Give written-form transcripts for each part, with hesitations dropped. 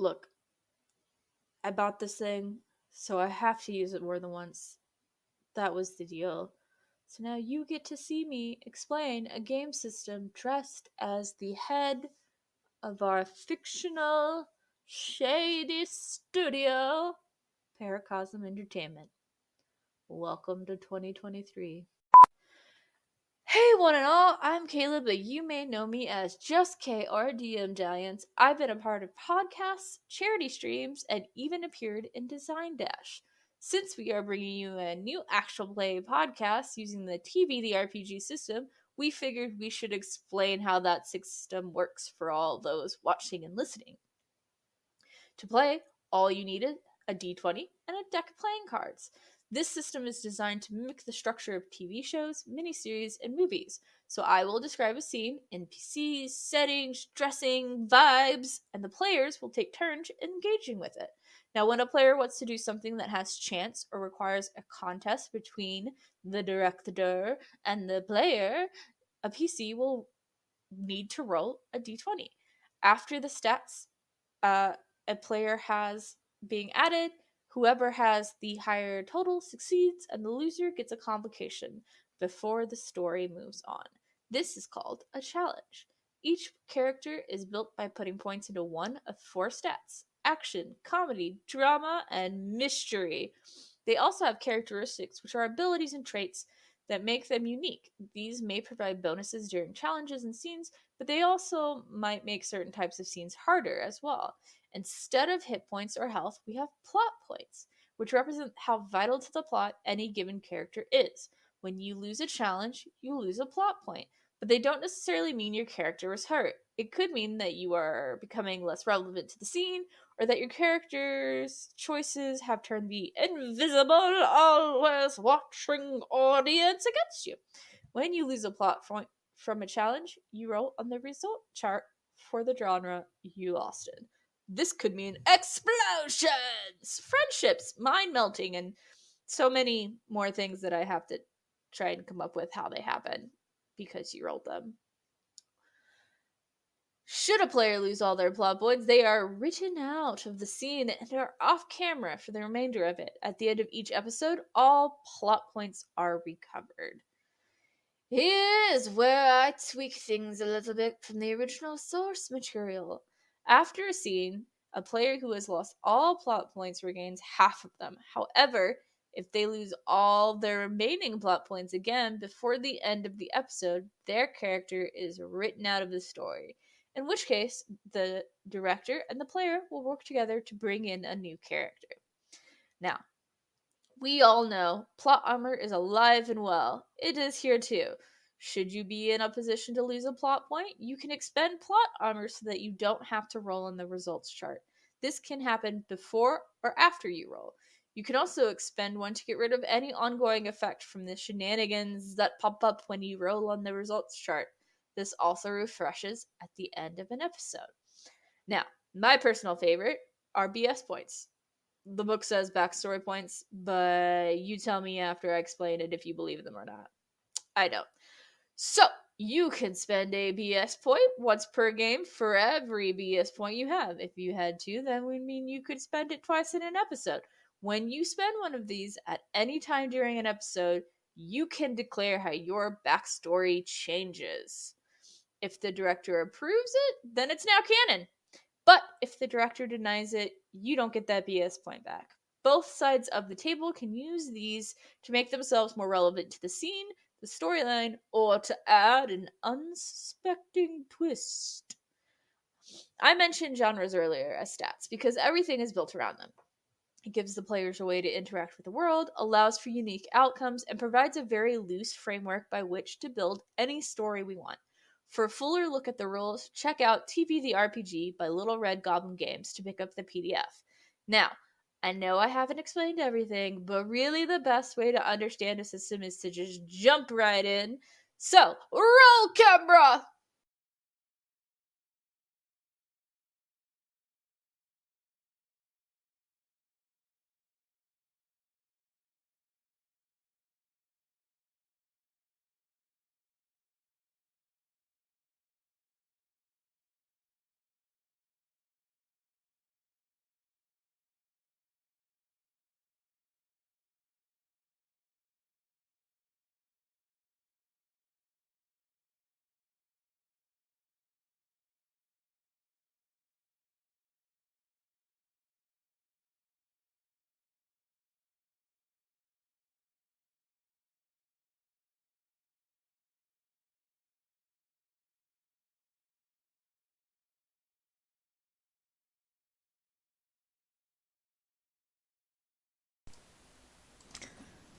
Look, I bought this thing, so I have to use it more than once. That was the deal. So now you get to see me explain a game system dressed as the head of our fictional, shady studio, Paracosm Entertainment. Welcome to 2023. Hey, one and all, I'm Caleb, but you may know me as Just K or DM Giants. I've been a part of podcasts, charity streams, and even appeared in Design Dash. Since we are bringing you a new actual play podcast using the TTRPG system, we figured we should explain how that system works for all those watching and listening. To play, all you needed a d20 and a deck of playing cards. This system is designed to mimic the structure of TV shows, miniseries, and movies. So I will describe a scene, NPCs, settings, dressing, vibes, and the players will take turns engaging with it. Now, when a player wants to do something that has chance or requires a contest between the director and the player, a PC will need to roll a d20. After the stats uh, a player has being added, whoever has the higher total succeeds, and the loser gets a complication before the story moves on. This is called a challenge. Each character is built by putting points into one of four stats: action, comedy, drama, and mystery. They also have characteristics, which are abilities and traits that make them unique. These may provide bonuses during challenges and scenes, but they also might make certain types of scenes harder as well. Instead of hit points or health, we have plot points, which represent how vital to the plot any given character is. When you lose a challenge, you lose a plot point, but they don't necessarily mean your character was hurt. It could mean that you are becoming less relevant to the scene, or that your character's choices have turned the invisible, always watching audience against you. When you lose a plot point from a challenge, you roll on the result chart for the genre you lost in. This could mean explosions, friendships, mind melting, and so many more things that I have to try and come up with how they happen because you rolled them. Should a player lose all their plot points, they are written out of the scene and are off camera for the remainder of it. At the end of each episode, all plot points are recovered. Here's where I tweak things a little bit from the original source material. After a scene, a player who has lost all plot points regains half of them. However, if they lose all their remaining plot points again before the end of the episode, their character is written out of the story. In which case, the director and the player will work together to bring in a new character. Now, we all know plot armor is alive and well. It is here too. Should you be in a position to lose a plot point, you can expend plot armor so that you don't have to roll in the results chart. This can happen before or after you roll. You can also expend one to get rid of any ongoing effect from the shenanigans that pop up when you roll on the results chart. This also refreshes at the end of an episode. Now, my personal favorite are BS points. The book says backstory points, but you tell me after I explain it if you believe them or not. I don't. So, you can spend a BS point once per game for every BS point you have. If you had to, that would mean you could spend it twice in an episode. When you spend one of these at any time during an episode, you can declare how your backstory changes. If the director approves it, then it's now canon. But if the director denies it, you don't get that BS point back. Both sides of the table can use these to make themselves more relevant to the scene, the storyline, or to add an unsuspecting twist. I mentioned genres earlier as stats because everything is built around them. It gives the players a way to interact with the world, allows for unique outcomes, and provides a very loose framework by which to build any story we want. For a fuller look at the rules, check out TP the RPG by Little Red Goblin Games to pick up the PDF. Now, I know I haven't explained everything, but really the best way to understand a system is to just jump right in. So, roll camera!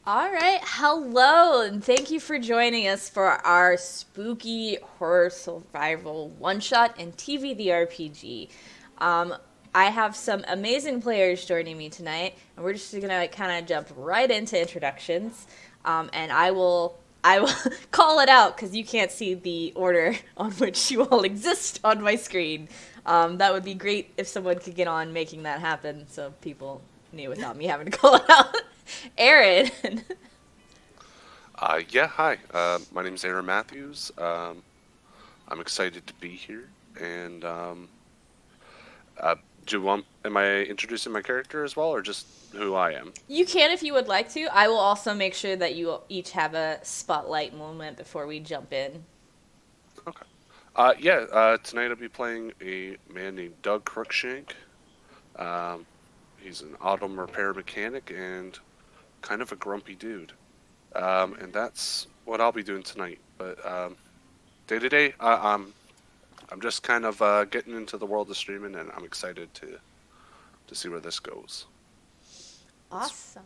All right, hello, and thank you for joining us for our spooky horror survival one-shot and TV the RPG. Um, I have some amazing players joining me tonight, and we're just gonna kind of jump right into introductions. And I will call it out because you can't see the order on which you all exist on my screen. That would be great if someone could get on making that happen, so people knew without me having to call it out. Aaron. Yeah, hi. My name's Aaron Matthews. I'm excited to be here. And uh, do you want? Am I introducing my character as well, or just who I am? You can if you would like to. I will also make sure that you each have a spotlight moment before we jump in. Okay. Yeah. Tonight I'll be playing a man named Doug Crookshank. Um, he's an auto repair mechanic and kind of a grumpy dude. And that's what I'll be doing tonight. But day to day, I'm just kind of getting into the world of streaming, and I'm excited to see where this goes. Awesome.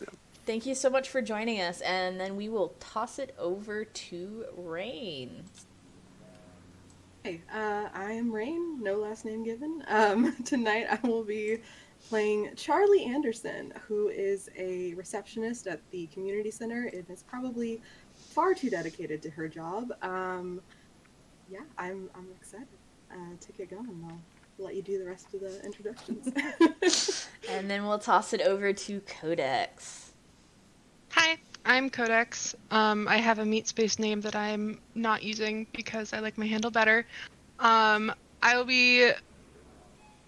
Yeah. Thank you so much for joining us, and then we will toss it over to Rain. Hey, I am Rain, no last name given. Tonight I will be playing Charlie Anderson, who is a receptionist at the community center and is probably far too dedicated to her job. Yeah, I'm excited to get going. I'll let you do the rest of the introductions. And then we'll toss it over to Codex. Hi, I'm Codex. I have a meat space name that I'm not using because I like my handle better. I will be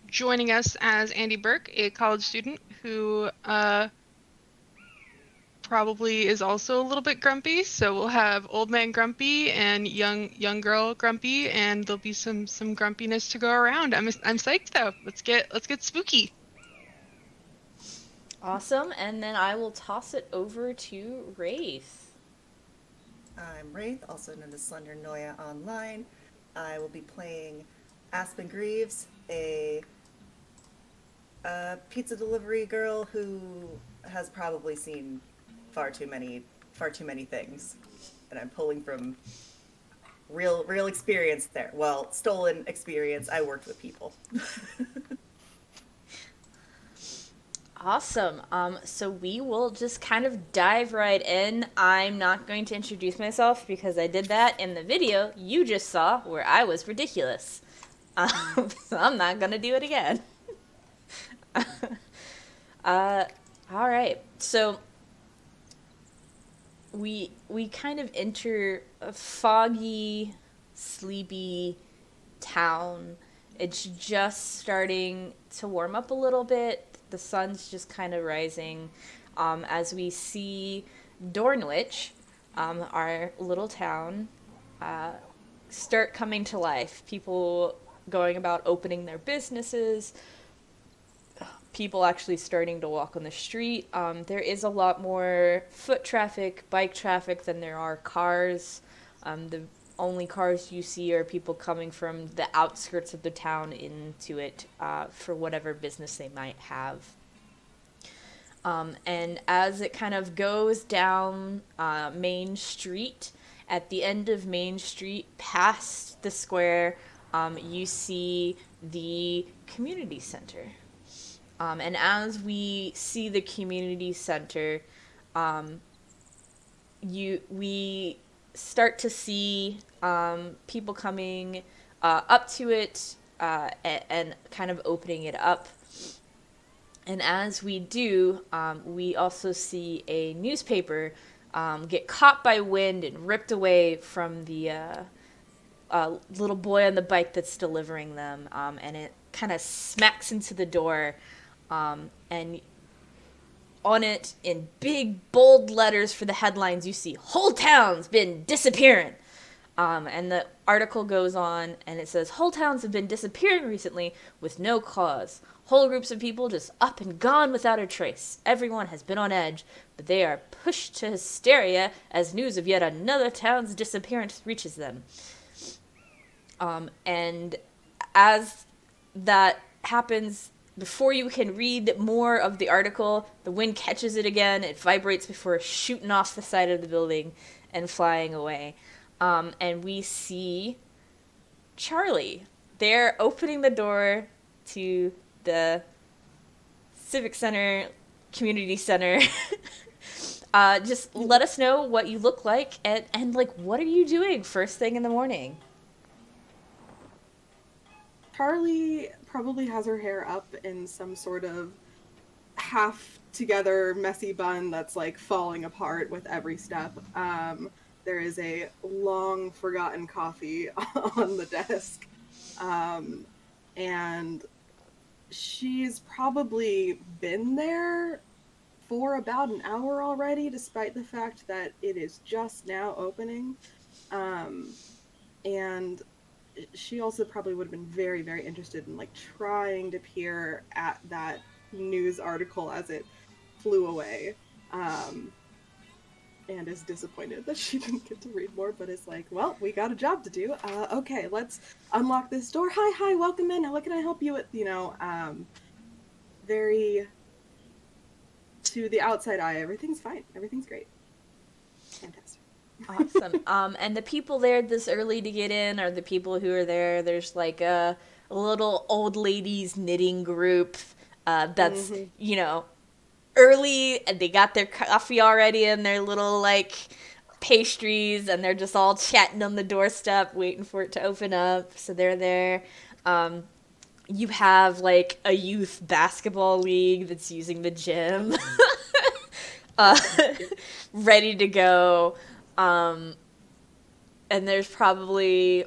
joining us as Andy Burke, a college student who probably is also a little bit grumpy. So we'll have old man grumpy and young girl grumpy, and there'll be some grumpiness to go around. I'm psyched though. Let's get spooky. Awesome, and then I will toss it over to Wraith. I'm Wraith, also known as Slender Noya online. I will be playing Aspen Greaves, a pizza delivery girl who has probably seen far too many things, and I'm pulling from real experience there. Well, stolen experience. I worked with people. Awesome. So we will just kind of dive right in. I'm not going to introduce myself because I did that in the video you just saw where I was ridiculous. So I'm not going to do it again. All right. So we kind of enter a foggy, sleepy town. It's just starting to warm up a little bit. The sun's just kind of rising as we see Dornwich, our little town, start coming to life. People going about opening their businesses, people actually starting to walk on the street. There is a lot more foot traffic, bike traffic than there are cars. The only cars you see are people coming from the outskirts of the town into it for whatever business they might have. And as it kind of goes down Main Street, at the end of Main Street, past the square, you see the community center. And as we see the community center, we start to see people coming up to it and kind of opening it up. And as we do, we also see a newspaper get caught by wind and ripped away from the little boy on the bike that's delivering them. And it kind of smacks into the door. And on it, in big, bold letters for the headlines, you see, "Whole town's been disappearing." And the article goes on, and it says, "Whole towns have been disappearing recently with no cause. Whole groups of people just up and gone without a trace. Everyone has been on edge, but they are pushed to hysteria as news of yet another town's disappearance reaches them." And as that happens, before you can read more of the article, the wind catches it again. It vibrates before shooting off the side of the building and flying away. And we see Charlie. They're opening the door to the Civic Center, Community Center. Just let us know what you look like and like, what are you doing first thing in the morning? Charlie probably has her hair up in some sort of half together messy bun that's like falling apart with every step. There is a long forgotten coffee on the desk. And she's probably been there for about an hour already, despite the fact that it is just now opening. And she also probably would have been very, very interested in like trying to peer at that news article as it flew away. And is disappointed that she didn't get to read more, but is like, well, we got a job to do. Okay, let's unlock this door. Hi, welcome in. What can I help you with? Very to the outside eye, everything's fine. Everything's great. Fantastic. Awesome. And the people there this early to get in are the people who are there. There's like a little old ladies knitting group that's, early, and they got their coffee already and their little like pastries, and they're just all chatting on the doorstep waiting for it to open up. So they're there. You have like a youth basketball league that's using the gym. Ready to go. And there's probably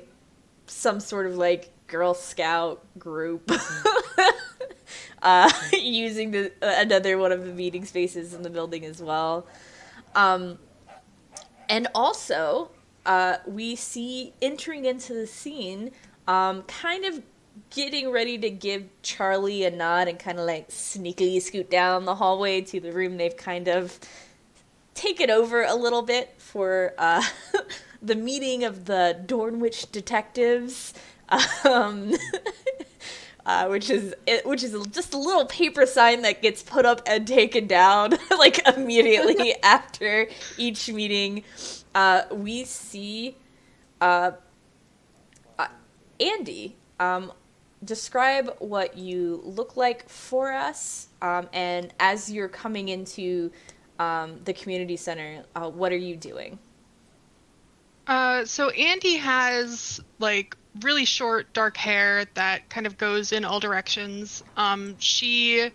some sort of like Girl Scout group using another one of the meeting spaces in the building as well. And also, we see entering into the scene, kind of getting ready to give Charlie a nod and kind of like sneakily scoot down the hallway to the room they've kind of taken over a little bit for the meeting of the Dornwich detectives, which is just a little paper sign that gets put up and taken down like immediately after each meeting. We see Andy. Describe what you look like for us, and as you're coming into the community center, what are you doing? So Andy has like really short dark hair that kind of goes in all directions. Her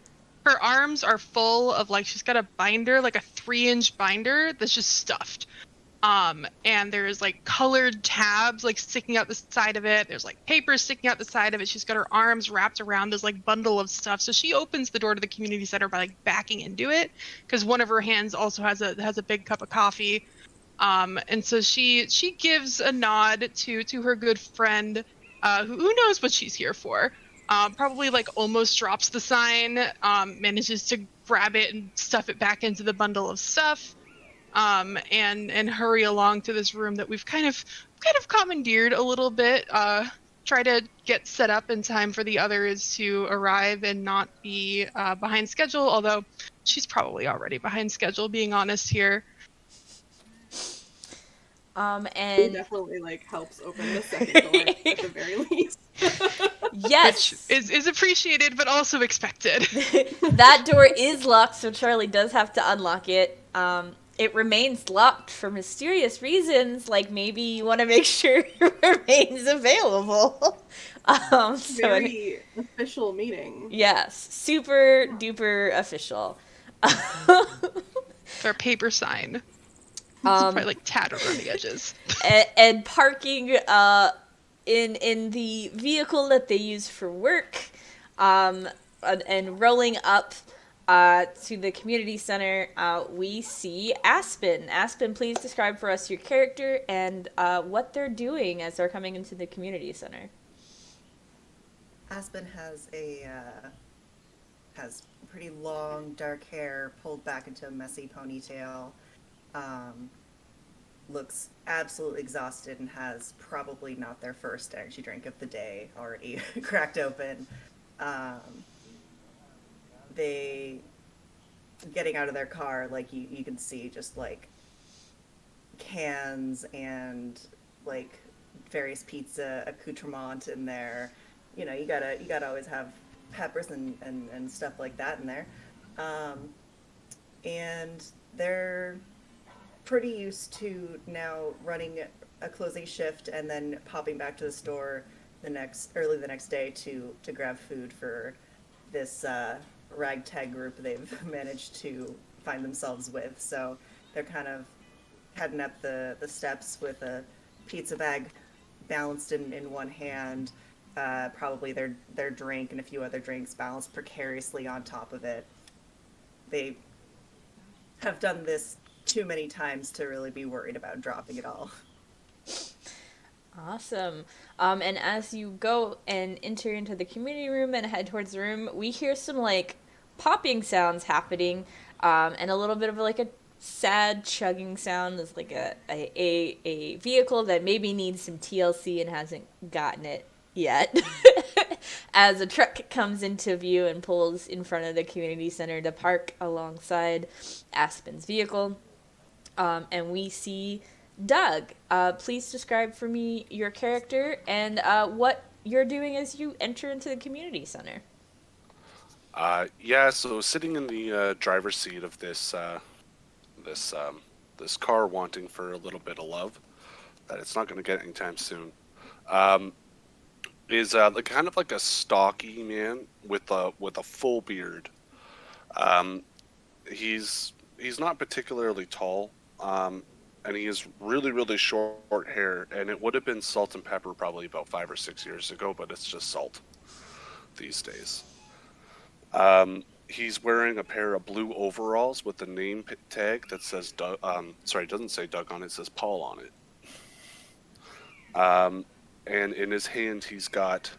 arms are full of like, she's got a binder, like a 3-inch binder that's just stuffed. And there's like colored tabs like sticking out the side of it. There's like paper sticking out the side of it. She's got her arms wrapped around this like bundle of stuff. So she opens the door to the community center by like backing into it, because one of her hands also has a big cup of coffee. And so she gives a nod to her good friend, who knows what she's here for. Probably like almost drops the sign, manages to grab it and stuff it back into the bundle of stuff. And hurry along to this room that we've kind of commandeered a little bit. Try to get set up in time for the others to arrive and not be behind schedule, although she's probably already behind schedule, being honest here. And definitely like helps open the second door at the very least. Yes, which is appreciated but also expected. That door is locked, so Charlie does have to unlock it. It remains locked for mysterious reasons, like maybe you want to make sure it remains available. Very official meeting. Yes, super duper official. Our paper sign. It's probably like tattered on the edges. And parking in the vehicle that they use for work, and rolling up to the community center, we see Aspen. Aspen, please describe for us your character and what they're doing as they're coming into the community center. Aspen has pretty long dark hair pulled back into a messy ponytail. Looks absolutely exhausted and has probably not their first energy drink of the day already cracked open. they getting out of their car, like you can see just like cans and like various pizza accoutrement in there. You know, you gotta always have peppers and stuff like that in there. Um, and they're pretty used to now running a closing shift and then popping back to the store the next day to grab food for this ragtag group they've managed to find themselves with. So they're kind of heading up the steps with a pizza bag balanced in one hand, probably their drink and a few other drinks balanced precariously on top of it. They have done this too many times to really be worried about dropping it all. Awesome. And as you go and enter into the community room and head towards the room, we hear some like popping sounds happening, and a little bit of like a sad chugging sound. There's like a vehicle that maybe needs some TLC and hasn't gotten it yet. As a truck comes into view and pulls in front of the community center to park alongside Aspen's vehicle. And we see Doug. Please describe for me your character and what you're doing as you enter into the community center. Yeah, so sitting in the driver's seat of this this car, wanting for a little bit of love that it's not going to get anytime soon, is like kind of like a stocky man with a full beard. Um, he's not particularly tall, and he has really short hair, and it would have been salt and pepper probably about 5 or 6 years ago, but it's just salt these days. He's wearing a pair of blue overalls with the name tag that says Doug. Sorry, it doesn't say Doug on it. It says Paul on it. And in his hand, he's got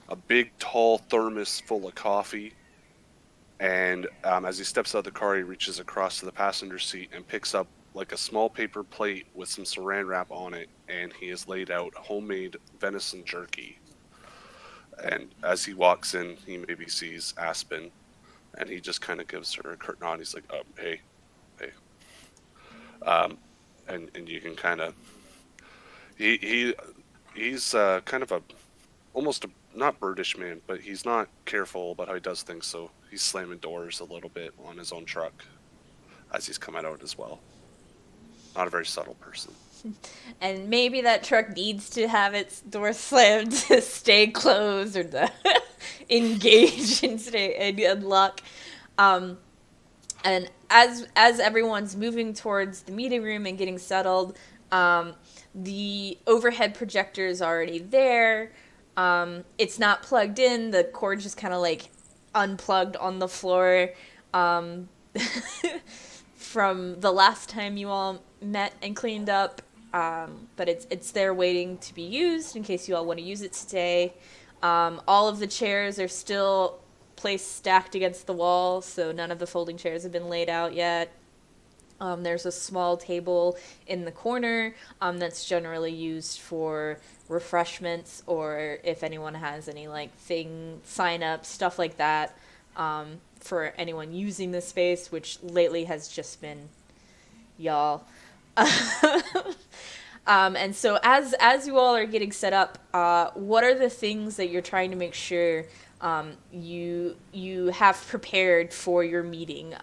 a big, tall thermos full of coffee. And as he steps out of the car, he reaches across to the passenger seat and picks up like a small paper plate with some saran wrap on it. And he has laid out homemade venison jerky. And as he walks in, he maybe sees Aspen, and he just kind of gives her a curt nod. He's like, hey. And you can kind of... He's kind of almost a, not birdish man, but he's not careful about how he does things, so he's slamming doors a little bit on his own truck as he's coming out as well. Not a very subtle person. And maybe that truck needs to have its door slammed to stay closed or to engage and stay and unlock. And as everyone's moving towards the meeting room and getting settled, the overhead projector is already there. It's not plugged in. The cord just kind of like unplugged on the floor from the last time you all met and cleaned up. But it's there waiting to be used in case you all want to use it today. All of the chairs are still placed stacked against the wall, so none of the folding chairs have been laid out yet. There's a small table in the corner that's generally used for refreshments or if anyone has any like sign up, stuff like that, for anyone using the space, which lately has just been y'all. And so as you all are getting set up, what are the things that you're trying to make sure you have prepared for your meeting,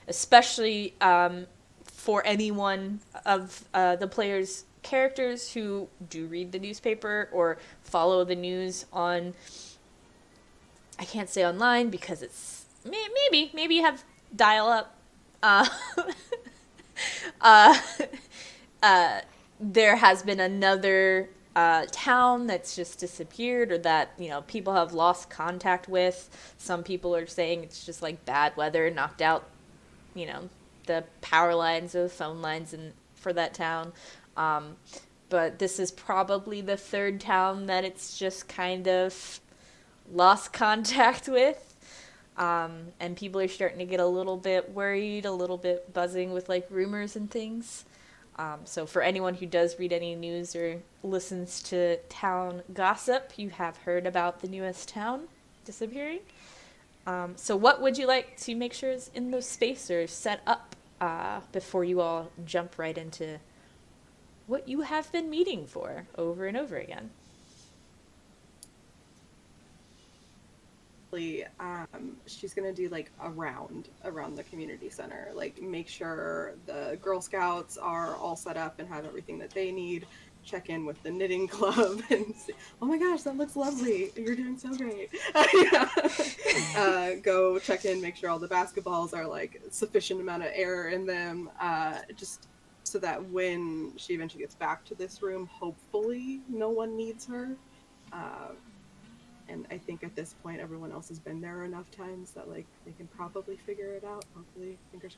especially for anyone of the players' characters who do read the newspaper or follow the news on, I can't say online because it's maybe you have dial up. There has been another town that's just disappeared or that, people have lost contact with. Some people are saying it's just like bad weather knocked out, the power lines or the phone lines for that town. But this is probably the third town that it's just kind of lost contact with. And people are starting to get a little bit worried, a little bit buzzing with like rumors and things. So for anyone who does read any news or listens to town gossip, you have heard about the newest town disappearing. So what would you like to make sure is in those spacers set up before you all jump right into what you have been meeting for over and over again? She's gonna do like a round around the community center, like make sure the Girl Scouts are all set up and have everything that they need. Check in with the knitting club and say, "Oh my gosh, that looks lovely! You're doing so great." Go check in, make sure all the basketballs are like sufficient amount of air in them, just so that when she eventually gets back to this room, hopefully no one needs her. Uh, and I think at this point everyone else has been there enough times that like they can probably figure it out. Hopefully, fingers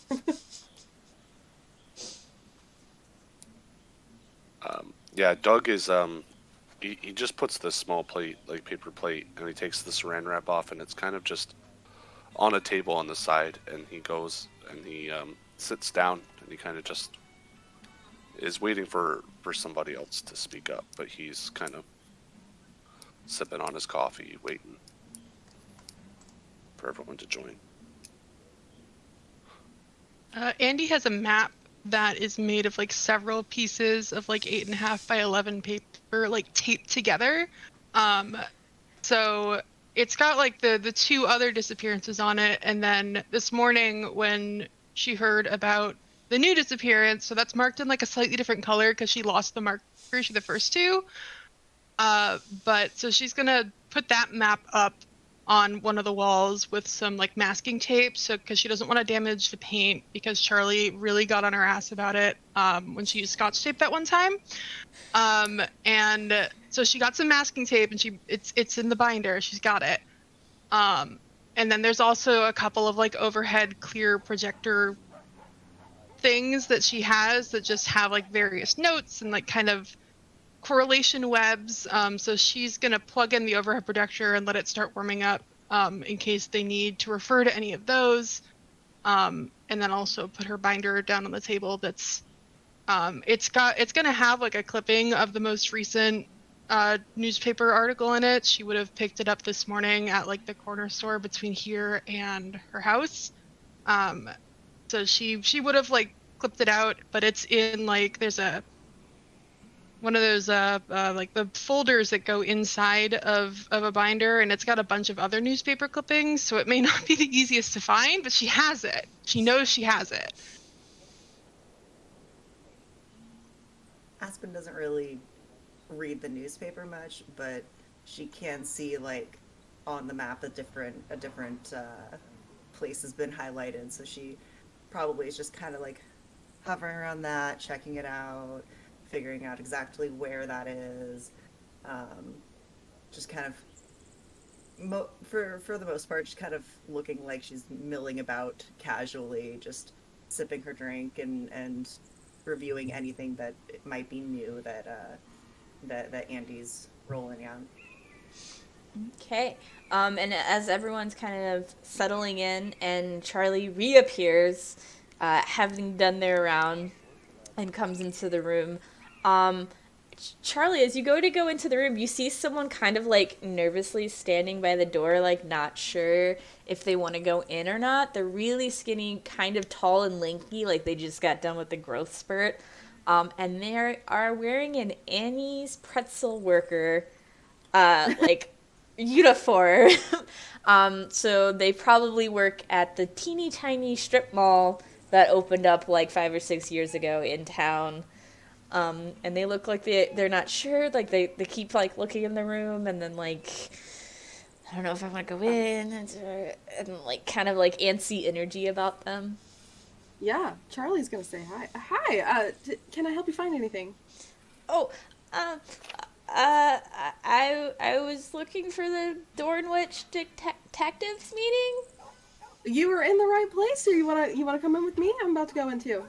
crossed. Yeah, Doug is he just puts this small plate, like paper plate, and he takes the saran wrap off, and it's kind of just on a table on the side, and he goes and he sits down, and he kind of just is waiting for somebody else to speak up, but he's kind of sipping on his coffee, waiting for everyone to join. Andy has a map that is made of like several pieces of like 8.5 by 11 paper, like taped together. So it's got like the two other disappearances on it, and then this morning when she heard about the new disappearance, so that's marked in like a slightly different color because she lost the markers for the first two. But so she's gonna put that map up on one of the walls with some like masking tape, so because she doesn't want to damage the paint, because Charlie really got on her ass about it when she used Scotch tape that one time. And so she got some masking tape, and it's in the binder. She's got it. And then there's also a couple of like overhead clear projector things that she has that just have like various notes and like kind of correlation webs. So she's going to plug in the overhead projector and let it start warming up in case they need to refer to any of those. And then also put her binder down on the table. That's it's going to have like a clipping of the most recent newspaper article in it. She would have picked it up this morning at like the corner store between here and her house. So she would have like clipped it out, but it's in like there's one of those like the folders that go inside of a binder, and it's got a bunch of other newspaper clippings, so it may not be the easiest to find, but she has it. She knows she has it. Aspen doesn't really read the newspaper much, but she can see like on the map a different place has been highlighted, so she probably is just kind of like hovering around that, checking it out, figuring out exactly where that is. Just kind of, for the most part, just kind of looking like she's milling about casually, just sipping her drink and reviewing anything that might be new that Andy's rolling on. Okay. And as everyone's kind of settling in and Charlie reappears, having done their round and comes into the room, Charlie, as you go into the room, you see someone kind of like nervously standing by the door, like not sure if they want to go in or not. They're really skinny, kind of tall and lanky, like they just got done with the growth spurt. And they are wearing an Annie's pretzel worker, like uniform. So they probably work at the teeny tiny strip mall that opened up like 5 or 6 years ago in town. And they look like they're not sure, like they keep like looking in the room and then like, I don't know if I want to go in, and like kind of like antsy energy about them. Yeah, Charlie's gonna say hi. Hi, can I help you find anything? Oh, I was looking for the Dornwich detectives meeting. You were in the right place, or you wanna come in with me? I'm about to go in too.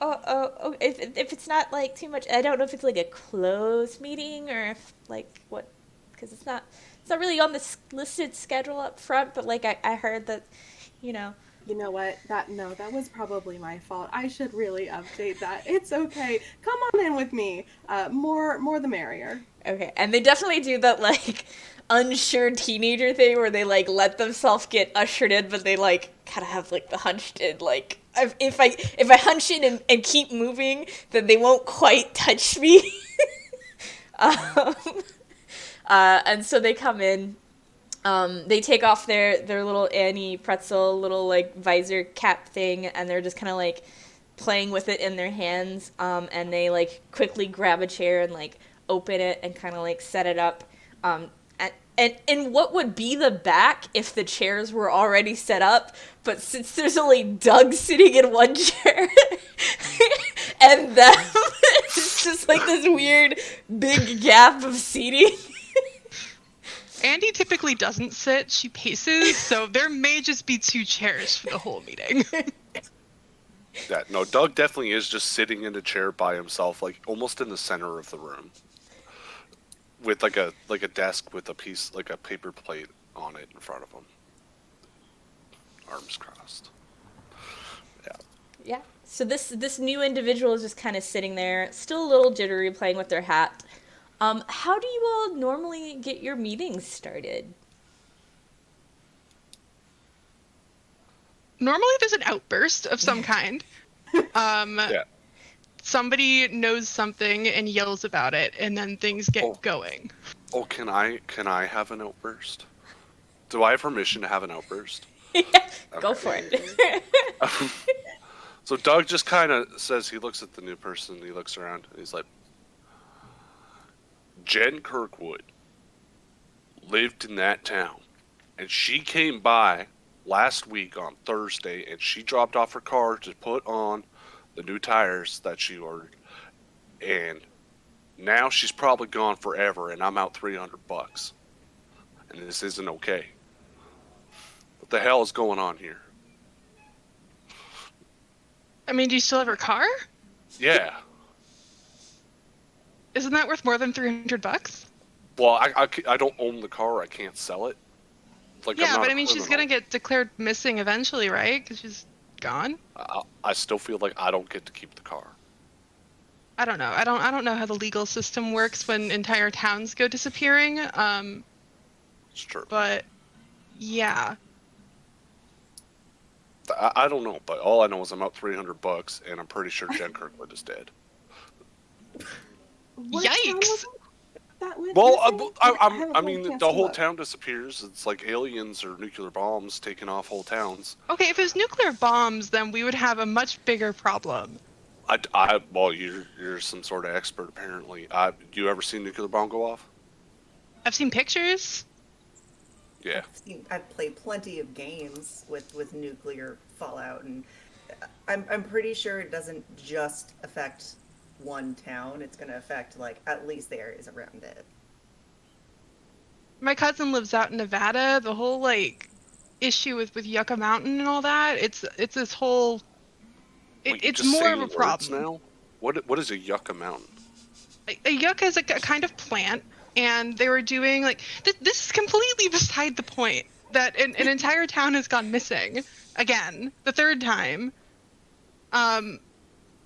Oh, if it's not like too much, I don't know if it's like a closed meeting or if like what, because it's not really on the listed schedule up front. But like I heard that, you know, You know what? That was probably my fault. I should really update that. It's okay. Come on in with me. More the merrier. Okay, and they definitely do that, like, unsure teenager thing where they, like, let themselves get ushered in, but they, like, kind of have, like, the hunched in, like, if I hunch in and keep moving, then they won't quite touch me. um, and so they come in. They take off their little Annie pretzel little like visor cap thing, and they're just kind of like playing with it in their hands. And they like quickly grab a chair and like open it and kind of like set it up. And in what would be the back if the chairs were already set up, but since there's only Doug sitting in one chair and them, it's just like this weird big gap of seating. Andy typically doesn't sit, she paces, so there may just be 2 chairs for the whole meeting. Yeah, no, Doug definitely is just sitting in a chair by himself, like almost in the center of the room, with like a desk with a piece like a paper plate on it in front of him, arms crossed. Yeah. Yeah. So this new individual is just kind of sitting there, still a little jittery, playing with their hat. How do you all normally get your meetings started? Normally there's an outburst of some kind. Yeah. Somebody knows something and yells about it, and then things get going. Oh, can I have an outburst? Do I have permission to have an outburst? Yeah, Okay. go for it. So Doug just kind of says, he looks at the new person, he looks around, and he's like, Jen Kirkwood lived in that town, and she came by last week on Thursday, and she dropped off her car to put on the new tires that she ordered, and now she's probably gone forever, and I'm out $300, and this isn't okay. What the hell is going on here? I mean, do you still have her car? Yeah. Isn't that worth more than $300? Well, I don't own the car. I can't sell it. Like, Yeah, I'm not but a I mean, she's criminal. gonna get declared missing eventually, right? Because she's gone. I still feel like I don't get to keep the car. I don't know. I don't know how the legal system works when entire towns go disappearing. It's true. But yeah. I don't know, but all I know is I'm out $300, and I'm pretty sure Jen Kirkwood is dead. What town Yikes! was that with? Well, Missing? I mean, chance the to whole look. town disappears. It's like aliens or nuclear bombs taking off whole towns. Okay, if it was nuclear bombs, then we would have a much bigger problem. Well, you're some sort of expert apparently. Do you ever see a nuclear bomb go off? I've seen pictures. Yeah. I've played plenty of games with nuclear fallout, and I'm pretty sure it doesn't just affect one town. It's going to affect like at least the areas around it. My cousin lives out in Nevada. The whole like issue with Yucca Mountain and all that. It's this whole. Wait, you're It's just more of saying a words problem. now? What is a yucca mountain? A yucca is a kind of plant, and they were doing like this is completely beside the point. That an entire town has gone missing again, the 3rd time.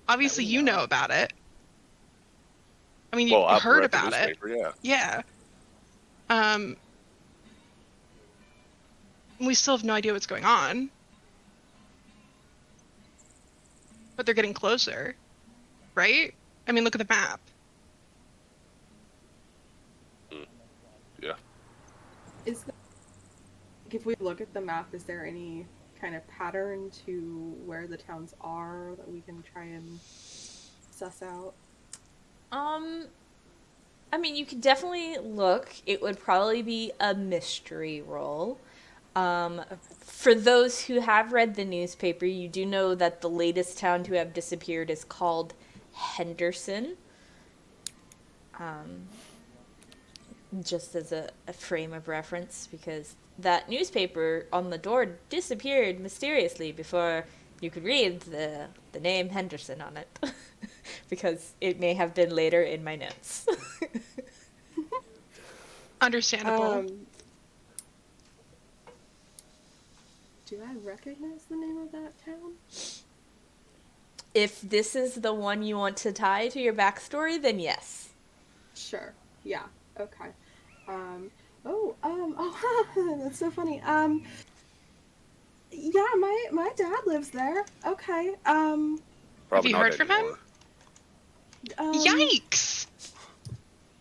Obviously you know about it. I mean, you Well, I've heard read the about it. newspaper, yeah. Yeah. We still have no idea what's going on. But they're getting closer, right? I mean, look at the map. Yeah. If we look at the map, is there any kind of pattern to where the towns are that we can try and suss out? I mean, you could definitely look. It would probably be a mystery roll. For those who have read the newspaper, you do know that the latest town to have disappeared is called Henderson. Just as a frame of reference, because that newspaper on the door disappeared mysteriously before you could read the name Henderson on it. Because it may have been later in my notes. Understandable. do I recognize the name of that town? If this is the one you want to tie to your backstory, then yes. Sure. Yeah. Okay. That's so funny. Yeah, my dad lives there. Okay. Have Probably you not heard from him? anymore. Yikes!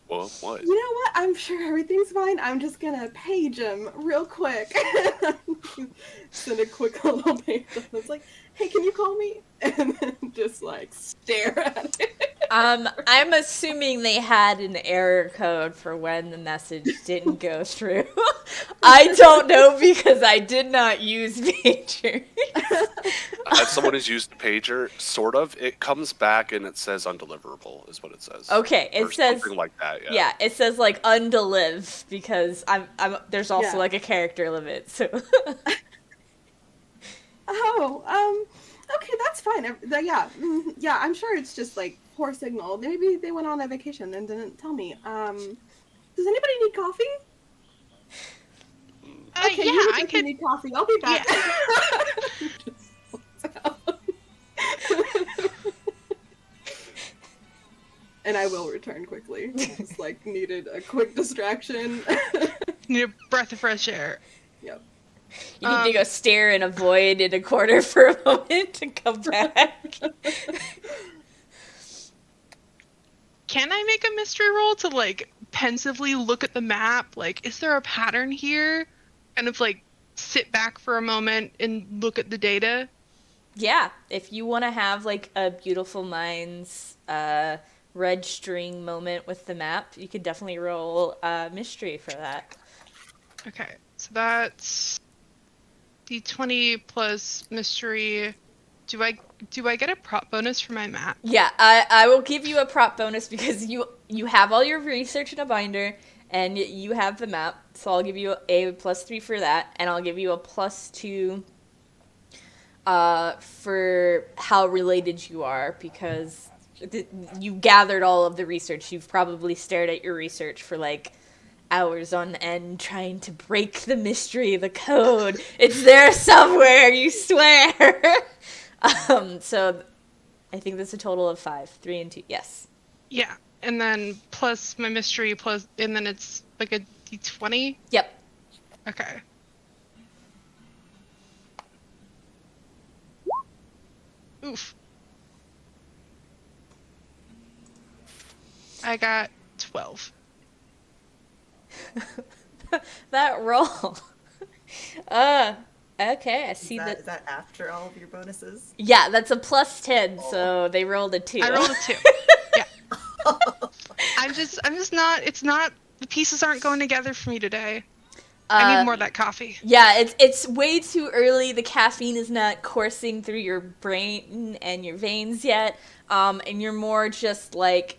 Well, what? You know what? I'm sure everything's fine. I'm just gonna page him real quick. Send a quick little page. It's like, hey, can you call me? And then just like stare at it. I'm assuming they had an error code for when the message didn't go through. I don't know because I did not use pagers. As someone who's used the pager, sort of, it comes back and it says undeliverable, is what it says. Okay, it or says something like that. Yeah. Yeah, it says like undeliv because I'm there's also Yeah. like a character limit, so Okay, that's fine. Yeah, I'm sure it's just like poor signal. Maybe they went on a vacation and didn't tell me. Does anybody need coffee? Okay, Yeah, you I look like could. you need coffee. I'll be back. And I will return quickly. Just like needed a quick distraction. Need a breath of fresh air. Yep. you need to go stare in a void in a corner for a moment to come back. Can I make a mystery roll to like pensively look at the map? Like, is there a pattern here? Kind of like sit back for a moment and look at the data. Yeah, if you want to have like a beautiful minds red string moment with the map, you could definitely roll mystery for that. Okay, so that's d20 plus mystery. Do I get a prop bonus for my map? Yeah, I will give you a prop bonus because you have all your research in a binder and you have the map. So I'll give you a +3 for that, and I'll give you a +2 for how related you are because you gathered all of the research. You've probably stared at your research for like hours on end trying to break the mystery, the code. It's there somewhere, you swear. So I think that's a total of 5, 3 and 2. Yes. Yeah, and then plus my mystery plus, and then it's like a d20. Yep. Okay. Oof. I got 12. That roll. Okay, I see that. Is that after all of your bonuses? Yeah, that's a +10, so they rolled a 2. I rolled a 2. Yeah. I'm just not. It's not. The pieces aren't going together for me today. I need more of that coffee. Yeah, it's way too early. The caffeine is not coursing through your brain and your veins yet, and you're more just like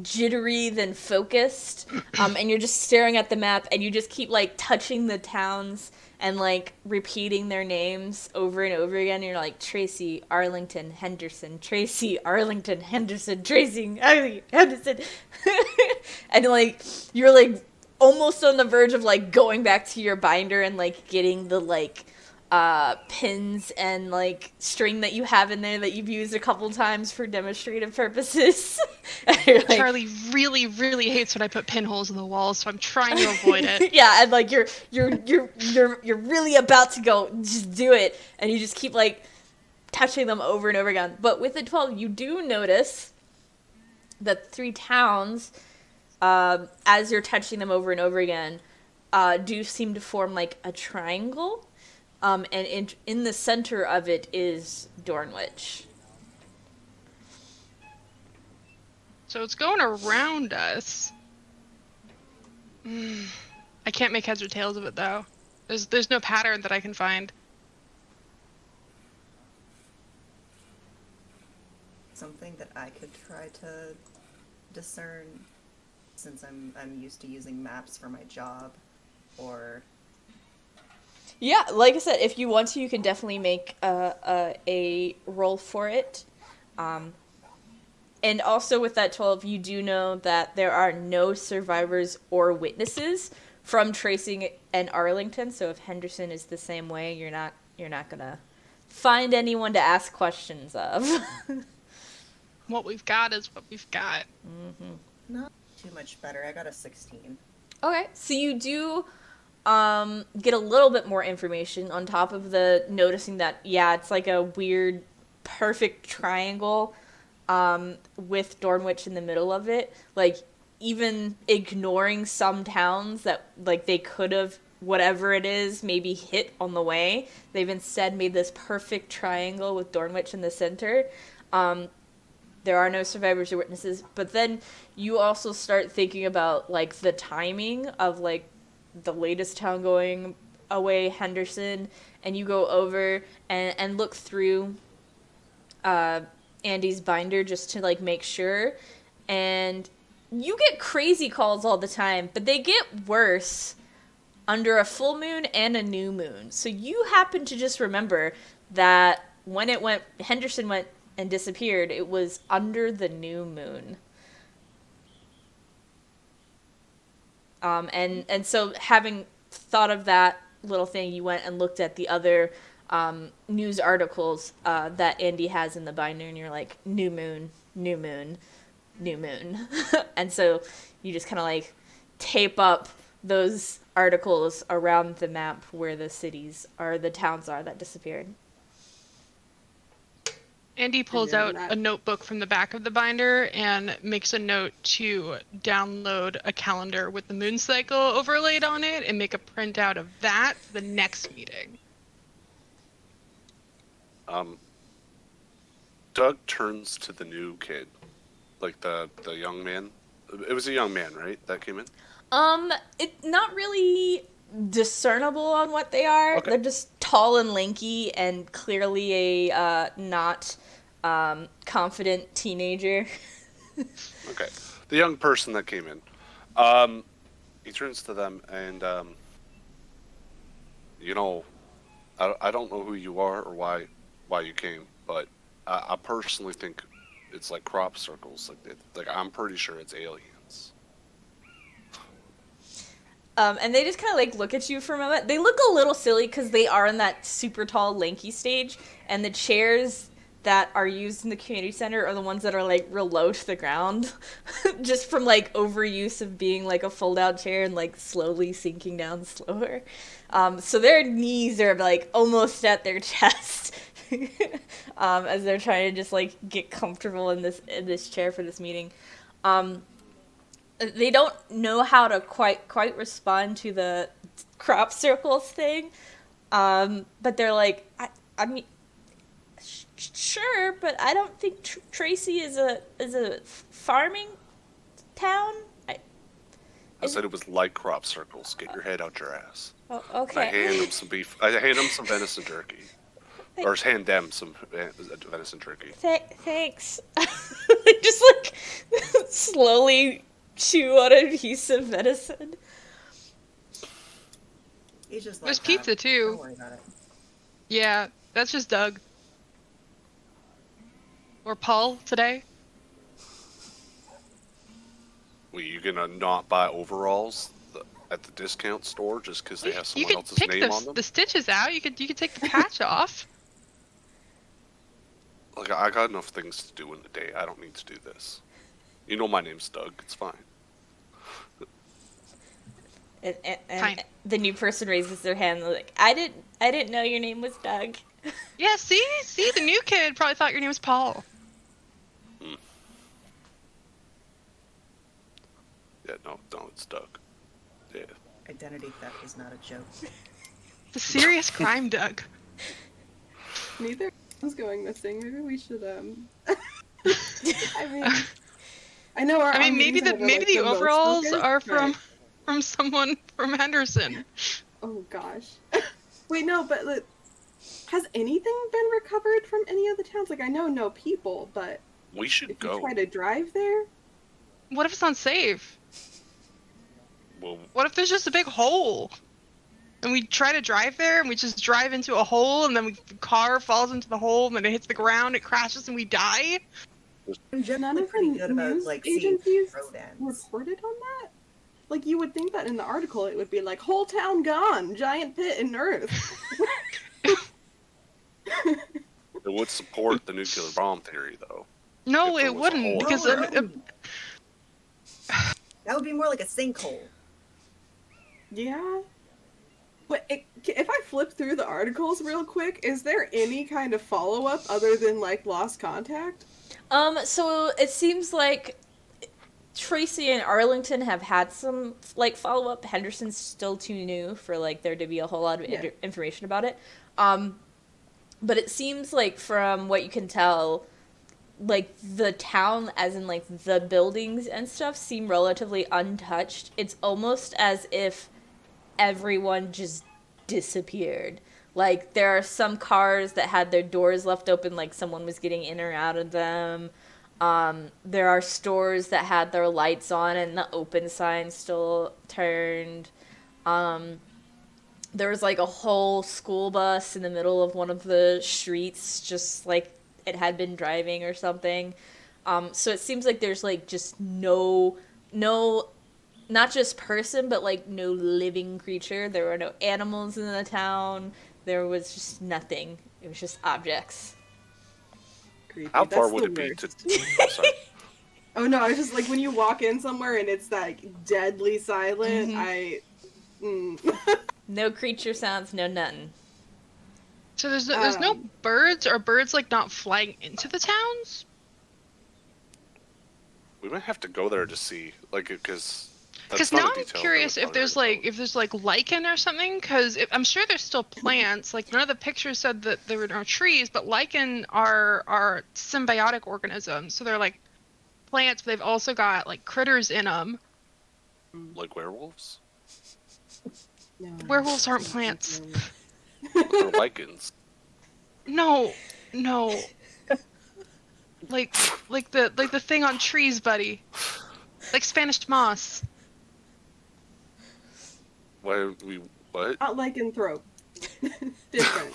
jittery than focused, and you're just staring at the map, and you just keep like touching the towns and like repeating their names over and over again. You're like Tracy, Arlington, Henderson, Tracy, Arlington, Henderson, Tracy, Arlington, Henderson, and like you're like almost on the verge of like going back to your binder and like getting the like pins and like string that you have in there that you've used a couple times for demonstrative purposes. Like, Charlie really, really hates when I put pinholes in the walls, so I'm trying to avoid it. yeah, and like you're really about to go just do it, and you just keep like touching them over and over again. But with the 12, you do notice that 3 towns, as you're touching them over and over again, do seem to form like a triangle. And in the center of it is Dornwich. So it's going around us. I can't make heads or tails of it though. There's no pattern that I can find. Something that I could try to discern, since I'm used to using maps for my job, or Yeah, like I said, if you want to, you can definitely make a roll for it. And also with that 12, you do know that there are no survivors or witnesses from tracing and Arlington. So if Henderson is the same way, you're not you're not gonna find anyone to ask questions of. What we've got is what we've got. Not too much better. I got a 16. Okay, so you do get a little bit more information on top of the noticing that, yeah, it's like a weird, perfect triangle with Dornwich in the middle of it. Like, even ignoring some towns that, like, they could have, whatever it is, maybe hit on the way, they've instead made this perfect triangle with Dornwich in the center. There are no survivors or witnesses, but then you also start thinking about, like, the timing of, like, the latest town going away, Henderson, and you go over and look through Andy's binder just to, like, make sure, and you get crazy calls all the time, but they get worse under a full moon and a new moon. So you happen to just remember that when Henderson went and disappeared, it was under the new moon. And so having thought of that little thing, you went and looked at the other news articles that Andy has in the binder, and you're like, new moon, new moon, new moon. And so you just kind of like tape up those articles around the map where the cities or the towns are that disappeared. Andy pulls out a notebook from the back of the binder and makes a note to download a calendar with the moon cycle overlaid on it and make a printout of that for the next meeting. Doug turns to the new kid, like the young man. It was a young man, right? That came in? It's not really discernible on what they are. Okay. They're just tall and lanky and clearly a not confident teenager. Okay. The young person that came in. He turns to them and, you know, I don't know who you are or why you came, but I personally think it's like crop circles. Like I'm pretty sure it's aliens. And they just kind of like look at you for a moment. They look a little silly because they are in that super tall, lanky stage, and the chairs that are used in the community center are the ones that are like real low to the ground, just from like overuse of being like a fold-out chair and like slowly sinking down slower. So their knees are like almost at their chest as they're trying to just like get comfortable in this chair for this meeting. They don't know how to quite respond to the crop circles thing, but they're like, I mean, sure, but I don't think Tracy is a farming town. I said it was like crop circles. Get your head out your ass. Oh, And I okay. hand him some beef. I hand him some venison jerky. Or hand them some venison jerky. Thanks. They just like slowly chew on a piece of venison. He's just like There's that. pizza too. Don't worry about it. Yeah, that's just Doug. Or Paul today. Were you gonna not buy overalls at the discount store just because they have You someone could else's pick name on them? the stitches out. You could take the patch off. Like, I got enough things to do in the day. I don't need to do this. You know my name's Doug. It's fine. And Fine. the new person raises their hand. They're like, I didn't know your name was Doug. Yeah, see, the new kid probably thought your name was Paul. Yeah, no, it's Doug. Yeah. Identity theft is not a joke. The serious crime, Doug. Neither one's going missing. Maybe we should I mean, I know our. I mean, our maybe meetings are, like, the most overalls focused, are but- from someone from Henderson. Oh gosh. Wait, no, but like, has anything been recovered from any of the towns? Like, I know no people, but We should if you go. try to drive there, What if it's unsafe? Well, What if there's just a big hole? And we try to drive there, and we just drive into a hole, and then the car falls into the hole, and then it hits the ground, it crashes, and we die? I'm none generally of pretty the good about news like seeing agencies road ends. reported on that. Like, you would think that in the article it would be like, whole town gone, giant pit in earth. would support the nuclear bomb theory, though. No, If there it was a wouldn't, hole. because No, it wouldn't. That would be more like a sinkhole. Yeah. But if I flip through the articles real quick, is there any kind of follow-up other than, like, lost contact? So it seems like Tracy and Arlington have had some, like, follow-up. Henderson's still too new for, like, there to be a whole lot of Yeah. information about it. But it seems like, from what you can tell, like, the town, as in, like, the buildings and stuff, seem relatively untouched. It's almost as if everyone just disappeared. Like, there are some cars that had their doors left open, like someone was getting in or out of them. There are stores that had their lights on and the open sign still turned. There was, like, a whole school bus in the middle of one of the streets, just like it had been driving or something. So it seems like there's, like, just no, not just person, but, like, no living creature. There were no animals in the town. There was just nothing. It was just objects. Creepy. How That's far the would it be worst. to... Oh, sorry. Oh no, I was just like, when you walk in somewhere and it's like deadly silent, No creature sounds, no nothing. So there's no birds, or birds, like, not flying into the towns? We might have to go there to see, like, because now I'm curious if there's like lichen or something, because I'm sure there's still plants. Like, none of the pictures said that there were no trees, but lichen are symbiotic organisms, so they're like plants, but they've also got, like, critters in them. Like werewolves? No. Werewolves aren't plants. Or lichens? No. Like the thing on trees, buddy. Like Spanish moss. What? Not lycanthrope. Different.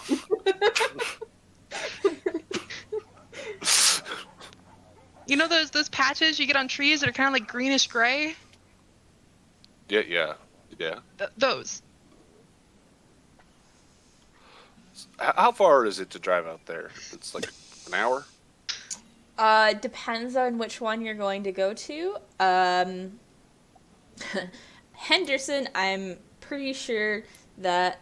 You know those patches you get on trees that are kind of like greenish gray? Yeah. Those. How far is it to drive out there? It's like an hour? Depends on which one you're going to go to. Henderson, I'm pretty sure that,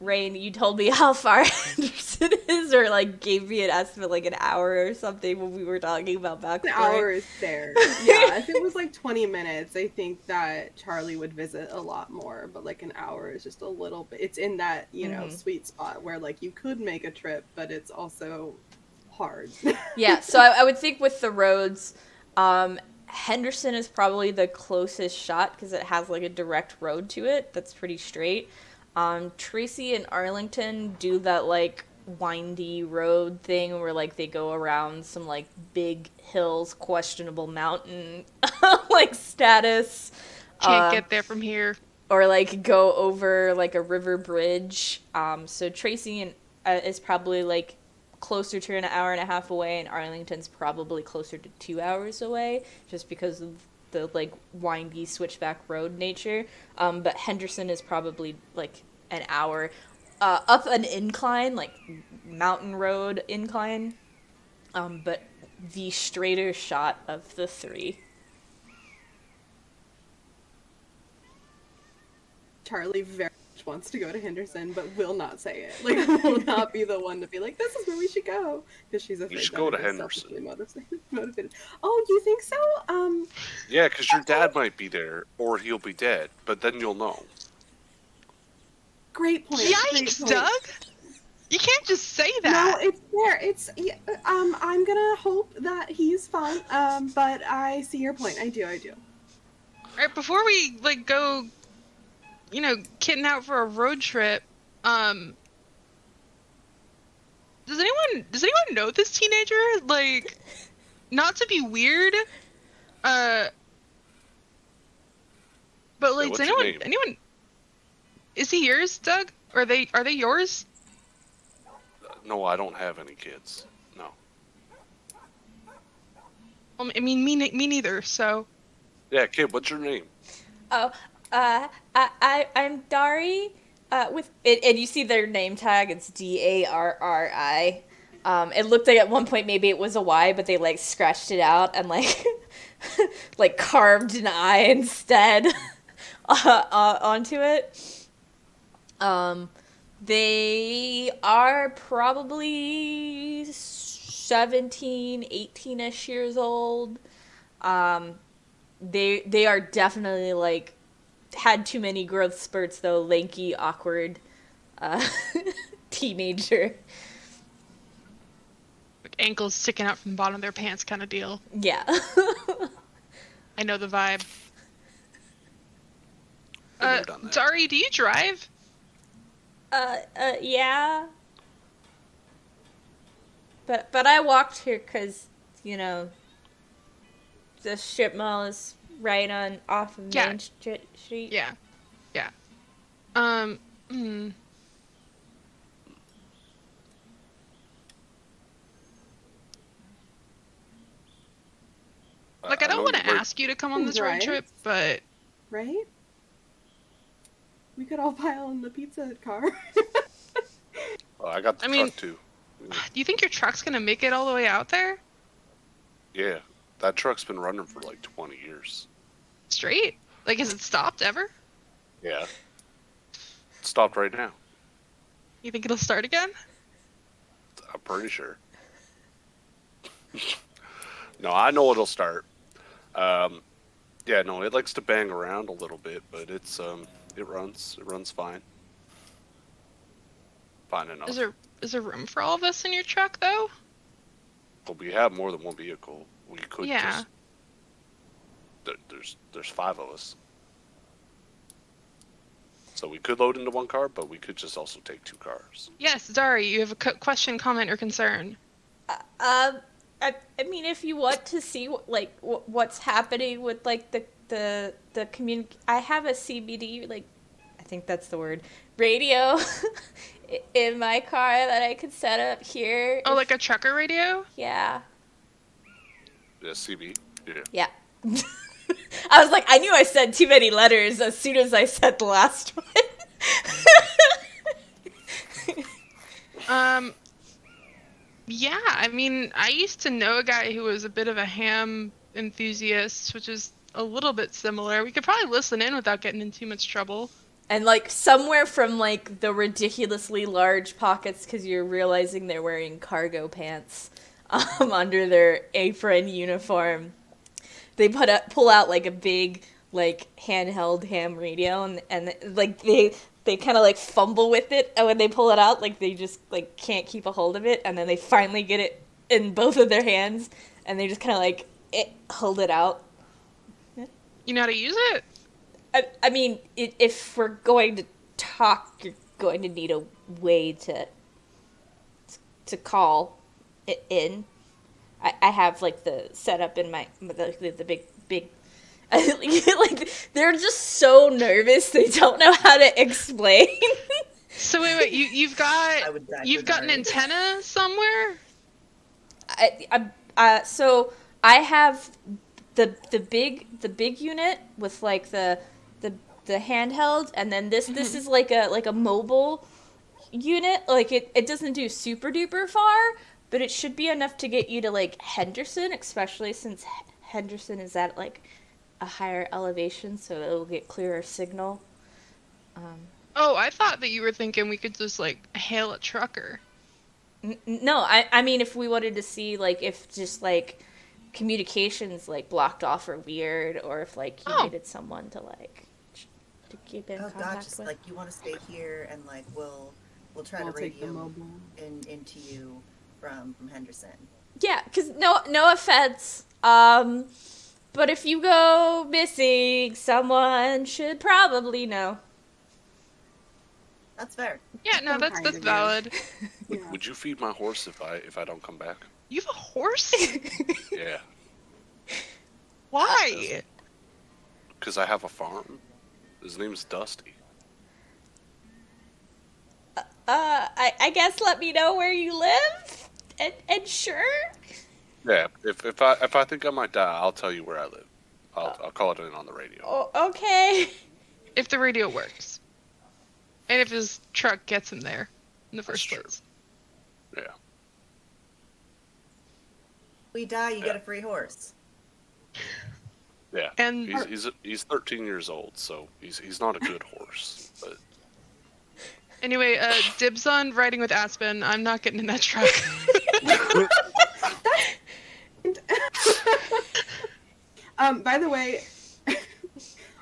Rain, you told me how far Henderson is, or, like, gave me an estimate, like, an hour or something when we were talking about backstory. An hour is fair. Yeah, if it was like 20 minutes, I think that Charlie would visit a lot more, but, like, an hour is just a little bit, it's in that, you know, sweet spot where, like, you could make a trip, but it's also hard. Yeah, so I would think with the roads, Henderson is probably the closest shot because it has, like, a direct road to it that's pretty straight. Tracy and Arlington do that, like, windy road thing where, like, they go around some, like, big hills, questionable mountain, like, status. Can't get there from here. Or, like, go over, like, a river bridge. So Tracy is probably, like, closer to an hour and a half away, and Arlington's probably closer to 2 hours away, just because of the, like, windy switchback road nature. But Henderson is probably, like, an hour up an incline, like mountain road incline, but the straighter shot of the three. Charlie very much wants to go to Henderson, but will not say it. Like, will not be the one to be like, this is where we should go, because she's afraid You should that go to it is Henderson. selfishly motivated. Oh, you think so? Yeah, because your dad might be there, or he'll be dead, but then you'll know. Great point. Yikes, Doug! You can't just say that. No, it's there. It's I'm gonna hope that he's fine. But I see your point. I do. Alright, before we, like, go, you know, kitting out for a road trip, does anyone know this teenager? Like, not to be weird, but, like, What's does your name? anyone, is he yours, Doug? Are they yours? No, I don't have any kids. No. Well, I mean, me neither, so. Yeah, kid, what's your name? Oh, I'm Dari, with it, and you see their name tag. It's Darri. It looked like at one point maybe it was a Y, but they like scratched it out and like like carved an I instead onto it. They are probably 17, 18-ish years old. They are definitely like had too many growth spurts though, lanky, awkward teenager. Like ankles sticking out from the bottom of their pants kind of deal. Yeah. I know the vibe. Been there, done that. Dari, do you drive? Yeah. But I walked here because, you know, the strip mall is right on off of Yeah. Main Street. Yeah. Yeah. Hmm. Like, I don't know want to we're- ask you to come on this road Right. trip, but Right? We could all pile in the pizza car. Oh, I got the I mean- truck too. do you think your truck's gonna make it all the way out there? Yeah, that truck's been running for like 20 years. Straight? Like, has it stopped ever? Yeah. It stopped right now. You think it'll start again? I'm pretty sure. No, I know it'll start. Yeah, no, it likes to bang around a little bit, but it's it runs fine. Fine enough. Is there room for all of us in your truck though? But we have more than one vehicle. We could Yeah. just there's 5 of us. So we could load into one car, but we could just also take 2 cars. Yes, Dari, you have a question, comment, or concern. I mean, if you want to see what's happening with like the community, I have a CBD, like I think that's the word, radio in my car that I could set up here. Oh, like a trucker radio? Yeah. Yeah, CB. Yeah. Yeah. I was like, I knew I said too many letters as soon as I said the last one. Yeah, I mean, I used to know a guy who was a bit of a ham enthusiast, which is a little bit similar. We could probably listen in without getting in too much trouble. And like somewhere from like the ridiculously large pockets because you're realizing they're wearing cargo pants under their apron uniform, they pull out like a big like handheld ham radio and like they kind of like fumble with it, and when they pull it out, like they just like can't keep a hold of it, and then they finally get it in both of their hands, and they just kind of like hold it out. You know how to use it? I mean, if we're going to talk, you're going to need a way to call it in. I have like the setup in my the big like they're just so nervous they don't know how to explain. So wait, you've I got would die you've for got an Dari. antenna somewhere? So I have the big unit with like the handheld, and then this is like a mobile unit. Like it doesn't do super duper far, but it should be enough to get you to like Henderson, especially since Henderson is at like a higher elevation, so it'll get clearer signal. Oh, I thought that you were thinking we could just like hail a trucker. No, I mean if we wanted to see like if just like communications like blocked off or weird, or if like you needed someone to like to keep in Oh contact god, just with. like you want to stay here and like we'll try We'll to take the radio mobile. into you from Henderson. Yeah, because no offense, but if you go missing, someone should probably know. That's fair. Yeah, no, So that's kind of you. valid. Yeah. Would you feed my horse if I don't come back? You have a horse? Yeah, Why? because I have a farm. His name's Dusty. I guess let me know where you live, and sure. Yeah, if I think I might die, I'll tell you where I live. I'll call it in on the radio. Oh, okay. If the radio works. And if his truck gets him there in the That's first true. place. Yeah. We die, you Yeah. get a free horse. Yeah, And he's 13 years old, so he's not a good horse. But anyway, dibs on riding with Aspen. I'm not getting in that truck. By the way,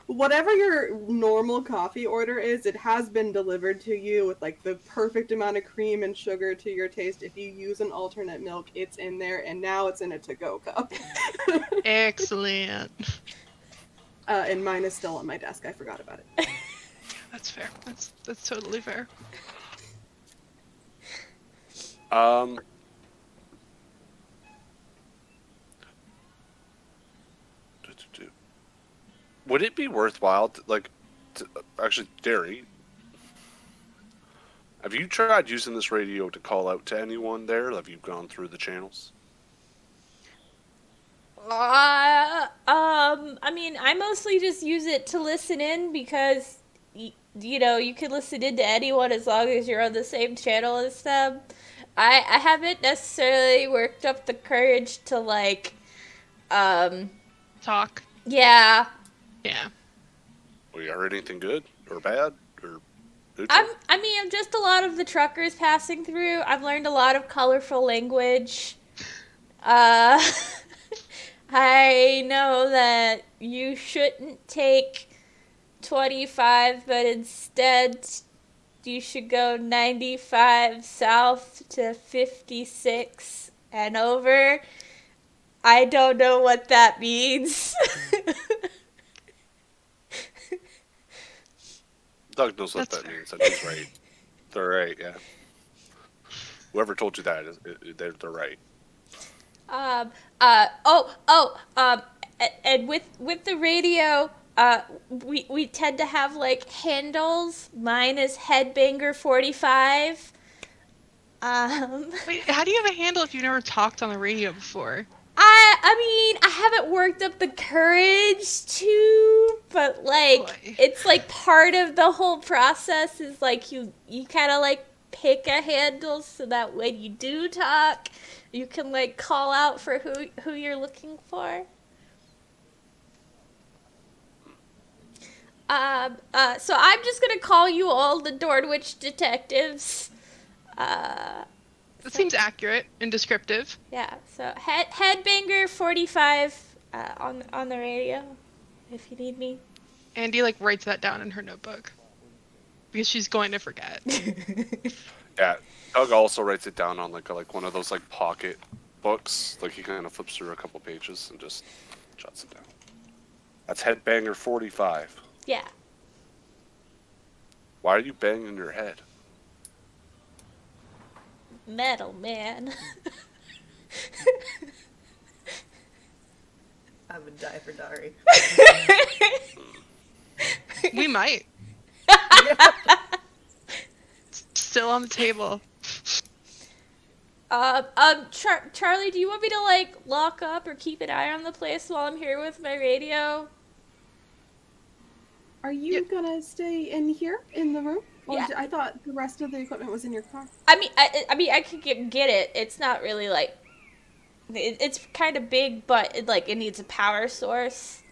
whatever your normal coffee order is, it has been delivered to you with like the perfect amount of cream and sugar to your taste. If you use an alternate milk, it's in there, and now it's in a to-go cup. Excellent. And mine is still on my desk. I forgot about it. That's fair. That's totally fair. Would it be worthwhile, actually, Derry, have you tried using this radio to call out to anyone there? Have you gone through the channels? I mean, I mostly just use it to listen in because, you know, you can listen in to anyone as long as you're on the same channel as them. I haven't necessarily worked up the courage to, like, Talk. yeah. Yeah. Well, you heard anything good or bad or neutral? I'm just a lot of the truckers passing through. I've learned a lot of colorful language. I know that you shouldn't take 25, but instead you should go 95 south to 56 and over. I don't know what that means. Doug knows what That's that fair. means, and he's right. They're right, yeah. Whoever told you that, they're right. And with the radio, we tend to have like handles. Mine is Headbanger 45. Wait, how do you have a handle if you've never talked on the radio before? I mean, I haven't worked up the courage to, but like, Boy. it's like part of the whole process is like you kind of like pick a handle so that when you do talk, you can like call out for who you're looking for. So I'm just gonna call you all the Dornwich detectives. That seems accurate and descriptive. Yeah, so Headbanger 45 on the radio, if you need me. Andy like writes that down in her notebook because she's going to forget. Yeah, Doug also writes it down on like one of those like pocket books. Like he kind of flips through a couple pages and just jots it down. That's Headbanger 45. Yeah. Why are you banging your head? Metal man. I would die for Dari. We might. Still on the table. Charlie, do you want me to like lock up or keep an eye on the place while I'm here with my radio? Are you Yep. gonna stay in here in the room? Or Yeah. I thought the rest of the equipment was in your car. I mean, I could get it. It's not really like it's kind of big, but it needs a power source.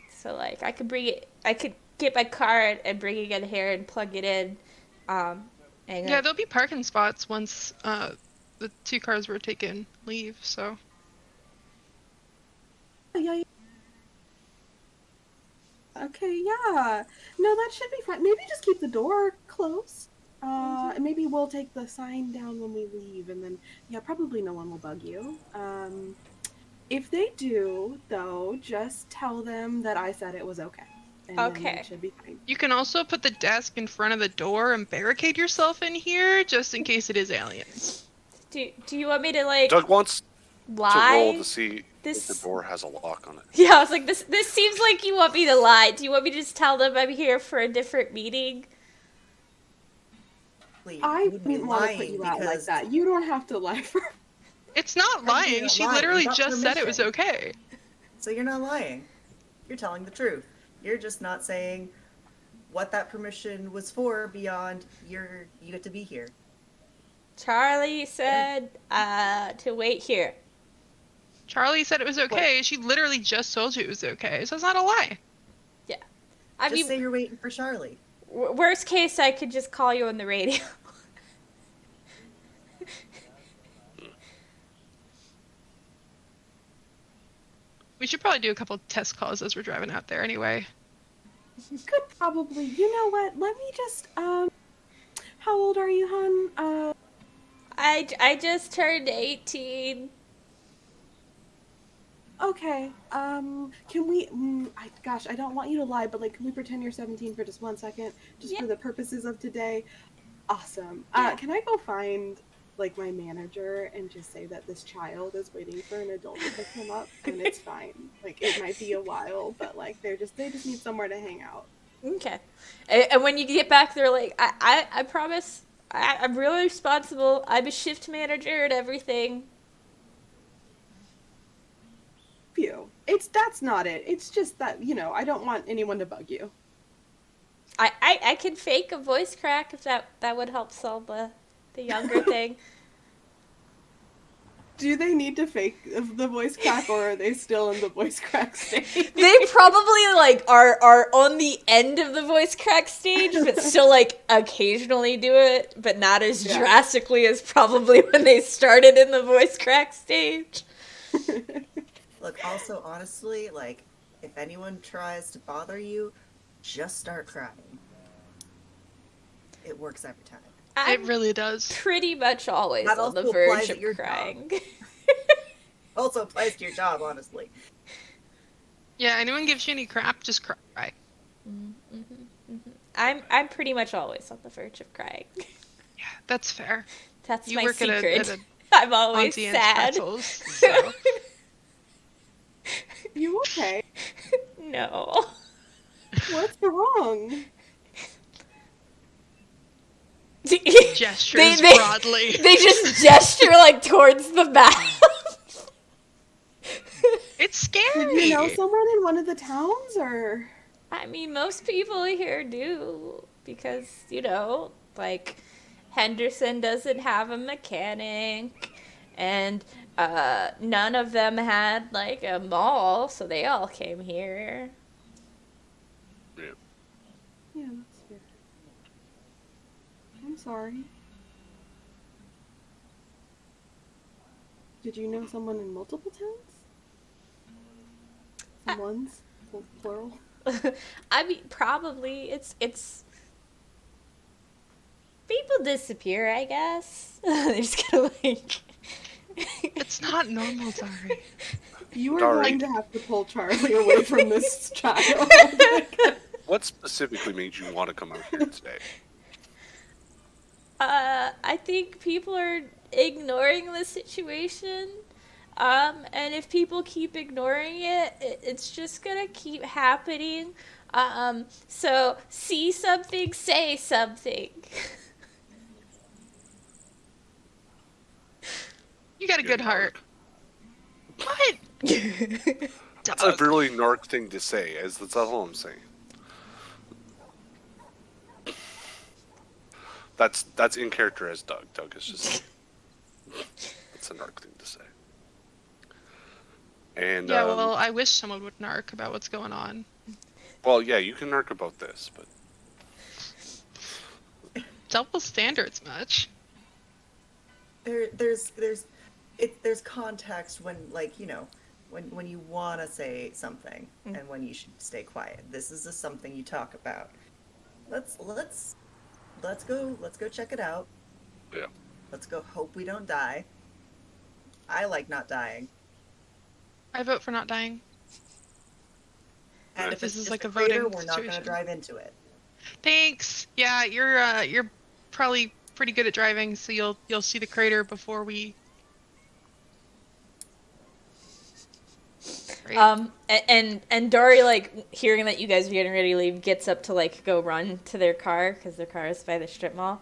So like I could get my car and bring it in here and plug it in. And Yeah, there'll be parking spots once the two cars were taken leave, so. Yeah. Okay, yeah. No, that should be fine. Maybe just keep the door closed. And maybe we'll take the sign down when we leave, and then, yeah, probably no one will bug you. If they do, though, just tell them that I said it was okay. And then Okay. it should be fine. You can also put the desk in front of the door and barricade yourself in here just in case it is aliens. do you want me to like Doug wants to lie? roll to see This- if the door has a lock on it. Yeah, I was like, this seems like you want me to lie. Do you want me to just tell them I'm here for a different meeting? Please, I you wouldn't be wouldn't want to put lying you out like because that. You don't have to lie for. It's not How do you lying. not She lie? You literally got just said it was permission. okay. So you're not lying. You're telling the truth. You're just not saying what that permission was for beyond you get to be here. Charlie said to wait here. Charlie said it was okay. She literally just told you it was okay, so it's not a lie. Yeah. I Just mean, say you're waiting for Charlie. worst case, I could just call you on the radio. We should probably do a couple test calls as we're driving out there anyway. Could probably. You know what? Let me just. How old are you, hon? I just turned 18. Okay. Can we? Gosh, I don't want you to lie, but like, can we pretend you're 17 for just 1 second, just Yeah. for the purposes of today? Awesome. Yeah. Can I go find like my manager and just say that this child is waiting for an adult to pick him up, and it's fine. Like, it might be a while, but like, they just need somewhere to hang out. Okay. And when you get back, they're like, I promise, I'm really responsible. I'm a shift manager and everything. That's not it. It's just that, I don't want anyone to bug you. I can fake a voice crack if that would help solve the younger thing. Do they need to fake the voice crack, or are they still in the voice crack stage? They probably like are on the end of the voice crack stage, but still like occasionally do it, but not as drastically as probably when they started in the voice crack stage. Look, also, honestly, like, if anyone tries to bother you, just start crying. It works every time. It really does. Pretty much always That on the also verge applies at of your crying. Also applies to your job, honestly. Yeah, anyone gives you any crap, just cry. I'm pretty much always on the verge of crying. Yeah, that's fair. That's You my work secret. at a I'm always Auntie and sad. Pretzels, so. You okay? No. What's wrong? Gestures broadly. They just gesture like towards the map. It's scary. Did you know someone in one of the towns, or? I mean, most people here do, because, like, Henderson doesn't have a mechanic, and none of them had, like, a mall, so they all came here. Yeah. Yeah, that's fair. I'm sorry. Did you know someone in multiple towns? Someone's plural. I mean, probably it's people disappear, I guess. They're just gonna like. It's not normal, Dari. You are Sorry. going to have to pull Charlie away from this child. What specifically made you want to come out here today? I think people are ignoring the situation. And if people keep ignoring it, it's just gonna keep happening. So see something, say something. You got a good heart. What? That's a really narc thing to say, that's all I'm saying. That's in character as Doug. Doug is just it's a narc thing to say. And Yeah, well, I wish someone would narc about what's going on. well, yeah, you can narc about this, but Double standards much. There's context when, like, when you want to say something and when you should stay quiet. This is something you talk about. Let's go check it out. yeah. Let's go hope we don't die. I like not dying. I vote for not dying. And Right. if This it's is just like a a crater, voting we're not going to situation. drive into it. Thanks. Yeah, you're probably pretty good at driving, so you'll see the crater before we. Great. And Dory, like, hearing that you guys are getting ready to leave, gets up to, like, go run to their car, because their car is by the strip mall.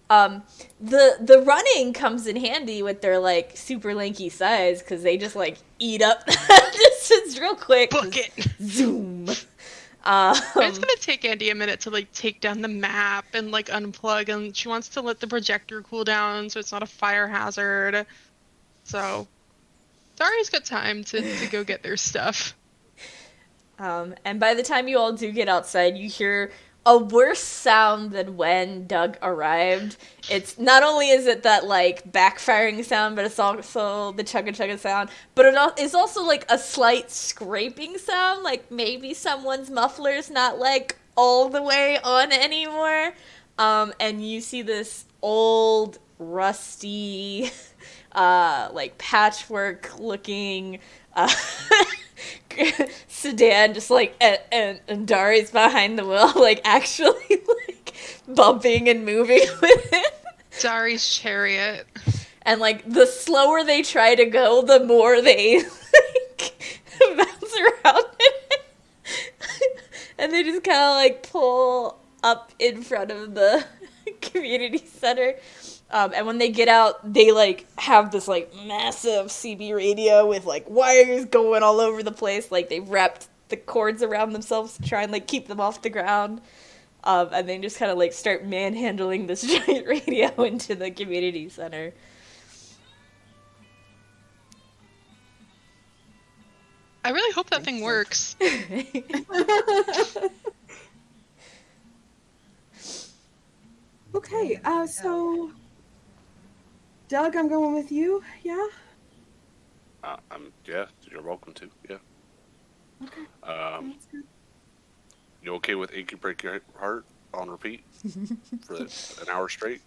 The running comes in handy with their, like, super lanky size, because they just, like, eat up the distance real quick. Book it. Zoom. It's gonna take Andy a minute to, like, take down the map and, like, unplug, and she wants to let the projector cool down so it's not a fire hazard. So Dari's got time to go get their stuff. And by the time you all do get outside, you hear a worse sound than when Doug arrived. It's not only is it that like backfiring sound, but it's also the chugga chugga sound. But it is also like a slight scraping sound, like maybe someone's muffler's not like all the way on anymore. And you see this old, rusty, like patchwork looking sedan, just like and Dari's behind the wheel, like actually like bumping and moving with it. Dari's chariot. And like the slower they try to go, the more they like bounce around in it. And they just kind of like pull up in front of the community center. And when they get out, they like have this like massive CB radio with like wires going all over the place. Like they've wrapped the cords around themselves to try and like keep them off the ground. And they just kind of like start manhandling this giant radio into the community center. I really hope that thing works. Okay, so Doug, I'm going with you. Yeah. Yeah, you're welcome to. Yeah. Okay. That's good. You okay with "Achy Break Your Heart" on repeat for an hour straight?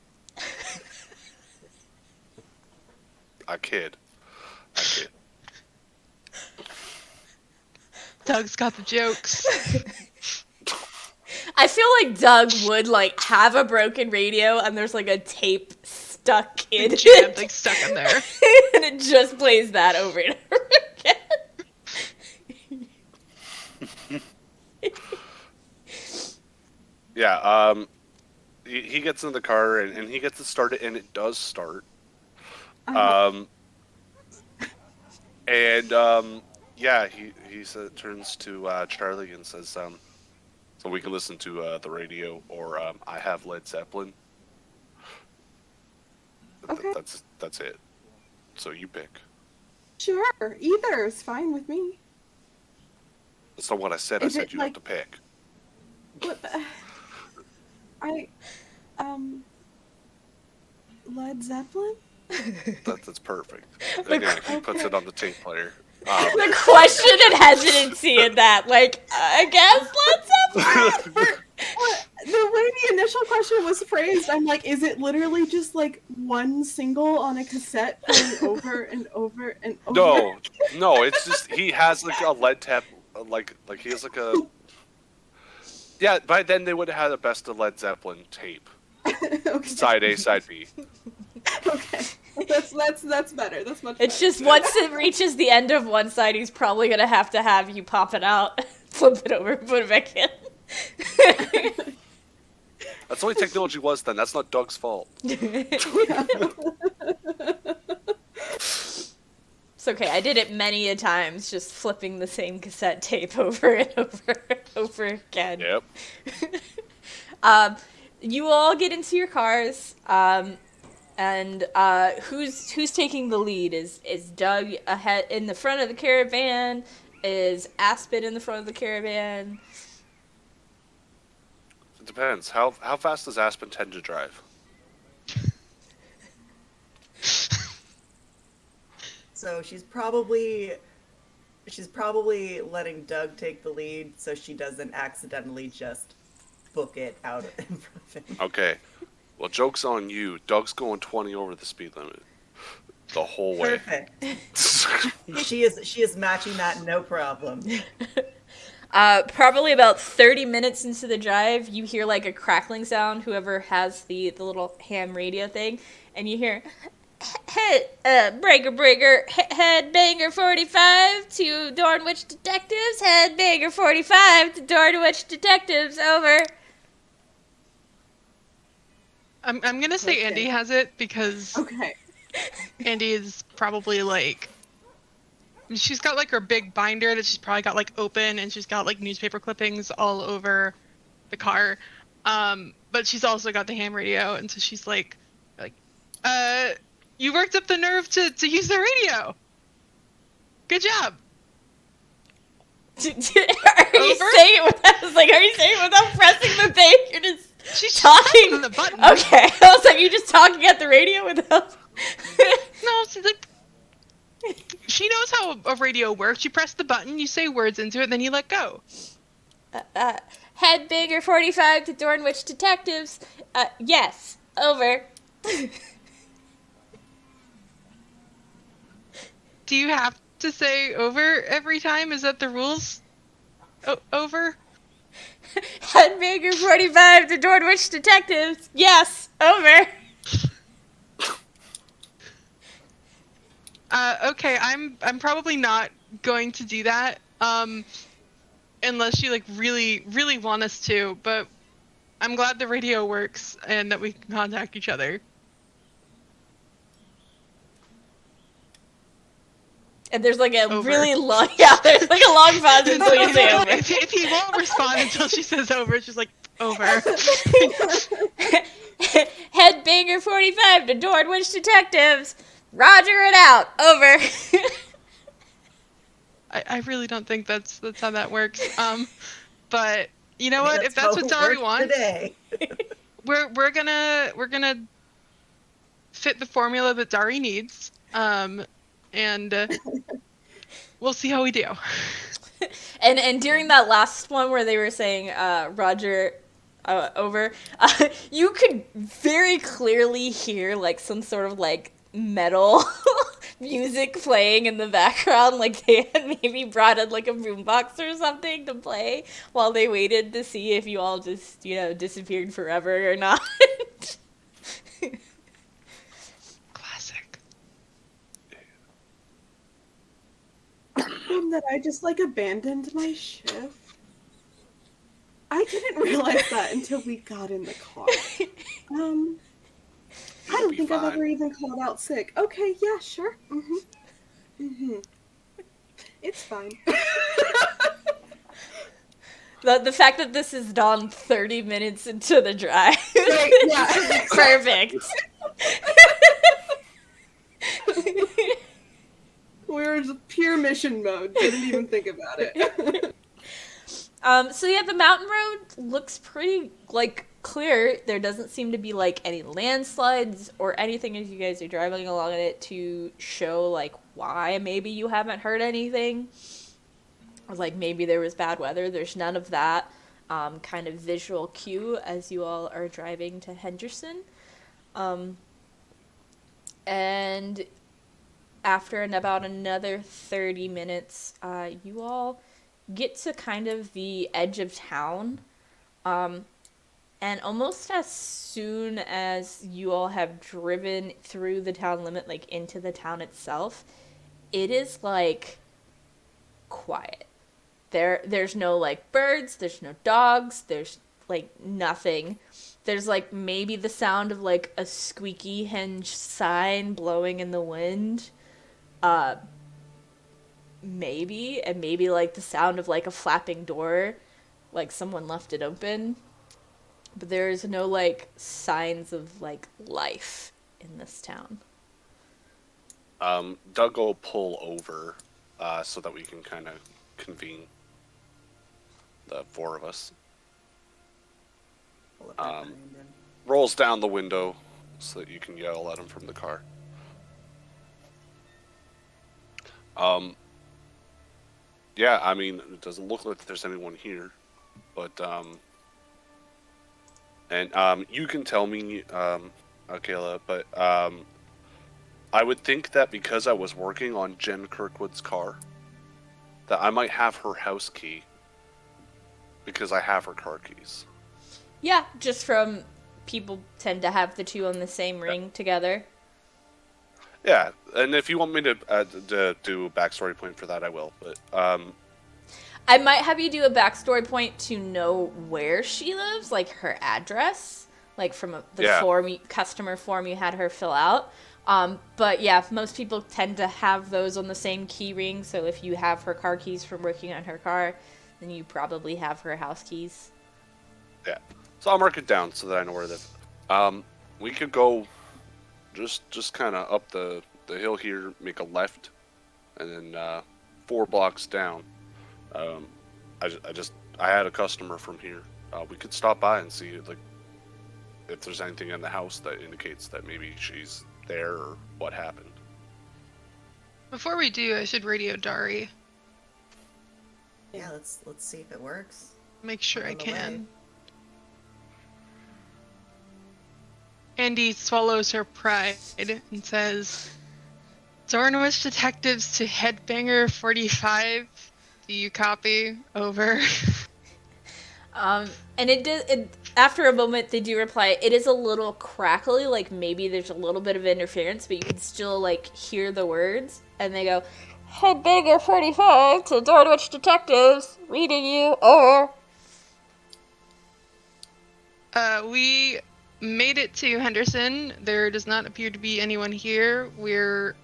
I kid. Doug's got the jokes. I feel like Doug would like have a broken radio and there's like a tape stuck in Jammed, it. like stuck in there. And it just plays that over and over again. Yeah, he gets in the car and he gets it started and it does start. Yeah, he turns to Charlie and says, so we can listen to the radio, or I have Led Zeppelin. Okay. That's it. So you pick. Sure, either is fine with me. That's not what I said. I Is said it you like- have to pick. What? Led Zeppelin? That's perfect. Again, he puts it on the tape player. The question and hesitancy in that, like, I guess let's have The way the initial question was phrased, I'm like, is it literally just like one single on a cassette playing over and over and over? No, it's just he has like a lead tap, like he has like a. Yeah, by then they would have had a best of Led Zeppelin tape, Okay. side A, side B. Okay. That's better. That's much better. It's just once it reaches the end of one side, he's probably gonna have to have you pop it out, flip it over, put it back in. That's the way technology was then. That's not Doug's fault. It's okay, I did it many a times, just flipping the same cassette tape over and over and over again. Yep. You all get into your cars, and who's taking the lead? Is Doug ahead in the front of the caravan? Is Aspen in the front of the caravan? It depends. How fast does Aspen tend to drive? So she's probably letting Doug take the lead so she doesn't accidentally just book it out in front of him. Okay. Well, joke's on you. Doug's going 20 over the speed limit the whole way. Perfect. She is matching that, no problem. Probably about 30 minutes into the drive, you hear like a crackling sound, whoever has the little ham radio thing, and you hear, breaker, headbanger 45 to Dornwich Detectives, headbanger 45 to Dornwich Detectives, over. I'm gonna say Okay. Andy has it because Okay. Andy is probably like, she's got like her big binder that she's probably got like open, and she's got like newspaper clippings all over the car. But she's also got the ham radio, and so she's like, you worked up the nerve to use the radio. Good job. Are you Over? saying it without? I was like, are you saying it without pressing the thing? You're just She's just talking. pressing the button. Okay, I was like, you're just talking at the radio without. No, she's like, she knows how a radio works. You press the button, you say words into it, then you let go. Headbanger 45 to Dornwich Detectives. Yes. Over. Do you have to say over every time? Is that the rules? Over? Headbanger 45 to Dornwich Detectives. Yes. Over. Okay, I'm probably not going to do that. Unless you like really, really want us to, but I'm glad the radio works and that we can contact each other. And there's like a Over. really long, there's like a long pause until you say over. If he won't respond until she says over, it's just like, over. Headbanger 45 to Dornwich Detectives. Roger it out. Over. I really don't think that's how that works. But you know what? If that's what how it Dari works wants, today. we're gonna fit the formula that Dari needs. And we'll see how we do. And during that last one where they were saying Roger over, you could very clearly hear like some sort of like metal music playing in the background, like they had maybe brought in like a boombox or something to play while they waited to see if you all just, disappeared forever or not. Classic. That I just like abandoned my shift. I didn't realize that until we got in the car. I don't think I've ever even called out sick. Okay, yeah, sure. It's fine. The fact that this is done 30 minutes into the drive. Right, yeah. Perfect. We were just pure mission mode. Didn't even think about it. So yeah, the mountain road looks pretty, clear. There doesn't seem to be, any landslides or anything as you guys are driving along it to show, why maybe you haven't heard anything. Or, maybe there was bad weather. There's none of that kind of visual cue as you all are driving to Henderson. And after about another 30 minutes, you all get to kind of the edge of town. And almost as soon as you all have driven through the town limit, into the town itself, it is, quiet. There's no, birds, there's no dogs, there's, nothing. There's, maybe the sound of, a squeaky hinge sign blowing in the wind. Maybe, and maybe, the sound of, a flapping door, someone left it open. But there's no, signs of, life in this town. Doug will pull over so that we can kind of convene, the four of us. Rolls down the window so that you can yell at him from the car. Yeah, I mean, it doesn't look like there's anyone here, but, and, you can tell me, Kayla, but, I would think that because I was working on Jen Kirkwood's car, that I might have her house key, because I have her car keys. Yeah, just from people tend to have the two on the same ring together. Yeah, and if you want me to do a backstory point for that, I will. But I might have you do a backstory point to know where she lives, her address, from the customer form you had her fill out. But yeah, most people tend to have those on the same key ring. So if you have her car keys from working on her car, then you probably have her house keys. Yeah, so I'll mark it down so that I know where it is. We could go just kind of up the hill here, make a left, and then 4 blocks down. I had a customer from here. We could stop by and see like if there's anything in the house that indicates that maybe she's there or what happened. Before we do, I should radio Dari. Yeah, let's see if it works. Make sure I On the can. way. Andy swallows her pride and says, Dornwish Detectives to Headbanger 45. Do you copy? Over. And after a moment, they do reply, it is a little crackly, like maybe there's a little bit of interference, but you can still, like, hear the words. And they go, Headbanger 45 to Dornwich Detectives, reading you, over. We made it to Henderson. There does not appear to be anyone here. We're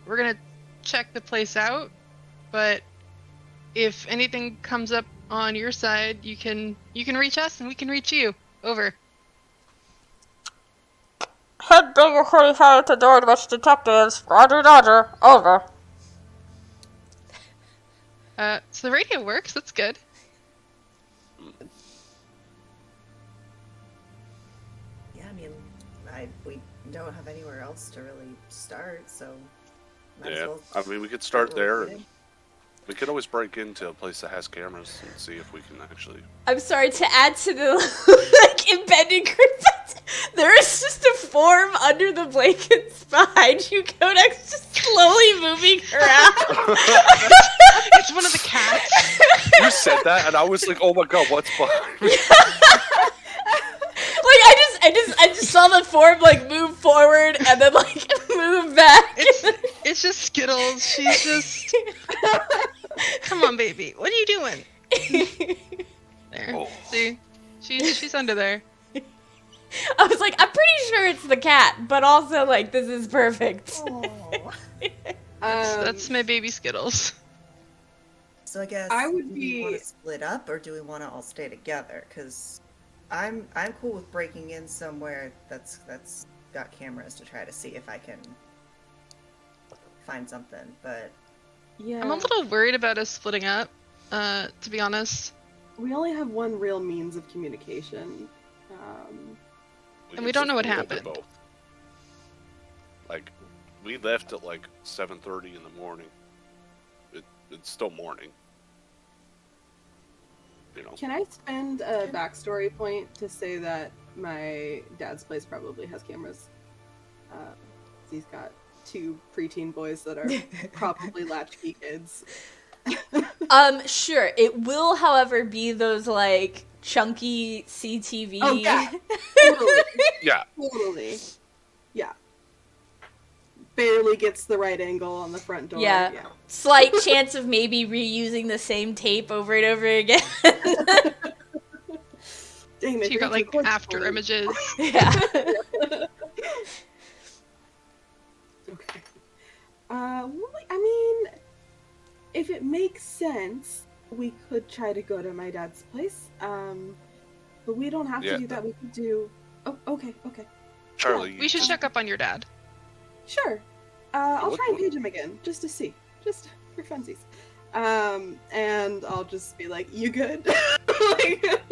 gonna check the place out, but if anything comes up on your side, you can reach us and we can reach you. Over. Headbanger 45 to Dornwich Detectives, Roger Dodger, over. So the radio works. That's good. Yeah, I mean, we don't have anywhere else to really start, so. might as Yeah, well I mean we could start there. roleplay. And we could always break into a place that has cameras and see if we can actually. I'm sorry, to add to the like impending group, there is just a form under the blankets behind you, Codex, just slowly moving around. It's one of the cats. You said that, and I was like, "Oh my god, what's behind me?" Like I just saw the form like move forward and then like move back. It's just Skittles. She's just. Come on, baby. What are you doing? There. Oh. See, she's under there. I was like, I'm pretty sure it's the cat, but also like this is perfect. Aw. That's my baby Skittles. So I guess I would do we want be- to split up, or do we want to all stay together? Because I'm cool with breaking in somewhere that's got cameras to try to see if I can find something. But Yeah. I'm a little worried about us splitting up. To be honest. We only have one real means of communication. And we could don't know just what go to happened. both. Like, we left at like 7:30 in the morning. It's still morning. You know. Can I spend a backstory point to say that my dad's place probably has cameras? He's got 2 preteen boys that are probably latchkey kids. Sure. It will, however, be those like chunky CTV. Oh yeah, totally, Yeah. totally. Yeah. Barely gets the right angle on the front door. Yeah. Slight chance of maybe reusing the same tape over and over again. Dang, they So you got forgot to like record after for it. images. Yeah. Okay. Well, I mean, if it makes sense, we could try to go to my dad's place. But we don't have Yeah, to do that. We could do. Oh, okay, okay, Charlie. We should check up on your dad. sure. I'll What- try and page him again just to see, just for funsies. And I'll just be like, "You good?" Like,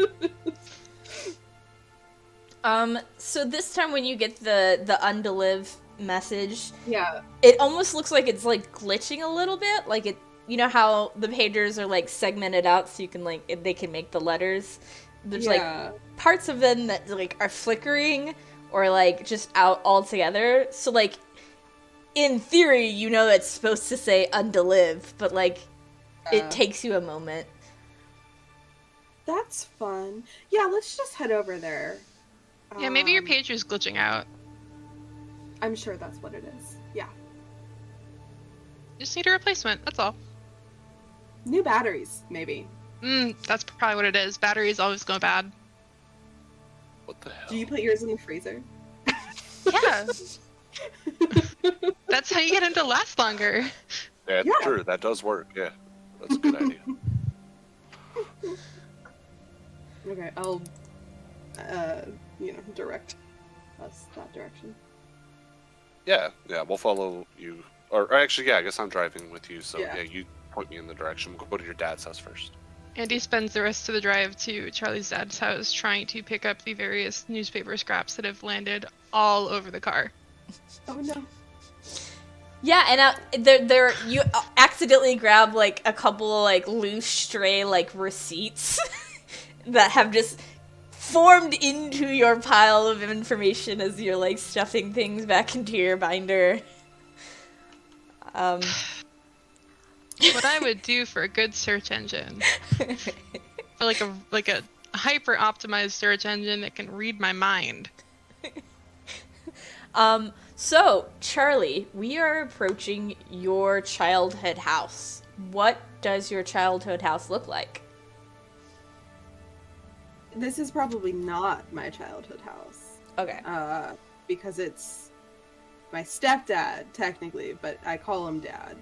So this time when you get the undeliv message, yeah. it almost looks like it's like glitching a little bit. Like it, you know how the pagers are like segmented out so you can like they can make the letters. There's like parts of them that like are flickering or like just out altogether. So like in theory, you know it's supposed to say undeliv, but like it takes you a moment. That's fun. Yeah, let's just head over there. Yeah, maybe your Um, pager's glitching out. I'm sure that's what it is. Yeah. You just need a replacement. That's all. New batteries, maybe. That's probably what it is. Batteries always go bad. What the hell? Do you put yours in the freezer? Yeah. That's how you get them to last longer. Yeah, Yeah. true. That does work. Yeah, that's a good idea. Okay, I'll, direct us that direction. Yeah, we'll follow you. Or actually, yeah, I guess I'm driving with you. So Yeah. yeah, you point me in the direction. We'll go to your dad's house first. Andy spends the rest of the drive to Charlie's dad's house trying to pick up the various newspaper scraps that have landed all over the car. Oh no. Yeah, and you accidentally grab like a couple of like loose stray like receipts that have just formed into your pile of information as you're like stuffing things back into your binder. What I would do for a good search engine, for like a hyper optimized search engine that can read my mind. So, Charlie, we are approaching your childhood house. What does your childhood house look like? This is probably not my childhood house. Okay. Because it's my stepdad, technically, but I call him Dad.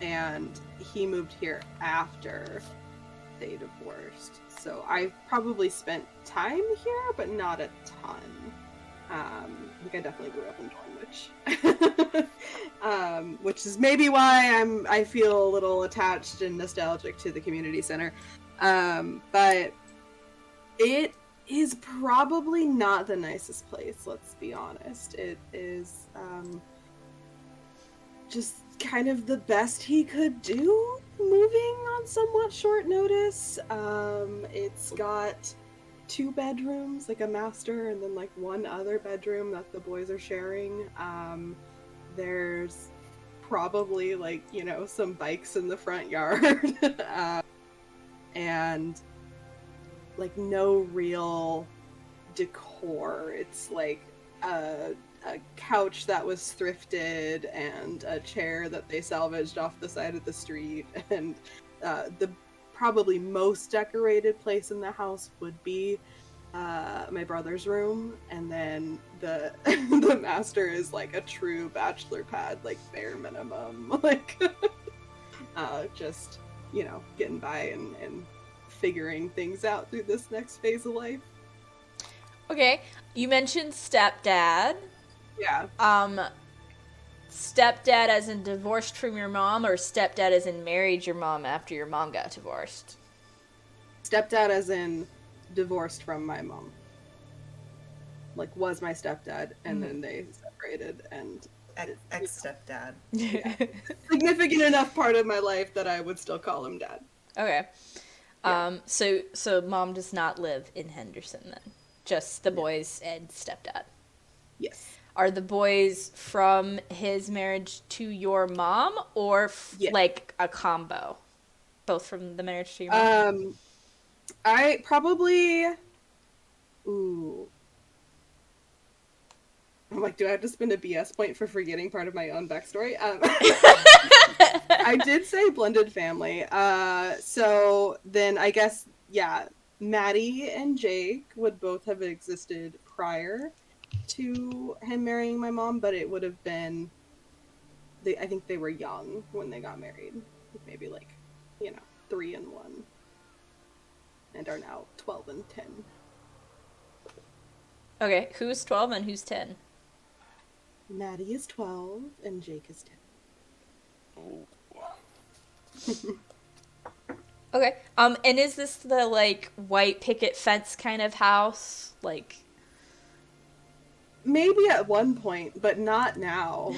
And he moved here after they divorced. So I've probably spent time here, but not a ton. I think I definitely grew up in Dornwich. Which is maybe why I feel a little attached and nostalgic to the community center. But it is probably not the nicest place, let's be honest. It is just kind of the best he could do, moving on somewhat short notice. It's got 2 bedrooms, like a master, and then like one other bedroom that the boys are sharing. There's probably like, some bikes in the front yard. And like no real decor. It's like a couch that was thrifted and a chair that they salvaged off the side of the street, and the probably most decorated place in the house would be my brother's room, and then the the master is like a true bachelor pad, like bare minimum, like just getting by and figuring things out through this next phase of life. Okay, you mentioned stepdad. Yeah. Stepdad as in divorced from your mom, or stepdad as in married your mom after your mom got divorced? Stepdad as in divorced from my mom. Like, was my stepdad, and then they separated, and ex-stepdad. Yeah. Significant enough part of my life that I would still call him dad. Okay. Yeah. So mom does not live in Henderson then? Just the boys and stepdad? Yes. Are the boys from his marriage to your mom, or like a combo? Both from the marriage to your mom? I probably... Ooh. I'm like, do I have to spend a BS point for forgetting part of my own backstory? I did say blended family. So then I guess, Maddie and Jake would both have existed prior to him marrying my mom, but it would have been... I think they were young when they got married. Maybe 3 and 1. And are now 12 and 10. Okay, who's 12 and who's 10? Maddie is 12 and Jake is 10. Okay. And is this the white picket fence kind of house? Maybe at one point, but not now.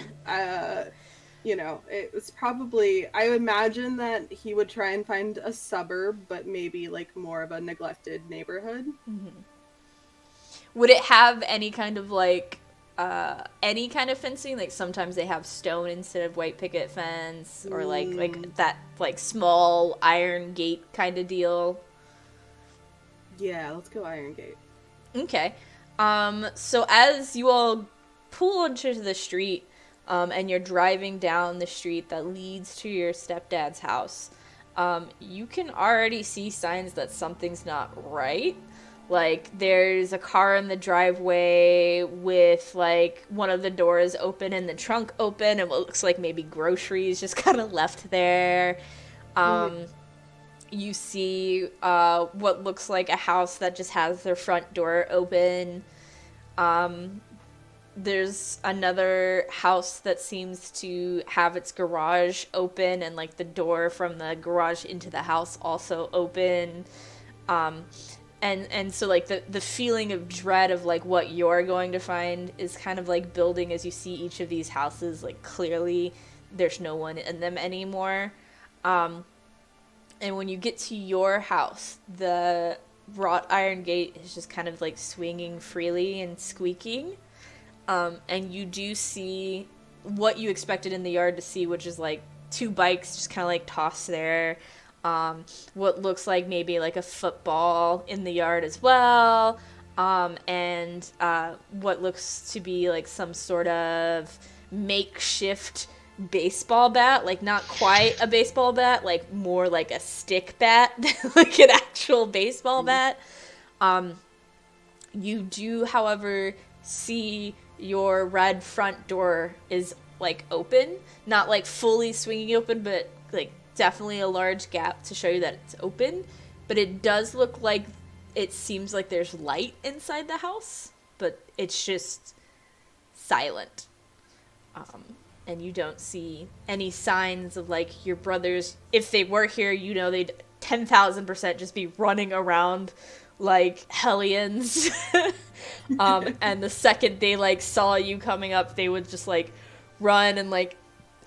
It was probably... I imagine that he would try and find a suburb, but maybe more of a neglected neighborhood. Mm-hmm. Would it have any kind of fencing? Sometimes they have stone instead of white picket fence, or that small iron gate kind of deal. Yeah, let's go iron gate. Okay. So as you all pull onto the street, and you're driving down the street that leads to your stepdad's house, you can already see signs that something's not right. There's a car in the driveway with, one of the doors open and the trunk open, and what looks like maybe groceries just kind of left there. You see what looks like a house that just has their front door open. there's another house that seems to have its garage open, and like the door from the garage into the house also open. Um, and so like the feeling of dread of like what you're going to find is kind of like building as you see each of these houses. Like clearly there's no one in them anymore. And when you get to your house, the wrought iron gate is just kind of like swinging freely and squeaking. And you do see what you expected in the yard to see, which is like two bikes just kind of like tossed there. What looks like maybe like a football in the yard as well. And what looks to be like some sort of makeshift baseball bat, like not quite a baseball bat, like more like a stick bat, like an actual baseball bat. You do, however, see your red front door is like open, not like fully swinging open, but like definitely a large gap to show you that it's open. But it does look like it seems like there's light inside the house, but it's just silent. And you don't see any signs of like your brothers. If they were here, you know they'd 10,000% just be running around like hellions. And the second they like saw you coming up, they would just like run and like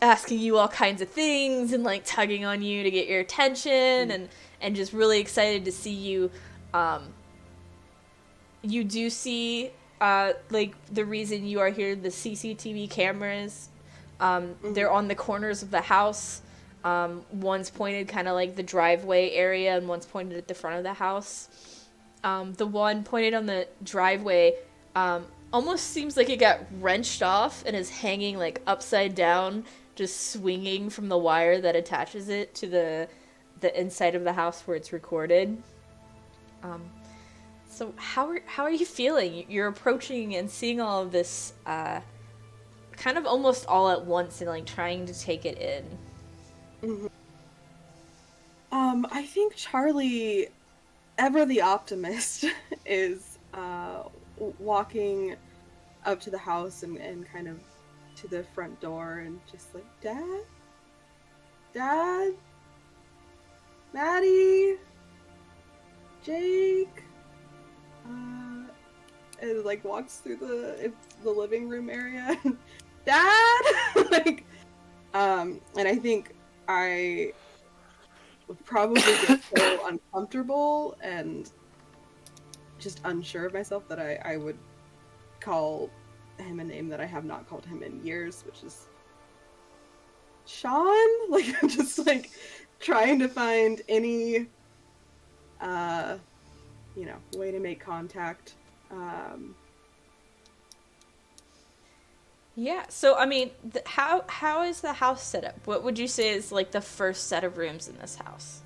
asking you all kinds of things and like tugging on you to get your attention, and just really excited to see you. You do see like the reason you are here, the CCTV cameras. They're on the corners of the house. One's pointed kind of like the driveway area, and one's pointed at the front of the house. The one pointed on the driveway almost seems like it got wrenched off and is hanging like upside down, just swinging from the wire that attaches it to the inside of the house where it's recorded. So how are you feeling? You're approaching and seeing all of this kind of almost all at once and like trying to take it in. Mm-hmm. I think Charlie, ever the optimist, is walking up to the house and kind of to the front door and just like, Dad, Maddie, Jake, and like walks through the living room area. Dad, like, and I think I would probably get so uncomfortable and just unsure of myself that I would call him a name that I have not called him in years, which is Sean. Like, I'm just like trying to find any way to make contact. Yeah, so I mean, how is the house set up? What would you say is like the first set of rooms in this house?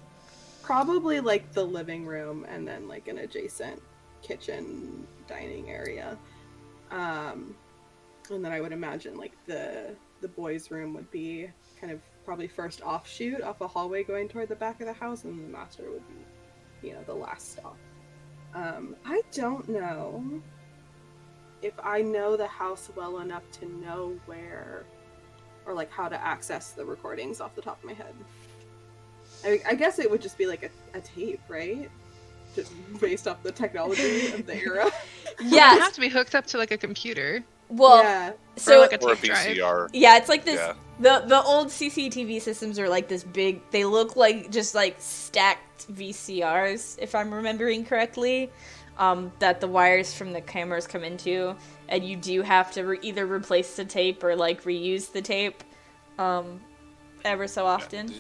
Probably like the living room and then like an adjacent kitchen dining area. And then I would imagine like the boys' room would be kind of probably first offshoot off a hallway going toward the back of the house, and the master would be, the last stop. I don't know if I know the house well enough to know where or like how to access the recordings off the top of my head. I guess it would just be like a tape, right? Just based off the technology of the era. Yeah, It has to be hooked up to like a computer. Well, yeah. so or like a Or a tape drive. VCR. yeah, it's like this. Yeah. The old CCTV systems are like this big. They look like just like stacked VCRs, if I'm remembering correctly. That the wires from the cameras come into, and you do have to either replace the tape or like reuse the tape, ever so often. Yeah.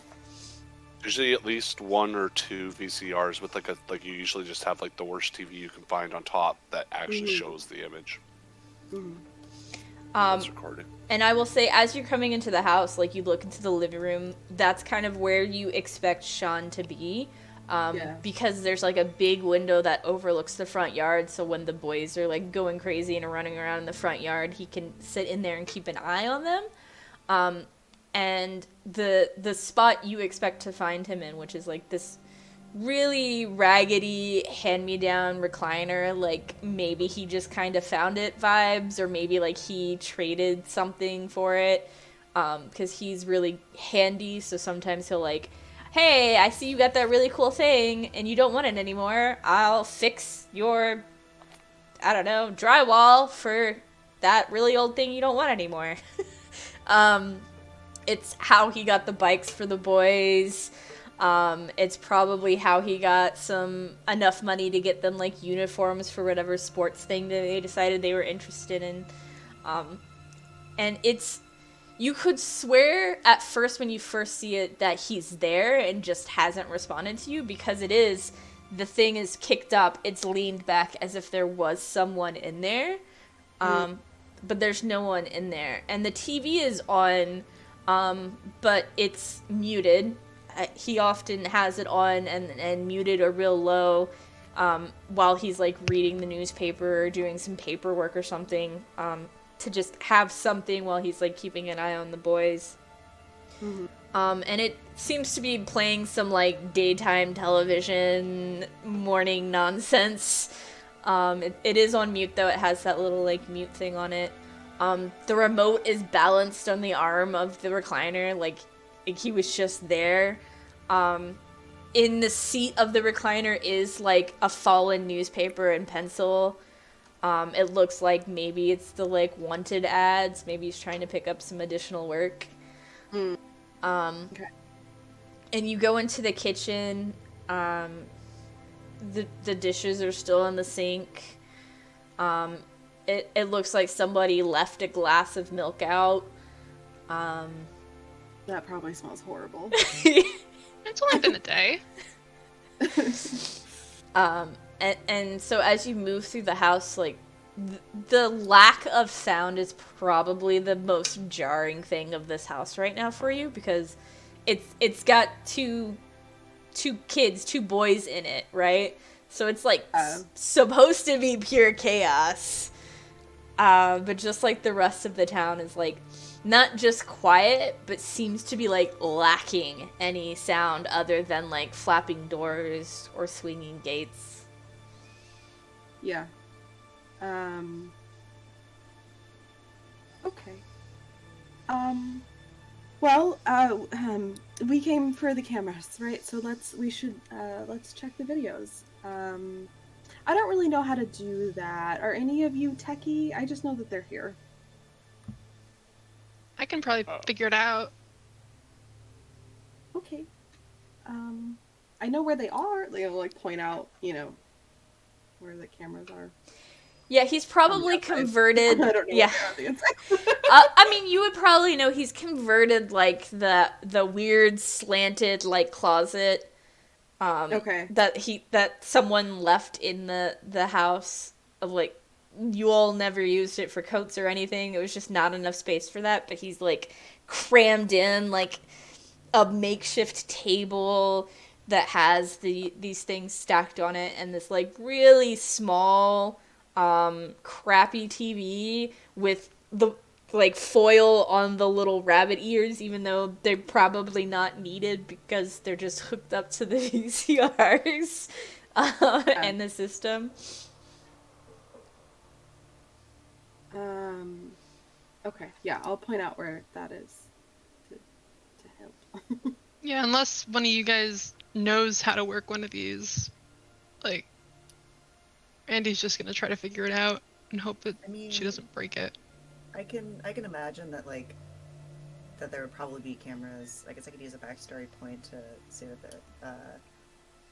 Usually at least one or two VCRs with like you usually just have like the worst TV you can find on top that actually shows the image. That's recorded. And I will say, as you're coming into the house, like you look into the living room, that's kind of where you expect Sean to be. Because there's like a big window that overlooks the front yard, so when the boys are like going crazy and running around in the front yard, he can sit in there and keep an eye on them. And the spot you expect to find him in, which is like this really raggedy hand-me-down recliner, like maybe he just kind of found it vibes, or maybe like he traded something for it, because he's really handy, so sometimes he'll like, hey, I see you got that really cool thing and you don't want it anymore, I'll fix your, I don't know, drywall for that really old thing you don't want anymore. It's how he got the bikes for the boys. It's probably how he got enough money to get them like uniforms for whatever sports thing that they decided they were interested in. And you could swear at first when you first see it that he's there and just hasn't responded to you, because the thing is kicked up, it's leaned back as if there was someone in there. But there's no one in there. And the TV is on, but it's muted. He often has it on and muted or real low, while he's like reading the newspaper or doing some paperwork or something, to just have something while he's like keeping an eye on the boys. And it seems to be playing some like daytime television morning nonsense. It is on mute though. It has that little like mute thing on it. The remote is balanced on the arm of the recliner, like he was just there. In the seat of the recliner is like a fallen newspaper and pencil. It looks like maybe it's the like wanted ads. Maybe he's trying to pick up some additional work. Okay. And you go into the kitchen. The dishes are still in the sink. It looks like somebody left a glass of milk out. That probably smells horrible. It's only been a day. And so as you move through the house, like the lack of sound is probably the most jarring thing of this house right now for you, because it's got two boys in it, right? So it's like supposed to be pure chaos. But just like the rest of the town is like not just quiet, but seems to be like lacking any sound other than like flapping doors or swinging gates. Yeah. Okay. Well, we came for the cameras, right? So let's check the videos. I don't really know how to do that. Are any of you techie? I just know that they're here. I can probably figure it out. Okay. I know where they are. They'll like point out, where the cameras are. Yeah, he's probably converted. I don't know. Yeah. Where they're on the inside. I mean, you would probably know he's converted like the weird slanted like closet. Okay. That someone left in the house, of like, you all never used it for coats or anything. It was just not enough space for that. But he's like crammed in like a makeshift table that has these things stacked on it, and this like really small crappy TV with the like foil on the little rabbit ears, even though they're probably not needed because they're just hooked up to the VCRs and the system. Okay, yeah, I'll point out where that is to help. Yeah, unless one of you guys knows how to work one of these, like, Andy's just gonna try to figure it out and hope that she doesn't break it. I can imagine that that there would probably be cameras. I guess I could use a backstory point to say that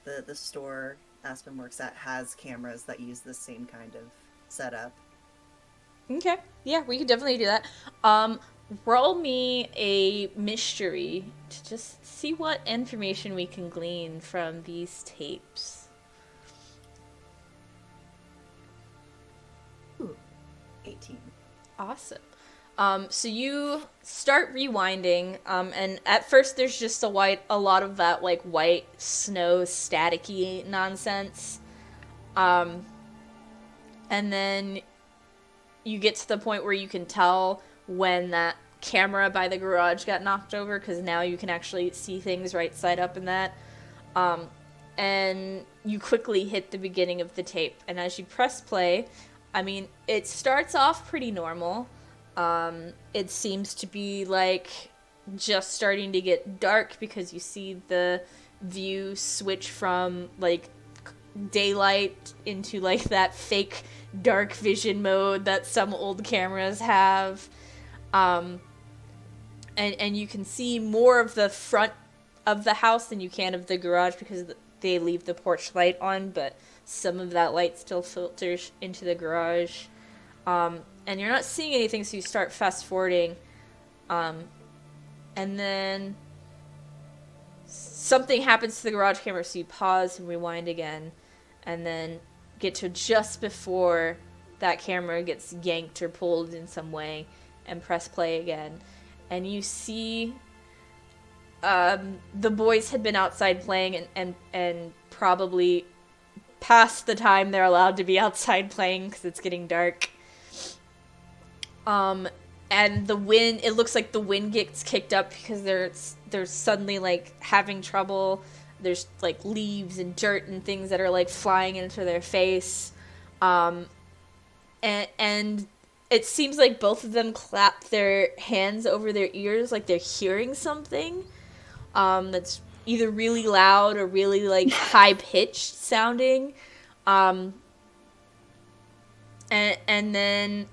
the store Aspen works at has cameras that use the same kind of setup. Okay, yeah, we could definitely do that. Roll me a mystery to just see what information we can glean from these tapes. Ooh, 18. Awesome. So you start rewinding, and at first there's just a lot of that like white snow staticky nonsense. And then you get to the point where you can tell when that camera by the garage got knocked over, because now you can actually see things right side up in that. and you quickly hit the beginning of the tape. And as you press play, I mean, it starts off pretty normal. It seems to be like just starting to get dark because you see the view switch from like daylight into like that fake dark vision mode that some old cameras have. And you can see more of the front of the house than you can of the garage because they leave the porch light on, but some of that light still filters into the garage. And you're not seeing anything, so you start fast forwarding. And then something happens to the garage camera, so you pause and rewind again, and then get to just before that camera gets yanked or pulled in some way, and press play again. And you see the boys had been outside playing and probably past the time they're allowed to be outside playing because it's getting dark. And the wind, it looks like the wind gets kicked up because they're suddenly like having trouble. There's like leaves and dirt and things that are like flying into their face. And it seems like both of them clap their hands over their ears like they're hearing something that's either really loud or really like high-pitched sounding. And then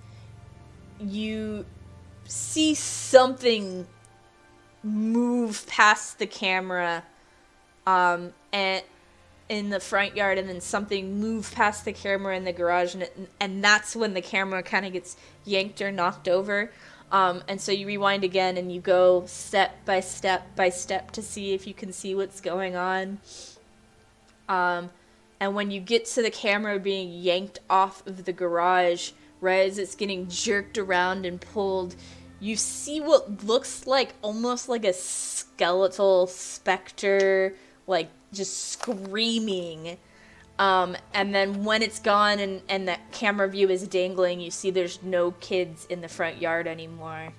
you see something move past the camera and in the front yard, and then something move past the camera in the garage, and that's when the camera kind of gets yanked or knocked over. And so you rewind again and you go step by step by step to see if you can see what's going on. And when you get to the camera being yanked off of the garage, right as it's getting jerked around and pulled, you see what looks like almost like a skeletal specter, like just screaming. And then when it's gone and that camera view is dangling, you see there's no kids in the front yard anymore.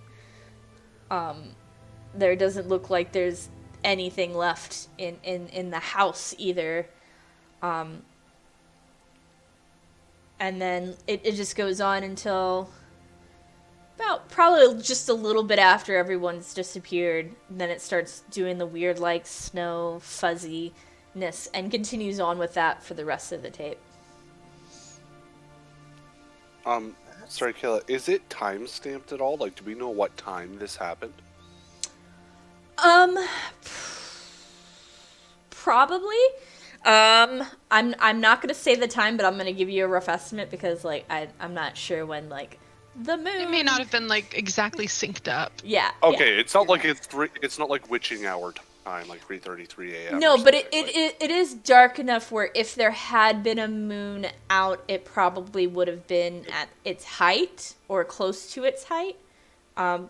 There doesn't look like there's anything left in the house either. And then it just goes on until about probably just a little bit after everyone's disappeared. Then it starts doing the weird like snow fuzziness and continues on with that for the rest of the tape. Sorry, Kayla, is it time stamped at all? Like, do we know what time this happened? Probably. I'm not gonna say the time, but I'm gonna give you a rough estimate because like I'm not sure when like the moon. It may not have been like exactly synced up. Yeah. Okay, yeah. it's not like it's not like witching hour time, like 3:33 a.m. No, but it is dark enough where if there had been a moon out, it probably would have been at its height or close to its height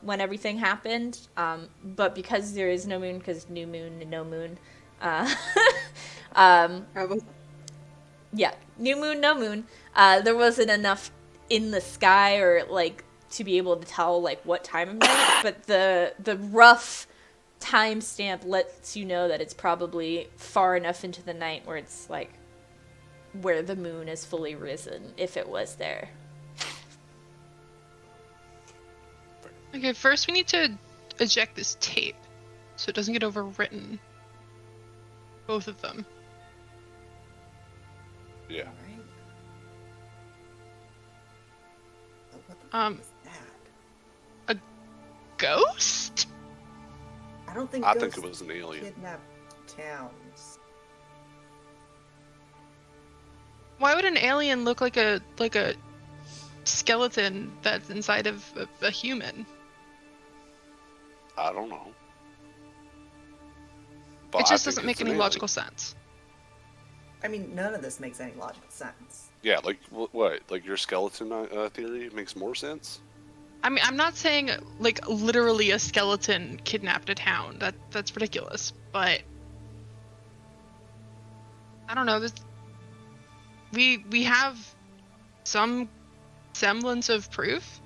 when everything happened. But because there is no moon, because new moon and no moon. Yeah, new moon, no moon. There wasn't enough in the sky or like to be able to tell like what time of night, but the rough timestamp lets you know that it's probably far enough into the night where it's like where the moon is fully risen if it was there. Okay, first we need to eject this tape so it doesn't get overwritten. Both of them. Yeah. All right. Oh, what the fuck is that? A ghost? I don't think. I think ghosts it was an alien. Kidnap towns. Why would an alien look like a skeleton that's inside of a human? I don't know. But It I just think doesn't make it's an any alien. logical sense. I mean, none of this makes any logical sense. Yeah, like what? Like your skeleton theory makes more sense. I mean, I'm not saying like literally a skeleton kidnapped a town. That's ridiculous. But I don't know. We have some semblance of proof.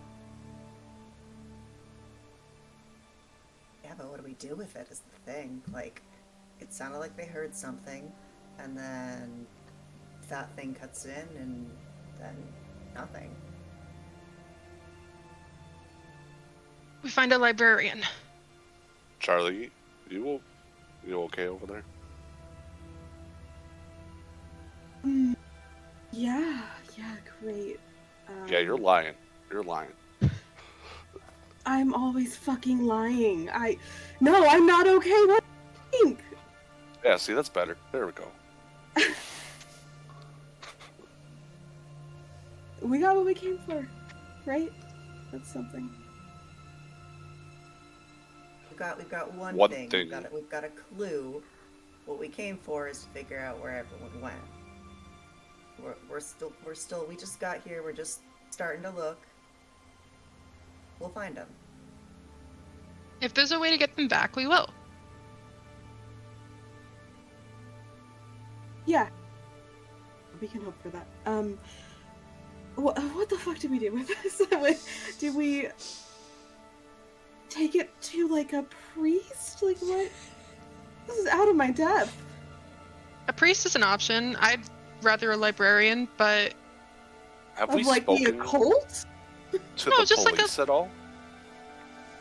Yeah, but what do we do with it is the thing. Like, it sounded like they heard something. and then that thing cuts in, and then nothing. We find a librarian. Charlie, you okay over there? Yeah, great. Yeah, you're lying. You're lying. I'm always fucking lying. No, I'm not okay. What do you think? Yeah, see, that's better. There we go. We got what we came for, right? That's something. We've got one thing. thing. We've got a clue. What we came for is to figure out where everyone went. We just got here. We're just starting to look. We'll find them. If there's a way to get them back, we will. Yeah. We can hope for that. What the fuck did we do with this? Did we take it to, like, a priest? Like, what? This is out of my depth. A priest is an option. I'd rather a librarian, but Have we Like, the spoken occult? to No, the just like police at all?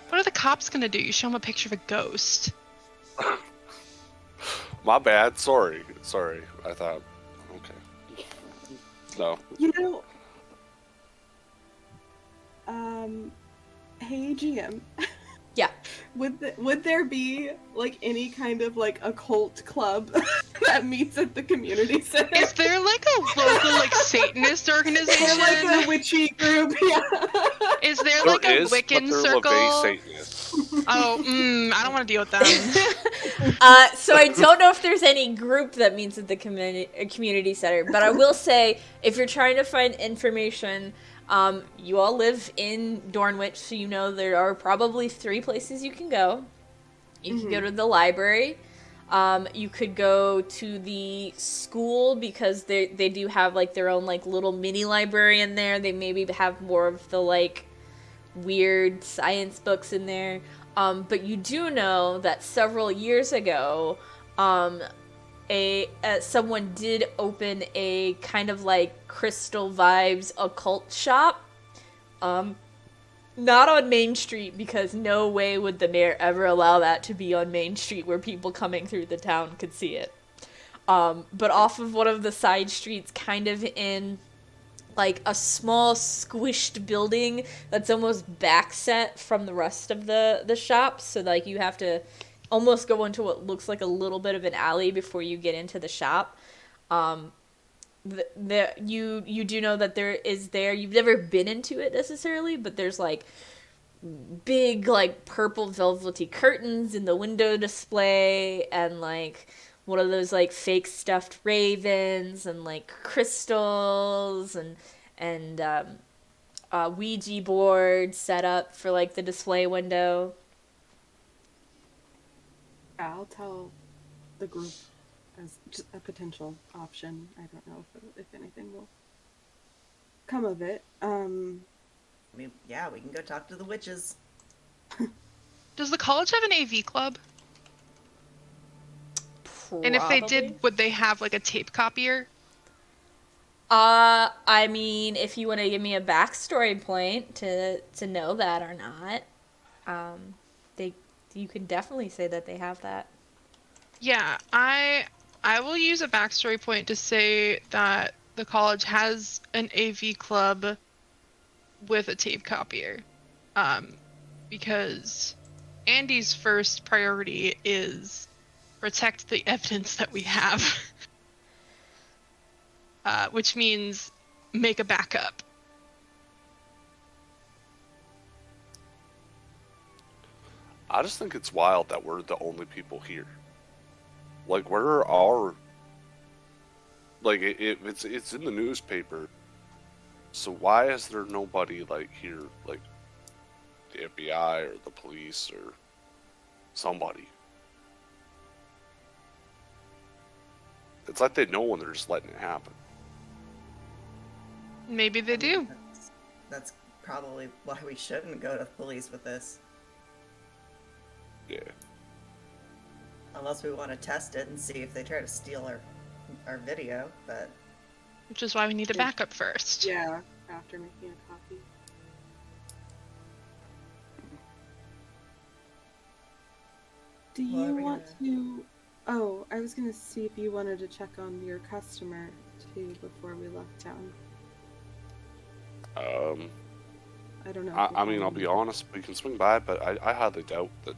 what are the cops gonna do? You show them a picture of a ghost. My bad. Sorry. I thought. Okay. No. You know, hey GM. Yeah. Would there be, like, any kind of, like, occult club that meets at the community center? Is there like a local like Satanist organization? Or, like, a witchy group? Yeah. Is there like a Wiccan but they're circle? LaVey Satanists. Oh, I don't want to deal with them. So I don't know if there's any group that meets at the community center, but I will say, if you're trying to find information, you all live in Dornwich, so you know there are probably 3 places you can go. You can go to the library. You could go to the school, because they do have, like, their own, like, little mini library in there. They maybe have more of the, like, weird science books in there. But you do know that several years ago, someone did open a kind of like Crystal Vibes occult shop. Not on Main Street, because no way would the mayor ever allow that to be on Main Street where people coming through the town could see it. But off of one of the side streets, kind of in like a small squished building that's almost backset from the rest of the shop, so like you have to almost go into what looks like a little bit of an alley before you get into the shop. You do know that you've never been into it necessarily, but there's like big like purple velvety curtains in the window display, and like one of those like fake stuffed ravens, and like crystals, and Ouija board set up for like the display window. I'll tell the group as just a potential option. I don't know if anything will come of it. I mean, yeah, we can go talk to the witches. Does the college have an AV club? And if they did, would they have like a tape copier? I mean, if you want to give me a backstory point to know that or not, you can definitely say that they have that. Yeah, I will use a backstory point to say that the college has an AV club with a tape copier, because Andy's first priority is protect the evidence that we have. Which means make a backup. I just think it's wild that we're the only people here. Like, where are our... Like, it's in the newspaper. So why is there nobody, like, here, like, the FBI or the police or somebody? It's like they know when they're just letting it happen. Maybe they do. That's probably why we shouldn't go to the police with this. Yeah. Unless we want to test it and see if they try to steal our our video, but Which is why we need a backup first. Yeah, after making a copy. Do you want to... Oh, I was going to see if you wanted to check on your customer, too, before we left town. I don't know. I mean, I'll be honest, we can swing by, but I highly doubt that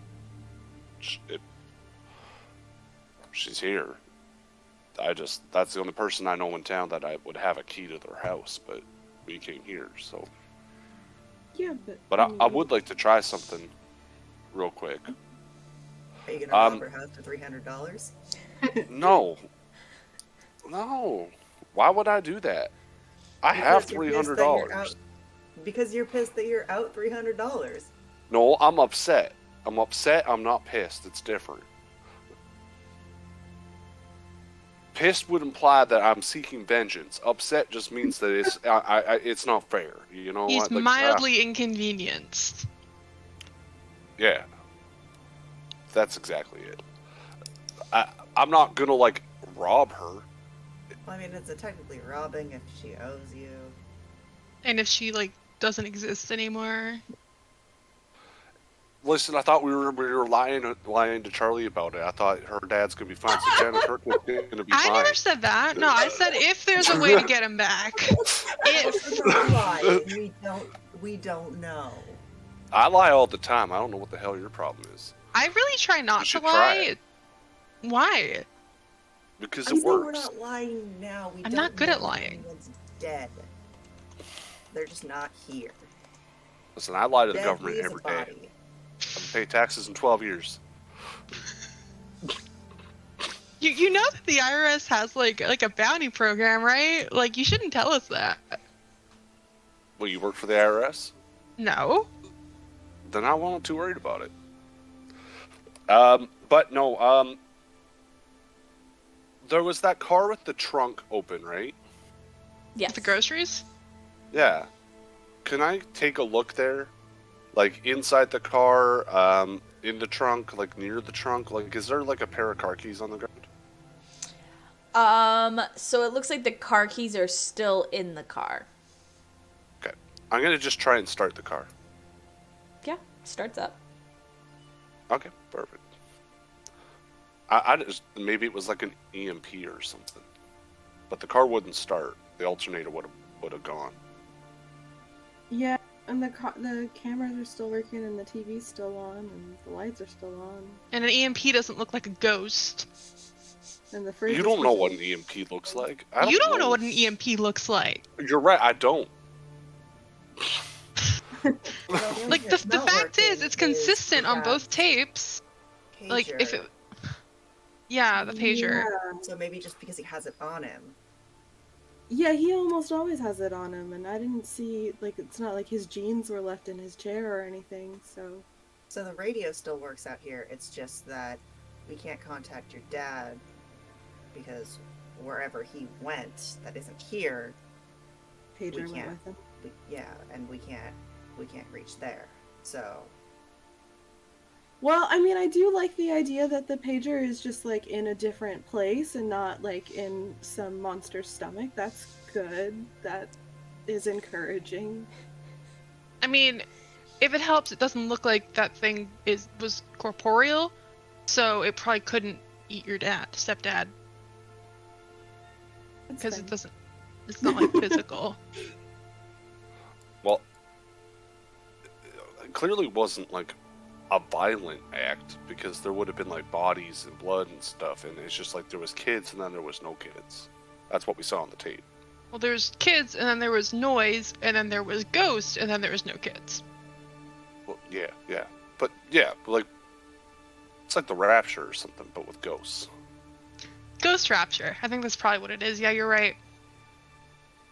she's here. That's the only person I know in town that I would have a key to their house, but we came here, so. Yeah, but I would like to try something real quick. Are you gonna rob her house for $300? No. Why would I do that? I have $300. Because you're pissed that you're out $300. No, I'm upset. I'm not pissed. It's different. Pissed would imply that I'm seeking vengeance. Upset just means that it's not fair. You know, he's mildly inconvenienced. Yeah, that's exactly it. I'm not gonna like rob her. Well, I mean, it's technically robbing if she owes you. And if she like doesn't exist anymore. Listen, I thought we were lying to Charlie about it. I thought her dad's gonna be fine, so Janet Kirkwood's gonna be fine. I never said that. No, I said if there's a way to get him back. We don't know. I lie all the time. I don't know what the hell your problem is. I really try not to lie. Why? Because it works. We're not lying now. I'm not good at lying. Anyone's dead. They're just not here. Listen, I lie to the government every day. I've paid taxes in 12 years. You know that the IRS has like a bounty program, right? Like, you shouldn't tell us that. Well, you work for the IRS? No. Then I wasn't too worried about it. But no, there was that car with the trunk open, right? Yes. The groceries? Yeah. Can I take a look there? Like, inside the car, in the trunk, like, near the trunk? Like, is there, like, a pair of car keys on the ground? So it looks like the car keys are still in the car. Okay. I'm gonna just try and start the car. Yeah, starts up. Okay, perfect. I just, maybe it was like an EMP or something. But the car wouldn't start. The alternator would have gone. Yeah, and the cameras are still working, and the TV's still on, and the lights are still on. And an EMP doesn't look like a ghost. And the fridge. You don't know what an EMP looks like. You don't know what an EMP looks like. You're right, I don't. Like, the fact is, it's consistent on both tapes. Pager. Like, if it... Yeah, the pager. Yeah. So maybe just because he has it on him. Yeah, he almost always has it on him, and I didn't see, like, it's not like his jeans were left in his chair or anything, so... So the radio still works out here, it's just that we can't contact your dad, because wherever he went, that isn't here, Pager went with him. and we can't reach there, so... Well, I mean, I do like the idea that the pager is just, like, in a different place and not, like, in some monster's stomach. That's good. That is encouraging. I mean, if it helps, it doesn't look like that thing was corporeal, so it probably couldn't eat your stepdad. Because it's not, like, physical. Well, it clearly wasn't, like, a violent act, because there would have been like bodies and blood and stuff, and it's just like there was kids and then there was no kids. That's what we saw on the tape. Well, there's kids, and then there was noise, and then there was ghost, and then there was no kids. Well, yeah, but like it's like the Rapture or something, but with ghosts. Ghost Rapture. I think that's probably what it is. Yeah, you're right.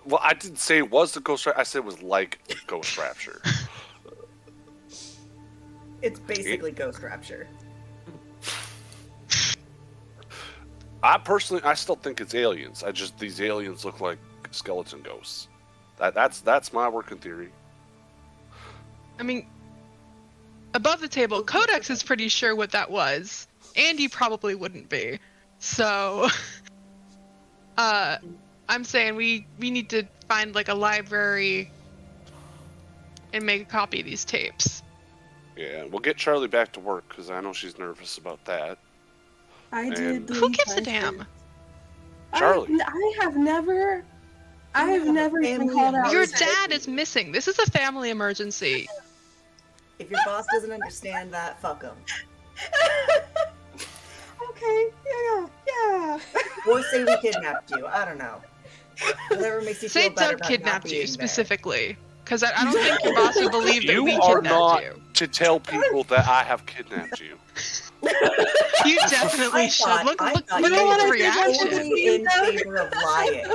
Well, I didn't say it was the Ghost Rapture. I said it was like Ghost Rapture. It's basically Ghost Rapture. I still think it's aliens. These aliens look like skeleton ghosts. That's my working theory. I mean, above the table, Codex is pretty sure what that was. Andy probably wouldn't be. So... I'm saying we need to find like a library and make a copy of these tapes. Yeah, we'll get Charlie back to work because I know she's nervous about that. I did. And- Who delete gives a my damn? shit. Charlie. I have never. I You have have a never even family called out. Your emergency. dad is missing. This is a family emergency. If your boss doesn't understand that, fuck him. Okay. Yeah. Or say we kidnapped you. I don't know. Whatever makes you Say feel better Doug about kidnapped not you being specifically, because I don't think your boss would believe that You we are kidnapped not you. to tell people that I have kidnapped you. You definitely should. Look I at thought you his were reaction. totally in favor of lying.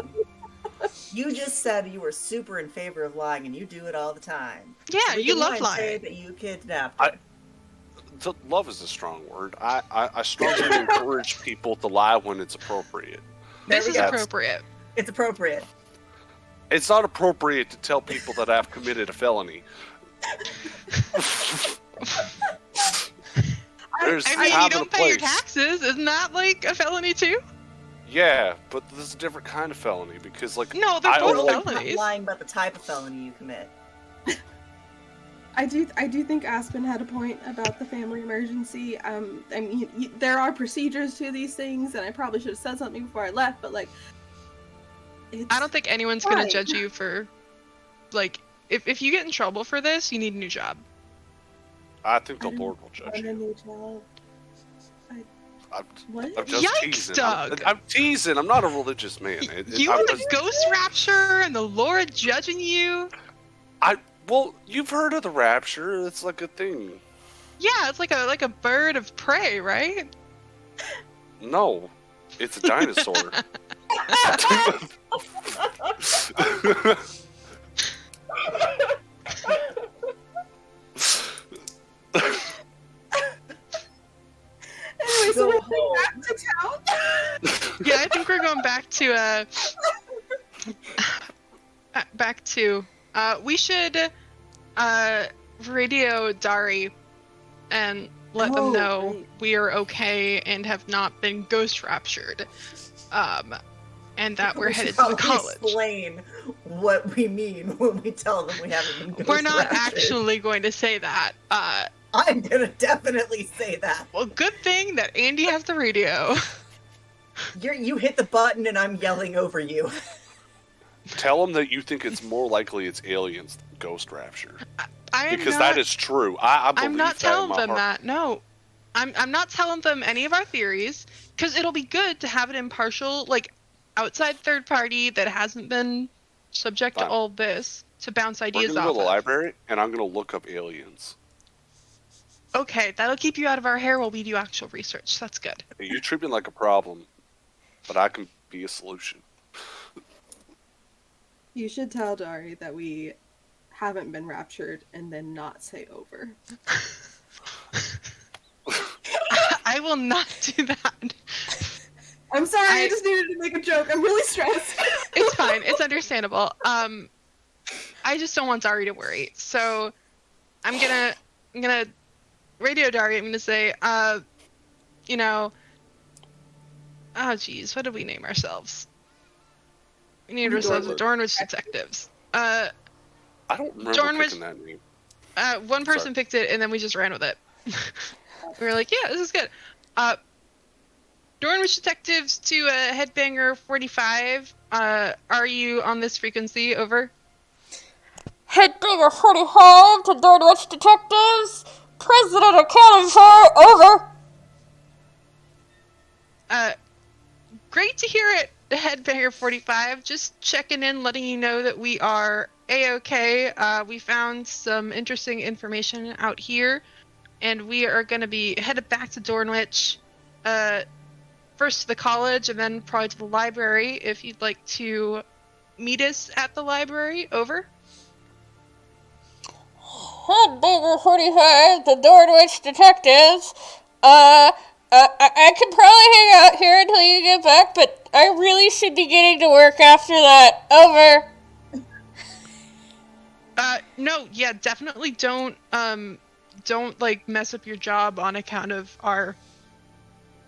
You just said you were super in favor of lying, and you do it all the time. Yeah, So we you can love lie and say lying. that you kidnapped I- her. Love is a strong word. I strongly encourage people to lie when it's appropriate. This we is go. appropriate. It's appropriate. It's not appropriate to tell people that I've committed a felony. There's I mean, time you and a don't pay your place. taxes. Isn't that like a felony too? Yeah, but this is a different kind of felony because, like, No, they're I both owe, like, felonies. Lying about the type of felony you commit. I do think Aspen had a point about the family emergency. I mean, there are procedures to these things, and I probably should have said something before I left. But like, I don't think anyone's gonna Fine. judge you for, like, if you get in trouble for this, you need a new job. I think the I don't Lord will judge want a you. new job. I'm What? just Yikes, teasing. Doug. I'm teasing. I'm not a religious man. You I'm and the just- ghost rapture and the Lord judging you. Well, you've heard of the rapture. It's like a thing. Yeah, it's like a bird of prey, right? No, it's a dinosaur. Anyway, so Go we're going home. back to town. Yeah, I think we're going back to we should radio Dari and let them Oh, know right. we are okay and have not been ghost raptured. And that we're We should headed to the probably college. Explain what we mean when we tell them we haven't been ghost We're not raptured. actually going to say that. I'm gonna definitely say that. Well, good thing that Andy has the radio. You hit the button and I'm yelling over you. Tell them that you think it's more likely it's aliens than ghost rapture. I am Because not, that is true. I believe I'm not that in telling my them heart. that. No. I'm not telling them any of our theories because it'll be good to have an impartial, like, outside third party that hasn't been subject to Fine. all this to bounce We're ideas gonna go off to the of. library, and I'm gonna look up aliens. Okay, that'll keep you out of our hair while we do actual research. That's good. You treat me like a problem, but I can be a solution. You should tell Dari that we haven't been raptured and then not say over. I will not do that. I'm sorry, I I- just needed to make a joke. I'm really stressed. It's fine. It's understandable. I just don't want Dari to worry. So I'm gonna radio Dari. I'm gonna say, you know, oh geez, what did we name ourselves? We named ourselves the Dornwich Detectives. I don't remember Dornwich- picking that name. One person Sorry. picked it, and then we just ran with it. We were like, yeah, this is good. Dornwich Detectives to Headbanger 45. Are you on this frequency? Over. Headbanger 45 to Dornwich Detectives. President accounted for. Over. Great to hear it, Headbanger 45. Just checking in, letting you know that we are A-OK. We found some interesting information out here, and we are going to be headed back to Dornwich. First to the college, and then probably to the library if you'd like to meet us at the library. Over. Headbanger 45 to Dornwich Detectives. I could probably hang out here until you get back, but I really should be getting to work after that. Over. No, yeah, definitely don't like mess up your job on account of our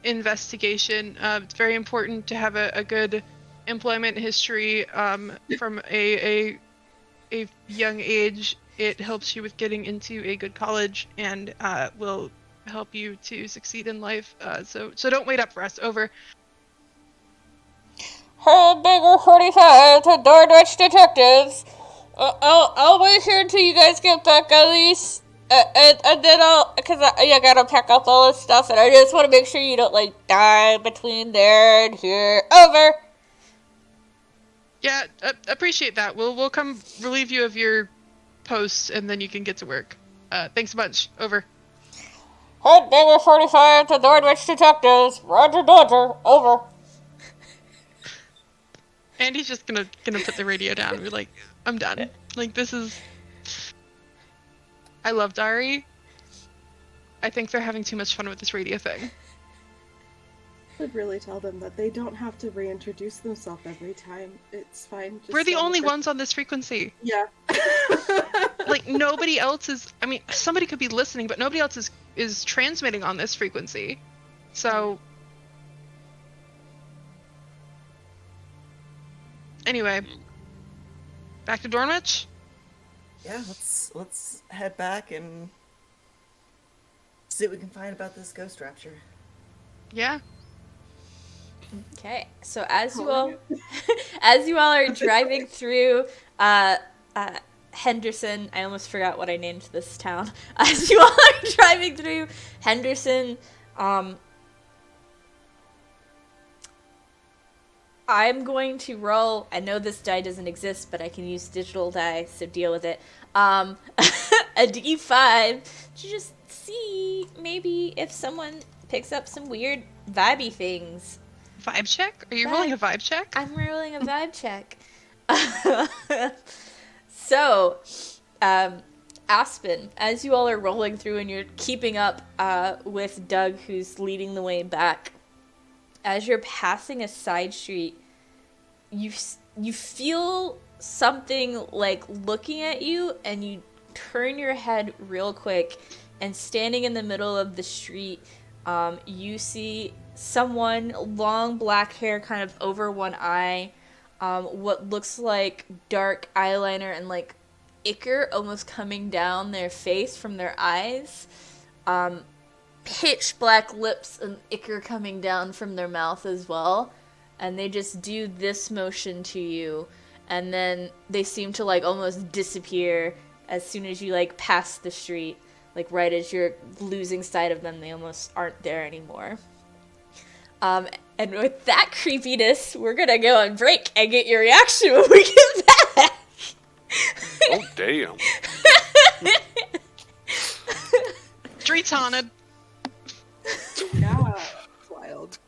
investigation. It's very important to have a good employment history from a young age. It helps you with getting into a good college and will help you to succeed in life. So don't wait up for us. Over. Her bigger 45 to Dordrecht Detectives. I'll wait here until you guys get back at least. And then because I gotta pack up all this stuff, and I just want to make sure you don't, like, die between there and here. Over. Yeah, appreciate that. We'll come relieve you of your posts, and then you can get to work. Thanks a bunch. Over. Head bigger 45 to Dordrecht Detectives. Roger, Dodger. Over. And he's just gonna put the radio down and be like, I'm done. Like, this is... I love Dari. I think they're having too much fun with this radio thing. I would really tell them that they don't have to reintroduce themselves every time. It's fine. Just We're the tell only them. ones on this frequency. Yeah. Like, nobody else is... I mean, somebody could be listening, but nobody else is transmitting on this frequency. So... Anyway. Back to Dornwich? Yeah, let's head back and see what we can find about this ghost rapture. Yeah. Okay, so as you all are driving through Henderson, I almost forgot what I named this town. As you all are driving through Henderson, I'm going to roll. I know this die doesn't exist, but I can use digital die, so deal with it. A D5 to just see maybe if someone picks up some weird vibey things. Vibe check? Are you rolling a vibe check? I'm rolling a vibe check. So, Aspen, as you all are rolling through and you're keeping up with Doug, who's leading the way back, as you're passing a side street, you feel something, like, looking at you, and you turn your head real quick, and standing in the middle of the street, you see someone, long black hair kind of over one eye, what looks like dark eyeliner and, like, ichor almost coming down their face from their eyes, pitch black lips and ichor coming down from their mouth as well, and they just do this motion to you, and then they seem to, like, almost disappear as soon as you, like, pass the street. Like, right as you're losing sight of them, they almost aren't there anymore. And with that creepiness, we're gonna go on break and get your reaction when we get back. Oh, damn. Streets haunted. Yeah. Wild.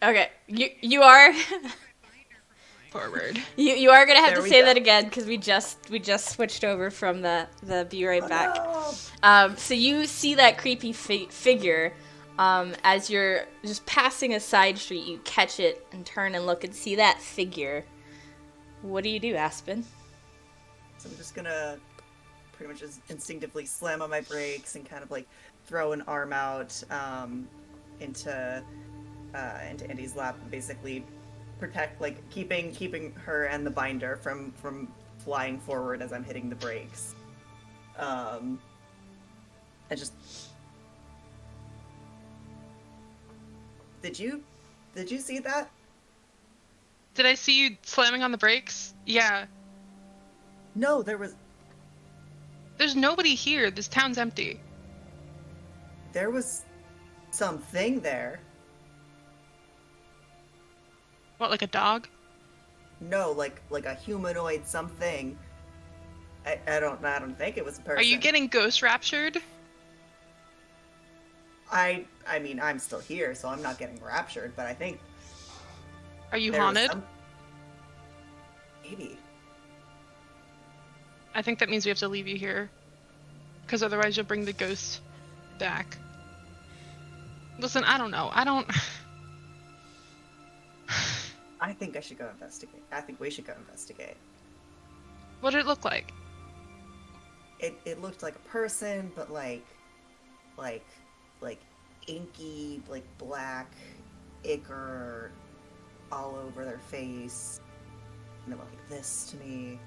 Okay, you are Forward. you are gonna have There to we say go. that again because we just switched over from the be right Oh, back. no. So you see that creepy figure. As you're just passing a side street, you catch it and turn and look and see that figure. What do you do, Aspen? So I'm just gonna pretty much just instinctively slam on my brakes and kind of like throw an arm out into Andy's lap and basically protect, like keeping her and the binder from flying forward as I'm hitting the brakes. I just did you see that? Did I see you slamming on the brakes? Yeah. No, There's nobody here. This town's empty. there was something there. What, like a dog? No, like a humanoid something. I don't think it was a person. Are you getting ghost raptured? I mean, I'm still here, so I'm not getting raptured, but I think Are you there was haunted? Maybe. I think that means we have to leave you here. Because otherwise you'll bring the ghost back. Listen, I don't know. I think I should go investigate. I think we should go investigate. What did it look like? It looked like a person, but like inky, like black ichor all over their face. And they went like this to me.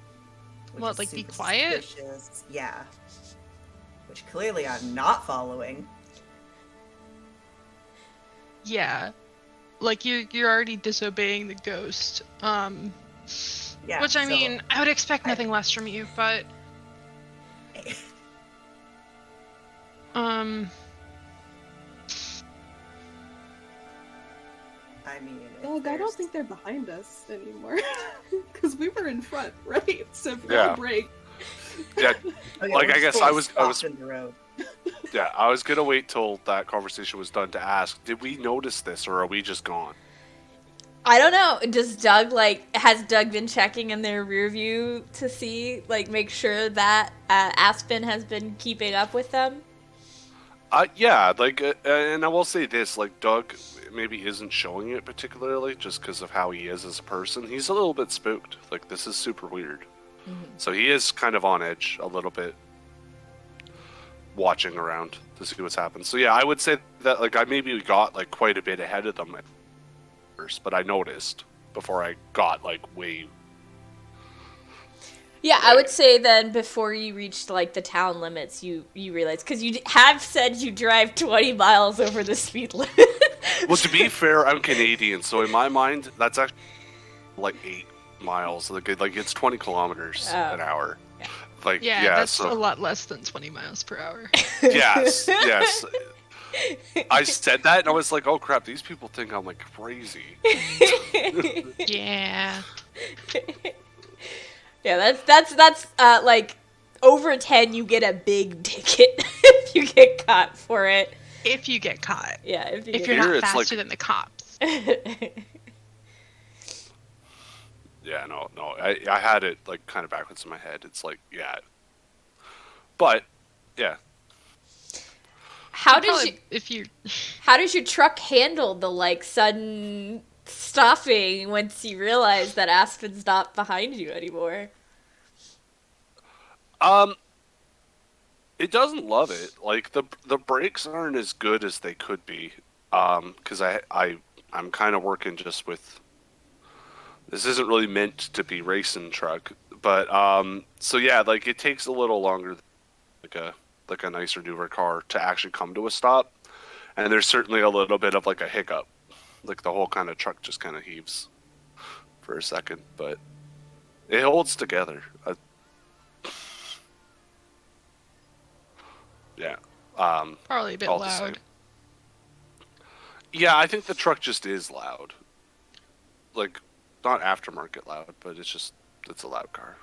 Which What, is like, be super quiet? suspicious. Yeah. Which clearly I'm not following. Yeah. Like you're already disobeying the ghost. Yeah. Which I so mean, I would expect nothing less from you, but I mean, if Doug, I don't there's- think they're behind us anymore. Because we were in front, right? So if we Yeah. have a break. Yeah, Okay, like, we're I just guess fully I was stopped in the road. yeah, I was gonna wait till that conversation was done to ask, did we notice this or are we just gone? I don't know. Does Doug has Doug been checking in their rear view to see make sure that Aspen has been keeping up with them? Yeah, and I will say this, like, Doug maybe isn't showing it particularly just because of how he is as a person. He's a little bit spooked. Like, this is super weird. So he is kind of on edge a little bit, watching around to see what's happened. So yeah, I would say that, like, I maybe got, like, quite a bit ahead of them at first, but I noticed before I got, like, way... Yeah, I would say then before you reached the town limits, you realized because you have said you drive 20 miles over the speed limit. Well, to be fair, I'm Canadian, so in my mind, that's actually like 8 miles. Like it's 20 kilometers an hour. Yeah. Like, yeah, that's so a lot less than 20 miles per hour. yes. I said that and I was like, oh crap, these people think I'm like crazy. Yeah. Yeah, that's like over 10 you get a big ticket if you get caught for it. If you get caught. Yeah, if If you you're Here not it's faster like- than the cops. Yeah, no, I had it like kind of backwards in my head. It's like, yeah, but yeah, How does Probably if you how does your truck handle the sudden stopping once you realize that Aspen's not behind you anymore? it doesn't love it. Like the brakes aren't as good as they could be, because I'm kind of working just with. This isn't really meant to be racing truck, but so yeah, like it takes a little longer, like a nicer newer car to actually come to a stop, and there's certainly a little bit of like a hiccup, like the whole kind of truck just kind of heaves for a second, but it holds together. Yeah. probably a bit all the same. loud. Yeah, I think the truck just is loud. Like, not aftermarket loud, but it's a loud car.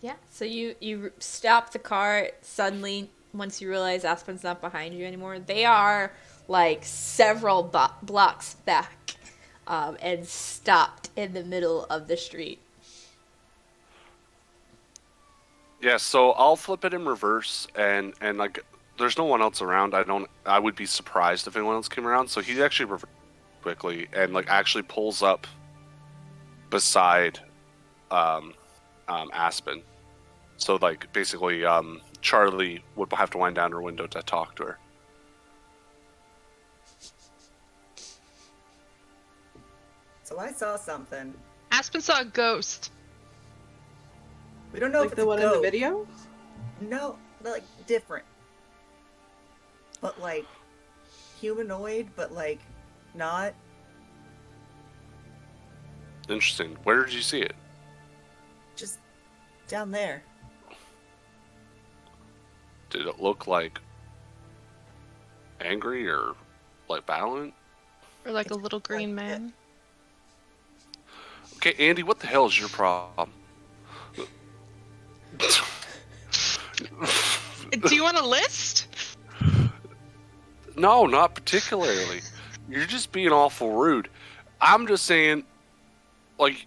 Yeah, so you stop the car suddenly once you realize Aspen's not behind you anymore. They are like several blocks back, and stopped in the middle of the street. Yeah, so I'll flip it in reverse, and like, there's no one else around. I would be surprised if anyone else came around. So he actually reversed quickly and like actually pulls up beside Aspen. So like basically, Charlie would have to wind down her window to talk to her. So I saw something. Aspen saw a ghost. We don't know Like if it's the one a in the ghost. video? No, like different. But like humanoid, but like not. Interesting. Where did you see it? Just down there. Did it look like angry or like violent? Or like a little green man. Okay, Andy, what the hell is your problem? Do you want a list? No, not particularly. You're just being awful rude. I'm just saying, like,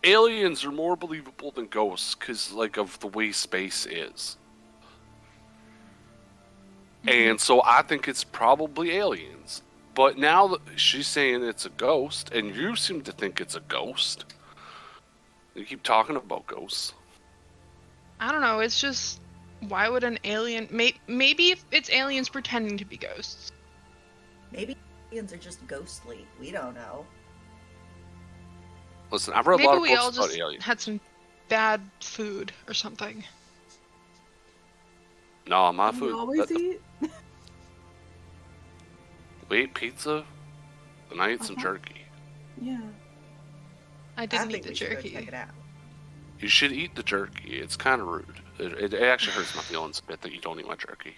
aliens are more believable than ghosts because, like, of the way space is. And so I think it's probably aliens. But now that she's saying it's a ghost, and you seem to think it's a ghost. You keep talking about ghosts. I don't know. It's just, why would an alien? Maybe if it's aliens pretending to be ghosts. Maybe aliens are just ghostly. We don't know. Listen, I've read a Maybe lot of we all books about just aliens. had some bad food or something. No, my We food. always eat. We ate pizza, and I ate some Uh-huh. jerky. Yeah. I I didn't eat think the we should go jerky. check it out. You should eat the jerky. It's kind of rude. It actually hurts my feelings a bit that you don't eat my jerky.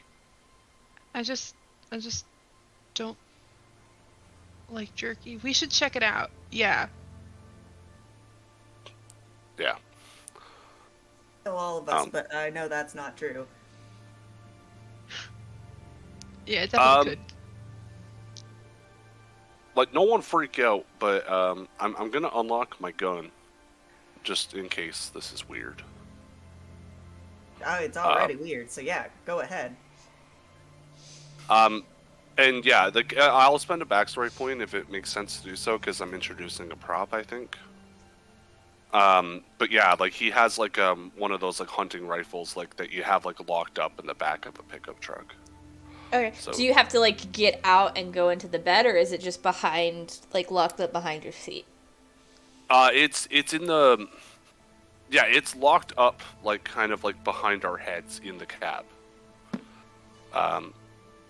I just don't like jerky. We should check it out. Yeah. Yeah. So all of us, Um, but I know that's not true. Yeah, it definitely could. Like, no one freak out, but I'm gonna unlock my gun, just in case this is weird. Oh, it's already weird. So yeah, go ahead. And yeah, I'll spend a backstory point if it makes sense to do so, because I'm introducing a prop, I think. But yeah, like he has like one of those like hunting rifles like that you have like locked up in the back of a pickup truck. Okay. So- Do you have to like get out and go into the bed, or is it just behind, like locked up behind your seat? It's in the, yeah, it's locked up like kind of like behind our heads in the cab.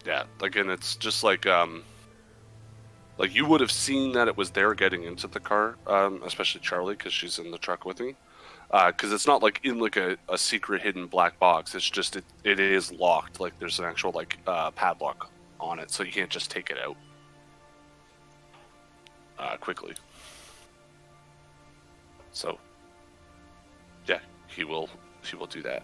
Yeah, again, it's just like you would have seen that it was there getting into the car, especially Charlie because she's in the truck with me. Because it's not like in like a secret hidden black box. It's just it is locked. Like there's an actual like padlock on it, so you can't just take it out quickly. So yeah, he will do that.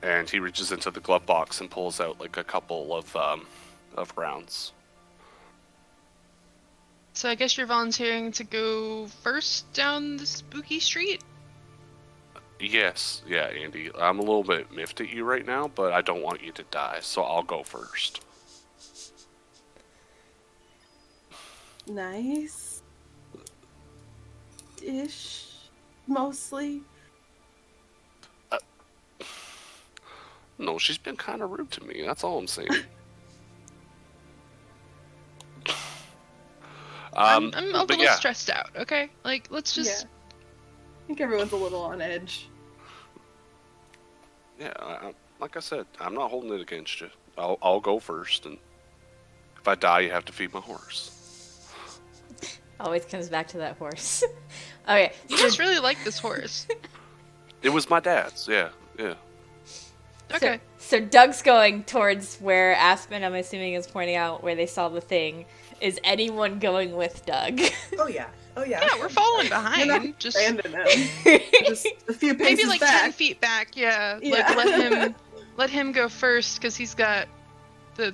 And he reaches into the glove box and pulls out like a couple of rounds. So I guess you're volunteering to go first down the spooky street? Yes, yeah, Andy. I'm a little bit miffed at you right now, but I don't want you to die, so I'll go first. Nice. Ish. Mostly. No, she's been kind of rude to me. That's all I'm saying. I'm a but little yeah. stressed out, okay? Like, let's just... Yeah. I think everyone's a little on edge. Yeah, like I said, I'm not holding it against you. I'll go first, and if I die, you have to feed my horse. Always comes back to that horse. Okay. You just really like this horse. It was my dad's. Yeah. Okay. So Doug's going towards where Aspen, I'm assuming, is pointing out where they saw the thing. Is anyone going with Doug? Oh yeah. Oh yeah. Yeah, we're following You're not behind. Just abandon him. Just a few paces maybe like back. 10 feet back. Yeah. Yeah. Like let him go first because he's got the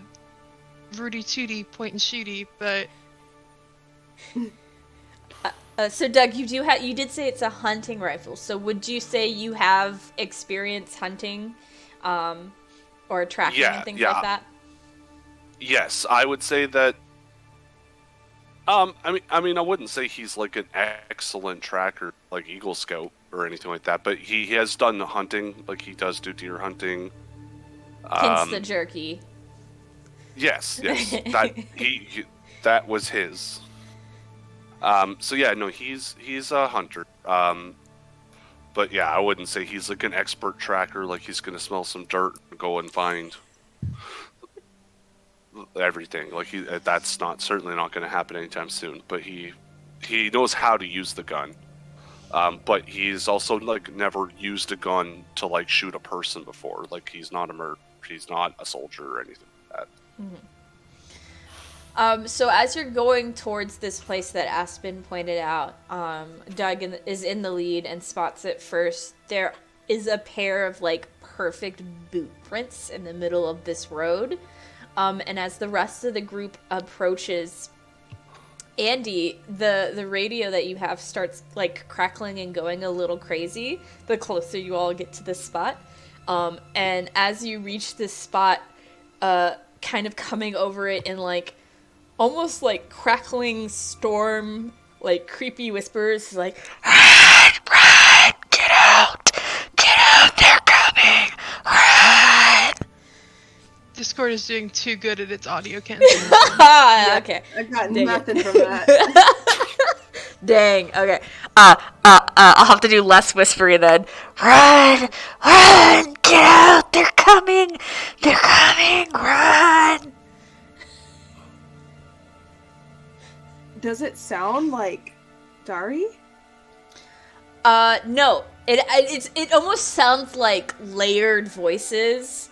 Rudy Tooty point and shooty. But So Doug, you did say it's a hunting rifle. So would you say you have experience hunting, or tracking and things like that? Yes, I would say that. I mean, I wouldn't say he's like an excellent tracker, like Eagle Scout or anything like that. But he has done the hunting, like he does do deer hunting. Hence the jerky. Yes, that that was his. So yeah, no, he's a hunter. But yeah, I wouldn't say he's like an expert tracker. Like he's gonna smell some dirt and go and find everything. Like that's certainly not gonna happen anytime soon. But he knows how to use the gun. But he's also like never used a gun to like shoot a person before. Like he's not he's not a soldier or anything like that. So as you're going towards this place that Aspen pointed out, Doug is in the lead and spots it first. There is a pair of like perfect boot prints in the middle of this road. And as the rest of the group approaches, Andy, the radio that you have starts like crackling and going a little crazy the closer you all get to this spot. And as you reach this spot, kind of coming over it in like almost like crackling storm, like creepy whispers, like run, get out, they're coming, run. Discord is doing too good at its audio cancellation. Okay, I got Dang nothing it. from that. Dang. Okay. I'll have to do less whispery then. Run! Get out! They're coming! Run! Does it sound like Dari? No. It almost sounds like layered voices,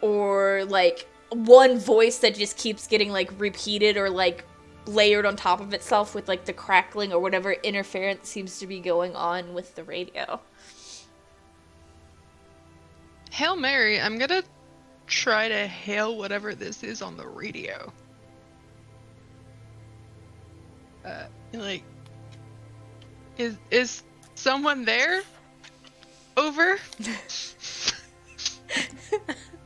or like one voice that just keeps getting like repeated or like layered on top of itself with like the crackling or whatever interference seems to be going on with the radio. Hail Mary, I'm gonna try to hail whatever this is on the radio. Like, is someone there? Over?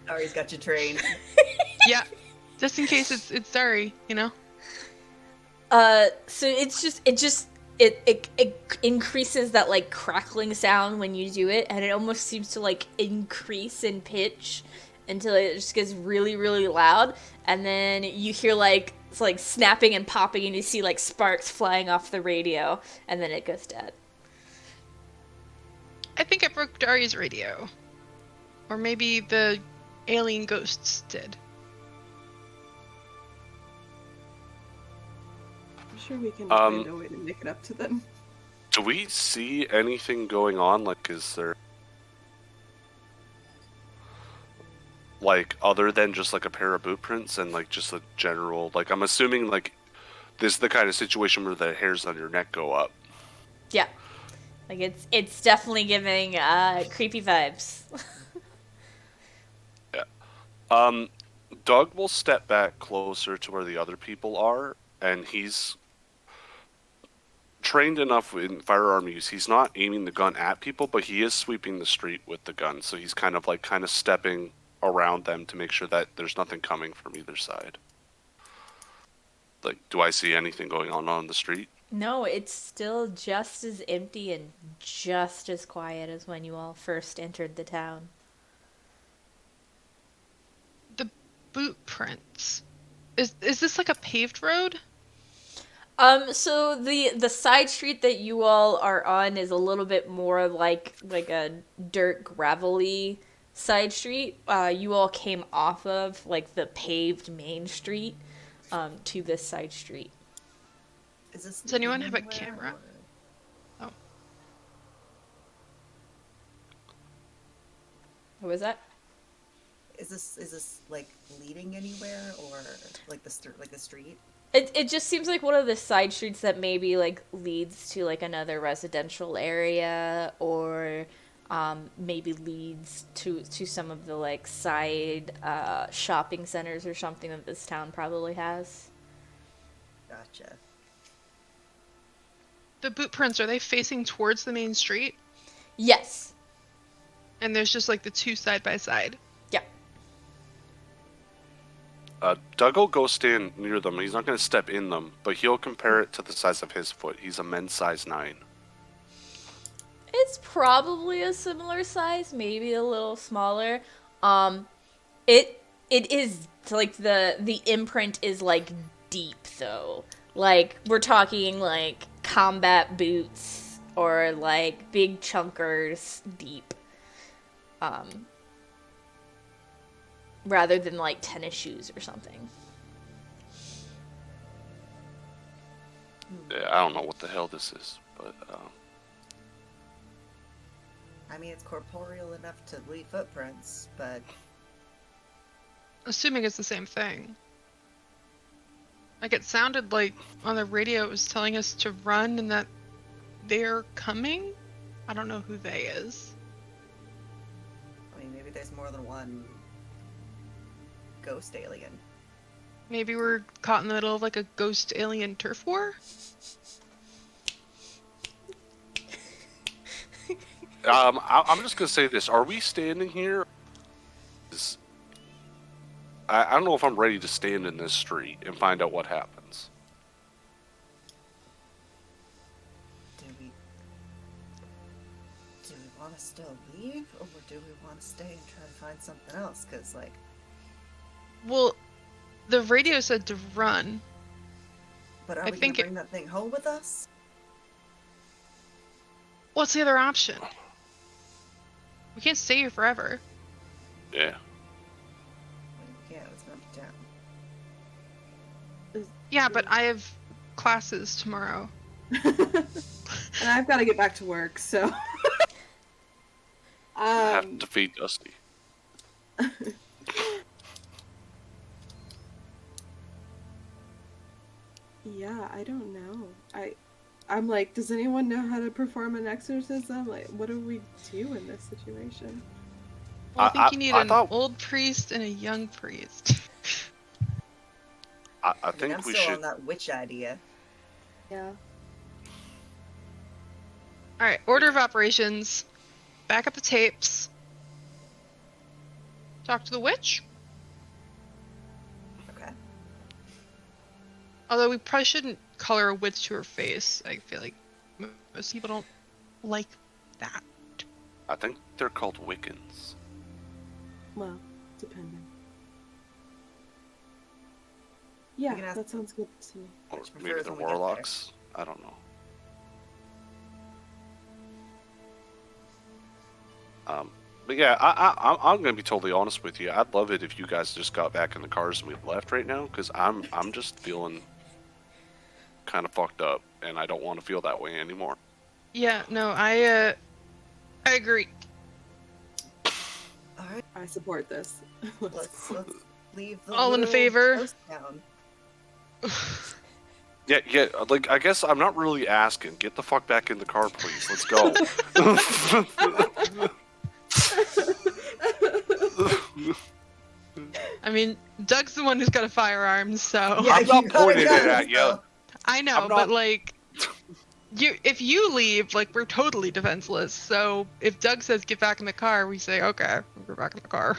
Dari's got you trained. Yeah, just in case it's Dari, you know? So it increases that like crackling sound when you do it, and it almost seems to like increase in pitch until it just gets really, really loud, and then you hear like it's like snapping and popping, and you see like sparks flying off the radio, and then it goes dead. I think I broke Dari's radio. Or maybe the alien ghosts did. I'm sure we can find a way to make it up to them. Do we see anything going on? Like, is there like other than just like a pair of boot prints and like just a general, like I'm assuming like this is the kind of situation where the hairs on your neck go up. Yeah, like it's definitely giving creepy vibes. Yeah. Doug will step back closer to where the other people are, and he's trained enough in firearm use. He's not aiming the gun at people, but he is sweeping the street with the gun. So he's kind of stepping around them to make sure that there's nothing coming from either side. Like, do I see anything going on the street? No, it's still just as empty and just as quiet as when you all first entered the town. The boot prints. Is this like a paved road? So the side street that you all are on is a little bit more like a dirt gravelly side street. You all came off of like the paved main street to this side street. Does anyone have a camera? Oh. What was that? Is this like leading anywhere, or like the street? It just seems like one of the side streets that maybe like leads to like another residential area, or maybe leads to some of the like side shopping centers or something that this town probably has. Gotcha. The boot prints, are they facing towards the main street? Yes. And there's just like the two side by side. Yeah. Doug will go stand near them. He's not going to step in them, but he'll compare it to the size of his foot. He's a men's size 9. It's probably a similar size, maybe a little smaller. It is like the imprint is like deep though. Like we're talking like combat boots or like big chunkers deep. Rather than like tennis shoes or something. Yeah, I don't know what the hell this is, but I mean, it's corporeal enough to leave footprints, but Assuming it's the same thing. Like it sounded like on the radio it was telling us to run and that they're coming? I don't know who they is. I mean, maybe there's more than one ghost alien. Maybe we're caught in the middle of like a ghost alien turf war? I'm just going to say this. Are we standing here? I don't know if I'm ready to stand in this street and find out what happens. Do we want to still leave, or do we want to stay and try to find something else? Because, like... Well, the radio said to run. But are I we going think to bring that thing home with us? What's the other option? We can't stay here forever. Yeah. Yeah, it's going to be down. Yeah, but I have classes tomorrow. And I've got to get back to work, so. I have to feed Dusty. Yeah, I don't know. I'm like, does anyone know how to perform an exorcism? Like, what do we do in this situation? Well, I think you need I an thought- old priest and a young priest. I I mean, think I'm we still should. on that witch idea. Yeah. Alright, order of operations. Back up the tapes. Talk to the witch. Okay. Although we probably shouldn't color a witch to her face. I feel like most people don't like that. I think they're called Wiccans. Well, depending. We Yeah, can ask- that sounds good to me. Or Which maybe prefers they're when we get there. warlocks. I don't know. But yeah, I'm gonna be totally honest with you. I'd love it if you guys just got back in the cars and we left right now, because I'm just feeling kind of fucked up, and I don't want to feel that way anymore. Yeah, no, I agree. All right, I support this. let's leave the All in little favor? ghost town. Yeah. Like, I guess I'm not really asking. Get the fuck back in the car, please. Let's go. I mean, Doug's the one who's got a firearm, so Yeah, I'm not you gotta pointing go, it at you. so- I know, I'm not- but like, if you leave, like, we're totally defenseless. So if Doug says get back in the car, we say okay, we'll go back in the car.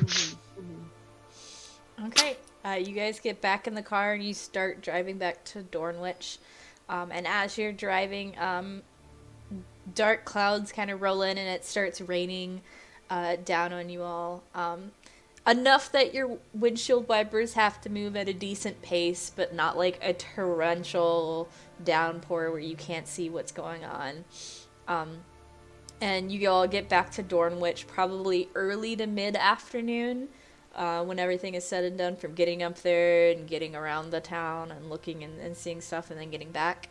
Okay, you guys get back in the car and you start driving back to Dornwich. And as you're driving, dark clouds kind of roll in and it starts raining down on you all. Enough that your windshield wipers have to move at a decent pace, but not like a torrential downpour where you can't see what's going on. And you all get back to Dornwich probably early to mid-afternoon. When everything is said and done, from getting up there and getting around the town and looking and seeing stuff and then getting back.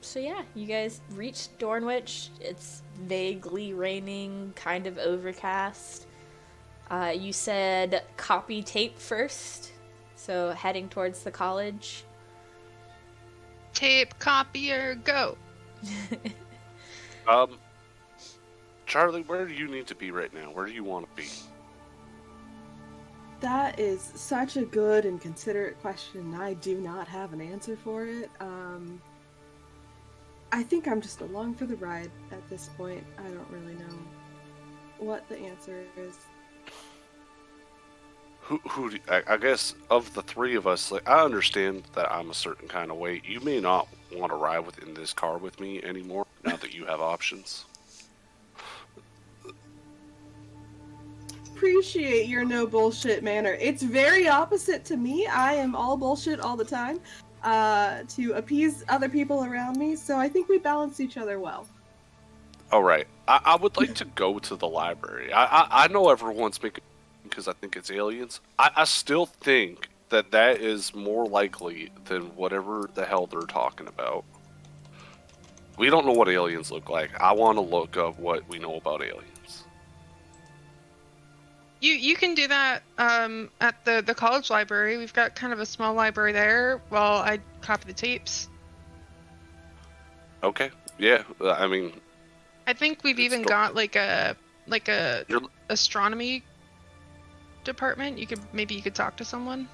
So yeah, you guys reach Dornwich. It's vaguely raining, kind of overcast. You said copy tape first, so heading towards the college. Tape, copier, go. Charlie, where do you need to be right now? Where do you want to be? That is such a good and considerate question. I do not have an answer for it. I think I'm just along for the ride at this point. I don't really know what the answer is. I guess of the three of us, like, I understand that I'm a certain kind of way. You may not want to ride within this car with me anymore now that you have options. Appreciate your no bullshit manner. It's very opposite to me. I am all bullshit all the time to appease other people around me, so I think we balance each other well. All right. I would like to go to the library. I know everyone's making because I think it's aliens. I still think that is more likely than whatever the hell they're talking about. We don't know what aliens look like. I want to look up what we know about aliens. You can do that at the college library. We've got kind of a small library there while I copy the tapes. Okay. Yeah. I mean, I think we've even got like a astronomy department. Maybe you could talk to someone.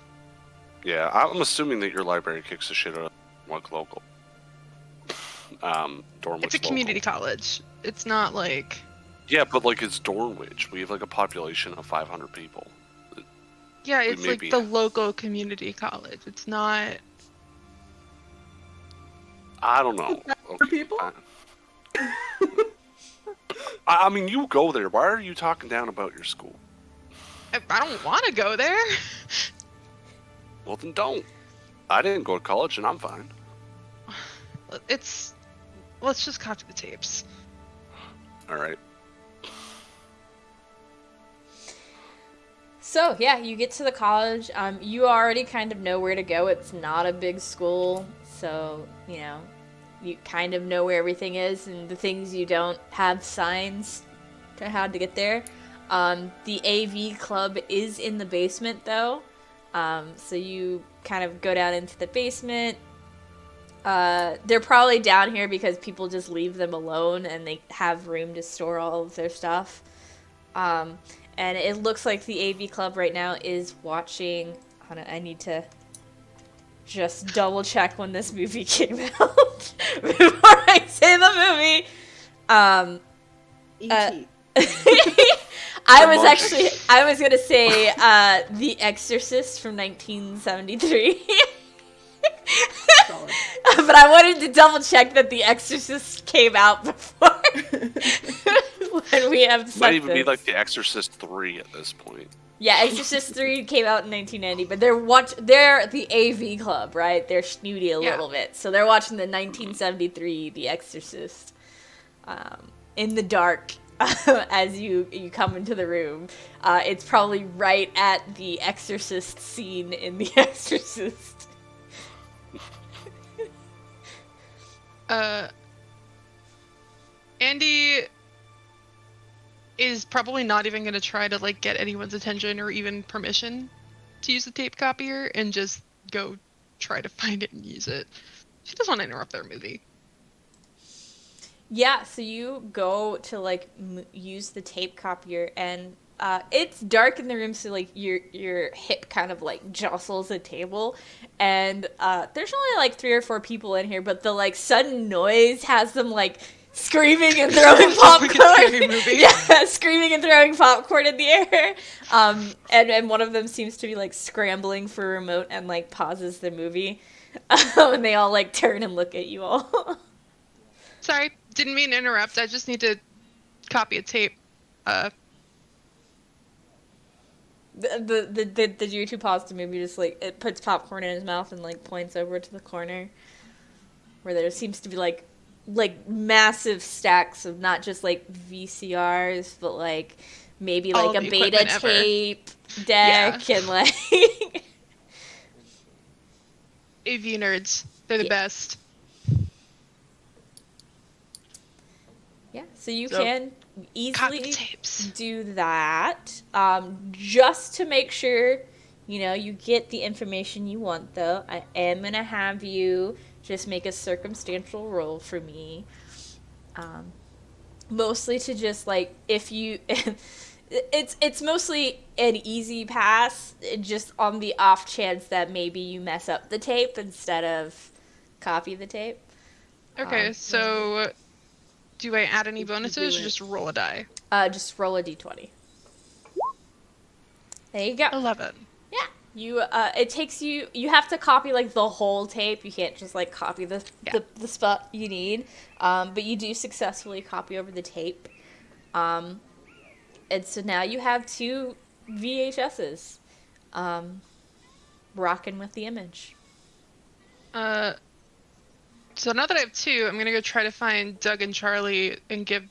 Yeah, I'm assuming that your library kicks the shit out of like local. Dormwich. It's a community college. It's not like. Yeah, but like it's Dornwich. We have like a population of 500 people. Yeah, it's like the local community college. It's not. I don't know. For people? I mean, you go there. Why are you talking down about your school? I don't want to go there. Well, then don't. I didn't go to college, and I'm fine. Let's just copy the tapes. All right. So, yeah, you get to the college. You already kind of know where to go. It's not a big school, so, you know, you kind of know where everything is, and the things you don't have signs to how to get there. The AV club is in the basement, though, so you kind of go down into the basement. They're probably down here because people just leave them alone, and they have room to store all of their stuff. And it looks like the AV Club right now is watching. Hold on, I need to just double check when this movie came out before I say the movie. E.T. I was gonna say The Exorcist from 1973. But I wanted to double check that The Exorcist came out before. When we have might even be like The Exorcist 3 at this point. Yeah, Exorcist 3 came out in 1990, but they're the AV Club, right? They're snooty a little bit. So they're watching the 1973 The Exorcist in the dark as you come into the room. It's probably right at the Exorcist scene in The Exorcist. Andy is probably not even going to try to like get anyone's attention or even permission to use the tape copier and just go try to find it and use it. She doesn't want to interrupt their movie. Yeah, so you go to like use the tape copier, and it's dark in the room, so like your hip kind of like jostles the table, and there's only like 3 or 4 people in here, but the like sudden noise has them like screaming and throwing popcorn. Yeah, screaming and throwing popcorn in the air. And one of them seems to be like scrambling for a remote and like pauses the movie. And they all like turn and look at you all. Sorry, didn't mean to interrupt. I just need to copy a tape. The Jew who paused the movie just like it puts popcorn in his mouth and like points over to the corner where there seems to be like massive stacks of not just like VCRs, but like maybe like a beta tape deck and like AV nerds. They're the best. Yeah, so you can easily tapes. do that. Just to make sure, you get the information you want, though, I am going to have you just make a circumstantial roll for me. Mostly to just, like, if you... it's mostly an easy pass, just on the off chance that maybe you mess up the tape instead of copy the tape. Okay, so do I add any bonuses or it. just roll a die? Just roll a d20. There you go. 11. Yeah. It takes you have to copy, like, the whole tape. You can't just, like, copy the spot you need. But you do successfully copy over the tape. And so now you have 2 VHSs. Rocking with the image. So now that I have 2, I'm gonna go try to find Doug and Charlie and give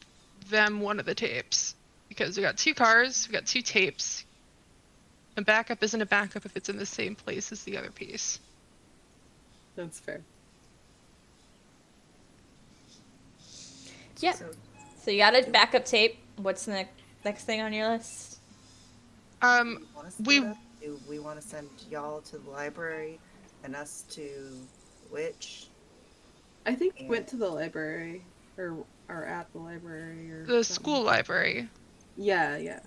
them one of the tapes. Because we got 2 cars, we got 2 tapes. A backup isn't a backup if it's in the same place as the other piece. That's fair. Yep. So you got a backup tape. What's the next thing on your list? Do we want to send y'all to the library and us to which? I think we went to the library, or are at the library, or The something. school library. Yeah. Yeah.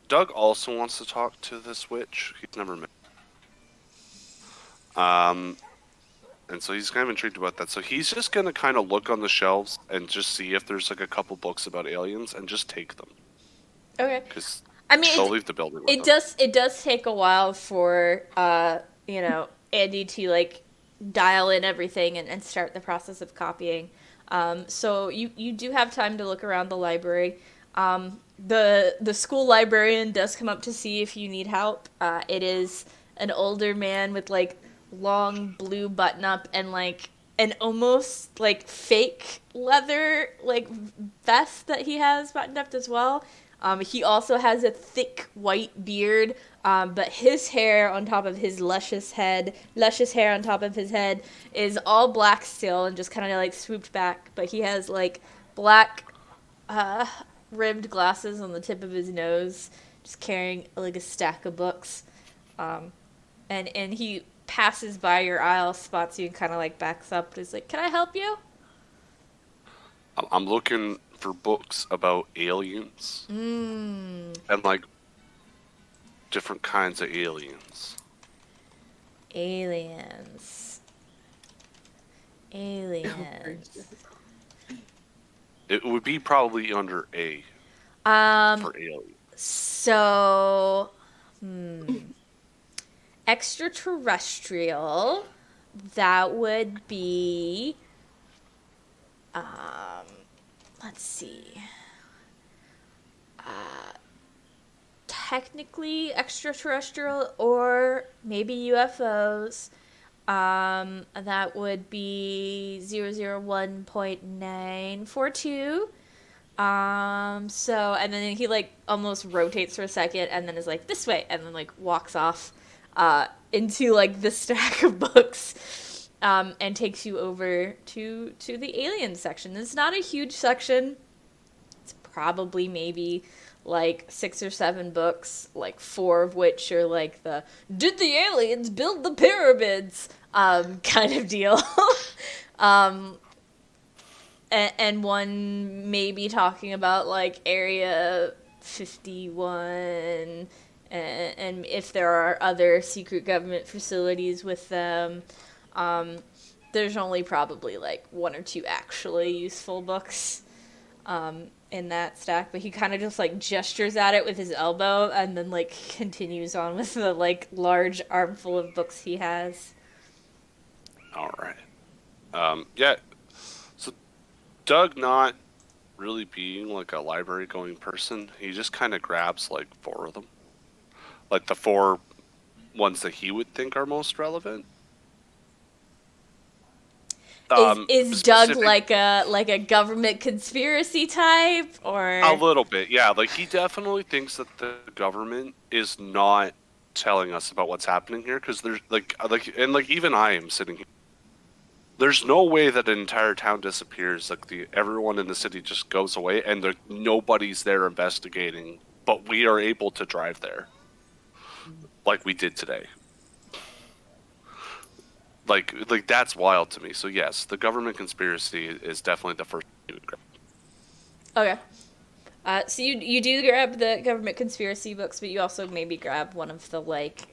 Doug also wants to talk to this witch. He's never met. And so he's kind of intrigued about that. So he's just gonna kind of look on the shelves and just see if there's like a couple books about aliens and just take them. Okay. Because I mean, they'll leave the building with it them. does take a while for Andy to, like, dial in everything and start the process of copying. So you do have time to look around the library. The school librarian does come up to see if you need help. It is an older man with, like, long blue button up and, like, an almost, like, fake leather, like, vest that he has buttoned up as well. He also has a thick white beard, but his hair on top of his luscious hair on top of his head is all black still and just kind of, like, swooped back. But he has, like, black rimmed glasses on the tip of his nose, just carrying, like, a stack of books. And he passes by your aisle, spots you, and kind of, like, backs up and is like, "Can I help you?" I'm looking for books about aliens. Mm. And, like, different kinds of aliens. Aliens. It would be probably under A for alien. So, extraterrestrial, that would be, let's see, technically extraterrestrial or maybe UFOs. That would be 001.942. So, and then he, like, almost rotates for a second and then is like, "This way," and then, like, walks off, into, like, the stack of books, and takes you over to the alien section. It's not a huge section. It's probably maybe, like, 6 or 7 books, like 4 of which are, like, the "Did the aliens build the pyramids?" Kind of deal. And one maybe talking about, like, Area 51 and if there are other secret government facilities with them. There's only probably, like, 1 or 2 actually useful books in that stack, but he kind of just, like, gestures at it with his elbow and then, like, continues on with the, like, large armful of books he has. All right. Yeah. So Doug, not really being, like, a library going person, he just kind of grabs, like, 4 of them, like the 4 ones that he would think are most relevant. Is Doug like a government conspiracy type, or a little bit? Yeah, like, he definitely thinks that the government is not telling us about what's happening here, because there's like even I am sitting here there's no way that an entire town disappears. Like everyone in the city just goes away, and nobody's there investigating. But we are able to drive there, like we did today. Like that's wild to me. So yes, the government conspiracy is definitely the first thing you would grab. Okay. So you do grab the government conspiracy books, but you also maybe grab one of the like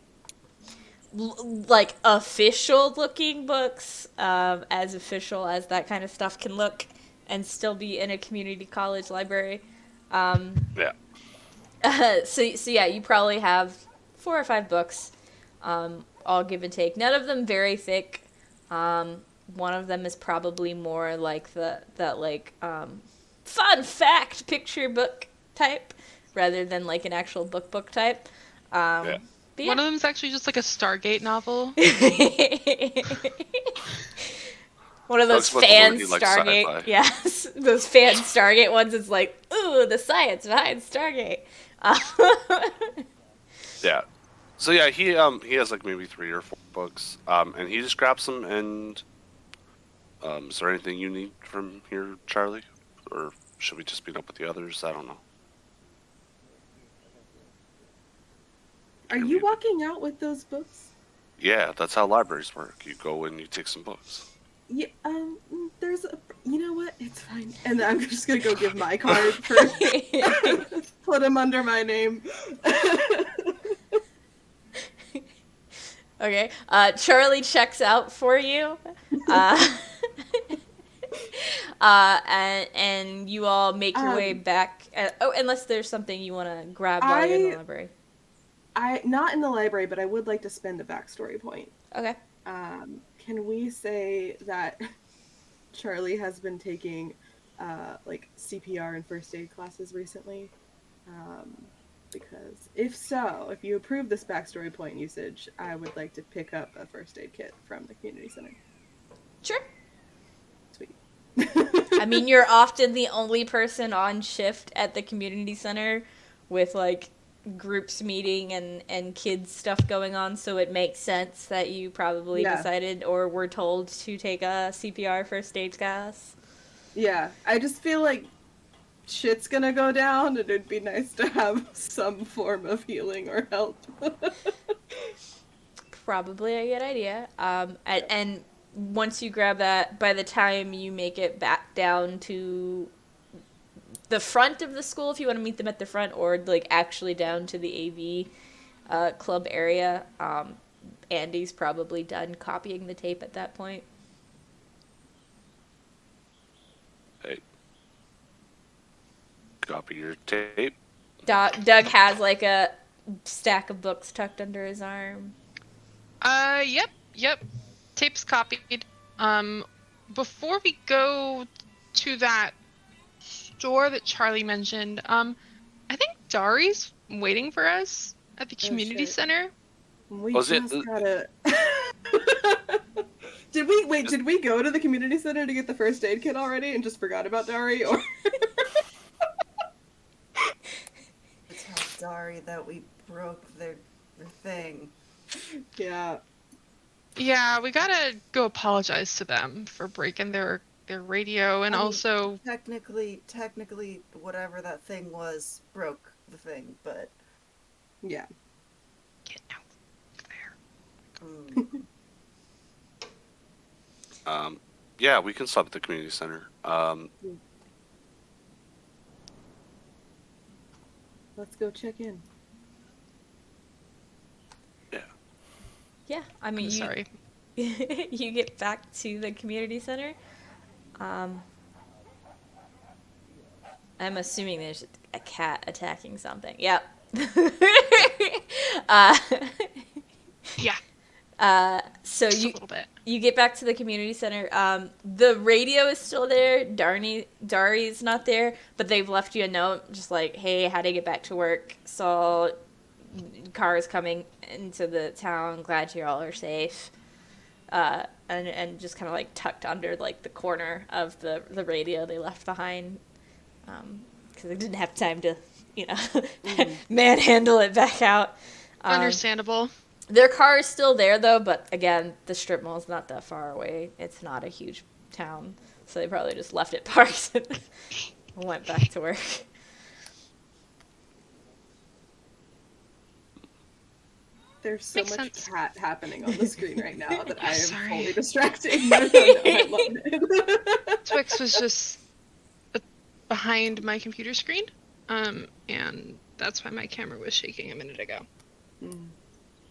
official looking books, as official as that kind of stuff can look, and still be in a community college library. Yeah. So yeah, you probably have 4 or 5 books, all give and take. None of them very thick. One of them is probably more like fun fact picture book type, rather than like an actual book type. Yeah. But yeah. One of them is actually just like a Stargate novel. One of those Doug's fan really like Stargate, sci-fi. yes, those fan Stargate ones. It's like, ooh, the science behind Stargate. Yeah. So yeah, he has like maybe 3 or 4 books, and he just grabs them. And is there anything you need from here, Charlie, or should we just meet up with the others? I don't know. Are you walking out with those books? Yeah, that's how libraries work. You go and you take some books. Yeah, there's a, you know what? It's fine. And then I'm just gonna go give my card for put him under my name. Okay. Charlie checks out for you. And you all make your way back. Unless there's something you want to grab while you're in the library. Not in the library, but I would like to spend a backstory point. Okay. Can we say that Charlie has been taking like CPR and first aid classes recently? Because if so, if you approve this backstory point usage, I would like to pick up a first aid kit from the community center. Sure. Sweet. I mean, you're often the only person on shift at the community center with like groups meeting and kids stuff going on, so it makes sense that you probably decided or were told to take a CPR first aid class. Yeah, I just feel like shit's gonna go down and it'd be nice to have some form of healing or help. Probably a good idea. And once you grab that, by the time you make it back down to the front of the school, if you want to meet them at the front, or like actually down to the AV club area, Andy's probably done copying the tape at that point. Hey, copy your tape. Doug has like a stack of books tucked under his arm. Yep. Tape's copied. Before we go to that store that Charlie mentioned, I think Dari's waiting for us at the community center. We just gotta... Did we go to the community center to get the first aid kit already and just forgot about Dari? Or Tell Dari that we broke their thing. Yeah. Yeah, we gotta go apologize to them for breaking their radio, and also technically whatever that thing was broke the thing, but yeah. Get out there. Yeah, we can stop at the community center. Let's go check in. Yeah, I mean, sorry. You get back to the community center. I'm assuming there's a cat attacking something. Yep. Yeah. So Just a little bit. you get back to the community center. The radio is still there. Dari's not there, but they've left you a note, just like, hey, how to get back to work. Saw cars coming into the town. Glad you all are safe. And just kind of like tucked under like the corner of the radio they left behind, because they didn't have time to, manhandle it back out. Understandable. Their car is still there though, but again, the strip mall is not that far away. It's not a huge town, so they probably just left it parked and went back to work. There's so Makes much sense. cat happening on the screen right now that I am Sorry. fully distracted. No, I love it. Twix was just behind my computer screen, and that's why my camera was shaking a minute ago.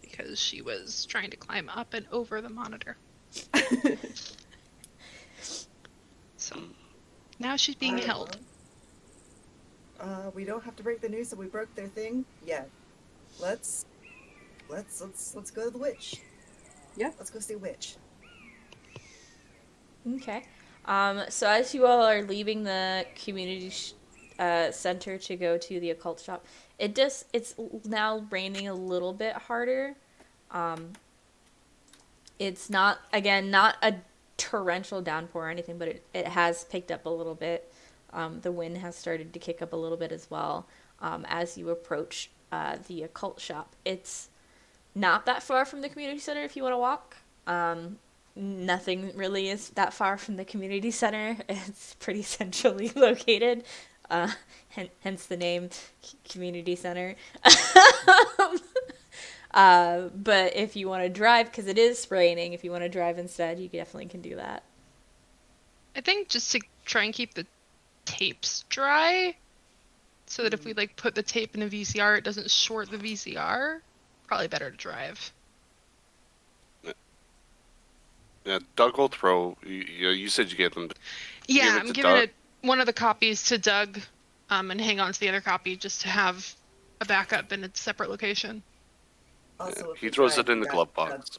Because she was trying to climb up and over the monitor. So now she's being held. We don't have to break the news that we broke their thing yet. Let's go to the witch. Yeah. Let's go see witch. Okay. So as you all are leaving the community center to go to the occult shop, it's now raining a little bit harder. It's not a torrential downpour or anything, but it has picked up a little bit. The wind has started to kick up a little bit as well. As you approach the occult shop, it's not that far from the community center if you want to walk. Nothing really is that far from the community center. It's pretty centrally located, hence the name community center. But if you want to drive, because it is raining, if you want to drive instead, you definitely can do that. I think just to try and keep the tapes dry, so that if we put the tape in a VCR, it doesn't short the VCR. Probably better to drive. Yeah, Doug will throw. You said you gave them. Yeah, I'm giving one of the copies to Doug, and hang on to the other copy just to have a backup in a separate location. Also, he throws it in the glove box.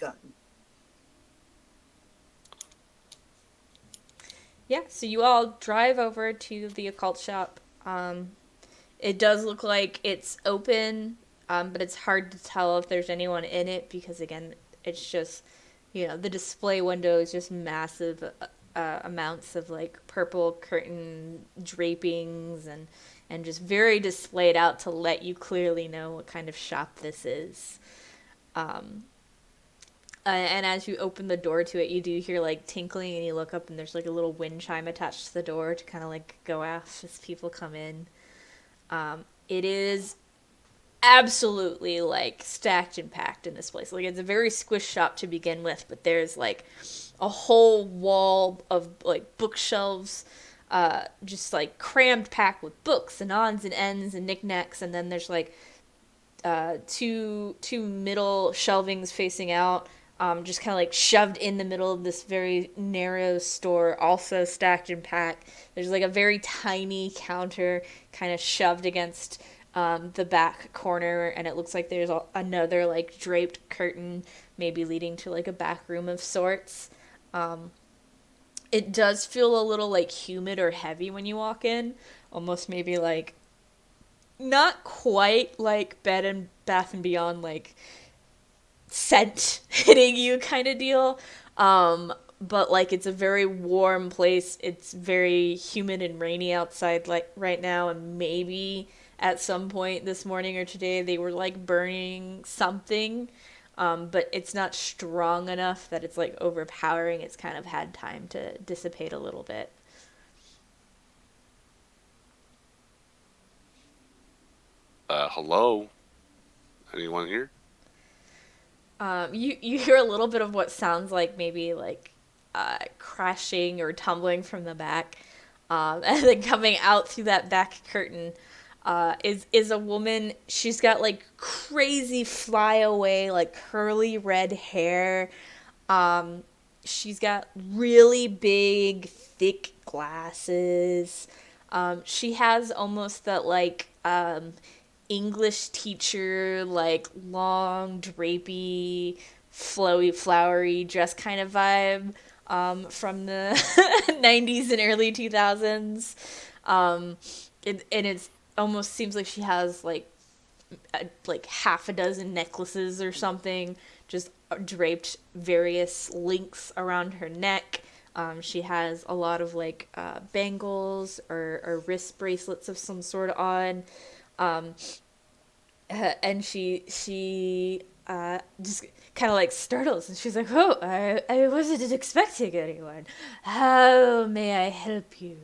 Yeah, so you all drive over to the occult shop. It does look like it's open, but it's hard to tell if there's anyone in it because, again, it's just, the display window is just massive amounts of, purple curtain drapings and just very displayed out to let you clearly know what kind of shop this is. And as you open the door to it, you do hear tinkling, and you look up, and there's a little wind chime attached to the door to kind of go off as people come in. It is absolutely stacked and packed in this place. It's a very squish shop to begin with, but there's a whole wall of bookshelves, just crammed packed with books and odds and ends and knickknacks, and then there's two middle shelvings facing out. Just kind of shoved in the middle of this very narrow store, also stacked and packed. There's a very tiny counter kind of shoved against the back corner, and it looks like there's another draped curtain, maybe leading to a back room of sorts. It does feel a little humid or heavy when you walk in, almost maybe not quite Bed and Bath and Beyond scent hitting you kind of deal, but it's a very warm place. It's very humid and rainy outside right now, and maybe at some point this morning or today they were burning something, but it's not strong enough that it's overpowering. It's kind of had time to dissipate a little bit. Hello? Anyone here? You hear a little bit of what sounds like maybe crashing or tumbling from the back, and then coming out through that back curtain is a woman. She's got crazy flyaway curly red hair. She's got really big thick glasses. She has almost that English teacher, long, drapey, flowy, flowery dress kind of vibe from the 90s and early 2000s. And it almost seems like she has half a dozen necklaces or something just draped various links around her neck. She has a lot of bangles or wrist bracelets of some sort on. And she just kind of like startles, and she's like, "Oh, I wasn't expecting anyone. How may I help you?"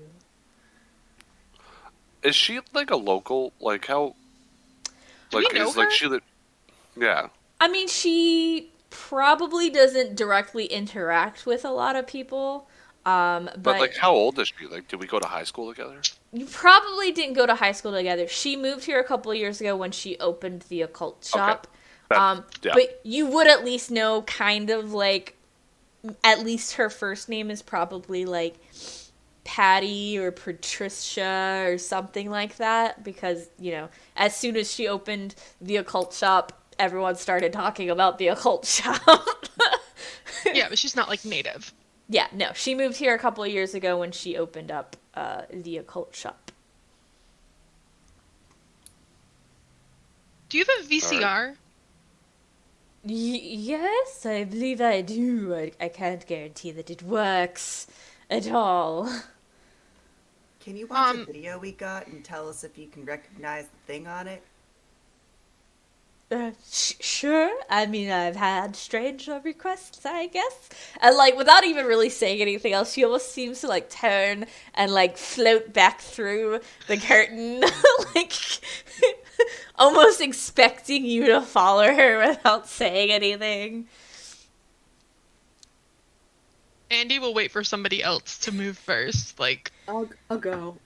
Is she like a local? Like how? Do we know Is like her? she the? Yeah, I mean, she probably doesn't directly interact with a lot of people, but like but how old is she? Like, did we go to high school together? you probably didn't go to high school together. She moved here a couple of years ago when she opened the occult Okay, shop. that yeah. But you would at least know kind of like, at least her first name is probably like Patty or Patricia or something like that, because, as soon as she opened the occult shop, everyone started talking about the occult shop. Yeah, but she's not like native. Yeah, no, she moved here a couple of years ago when she opened up the occult shop. Do you have a VCR? Yes, I believe I do. I can't guarantee that it works at all. Can you watch a Um, video we got and tell us if you can recognize the thing on it? Sure. I mean, I've had strange requests, I guess. And, like, without even really saying anything else, she almost seems to, like, turn and, like, float back through the curtain, like, almost expecting you to follow her without saying anything. Andy will wait for somebody else to move first. Like, I'll go.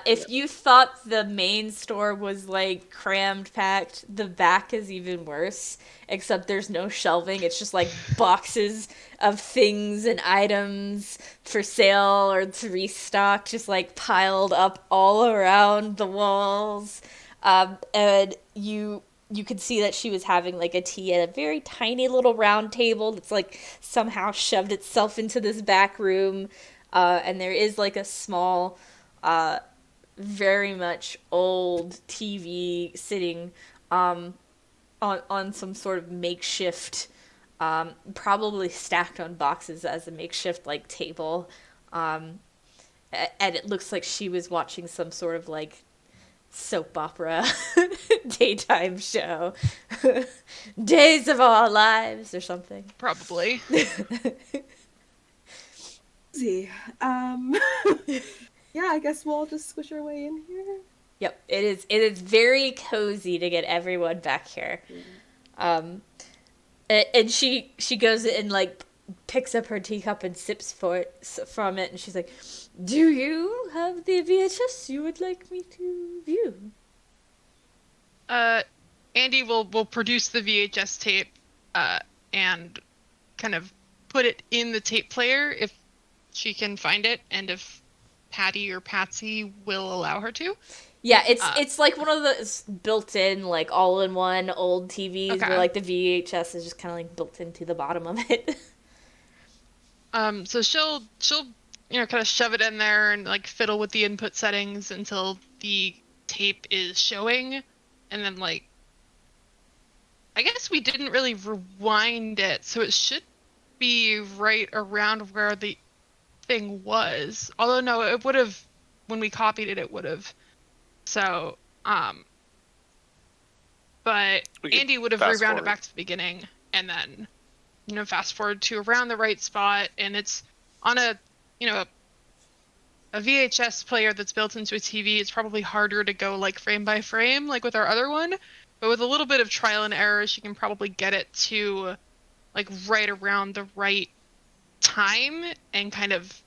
If you thought the main store was like crammed packed, the back is even worse. Except there's no shelving. It's just like boxes of things and items for sale or to restock, just like piled up all around the walls. And you could see that she was having like a tea at a very tiny little round table that's like somehow shoved itself into this back room. And there is like a small very much old TV sitting on some sort of makeshift, probably stacked on boxes as a makeshift like table, and it looks like she was watching some sort of like soap opera daytime show, Days of Our Lives or something. probably. Easy. Yeah, I guess we'll all just squish our way in here. Yep, it is. It is very cozy to get everyone back here. Um, and she goes and like picks up her teacup and sips from it, and she's like, "Do you have the VHS you would like me to view?" Andy will produce the VHS tape, and kind of put it in the tape player if she can find it, and if Patty or Patsy will allow her to. Yeah, it's like one of those built-in like all-in-one old TVs Okay. where like the VHS is just kind of like built into the bottom of it. So she'll kind of shove it in there and like fiddle with the input settings until the tape is showing, and then like I guess we didn't really rewind it, so it should be right around where the thing was. Although no, it would have, when we copied it would have. So but Andy would have rewound it back to the beginning, and then fast forward to around the right spot, and it's on a VHS player that's built into a TV. It's probably harder to go like frame by frame like with our other one, but with a little bit of trial and error, she can probably get it to like right around the right time and kind of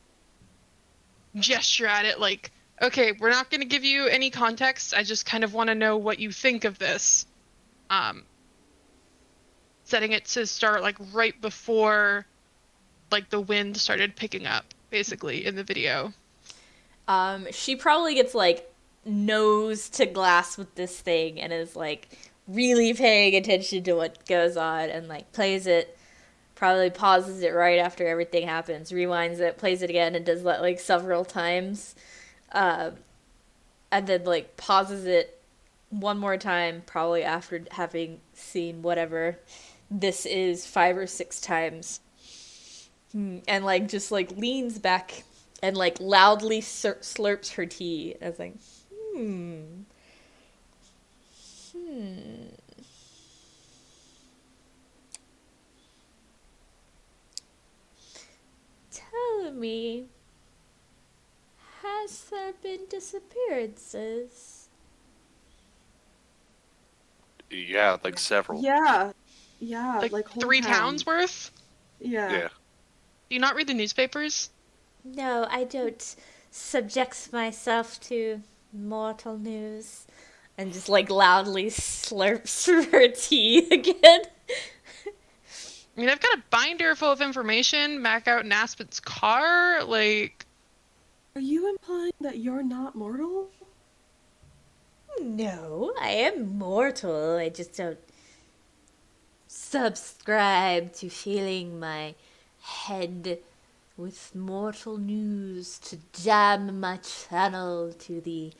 gesture at it like, okay, we're not going to give you any context. I just kind of want to know what you think of this. Setting it to start like right before like the wind started picking up, basically, in the video. She probably gets like nose to glass with this thing and is like really paying attention to what goes on and like plays it, probably pauses it right after everything happens, rewinds it, plays it again, and does that like several times, and then like pauses it one more time, probably after having seen whatever this is 5 or 6 times, and like just like leans back and like loudly slurps her tea. I was like, Tell me, has there been disappearances? Yeah, like several. Yeah, Like like whole 3 town. towns worth? Yeah. Yeah. Do you not read the newspapers? No, I don't subject myself to mortal news. And just like loudly slurps her tea again. I mean, I've got a binder full of information back out in Aspen's car. Like, Are you implying that you're not mortal? No, I am mortal. I just don't subscribe to filling my head with mortal news to jam my channel to the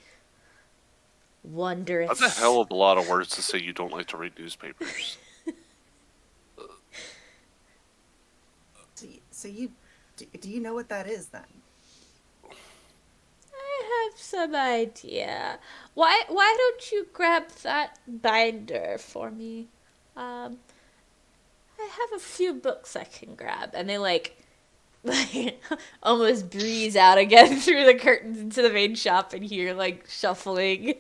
wondrous. That's a hell of a lot of words to say you don't like to read newspapers. So you do you know what that is then? I have some idea. Why don't you grab that binder for me? I have a few books I can grab, and they like almost breeze out again through the curtains into the main shop and hear like shuffling.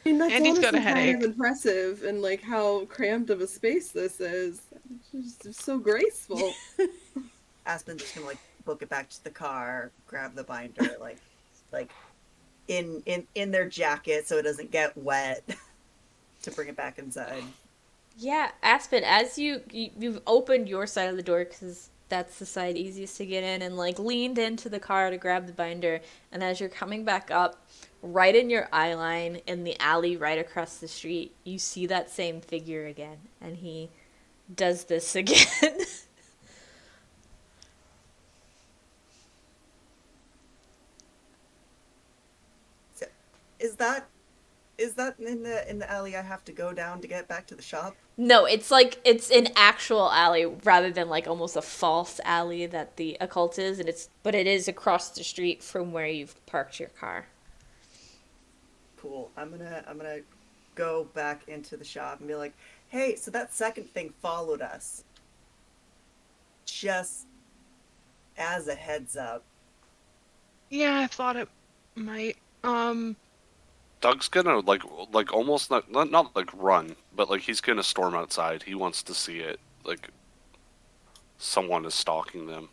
I mean, that's Andy's got a honestly kind headache. of impressive, and like how cramped of a space this is. It's just so graceful. Aspen's just gonna like book it back to the car, grab the binder, like in their jacket so it doesn't get wet to bring it back inside. Yeah, Aspen, as you've opened your side of the door because that's the side easiest to get in, and like leaned into the car to grab the binder, and as you're coming back up, right in your eye line in the alley right across the street, you see that same figure again, and he does this again. So, is that in the alley I have to go down to get back to the shop? No, it's like it's an actual alley rather than like almost a false alley that the occult is, and but it is across the street from where you've parked your car. Cool. I'm gonna go back into the shop and be like, hey, so that second thing followed us. Just as a heads up. Yeah, I thought it might. Doug's gonna like almost not like run, but like he's gonna storm outside. He wants to see it. Like someone is stalking them.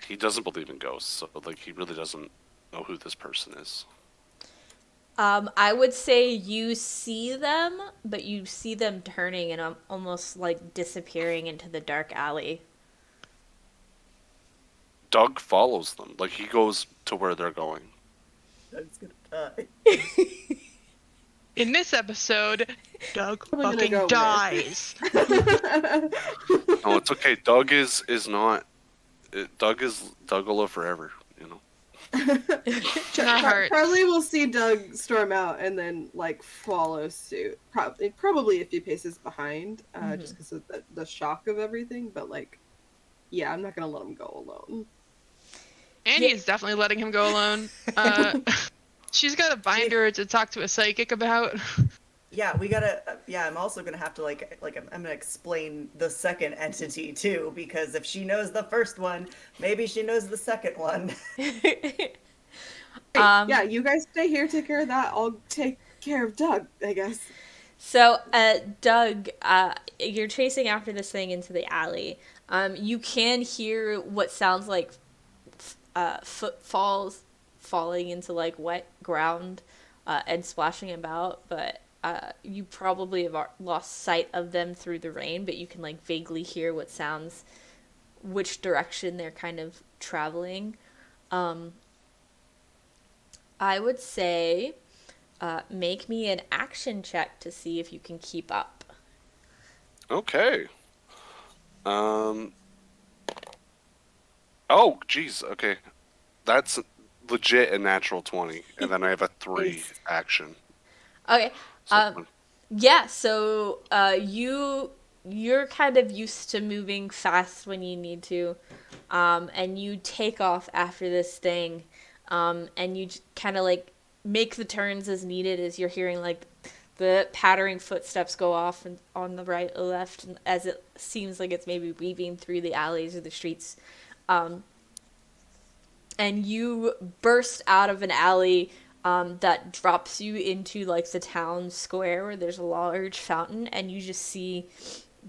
He doesn't believe in ghosts, so like he really doesn't know who this person is. I would say you see them, but you see them turning and almost like disappearing into the dark alley. Doug follows them. Like he goes to where they're going. Doug's gonna die. In this episode, Doug Probably gonna fucking go with. dies. No, it's okay. Doug is not. Doug will live forever. You know. That hurts. Charlie will see Doug storm out and then like follow suit. Probably a few paces behind, just because of the shock of everything. But like, yeah, I'm not gonna let him go alone. Andy is definitely letting him go alone. She's got a binder to talk to a psychic about. Yeah, we gotta. Yeah, I'm also gonna have to I'm gonna explain the second entity too, because if she knows the first one, maybe she knows the second one. Hey, yeah, you guys stay here, take care of that. I'll take care of Doug, I guess. So, Doug, you're chasing after this thing into the alley. You can hear what sounds like footfalls falling into like wet ground and splashing about, but you probably have lost sight of them through the rain, but you can like vaguely hear what sounds, which direction they're kind of traveling. I would say make me an action check to see if you can keep up. Okay. Oh, jeez. Okay, that's legit a natural 20, and then I have a 3 Nice. action. Okay. So, Yeah, so you're kind of used to moving fast when you need to, and you take off after this thing, and you kind of like make the turns as needed as you're hearing like the pattering footsteps go off and on the right or left as it seems like it's maybe weaving through the alleys or the streets. And you burst out of an alley that drops you into like the town square where there's a large fountain, and you just see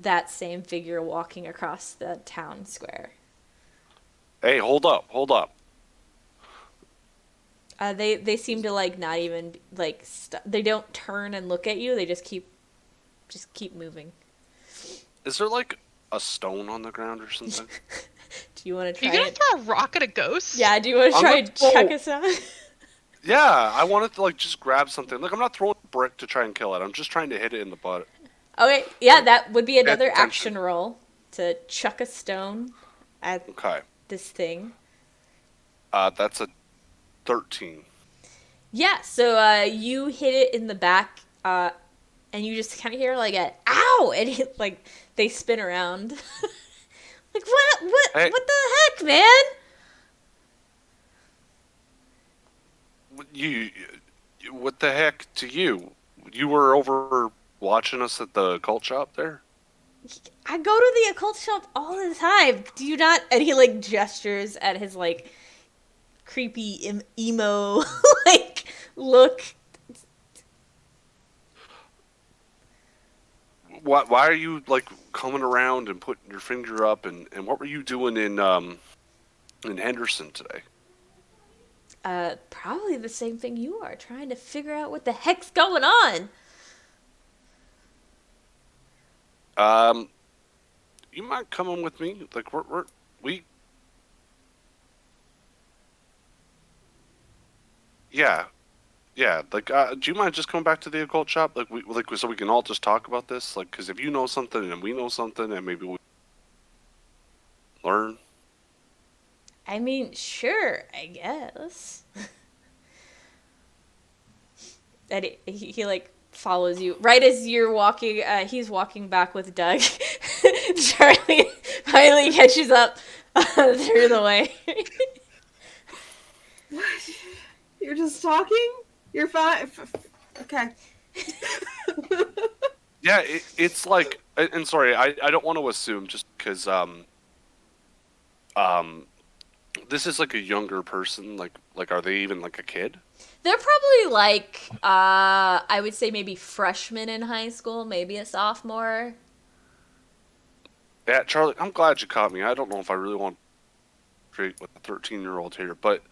that same figure walking across the town square. Hey, hold up. They seem to like not even like they don't turn and look at you. They just keep moving. Is there like a stone on the ground or something? Do you want to try You gonna it? throw a rock at a ghost? Yeah, do you want to I'm try gonna and check throw- us out? Yeah, I wanted to like just grab something. Like I'm not throwing a brick to try and kill it. I'm just trying to hit it in the butt. Okay, yeah, that would be another attention. action roll to chuck a stone at Okay. this thing. That's a 13. Yeah, so you hit it in the back, and you just kind of hear like a ow, and like they spin around. Like Hey. what the heck, man? What the heck to you? You were over watching us at the cult shop there? I go to the occult shop all the time. Do you not? And he like gestures at his like creepy emo like look. Why are you like coming around and putting your finger up and what were you doing in Henderson today? Probably the same thing you are, trying to figure out what the heck's going on. You mind coming with me? Like we yeah. Yeah, like, do you mind just coming back to the occult shop? Like, so we can all just talk about this? Like, because if you know something and we know something and maybe we learn. I mean, sure, I guess. And he like follows you right as you're walking. He's walking back with Doug. Charlie finally catches up through the way. What? You're just talking? You're fine. Okay. Yeah, it's like, and sorry, I don't want to assume just because this is like a younger person. Like are they even like a kid? They're probably like I would say maybe freshmen in high school, maybe a sophomore. Yeah, Charlie, I'm glad you caught me. I don't know if I really want to treat with a 13-year-old here, but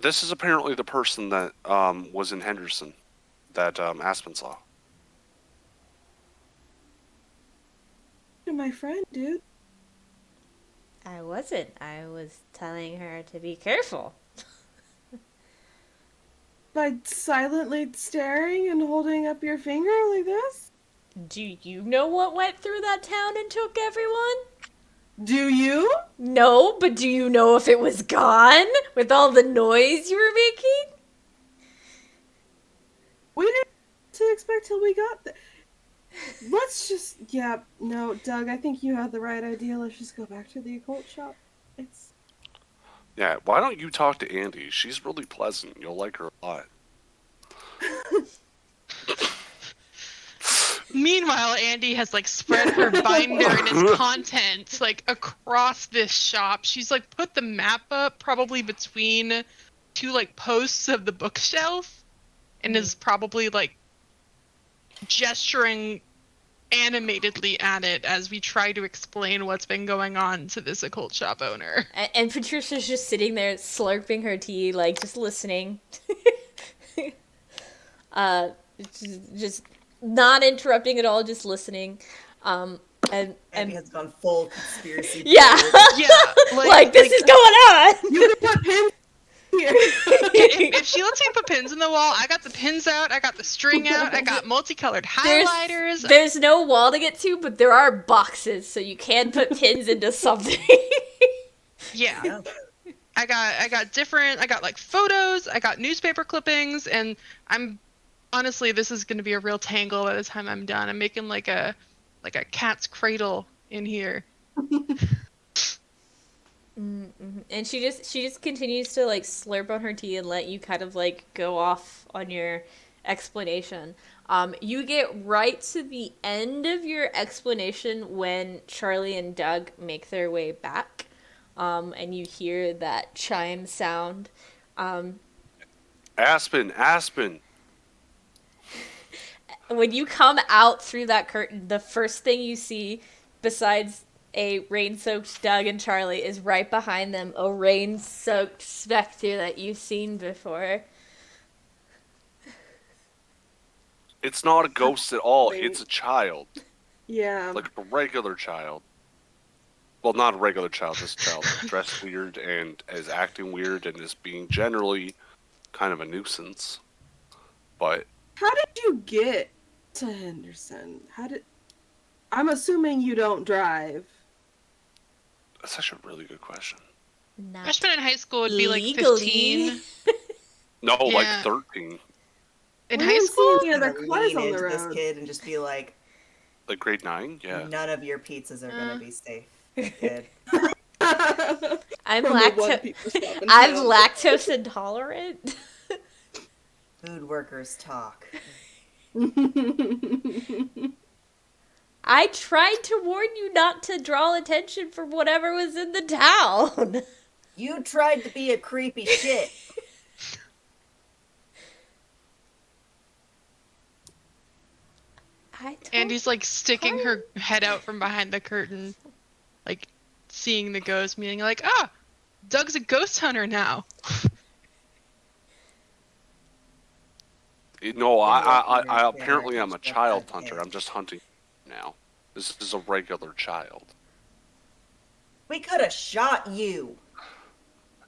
this is apparently the person that was in Henderson that Aspen saw. You're my friend, dude. I wasn't. I was telling her to be careful. By silently staring and holding up your finger like this? Do you know what went through that town and took everyone? Do you? No, but do you know if it was gone with all the noise you were making? We didn't know what to expect till we got there. Let's just... Yeah, no, Doug, I think you had the right idea. Let's just go back to the occult shop. It's... Yeah, why don't you talk to Andy? She's really pleasant. You'll like her a lot. Meanwhile, Andy has like spread her binder and its contents like across this shop. She's like put the map up probably between two like posts of the bookshelf and is probably like gesturing animatedly at it as we try to explain what's been going on to this occult shop owner. And Patricia's just sitting there slurping her tea, like just listening. Just not interrupting at all, just listening. And Andy has gone full conspiracy. yeah, Yeah, like this is going on. You can put pins here. if she lets me put pins in the wall, I got the pins out, I got the string out, I got multicolored highlighters. There's no wall to get to, but there are boxes, so you can put pins into something. Yeah. I got like photos, I got newspaper clippings, and I'm honestly, this is gonna be a real tangle by the time I'm done. I'm making like a cat's cradle in here. Mm-hmm. And she just continues to like slurp on her tea and let you kind of like go off on your explanation. You get right to the end of your explanation when Charlie and Doug make their way back, and you hear that chime sound. Aspen. When you come out through that curtain, the first thing you see, besides a rain-soaked Doug and Charlie, is right behind them a rain-soaked specter that you've seen before. It's not a ghost at all. Wait. It's a child. Yeah. Like a regular child. Well, not a regular child. This child is dressed weird and is acting weird and is being generally kind of a nuisance. But How did you get to Henderson? I'm assuming you don't drive. that's actually a really good question. Not Freshman in high school would be like legally. 15. No, like Yeah. 13. In We high didn't school? see any other Gonna cars lean on the into this road. kid and just be like, Like grade 9? Yeah. none of your pizzas are gonna be safe, kid. I'm From the one people stop and I'm town. lactose intolerant. Food workers talk. I tried to warn you not to draw attention from whatever was in the town. You tried to be a creepy shit. Andy's like sticking her head out from behind the curtain, like seeing the ghost, meaning like, ah, Doug's a ghost hunter now. No, I Yeah, apparently I'm a yeah, child yeah. hunter. I'm just hunting now. This is a regular child. We could have shot you.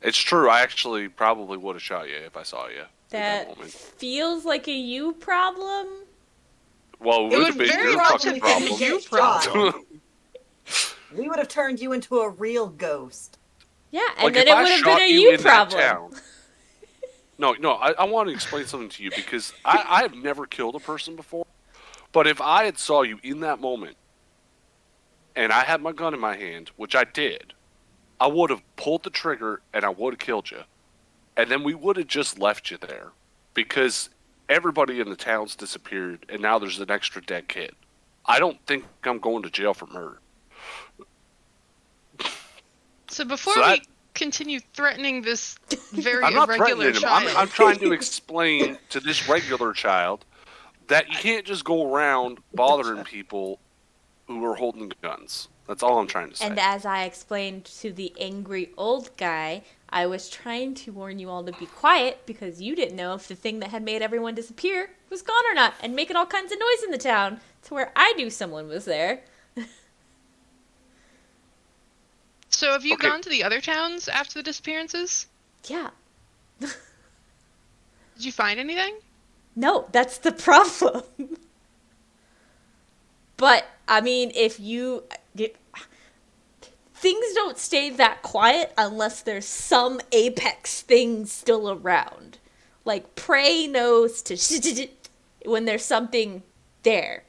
It's true. I actually probably would have shot you if I saw you at that That moment. feels like a you problem. Well, it It would would have been very your much fucking have been problem. you Shot. problem. We would have turned you into a real ghost. Yeah, and Like then if it I would have shot been a you you in that problem. town. No, I want to explain something to you because I have never killed a person before. But if I had saw you in that moment and I had my gun in my hand, which I did, I would have pulled the trigger and I would have killed you. And then we would have just left you there because everybody in the town's disappeared and now there's an extra dead kid. I don't think I'm going to jail for murder. So before So that- we continue threatening this very I'm not irregular threatening him. child, I'm trying to explain to this regular child that you can't just go around bothering people who are holding guns. That's all I'm trying to say. And as I explained to the angry old guy, I was trying to warn you all to be quiet because you didn't know if the thing that had made everyone disappear was gone or not and making all kinds of noise in the town to where I knew someone was there. so have you Okay. gone to the other towns after the disappearances? Yeah. Did you find anything? No, that's the problem. But, I mean, things don't stay that quiet unless there's some apex thing still around. Like, prey knows to when there's something there.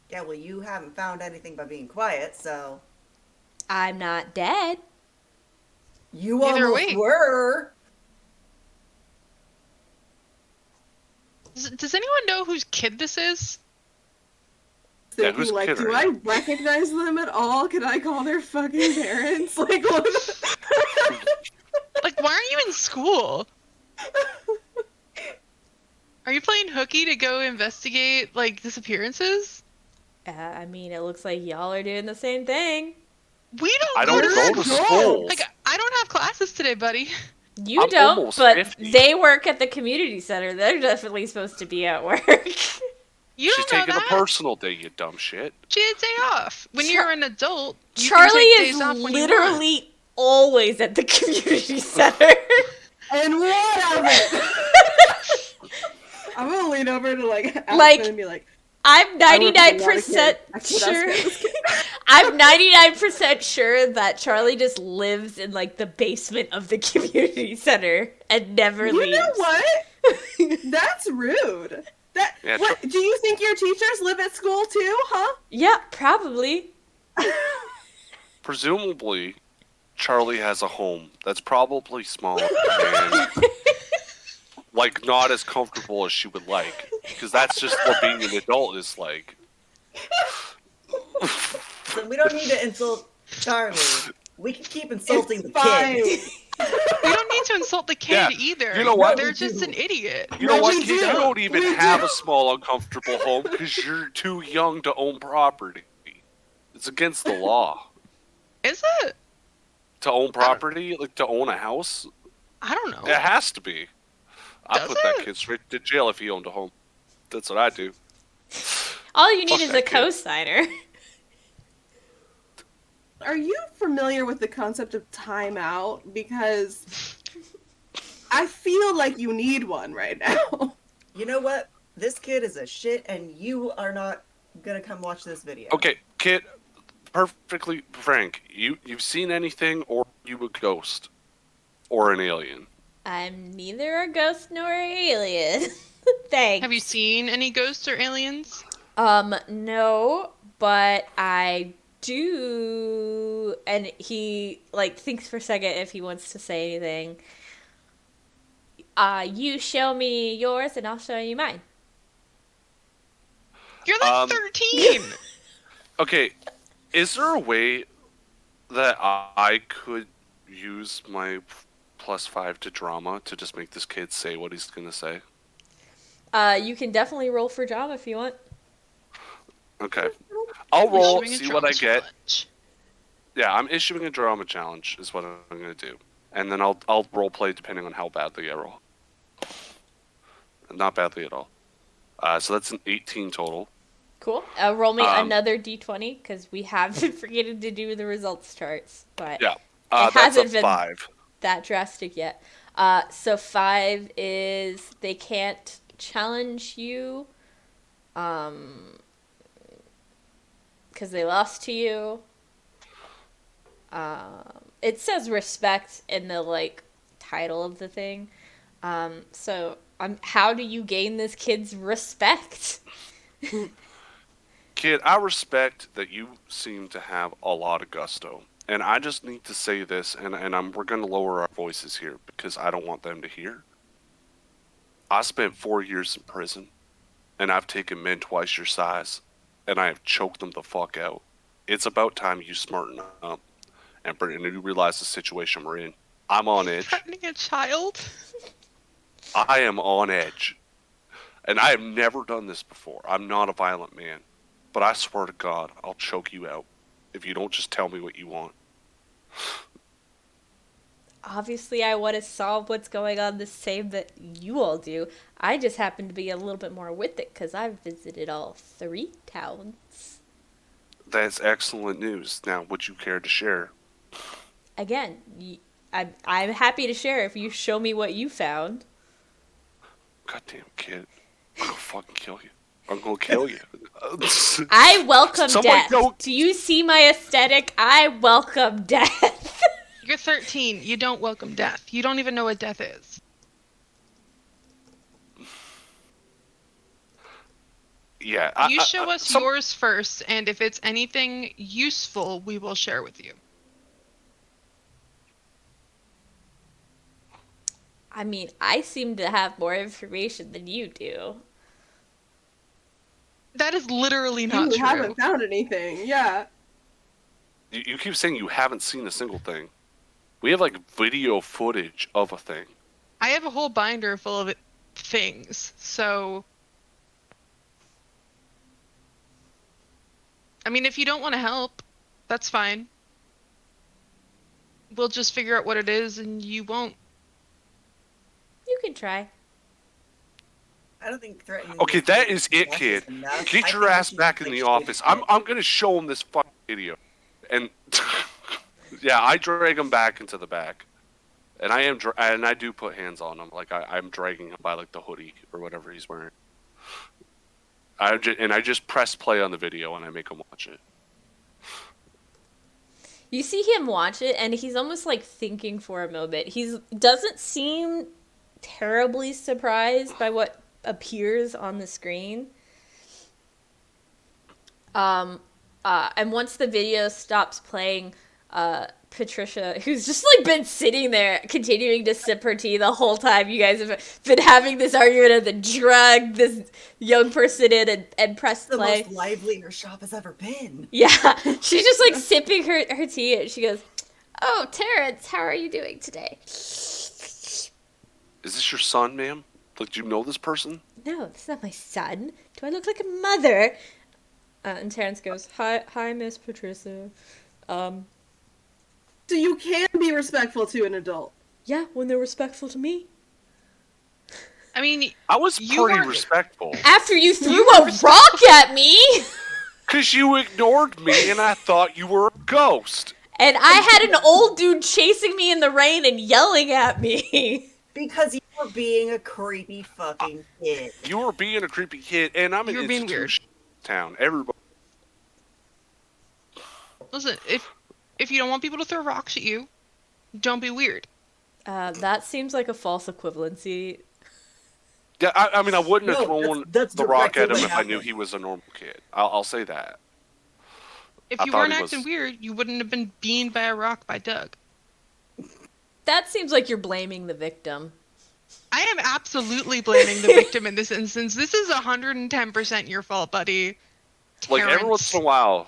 Yeah, well, you haven't found anything by being quiet, so I'm not dead. you Neither almost way. were. Does anyone know whose kid this is? Yeah, Thinking, who's like, kid do are I you? recognize them at all? Can I call their fucking parents? Like, what? Like, why aren't you in school? Are you playing hooky to go investigate, like, disappearances? I mean, it looks like y'all are doing the same thing. We don't I go don't to go to school. school. Like, I don't have classes today, buddy. You I'm don't, almost but 50. they work at the community center. They're definitely supposed to be at work. You She's don't know taking that. a personal day, you dumb shit. She had a day off. When you're an adult, you Charlie can take is days off when you want. literally always at the community center. And what of it? I'm gonna lean over to, like, Aspen Like, and be like, I'm I work with a lot of 99% kids. That's what sure. Aspen was kidding. I'm 99% sure that Charlie just lives in like the basement of the community center and never You leaves. know what? That's rude. Yeah, What? Do you think your teachers live at school too, huh? Yeah, probably. Presumably, Charlie has a home that's probably small and like not as comfortable as she would like, because that's just what being an adult is like. So we don't need to insult Charlie. We can keep insulting It's the fine. kid. We don't need to insult the kid Yeah, either. you know what? They're We just do. an idiot. You know No, what, we kid? do. You don't even We have do. a small, uncomfortable home because you're too young to own property. It's against the law Is it? to own property, like to own a house. I don't know. It has to be. I Does put that it? kid straight to jail if he owned a home. That's what I do. All you need Fuck is a that kid. cosigner. Are you familiar with the concept of timeout? Because I feel like you need one right now. You know what? This kid is a shit, and you are not gonna come watch this video. Okay, kid, perfectly frank. You've seen anything, or you a ghost, or an alien? I'm neither a ghost nor an alien. Thanks. Have you seen any ghosts or aliens? No, but I do. And he, like, thinks for a second if he wants to say anything. You show me yours and I'll show you mine. You're like 13. Okay, is there a way that I could use my +5 to drama to just make this kid say what he's gonna say? You can definitely roll for drama if you want. Okay, I'll roll, Issuing a see what I drama get. challenge. Yeah, I'm issuing a drama challenge is what I'm gonna do, and then I'll role play depending on how badly I roll. Not badly at all. So that's an 18 total. Cool. Roll me another d20 because we have been forgetting to do the results charts, but Yeah, it that's hasn't a been 5. that drastic yet. So 5 is they can't challenge you, because they lost to you. It says respect in the like title of the thing. So how do you gain this kid's respect? Kid, I respect that you seem to have a lot of gusto. And I just need to say this, and we're going to lower our voices here because I don't want them to hear. I spent 4 years in prison, and I've taken men twice your size, and I have choked them the fuck out. It's about time you smarten up and you realize the situation we're in. I'm on edge. Threatening a child? I am on edge. And I have never done this before. I'm not a violent man. But I swear to God, I'll choke you out if you don't just tell me what you want. Obviously, I want to solve what's going on the same that you all do. I just happen to be a little bit more with it because I've visited all 3 towns. That's excellent news. Now, would you care to share? Again, I'm happy to share if you show me what you found. Goddamn kid. I'm gonna fucking kill you. I'm gonna kill you. I welcome Someone death. don't- Do you see my aesthetic? I welcome death. You're 13. You don't welcome death. You don't even know what death is. Yeah. You show us yours first, and if it's anything useful, we will share with you. I mean, I seem to have more information than you do. That is literally not You true. haven't found anything. Yeah. You keep saying you haven't seen a single thing. We have like video footage of a thing. I have a whole binder full of things, so... I mean, if you don't want to help, that's fine. We'll just figure out what it is, and you won't. You can try. I don't think threatening. Okay, this that kid is it, enough kid. is enough. I Get think your we ass should back just, in the like, office. straight I'm gonna show him this fucking video. And yeah, I drag him back into the back. And I do put hands on him. Like I'm dragging him by like the hoodie or whatever he's wearing. I just press play on the video and I make him watch it. You see him watch it, and he's almost like thinking for a moment. He doesn't seem terribly surprised by what appears on the screen. And once the video stops playing, Patricia, who's just like been sitting there continuing to sip her tea the whole time you guys have been having this argument and then drug this young person in and press The play. most lively your shop has ever been. Yeah, she's just like sipping her tea and she goes, "Oh, Terrence, how are you doing today?" Is this your son, ma'am? Like, do you know this person? No, this is not my son. Do I look like a mother? And Terrence goes, hi, Miss Patricia. So you can be respectful to an adult. Yeah, when they're respectful to me. I mean, I was You pretty weren't- respectful. After you threw a rock at me! Because you ignored me and I thought you were a ghost. And I had an old dude chasing me in the rain and yelling at me. Because you were being a creepy fucking kid. You were being a creepy kid, and I'm You an were being weird. institution town. Everybody. listen, if you don't want people to throw rocks at you, don't be weird. That seems like a false equivalency. Yeah, I mean, I wouldn't have No, thrown that's the rock directly at him what if I knew happened. he was a normal kid. I'll say that. If I you thought weren't he acting was- weird, you wouldn't have been beamed by a rock by Doug. That seems like you're blaming the victim. I am absolutely blaming the victim in this instance. This is 110% your fault, buddy. Like, every Terrence. once in a while,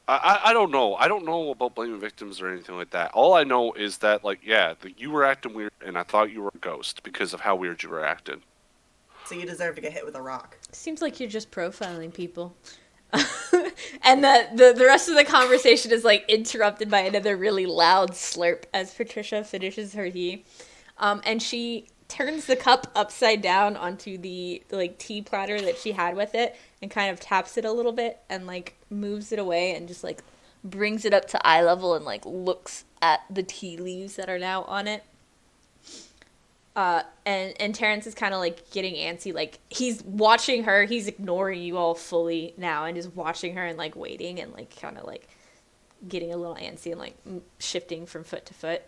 I don't know. I don't know about blaming victims or anything like that. All I know is that, like, yeah, you were acting weird, and I thought you were a ghost because of how weird you were acting. So you deserve to get hit with a rock. Seems like you're just profiling people. And the rest of the conversation is like interrupted by another really loud slurp as Patricia finishes her tea. And she turns the cup upside down onto the like tea platter that she had with it and kind of taps it a little bit and like moves it away and just like brings it up to eye level and like looks at the tea leaves that are now on it. And Terrence is kind of like getting antsy, like he's watching her, he's ignoring you all fully now and just watching her and like waiting and like kind of like getting a little antsy and like shifting from foot to foot.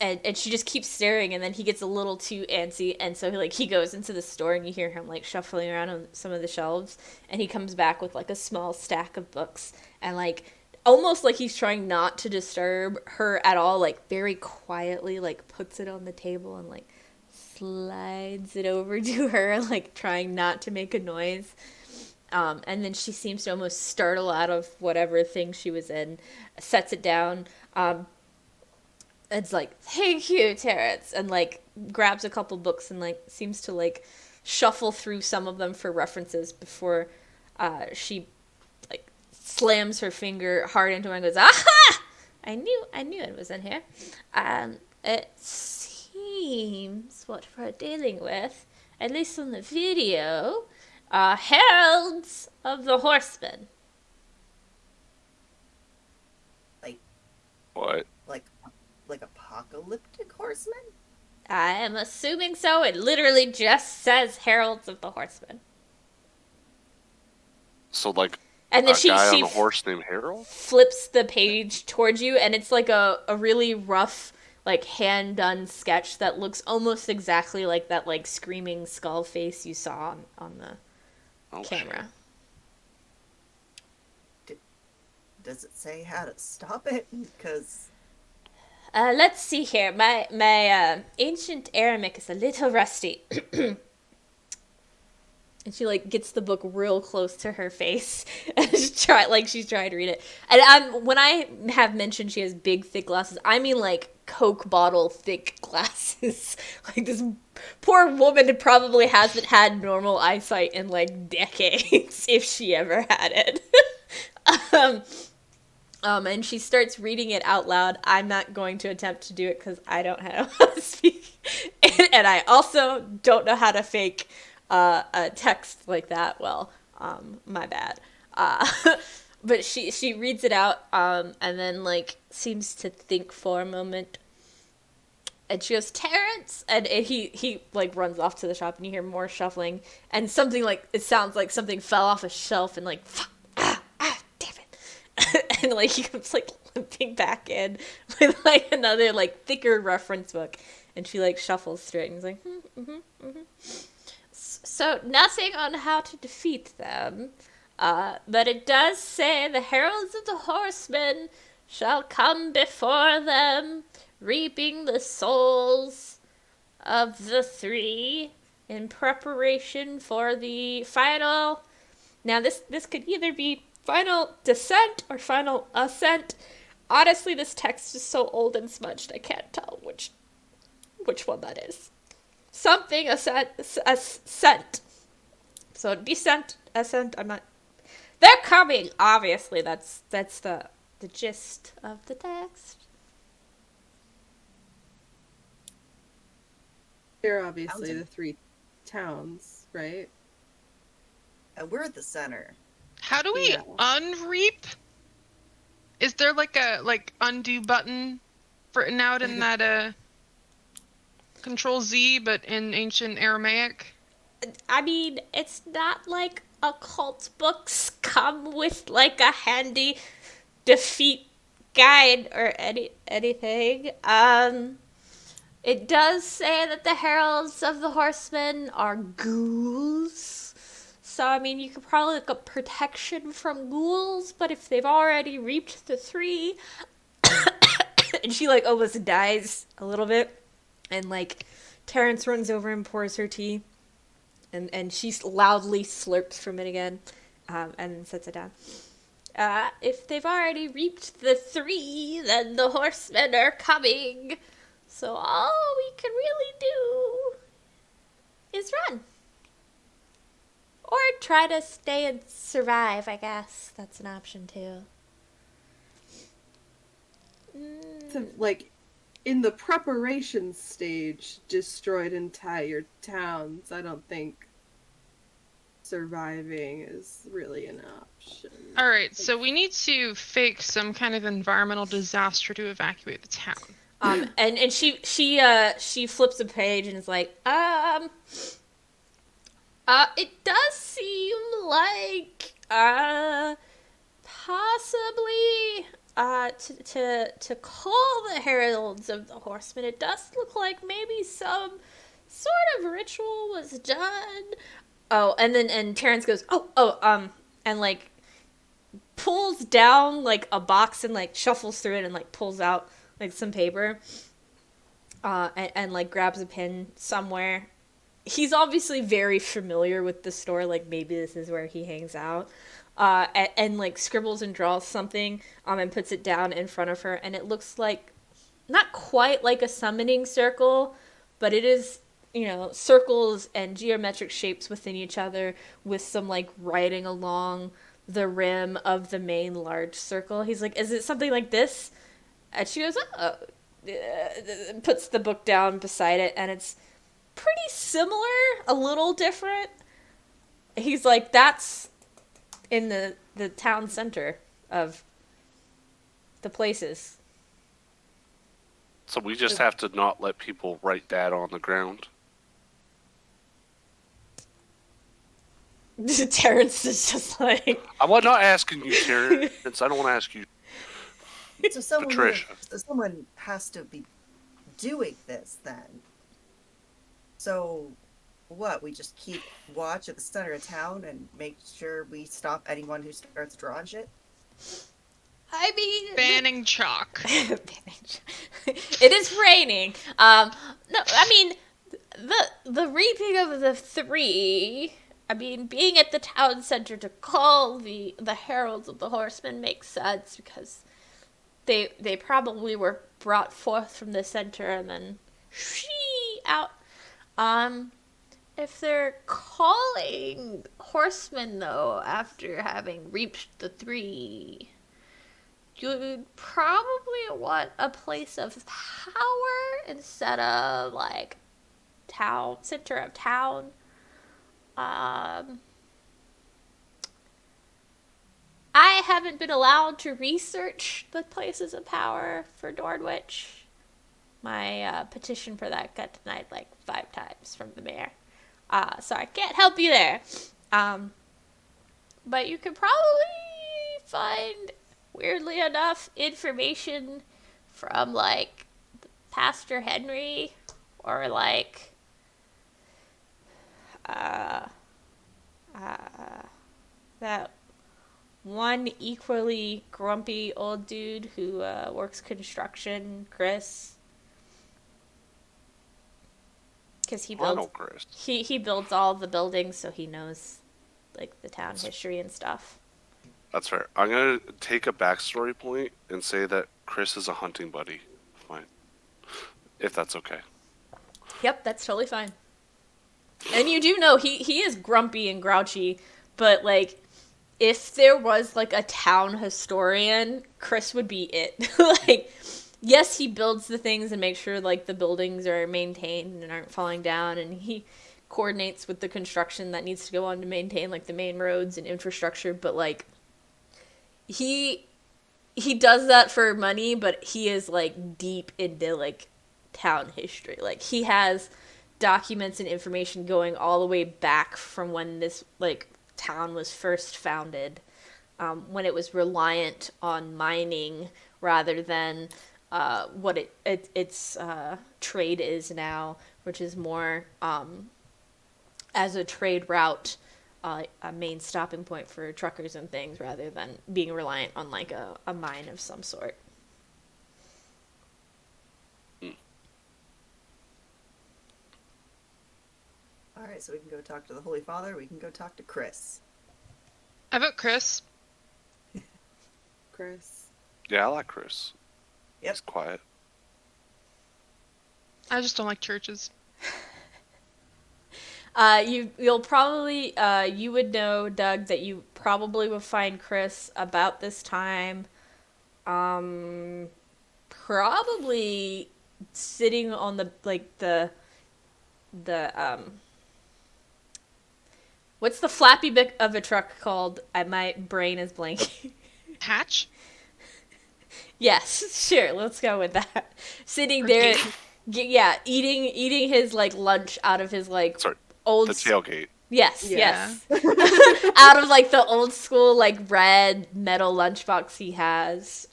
And she just keeps staring and then he gets a little too antsy and so he goes into the store and you hear him like shuffling around on some of the shelves and he comes back with like a small stack of books and like almost like he's trying not to disturb her at all, like very quietly, like puts it on the table and like slides it over to her, like trying not to make a noise. And then she seems to almost startle out of whatever thing she was in, sets it down. It's like, "Thank you, Terrence," and like grabs a couple books and like seems to like shuffle through some of them for references before she slams her finger hard into it and goes, "Aha! I knew it was in here. It seems what we're dealing with, at least on the video, are heralds of the horsemen." What? Like apocalyptic horsemen? I am assuming so. It literally just says heralds of the horsemen. So, like, And then a guy she on a horse named Harold? flips the page towards you, and it's like a really rough, like hand done sketch that looks almost exactly like that like screaming skull face you saw on the camera. Does it say how to stop it? Because Let's see here. My ancient Aramaic is a little rusty. And she like gets the book real close to her face and she's trying to read it. And when I have mentioned she has big thick glasses, I mean like Coke bottle thick glasses. Like this poor woman probably hasn't had normal eyesight in like decades, if she ever had it. And she starts reading it out loud. I'm not going to attempt to do it because I don't know how to speak, and I also don't know how to fake a text like that. Well, my bad. But she reads it out, and then like seems to think for a moment, and she goes, "Terrence," and he like runs off to the shop, and you hear more shuffling, and something like it sounds like something fell off a shelf, and like damn it, and like he comes like limping back in with like another like thicker reference book, and she like shuffles through it, and he's like, So nothing on how to defeat them. But it does say the heralds of the horsemen shall come before them, reaping the souls of the three in preparation for the final. Now, this could either be final descent or final ascent. Honestly, this text is so old and smudged, I can't tell which one that is. Something ascent. So descent, ascent. I'm not. They're coming. Obviously, that's the gist of the text. They're obviously the three towns, right? And we're at the center. How do we Yeah. unreap? Is there like a undo button written out in that Control Z, but in ancient Aramaic? I mean, it's not like occult books come with like a handy defeat guide or anything. It does say that the heralds of the horsemen are ghouls. So, I mean, you could probably look up protection from ghouls, but if they've already reaped the three, and she, like, almost dies a little bit, and, like, Terrence runs over and pours her tea, and she loudly slurps from it again, and then sets it down. If they've already reaped the three, then the horsemen are coming. So all we can really do is run. Or try to stay and survive, I guess. That's an option too. So, like, in the preparation stage, destroyed entire towns. I don't think surviving is really an option. All right, so we need to fake some kind of environmental disaster to evacuate the town. And she flips a page and is like, it does seem like, possibly, to call the heralds of the horsemen, it does look like maybe some sort of ritual was done. Oh, and Terrence goes, and like pulls down like a box and like shuffles through it and like pulls out like some paper, and like grabs a pen somewhere. He's obviously very familiar with the store, like maybe this is where he hangs out, and like scribbles and draws something, and puts it down in front of her, and it looks like not quite like a summoning circle, but it is, you know, circles and geometric shapes within each other with some like writing along the rim of the main large circle. He's like, is it something like this? And she goes, oh, puts the book down beside it, and it's pretty similar, a little different. He's like, that's in the town center of the places. So we just have to not let people write that on the ground. Terrence is just like... I'm not asking you, Terrence. I don't want to ask you, So Patricia. someone has to be doing this then. So what? We just keep watch at the center of town and make sure we stop anyone who starts drawing shit? I mean... Banning chalk. It is raining. No, I mean, the reaping of the three... I mean, being at the town center to call the heralds of the horsemen makes sense, because they probably were brought forth from the center and then out. If they're calling horsemen, though, after having reached the three, you'd probably want a place of power instead of, like, center of town. I haven't been allowed to research the places of power for Dornwich. My petition for that got denied like 5 times from the mayor. So I can't help you there. But you could probably find, weirdly enough, information from like Pastor Henry or like that one equally grumpy old dude who works construction, Chris, because I know Chris. he builds all the buildings, so he knows like the town history and stuff. That's fair. I'm gonna take a backstory point and say that Chris is a hunting buddy of mine, if that's okay. Yep, that's totally fine. And you do know he is grumpy and grouchy, but like if there was like a town historian, Chris would be it. Like yes, he builds the things and makes sure like the buildings are maintained and aren't falling down, and he coordinates with the construction that needs to go on to maintain like the main roads and infrastructure, but like he does that for money, but he is like deep into like town history. Like he has documents and information going all the way back from when this like town was first founded, when it was reliant on mining rather than what its trade is now, which is more as a trade route, a main stopping point for truckers and things rather than being reliant on like a mine of some sort. All right, so we can go talk to the Holy Father. We can go talk to Chris. How about Chris? Chris. Yeah, I like Chris. Yep. He's quiet. I just don't like churches. You'll probably you would know, Doug, that you probably will find Chris about this time, probably sitting on the like the what's the flappy bit of a truck called? My brain is blanking. Hatch? Yes, sure. Let's go with that. Sitting there, yeah, eating his like lunch out of his like Sorry, old the tailgate. Yes, Yeah. yes. Out of like the old school like red metal lunchbox he has,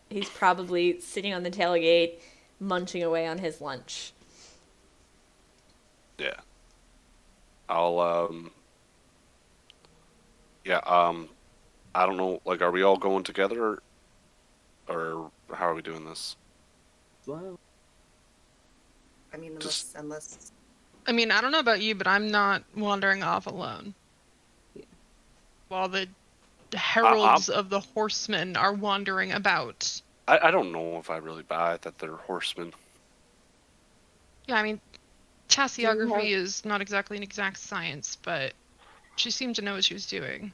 he's probably sitting on the tailgate, munching away on his lunch. Yeah. I'll yeah, I don't know, like, are we all going together, or how are we doing this? Wow. I mean, Just- unless I mean, I don't know about you, but I'm not wandering off alone. Yeah. While the heralds of the horsemen are wandering about. I don't know if I really buy it that they're horsemen. Yeah, I mean, Do you chaseography have- is not exactly an exact science, but she seemed to know what she was doing.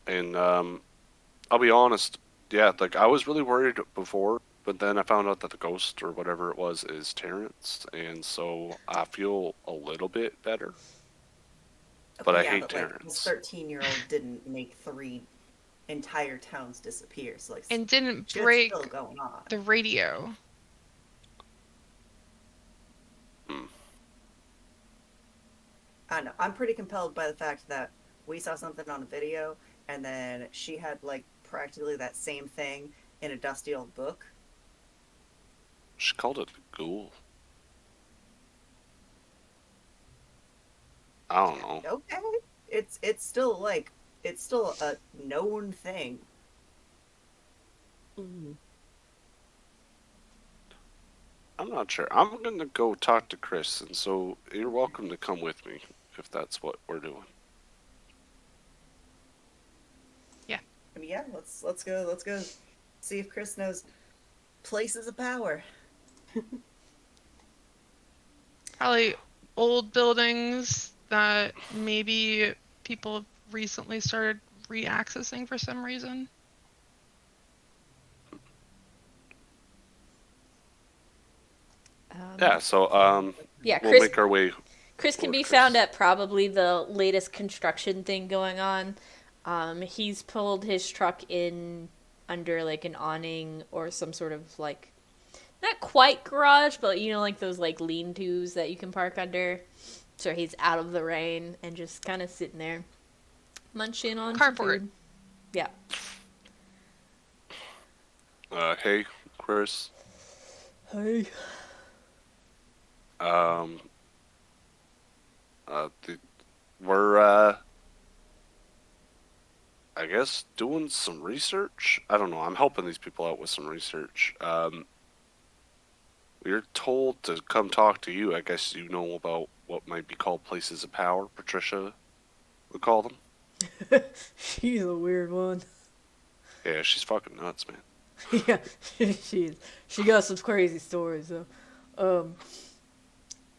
And I'll be honest, yeah, like I was really worried before, but then I found out that the ghost or whatever it was is Terrence, and so I feel a little bit better. But I hate like, Terrence. this 13-year-old didn't make 3 entire towns disappear, so like And didn't shit's break still going on. the radio. I don't know. I'm pretty compelled by the fact that we saw something on a video, and then she had like practically that same thing in a dusty old book. She called it a ghoul. I don't know. Okay, it's still like it's still a known thing. Mhm. I'm not sure. I'm gonna go talk to Chris, and so you're welcome to come with me if that's what we're doing. I mean, yeah, let's go see if Chris knows places of power. Probably old buildings that maybe people have recently started re-accessing for some reason. Yeah, so Yeah, we'll Chris. make our way. Chris can toward be Chris. found at probably the latest construction thing going on. He's pulled his truck in under like an awning or some sort of like, not quite garage, but you know, like those like lean-tos that you can park under. So he's out of the rain and just kind of sitting there, munching on some Carport. food. Yeah. Hey, Chris. Hey. We're I guess doing some research. I don't know. I'm helping these people out with some research. We're told to come talk to you. I guess you know about what might be called places of power. Patricia would call them. She's a weird one. Yeah, she's fucking nuts, man. Yeah, she got some crazy stories though.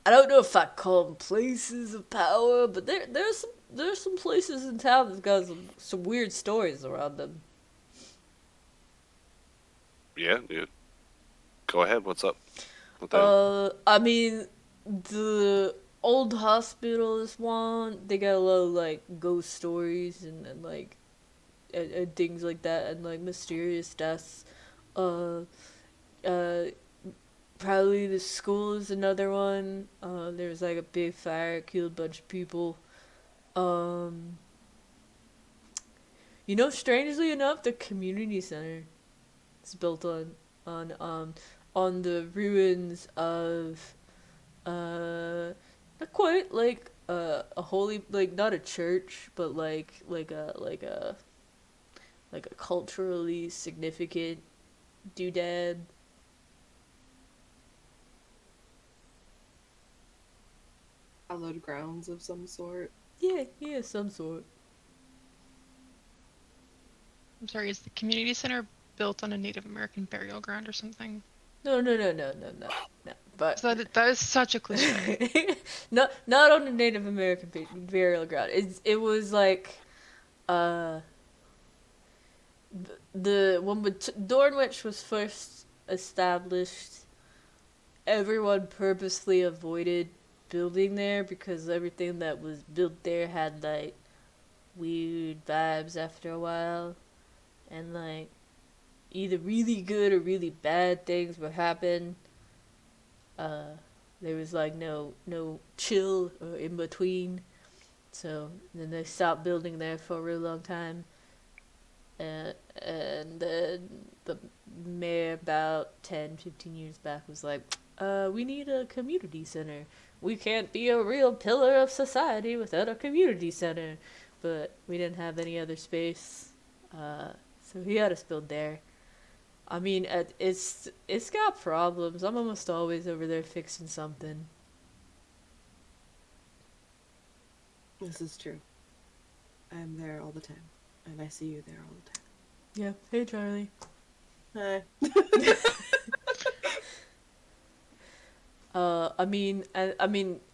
I don't know if I call them places of power, but there's some places in town that got some weird stories around them. Yeah, yeah. Go ahead. What's up? What the hell? I mean, the old hospital is one. They got a lot of like ghost stories and like and things like that, and like mysterious deaths. Uh, uh, Probably the school is another one. There was like a big fire, killed a bunch of people. Um, strangely enough, the community center is built on um on the ruins of not quite like a holy, like not a church, but like a culturally significant doodad. Hallowed grounds of some sort. Yeah, some sort. I'm sorry, is the community center built on a Native American burial ground or something? No. But So that is such a cliche. not on the Native American burial ground. It was like uh the when Dornwich was first established, everyone purposely avoided building there because everything that was built there had like weird vibes after a while, and like either really good or really bad things would happen. Uh, there was like no chill or in between, so then they stopped building there for a real long time. And then the mayor about 10-15 years back was like, we need a community center. We can't be a real pillar of society without a community center. But we didn't have any other space, so he had us build there. I mean, it's got problems. I'm almost always over there fixing something. This is true. I am there all the time, and I see you there all the time. Yeah. Hey, Charlie. Hi.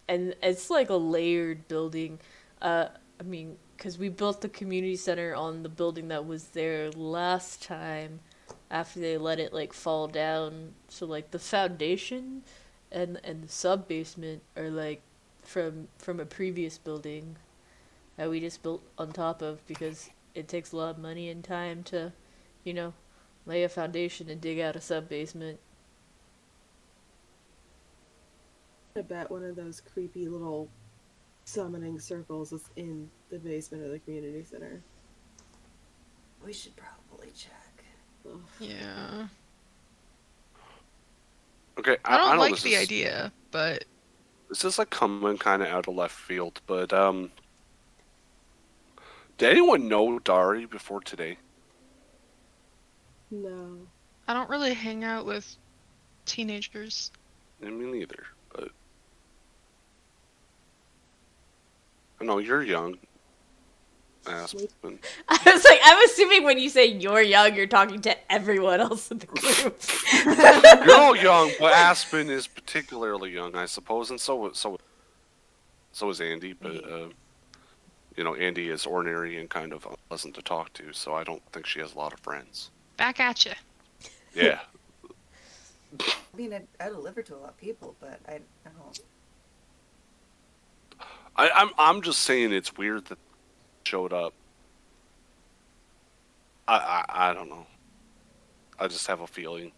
And it's like a layered building. Because we built the community center on the building that was there last time, after they let it like fall down. So like the foundation, and the sub basement are like from a previous building that we just built on top of because it takes a lot of money and time to, you know, lay a foundation and dig out a sub basement. I bet one of those creepy little summoning circles is in the basement of the community center. We should probably check. Ugh. Yeah. Okay, I don't know like this the is, idea, but This is like coming kind of out of left field, but did anyone know Dari before today? No. I don't really hang out with teenagers. I mean, neither. But I know you're young. Aspen. I was like, I'm assuming when you say you're young, you're talking to everyone else in the group. You're all young, but Aspen is particularly young, I suppose, and so is Andy. But Andy is ornery and kind of unpleasant to talk to, so I don't think she has a lot of friends. Back at you. Yeah. I mean, I deliver to a lot of people, but I don't. I'm just saying it's weird that showed up. I don't know. I just have a feeling.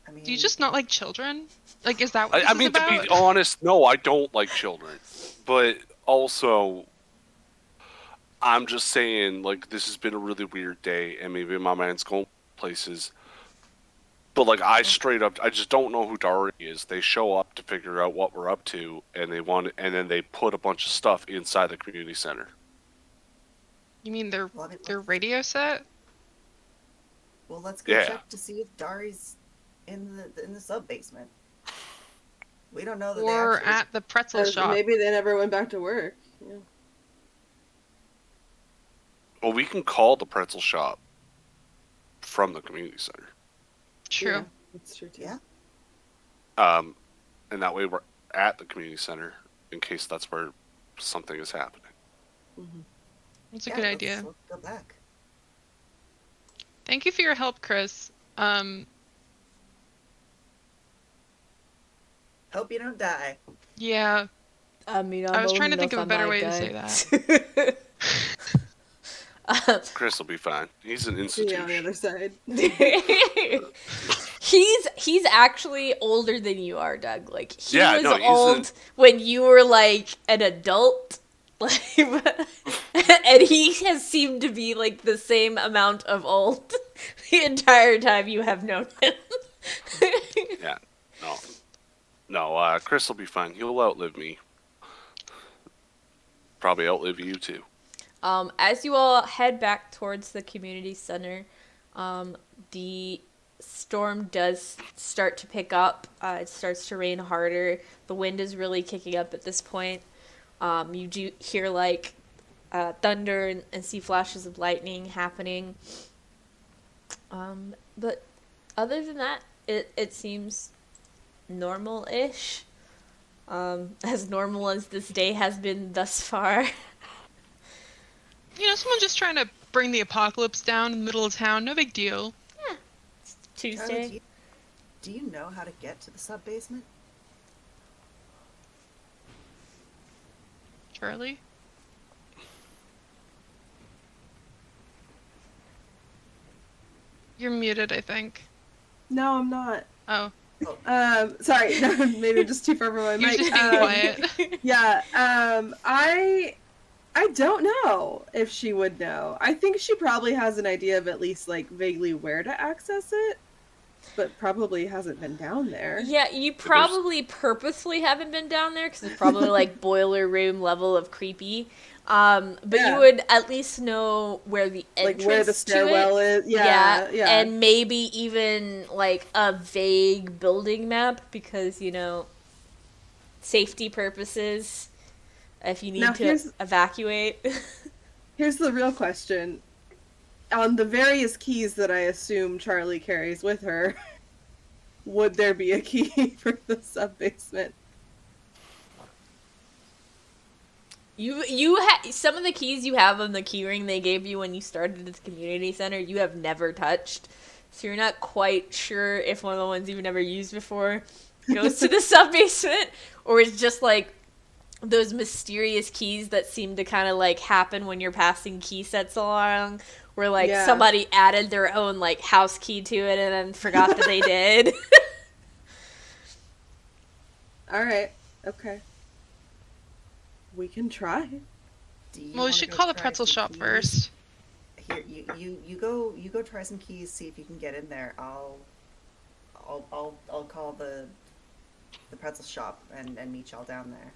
I mean, Do you just not like children? Like, is that what this I is mean, about? to be honest, no, I don't like children. But also, I'm just saying, like, this has been a really weird day, and maybe my mind's going places. But, like, I just don't know who Dari is. They show up to figure out what we're up to, and then they put a bunch of stuff inside the community center. You mean their Well, I mean, radio set? well, let's go Yeah. check to see if Dari's in the sub basement. We don't know that Or they actually. at the pretzel shop? Maybe they never went back to work. Yeah. Well, we can call the pretzel shop from the community center. True. Yeah, that's true too. Yeah. And that way we're at the community center in case that's where something is happening. Mm-hmm. That's a good idea. Let's go back. Thank you for your help, Chris. Hope you don't die. Yeah. I mean, I was trying to think of a better way to say that. Chris will be fine. He's an Yeah, institution. on the other side. He's actually older than you are, Doug. Like he Yeah, was no, he's old when you were like an adult. Like, and he has seemed to be like the same amount of old the entire time you have known him. Yeah. No, Chris will be fine. He'll outlive me. Probably outlive you too. As you all head back towards the community center, the storm does start to pick up. It starts to rain harder. The wind is really kicking up at this point. You do hear like thunder and see flashes of lightning happening. But other than that, it seems normal-ish. As normal as this day has been thus far. Someone just trying to bring the apocalypse down in the middle of town. No big deal. Yeah, it's Tuesday. Charlie, do you know how to get to the sub basement? Charlie? You're muted, I think. No, I'm not. Oh. Sorry, maybe I'm just too far from my You're mic. just being quiet. Yeah, I don't know if she would know. I think she probably has an idea of at least like vaguely where to access it, but probably hasn't been down there. Yeah, you probably purposely haven't been down there because it's probably like boiler room level of creepy. But Yeah. you would at least know where the entrance Like where the stairwell to it. is. Yeah. And maybe even like a vague building map because, safety purposes if you need Now, to evacuate. Here's the real question. On the various keys that I assume Charlie carries with her, would there be a key for the sub-basement? Some of the keys you have on the keyring they gave you when you started at the community center, you have never touched. So you're not quite sure if one of the ones you've never used before goes to the sub-basement, or it's just like those mysterious keys that seem to kind of like happen when you're passing key sets along, where like somebody added their own like house key to it and then forgot that they did. All right. Okay. We can try. Well, we should call the pretzel shop first. Here, you go try some keys. See if you can get in there. I'll call the pretzel shop and meet y'all down there.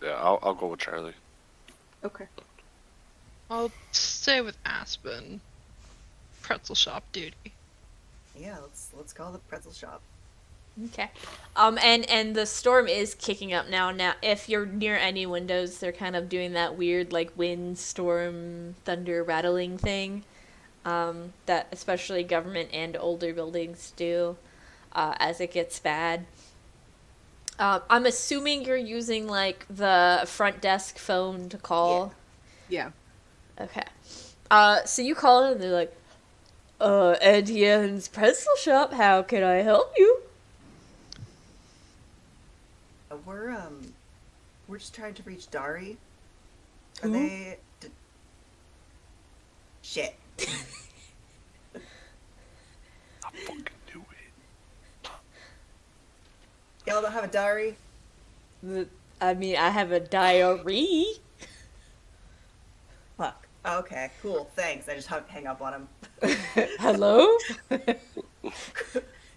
Yeah, I'll go with Charlie. Okay. I'll stay with Aspen. Pretzel shop duty. Yeah, let's call the pretzel shop. Okay. And the storm is kicking up now. Now, if you're near any windows, they're kind of doing that weird, like, wind, storm, thunder, rattling thing that especially government and older buildings do as it gets bad. I'm assuming you're using, like, the front desk phone to call. Yeah. Okay. So you call in and they're like, Etienne's Pretzel Shop, how can I help you? We're just trying to reach Dari. Are Who? they? Shit. I fucking knew it. Y'all don't have a Dari? I mean, I have a diary. Fuck. Okay, cool. Thanks. I just hang up on him. Hello?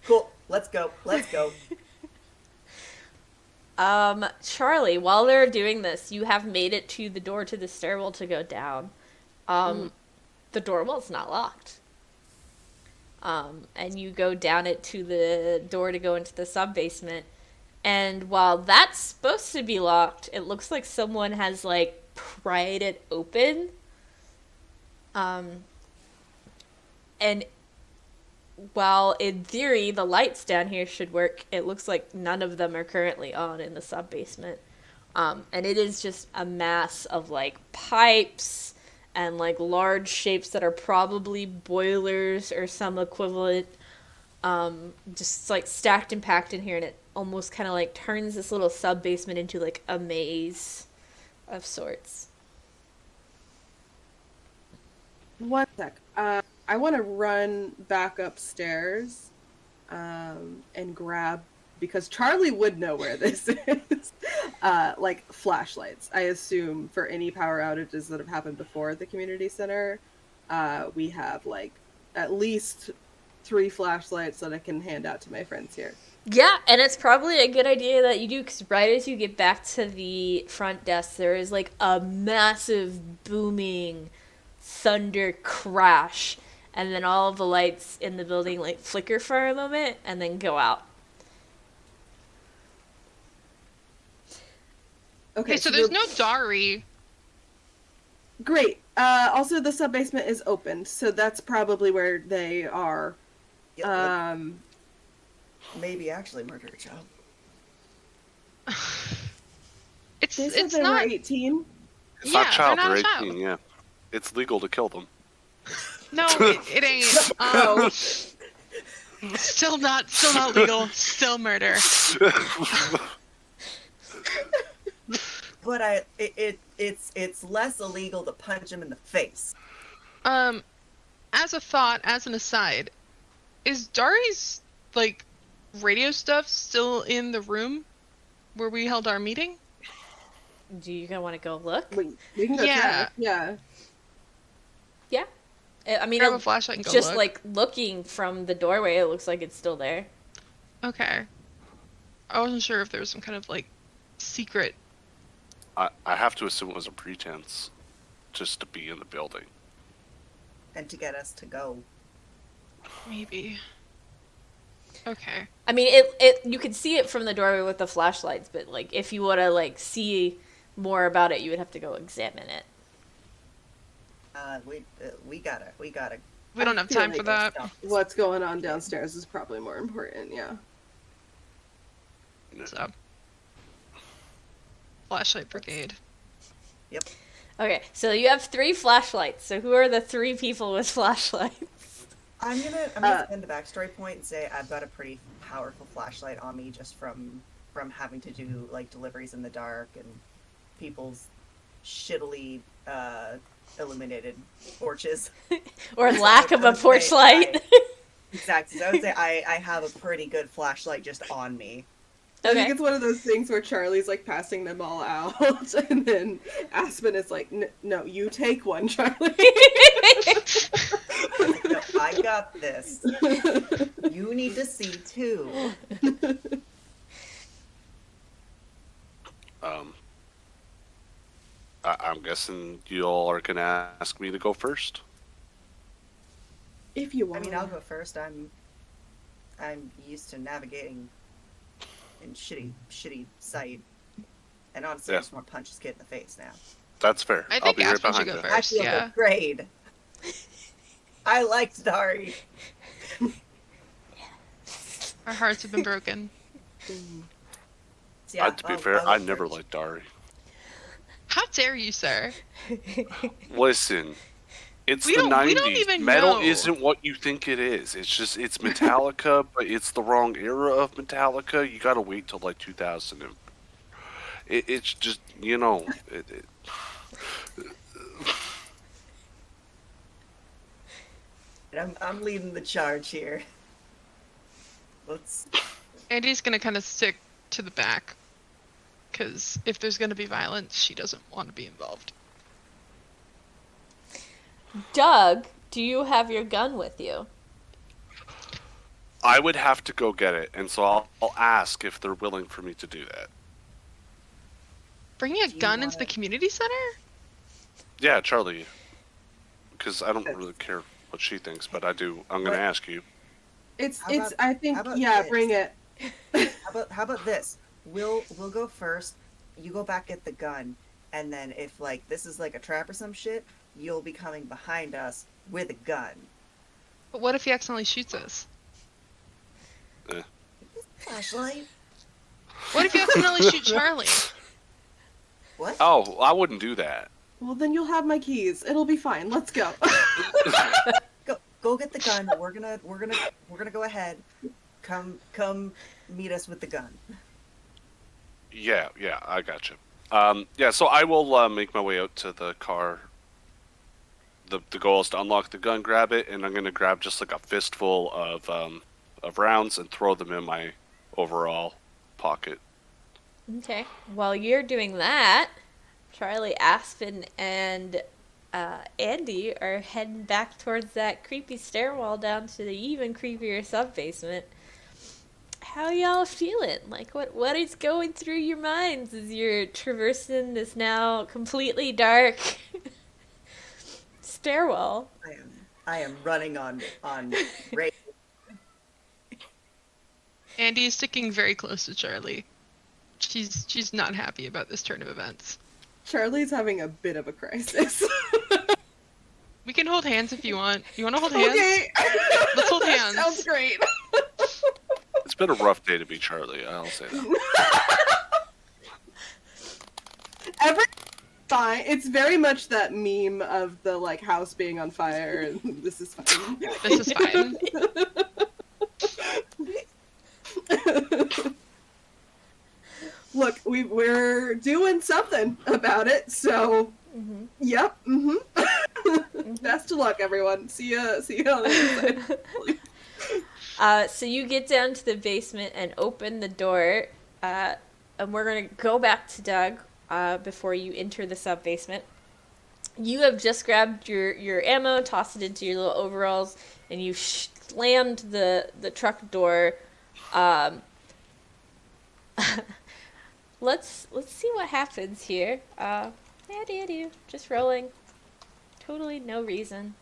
Cool. Let's go. Charlie, while they're doing this, you have made it to the door to the stairwell to go down. The doorwell's not locked. And you go down it to the door to go into the sub-basement. And while that's supposed to be locked, it looks like someone has, like, pried it open. And while in theory the lights down here should work, it looks like none of them are currently on in the sub-basement. And it is just a mass of, like, pipes and, like, large shapes that are probably boilers or some equivalent, just, like, stacked and packed in here, and it almost kind of, like, turns this little sub-basement into, like, a maze of sorts. One sec. I want to run back upstairs and grab, because Charlie would know where this is, like flashlights. I assume for any power outages that have happened before at the community center, we have like at least 3 flashlights that I can hand out to my friends here. Yeah, and it's probably a good idea that you do, because right as you get back to the front desk, there is like a massive booming thunder crash, and then all of the lights in the building like flicker for a moment and then go out. Okay, so there's no Dari. Great. Also, the sub-basement is open, so that's probably where they are. Yep, maybe actually murder a child. It's they not were 18. It's Yeah, not child, they're not they're a child. 18, yeah. It's legal to kill them. No, it ain't. Still not legal. Still murder. But it's less illegal to punch him in the face. As a thought, as an aside, is Dari's like radio stuff still in the room where we held our meeting? Do you gonna want to go look? We can go check. Yeah. Yeah. I mean, Grab a flashlight and go just look. like looking from the doorway, it looks like it's still there. Okay. I wasn't sure if there was some kind of like secret. I have to assume it was a pretense just to be in the building. And to get us to go. Maybe. Okay. I mean, it you could see it from the doorway with the flashlights, but like if you want to like see more about it, you would have to go examine it. We gotta. We don't have time for that. What's going on downstairs is probably more important, yeah. So. Flashlight brigade. Yep. Okay, so you have 3 flashlights. So who are the 3 people with flashlights? I'm gonna spend the backstory point and say I've got a pretty powerful flashlight on me just from having to do like deliveries in the dark and people's shittily illuminated porches. Or lack of a porch light. Exactly. So I would say I have a pretty good flashlight just on me. I Okay. think it's one of those things where Charlie's like passing them all out, and then Aspen is like, "No, you take one, Charlie." No, I got this. You need to see too. I'm guessing you all are gonna ask me to go first. If you I want. mean, I'll go first. I'm used to navigating in shitty sight, and honestly, I just want to punch this kid in the face now. That's fair. I I'll think be right Aspen should behind go you. I first. feel Yeah. great. I liked Dari. Our hearts have been broken. So, yeah, To be I'll fair, go I never first. liked Dari. How dare you, sir? Listen, it's We the don't 90s. even Metal know. isn't what you think it is. It's Metallica, but it's the wrong era of Metallica. You gotta wait till like 2000. It's just, you know. I'm leading the charge here. Let's. Andy's gonna kind of stick to the back. Because if there's gonna be violence, she doesn't want to be involved. Doug, do you have your gun with you? I would have to go get it, and so I'll ask if they're willing for me to do that. Bringing a Do you gun want into the it? community center? Yeah, Charlie. because I don't really care what she thinks, but I do. I'm going to ask you. I think, bring it. How about this? We'll go first. You go back at the gun, and then if like this is like a trap or some shit, you'll be coming behind us with a gun. But what if he accidentally shoots us? Flashlight. What if you accidentally shoot Charlie? What? Oh, I wouldn't do that. Well, then you'll have my keys. It'll be fine. Let's go. Go get the gun. We're gonna go ahead. Come meet us with the gun. Yeah, I got you. So I will make my way out to the car. The goal is to unlock the gun, grab it, and I'm going to grab just like a fistful of rounds and throw them in my overall pocket. Okay. While you're doing that, Charlie, Aspen, and Andy are heading back towards that creepy stairwell down to the even creepier sub-basement. How y'all feeling? Like, what is going through your minds as you're traversing this now completely dark stairwell? I am running on Wraith. Andy is sticking very close to Charlie. She's not happy about this turn of events. Charlie's having a bit of a crisis. We can hold hands if you want. You want to hold hands? Okay. Let's hold hands. Sounds great. It's been a rough day to be Charlie, I'll say that. Fine. It's very much that meme of the like house being on fire and this is fine. This is fine. Look, we're doing something about it, so yep. Best of luck, everyone. See ya on the other side. So you get down to the basement and open the door, and we're gonna go back to Doug before you enter the sub basement. You have just grabbed your ammo, tossed it into your little overalls, and you slammed the truck door. Let's see what happens here. Just rolling. Totally no reason.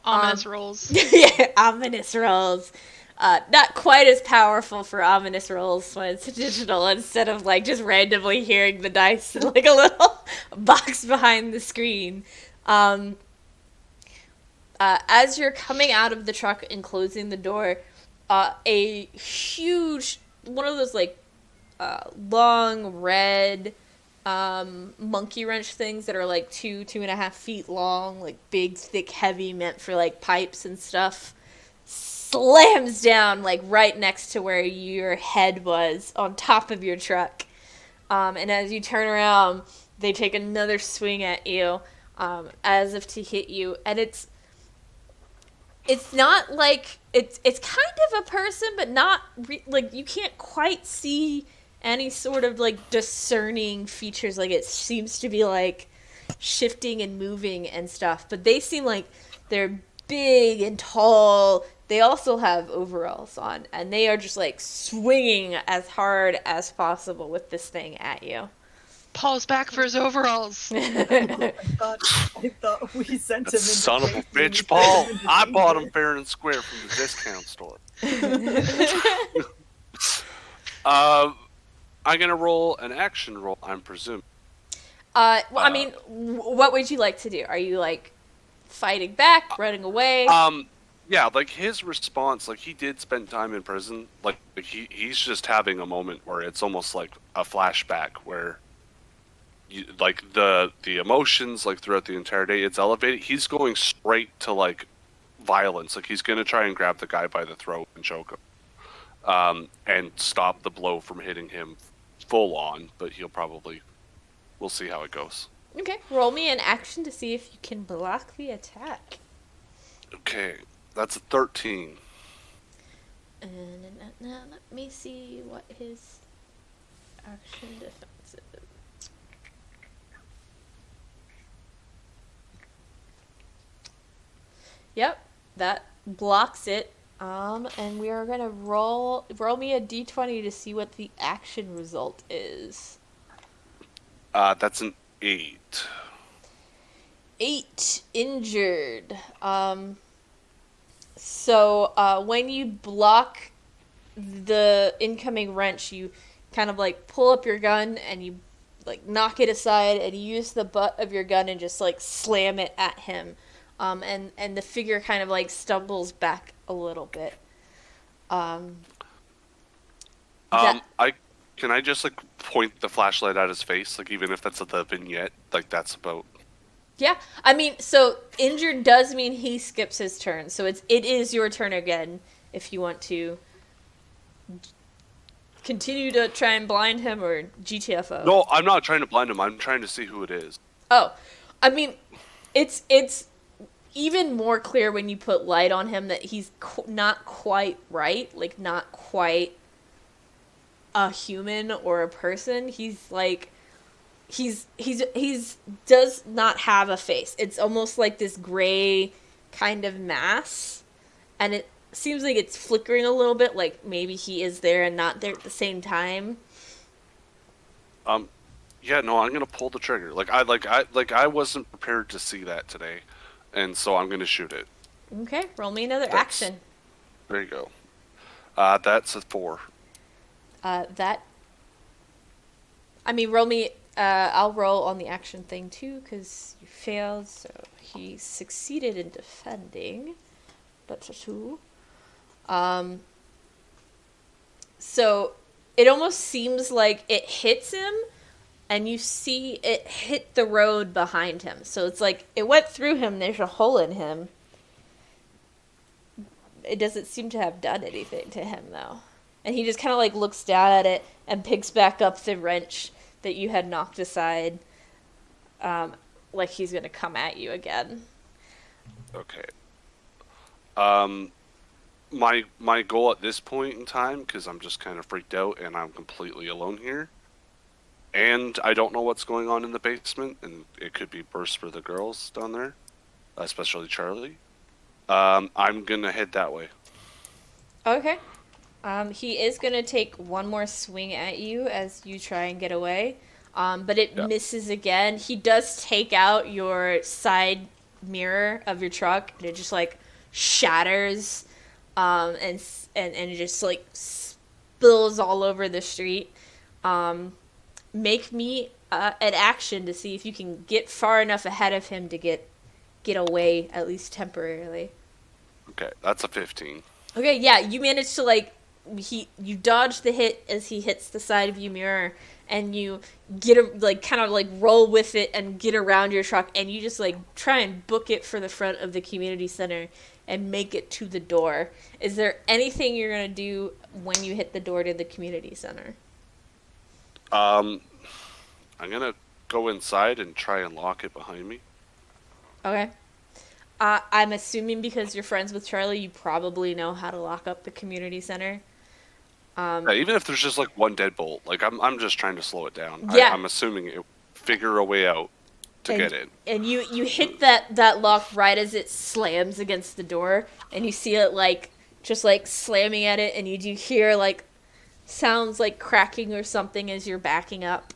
Ominous rolls. Yeah, ominous rolls. Not quite as powerful for ominous rolls when it's digital instead of like just randomly hearing the dice in like a little box behind the screen. As you're coming out of the truck and closing the door, a huge one of those like long red monkey wrench things that are like 2.5 feet long, like big, thick, heavy, meant for like pipes and stuff, slams down like right next to where your head was on top of your truck. And as you turn around, they take another swing at you, as if to hit you. And it's not like it's kind of a person, but not like you can't quite see any sort of like discerning features. Like it seems to be like shifting and moving and stuff, but they seem like they're big and tall. They also have overalls on, and they are just like swinging as hard as possible with this thing at you. Paul's back for his overalls. I thought we sent him. Son of a bitch, Paul! I bought him fair and square from the discount store. I'm gonna roll an action roll, I'm presuming. I mean, what would you like to do? Are you like fighting back, running away? Yeah, like his response, like he did spend time in prison. Like he's just having a moment where it's almost like a flashback where, like the emotions like throughout the entire day, it's elevated. He's going straight to like violence. Like he's gonna try and grab the guy by the throat and choke him, and stop the blow from hitting him full on. But we'll see how it goes. Okay, roll me an action to see if you can block the attack. Okay, that's a 13. And now let me see what his action defense is. Yep, that blocks it. And we are gonna roll me a d20 to see what the action result is. That's an 8. 8 injured. So when you block the incoming wrench, you kind of like pull up your gun and you like knock it aside and you use the butt of your gun and just like slam it at him. And the figure kind of like stumbles back a little bit. That Can I just like point the flashlight at his face, like even if that's at the vignette, like that's about. Yeah, I mean, so injured does mean he skips his turn. So it is your turn again if you want to continue to try and blind him or GTFO. No, I'm not trying to blind him. I'm trying to see who it is. Oh, I mean, it's even more clear when you put light on him that he's not quite right, like not quite a human or a person. He's like he's does not have a face. It's almost like this gray kind of mass, and it seems like it's flickering a little bit, like maybe he is there and not there at the same time. Yeah, no, I'm gonna pull the trigger. I wasn't prepared to see that today, and so I'm gonna shoot it. Okay, roll me another action. There you go. That's a 4. Roll me. I'll roll on the action thing too, because you failed, so he succeeded in defending. But a 2. So it almost seems like it hits him, and you see it hit the road behind him. So it's like it went through him, there's a hole in him. It doesn't seem to have done anything to him, though. And he just kind of like looks down at it and picks back up the wrench that you had knocked aside, like he's going to come at you again. Okay. My goal at this point in time, because I'm just kind of freaked out and I'm completely alone here, and I don't know what's going on in the basement, and it could be worse for the girls down there, especially Charlie. I'm gonna head that way. Okay. He is going to take one more swing at you as you try and get away, but it misses again. He does take out your side mirror of your truck, and it just like shatters, and it just like spills all over the street. Make me an action to see if you can get far enough ahead of him to get away, at least temporarily. Okay, that's a 15. Okay, yeah, you managed to like you dodge the hit as he hits the side of your mirror, and you kind of roll with it and get around your truck, and you just like try and book it for the front of the community center and make it to the door. Is there anything you're gonna do when you hit the door to the community center? I'm gonna go inside and try and lock it behind me. Okay. I'm assuming because you're friends with Charlie, you probably know how to lock up the community center. Yeah, even if there's just like one deadbolt, like I'm just trying to slow it down. Yeah. I'm assuming it figure a way out to get in. And you hit that lock right as it slams against the door, and you see it like just like slamming at it, and you do hear like sounds like cracking or something as you're backing up.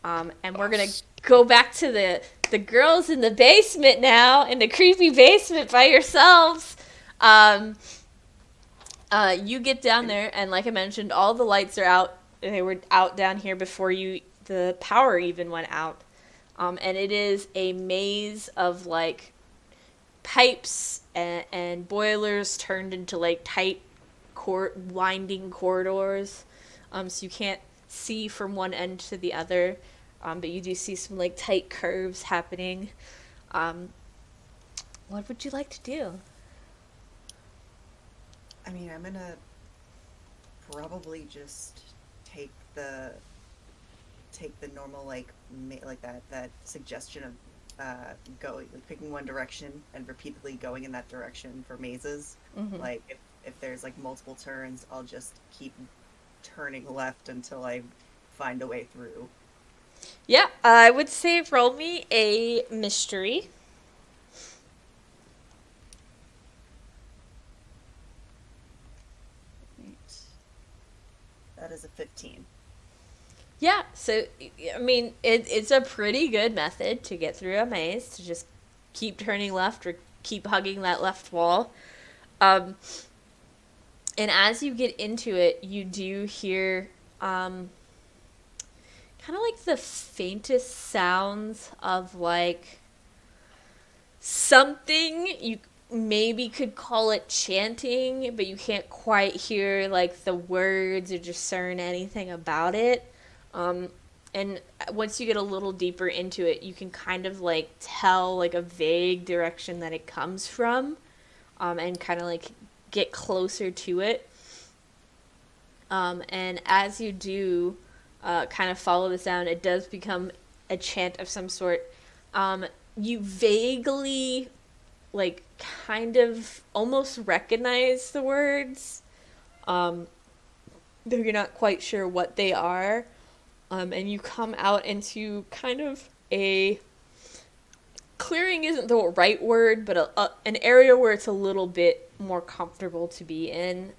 And we're gonna go back to the girls in the basement now, in the creepy basement by yourselves. You get down there, and like I mentioned, all the lights are out. They were out down here before the power even went out. And it is a maze of like pipes and boilers turned into like tight winding corridors. So you can't see from one end to the other. But you do see some like tight curves happening. What would you like to do? I mean, I'm gonna probably just take the normal like that suggestion of going picking one direction and repeatedly going in that direction for mazes. Mm-hmm. Like if there's like multiple turns, I'll just keep turning left until I find a way through. Yeah, I would say roll me a mystery. That is a 15. Yeah, so, I mean, it's a pretty good method to get through a maze, to just keep turning left or keep hugging that left wall. And as you get into it, you do hear kind of like the faintest sounds of like something. You maybe could call it chanting, but you can't quite hear like the words or discern anything about it. And once you get a little deeper into it, you can kind of like tell like a vague direction that it comes from, and kind of like get closer to it. And as you do kind of follow the sound, it does become a chant of some sort. You vaguely, like, kind of almost recognize the words, though you're not quite sure what they are. And you come out into kind of a clearing isn't the right word, but an area where it's a little bit more comfortable to be in,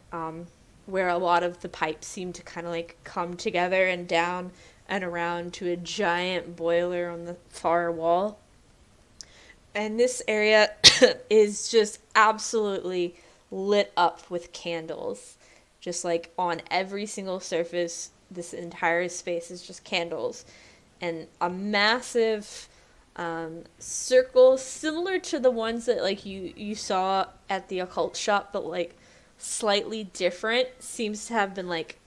where a lot of the pipes seem to kind of like come together and down and around to a giant boiler on the far wall. And this area is just absolutely lit up with candles. Just like on every single surface, this entire space is just candles. And a massive circle similar to the ones that like you saw at the occult shop, but like slightly different, seems to have been like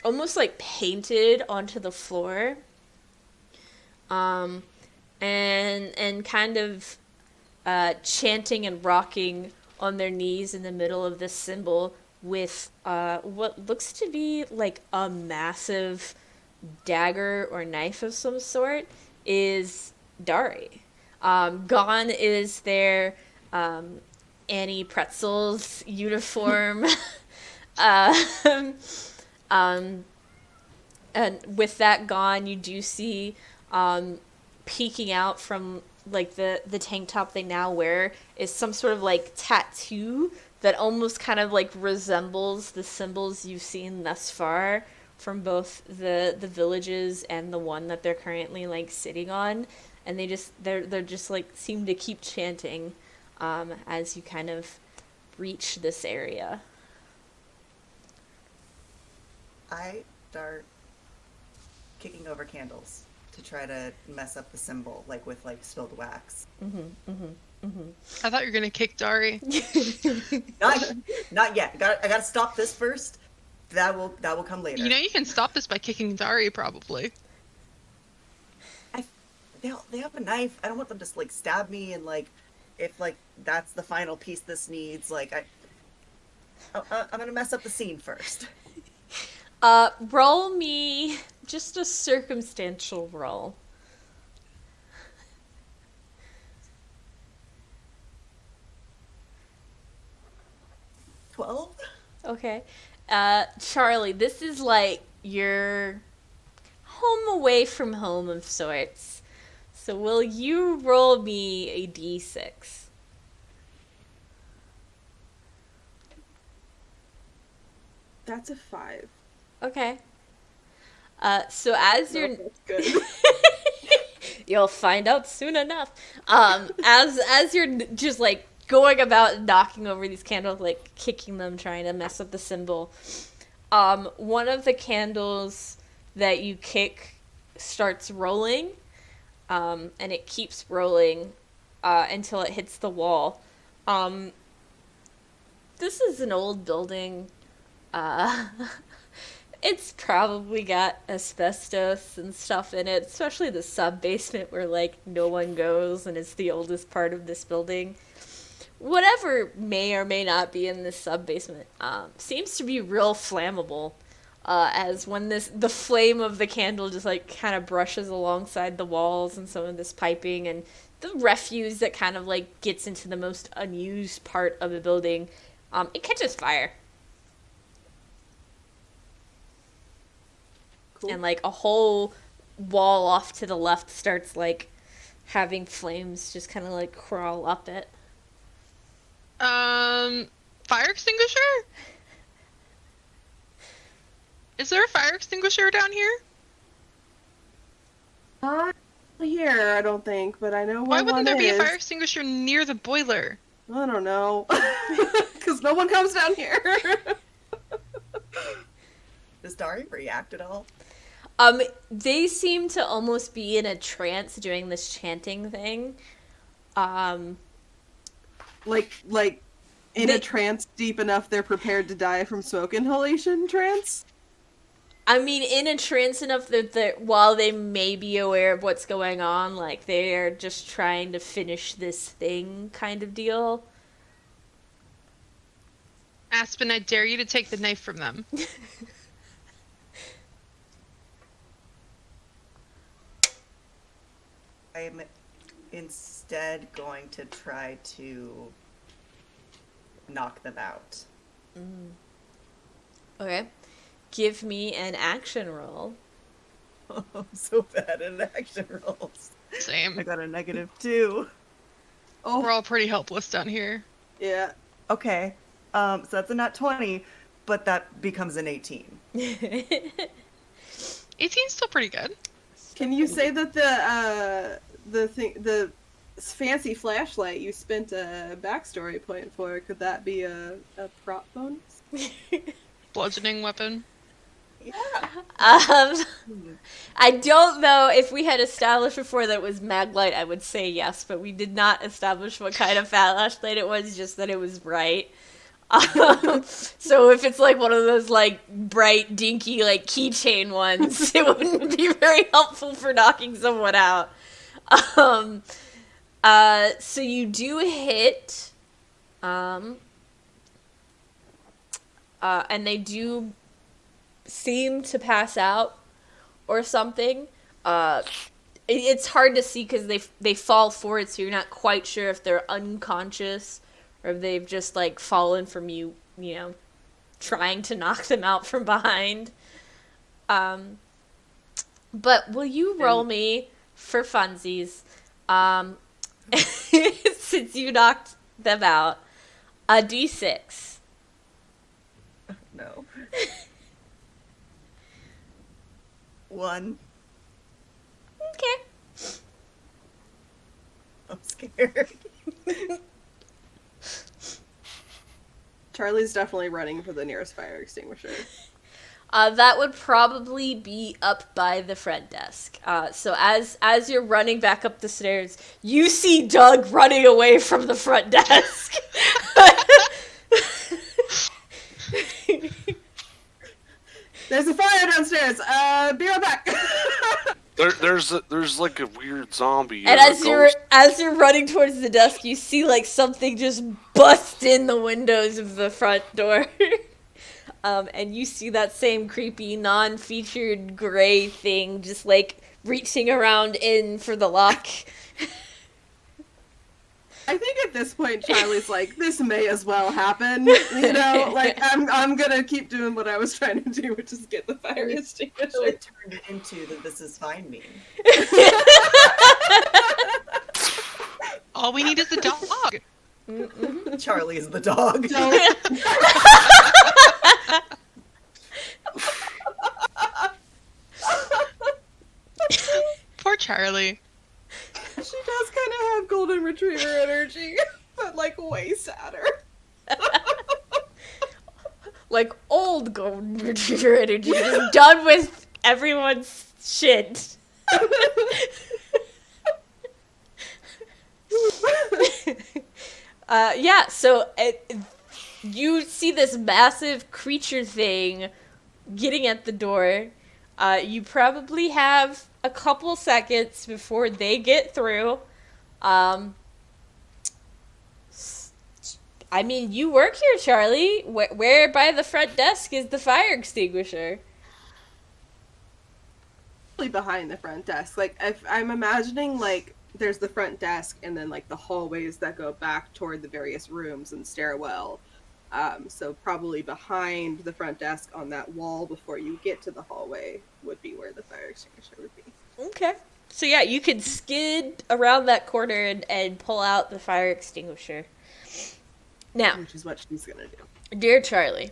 almost like painted onto the floor. And kind of chanting and rocking on their knees in the middle of this symbol with what looks to be like a massive dagger or knife of some sort is Dari. Gone is their Annie Pretzel's uniform. um, and with that gone, you do see peeking out from like the tank top they now wear is some sort of like tattoo that almost kind of like resembles the symbols you've seen thus far from both the villages and the one that they're currently like sitting on, and they're just like seem to keep chanting as you kind of reach this area. I start kicking over candles to try to mess up the symbol, like with like spilled wax. I thought you were gonna kick Dari. Not yet. I gotta stop this first. That will come later. You know you can stop this by kicking Dari, probably. They have a knife. I don't want them to like stab me, and like if like that's the final piece this needs, like I'm gonna mess up the scene first. Roll me just a circumstantial roll. 12? Okay. Charlie, this is like your home away from home of sorts. So will you roll me a d6? That's a 5. Okay. So as you're... That's good. You'll find out soon enough. As you're just like going about knocking over these candles, like kicking them, trying to mess up the symbol, one of the candles that you kick starts rolling, and it keeps rolling until it hits the wall. This is an old building. It's probably got asbestos and stuff in it, especially the sub-basement where, like, no one goes and it's the oldest part of this building. Whatever may or may not be in this sub-basement seems to be real flammable, as when the flame of the candle just, like, kind of brushes alongside the walls and some of this piping and the refuse that kind of, like, gets into the most unused part of the building, it catches fire. And, like, a whole wall off to the left starts, like, having flames just kind of, like, crawl up it. Fire extinguisher? Is there a fire extinguisher down here? Not here, I don't think, but I know Why where wouldn't one there be a is. fire extinguisher near the boiler? I don't know. Because no one comes down here. Does Dari react at all? They seem to almost be in a trance doing this chanting thing. Like in a trance deep enough they're prepared to die from smoke inhalation trance? I mean, in a trance enough that while they may be aware of what's going on, like, they're just trying to finish this thing kind of deal. Aspen, I dare you to take the knife from them. I'm instead going to try to knock them out. Okay. Give me an action roll. Oh, I'm so bad at action rolls. Same. I got a -2. Oh, We're all pretty helpless down here. yeah. Okay. So that's a nat 20, but that becomes an 18. 18's still pretty good. Can you say that the fancy flashlight you spent a backstory point for, could that be a prop bonus? Bludgeoning weapon. Yeah. I don't know if we had established before that it was Maglite, I would say yes, but we did not establish what kind of flashlight it was, just that it was bright. So if it's like one of those like bright, dinky, like keychain ones, it wouldn't be very helpful for knocking someone out. So you do hit, and they do seem to pass out or something. It's hard to see because they fall forward, so you're not quite sure if they're unconscious or if they've just like fallen from you know, trying to knock them out from behind. But will you roll me for funsies, since you knocked them out, a d6? No. 1. Okay. I'm scared. Charlie's definitely running for the nearest fire extinguisher. That would probably be up by the front desk. So as you're running back up the stairs, you see Doug running away from the front desk. There's a fire downstairs. Be right back. There's like a weird zombie. And as you're running towards the desk, you see like something just bust in the windows of the front door. And you see that same creepy, non-featured gray thing just, like, reaching around in for the lock. I think at this point, Charlie's like, this may as well happen. You know, like, I'm gonna keep doing what I was trying to do, which is get the fire extinguisher. So it turned into the "this is fine" meme. All we need is a dog. Charlie is the dog. Poor Charlie. She does kind of have golden retriever energy, but like way sadder. Like old golden retriever energy, just done with everyone's shit. Yeah, so you see this massive creature thing getting at the door. You probably have a couple seconds before they get through. I mean, you work here, Charlie. Where by the front desk is the fire extinguisher? Behind the front desk. Like, if I'm imagining, like, there's the front desk and then, like, the hallways that go back toward the various rooms and stairwell. So probably behind the front desk on that wall before you get to the hallway would be where the fire extinguisher would be. Okay. So yeah, you could skid around that corner and pull out the fire extinguisher. Now, Which is what she's gonna do. dear Charlie,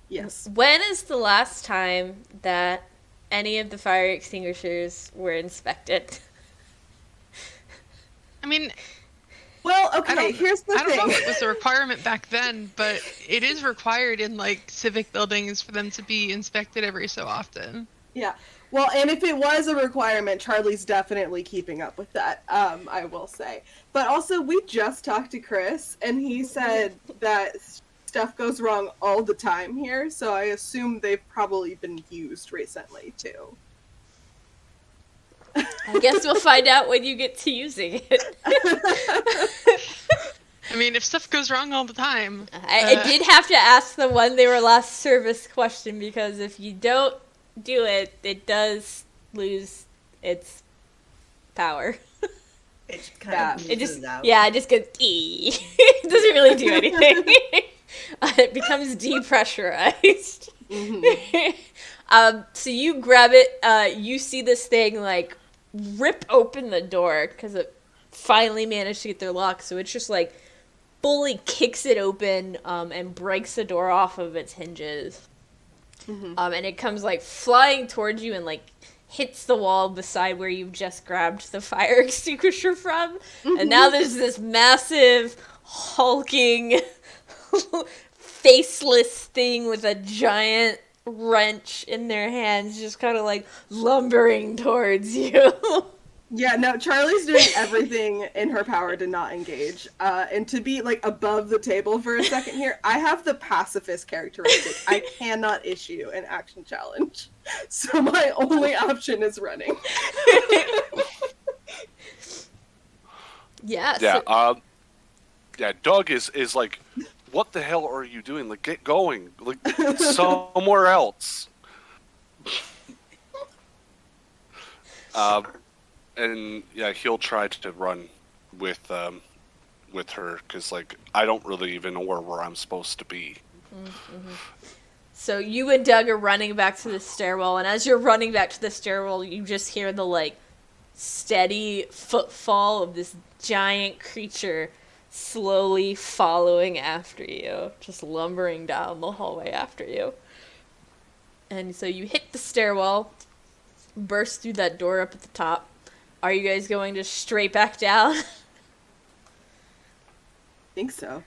Yes. when is the last time that any of the fire extinguishers were inspected? I mean, Well, I okay, don't, here's the I don't know thing. if it was a requirement back then, but it is required in like civic buildings for them to be inspected every so often. Yeah. Well, and if it was a requirement, Charlie's definitely keeping up with that, I will say. But also, we just talked to Chris, and he said that stuff goes wrong all the time here, so I assume they've probably been used recently, too. I guess we'll find out when you get to using it. I mean, if stuff goes wrong all the time. I did have to ask the when they were last service question, because if you don't do it, it does lose its power. It kind of It loses just, out. yeah, it just goes it doesn't really do anything. It becomes depressurized. So you grab it, you see this thing like rip open the door because it finally managed to get their lock, so it's just like fully kicks it open and breaks the door off of its hinges. And it comes like flying towards you and like hits the wall beside where you've just grabbed the fire extinguisher from. And now there's this massive hulking faceless thing with a giant wrench in their hands, just kind of like lumbering towards you. Yeah, no, Charlie's doing everything in her power to not engage. And to be, like, above the table for a second here, I have the pacifist characteristic. I cannot issue an action challenge. So my only option is running. Yeah. Yeah, yeah, Doug is like, what the hell are you doing? Like, get going. Like, somewhere else. And yeah, he'll try to run with her, because like I don't really even know where I'm supposed to be. So you and Doug are running back to the stairwell, and as you're running back to the stairwell, you just hear the like steady footfall of this giant creature slowly following after you, just lumbering down the hallway after you. And so you hit the stairwell, burst through that door up at the top. Are you guys going to straight back down? Think so.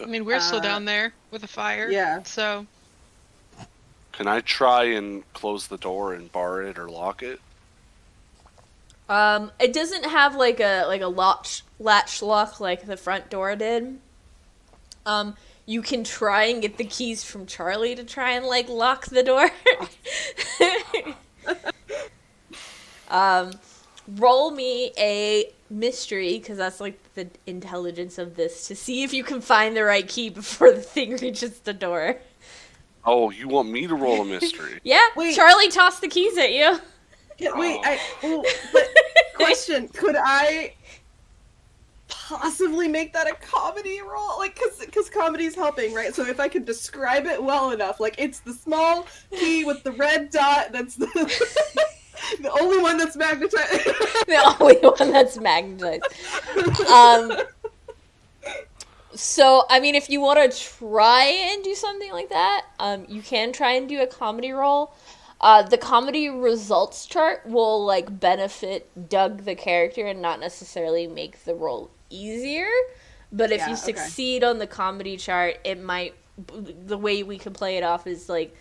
I mean, we're still down there with a fire. Yeah. So, Can I try and close the door and bar it or lock it? It doesn't have like a latch lock like the front door did. You can try and get the keys from Charlie to try and like lock the door. Roll me a mystery, because that's like the intelligence of this, to see if you can find the right key before the thing reaches the door. Oh, you want me to roll a mystery? Yeah, Wait. Charlie tossed the keys at you. Yeah, wait, but question, could I possibly make that a comedy roll? Like, cause comedy's helping, right? So if I could describe it well enough, like, it's the small key with the red dot, that's the only one that's magnetized. The only one that's magnetized. So, I mean, if you want to try and do something like that, you can try and do a comedy roll. The comedy results chart will, like, benefit Doug the character and not necessarily make the roll easier. But if Yeah, you okay. succeed on the comedy chart, it might... The way we can play it off is, like,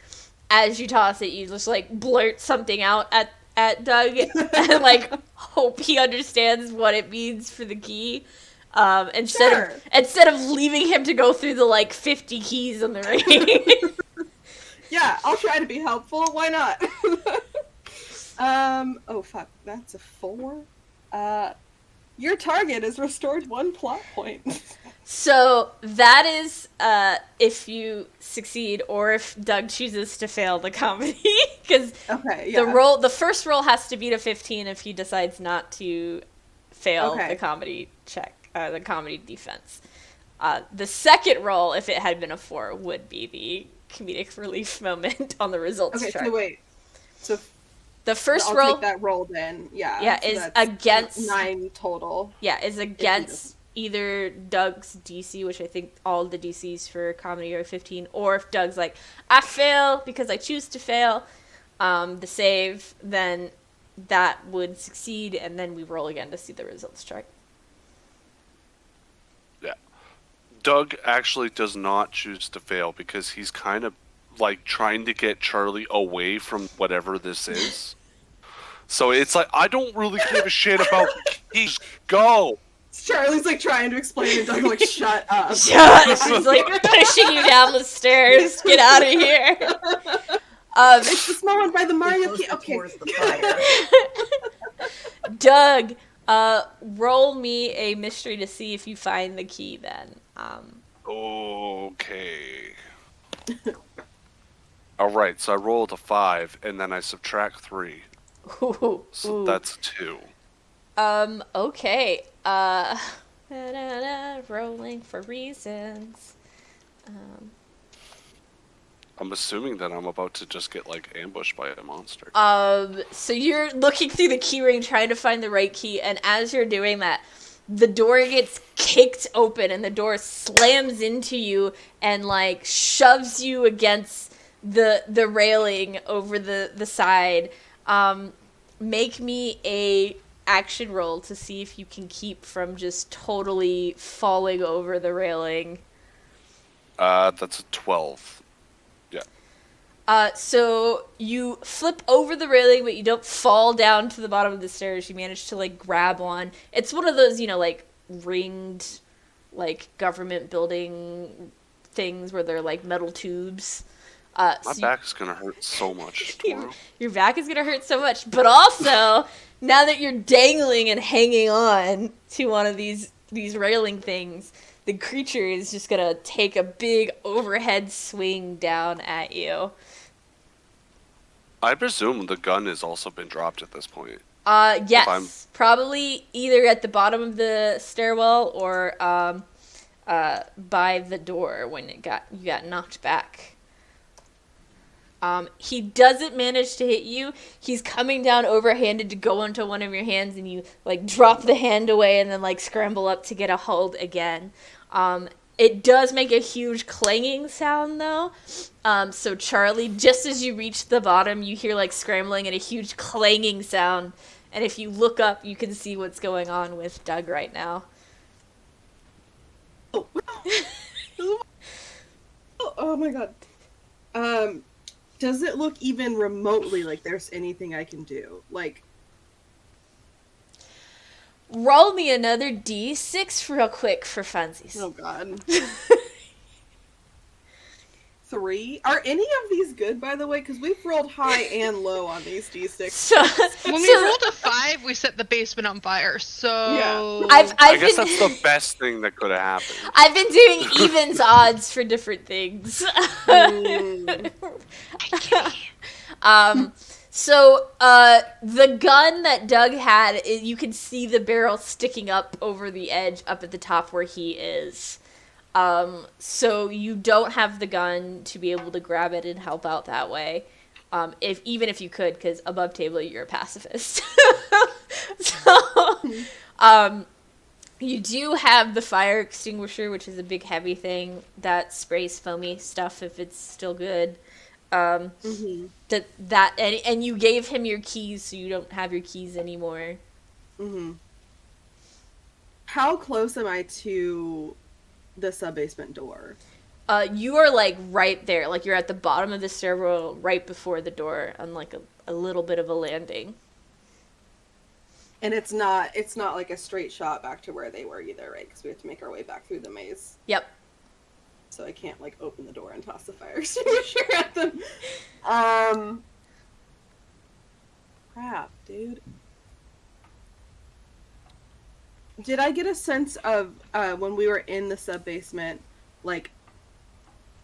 as you toss it, you just, like, blurt something out at Doug and, like, hope he understands what it means for the key. Instead of leaving him to go through the, like, 50 keys on the ring. Yeah, I'll try to be helpful. Why not? Oh fuck, that's a 4. Your target is restored 1 plot point. So that is if you succeed, or if Doug chooses to fail the comedy, because Okay, yeah. the first roll has to beat a 15 if he decides not to fail Okay. the comedy check, the comedy defense. The second roll, if it had been a 4, would be the comedic relief moment on the results Okay, chart. so wait. So The first I'll roll, take that roll then. Yeah. yeah, so is that's against 9 total. Yeah, is against either Doug's DC, which I think all the DCs for comedy are 15, or if Doug's like, I fail because I choose to fail, the save, then that would succeed, and then we roll again to see the results check. Yeah. Doug actually does not choose to fail because he's kind of like trying to get Charlie away from whatever this is. So it's like, I don't really give a shit about keys. Go! Charlie's like trying to explain, and Doug like, shut up. She's like pushing you down the stairs. Get out of here. It's the small one by the Mario key. Okay. Towards the fire. Doug, roll me a mystery to see if you find the key then. Okay. Alright, so I rolled a 5, and then I subtract 3. Ooh, So ooh. that's 2. Okay. Rolling for reasons. I'm assuming that I'm about to just get, like, ambushed by a monster. So you're looking through the key ring trying to find the right key, and as you're doing that, the door gets kicked open and the door slams into you and like shoves you against the railing over the side. Make me a action roll to see if you can keep from just totally falling over the railing. That's a 12. So you flip over the railing, but you don't fall down to the bottom of the stairs. You manage to, like, grab on. It's one of those, like, ringed, like, government building things where they're, like, metal tubes. My back is gonna hurt so much tomorrow. Your back is gonna hurt so much, but also, now that you're dangling and hanging on to one of these railing things, the creature is just gonna take a big overhead swing down at you. I presume the gun has also been dropped at this point. Yes. Probably either at the bottom of the stairwell or by the door when you got knocked back. He doesn't manage to hit you. He's coming down overhanded to go onto one of your hands, and you like drop the hand away and then like scramble up to get a hold again. It does make a huge clanging sound, though. So, Charlie, just as you reach the bottom, you hear, like, scrambling and a huge clanging sound. And if you look up, you can see what's going on with Doug right now. Oh my god. Does it look even remotely like there's anything I can do? Like, roll me another D6 real quick for funsies. oh god. 3? Are any of these good, by the way? Because we've rolled high and low on these D6. When we rolled a 5, we set the basement on fire, so... Yeah. I guess that's the best thing that could have happened. I've been doing evens odds for different things. So, the gun that Doug had, you can see the barrel sticking up over the edge up at the top where he is. So you don't have the gun to be able to grab it and help out that way. Even if you could, because above table you're a pacifist. So, you do have the fire extinguisher, which is a big heavy thing that sprays foamy stuff if it's still good. That and you gave him your keys, so you don't have your keys anymore. How close am I to the sub-basement door? You are like right there, like you're at the bottom of the stairwell, right before the door, on like a little bit of a landing. And it's not like a straight shot back to where they were either, right? Because we have to make our way back through the maze. Yep. So I can't like open the door and toss the fire extinguisher at them. Crap, dude. Did I get a sense of when we were in the sub-basement, like,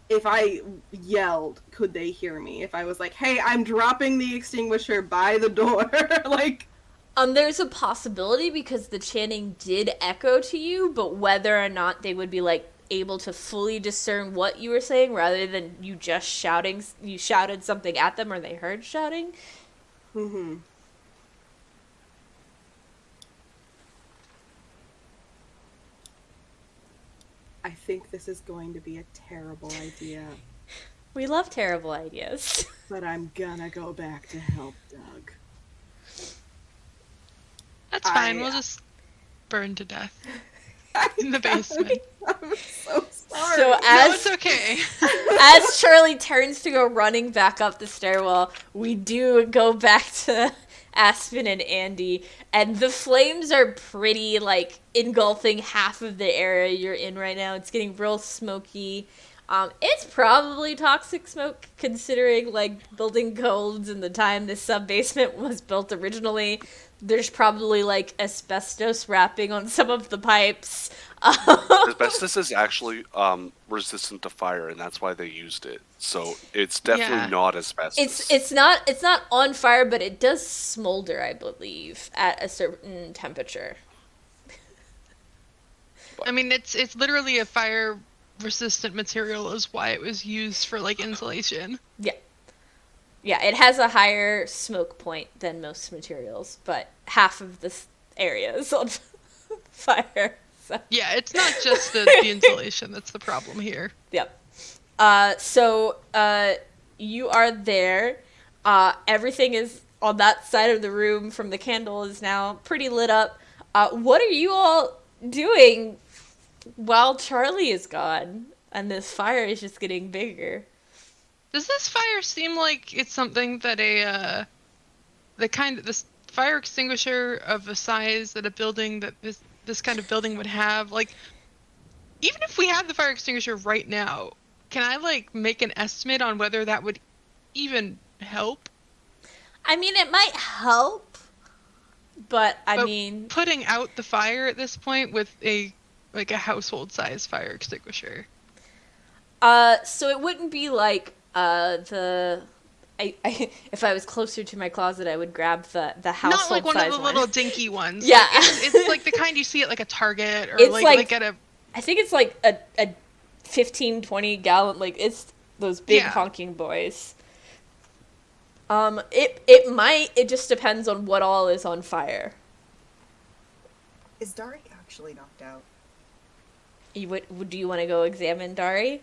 if I yelled, could they hear me? If I was like, hey, I'm dropping the extinguisher by the door, like... There's a possibility because the chanting did echo to you, but whether or not they would be, like, able to fully discern what you were saying rather than you just shouting, you shouted something at them or they heard shouting. I think this is going to be a terrible idea. We love terrible ideas. But I'm gonna go back to help Doug. That's fine. We'll just burn to death in the Sorry. basement. I'm so sorry. So No, as it's okay. as Charlie turns to go running back up the stairwell, we do go back to Aspen and Andy, and the flames are pretty, like, engulfing half of the area you're in right now. It's getting real smoky. It's probably toxic smoke, considering, like, building codes and the time this sub-basement was built originally. There's probably, like, asbestos wrapping on some of the pipes. Asbestos is actually resistant to fire, and that's why they used it. So it's definitely Yeah. not asbestos. It's not on fire, but it does smolder, I believe, at a certain temperature. I mean, it's literally a fire-resistant material is why it was used for, like, insulation. Yeah, it has a higher smoke point than most materials, but half of this area is on fire. So. Yeah, it's not just the insulation that's the problem here. Yep. So you are there. Everything is on that side of the room from the candle is now pretty lit up. What are you all doing while Charlie is gone and this fire is just getting bigger? Does this fire seem like it's something that this fire extinguisher of a size that a building that this kind of building would have? Like, even if we had the fire extinguisher right now, can I, like, make an estimate on whether that would even help? I mean, it might help, but I mean, putting out the fire at this point with a household size fire extinguisher. So it wouldn't be like if I was closer to my closet, I would grab the household Not like one size of the one. little dinky ones. Yeah. Like, it's like the kind you see at, like, a Target or It's like at a... I think it's like a 15, 20 gallon, like, it's those big Yeah. honking boys. It just depends on what all is on fire. Is Dari actually knocked out? Do you want to go examine Dari?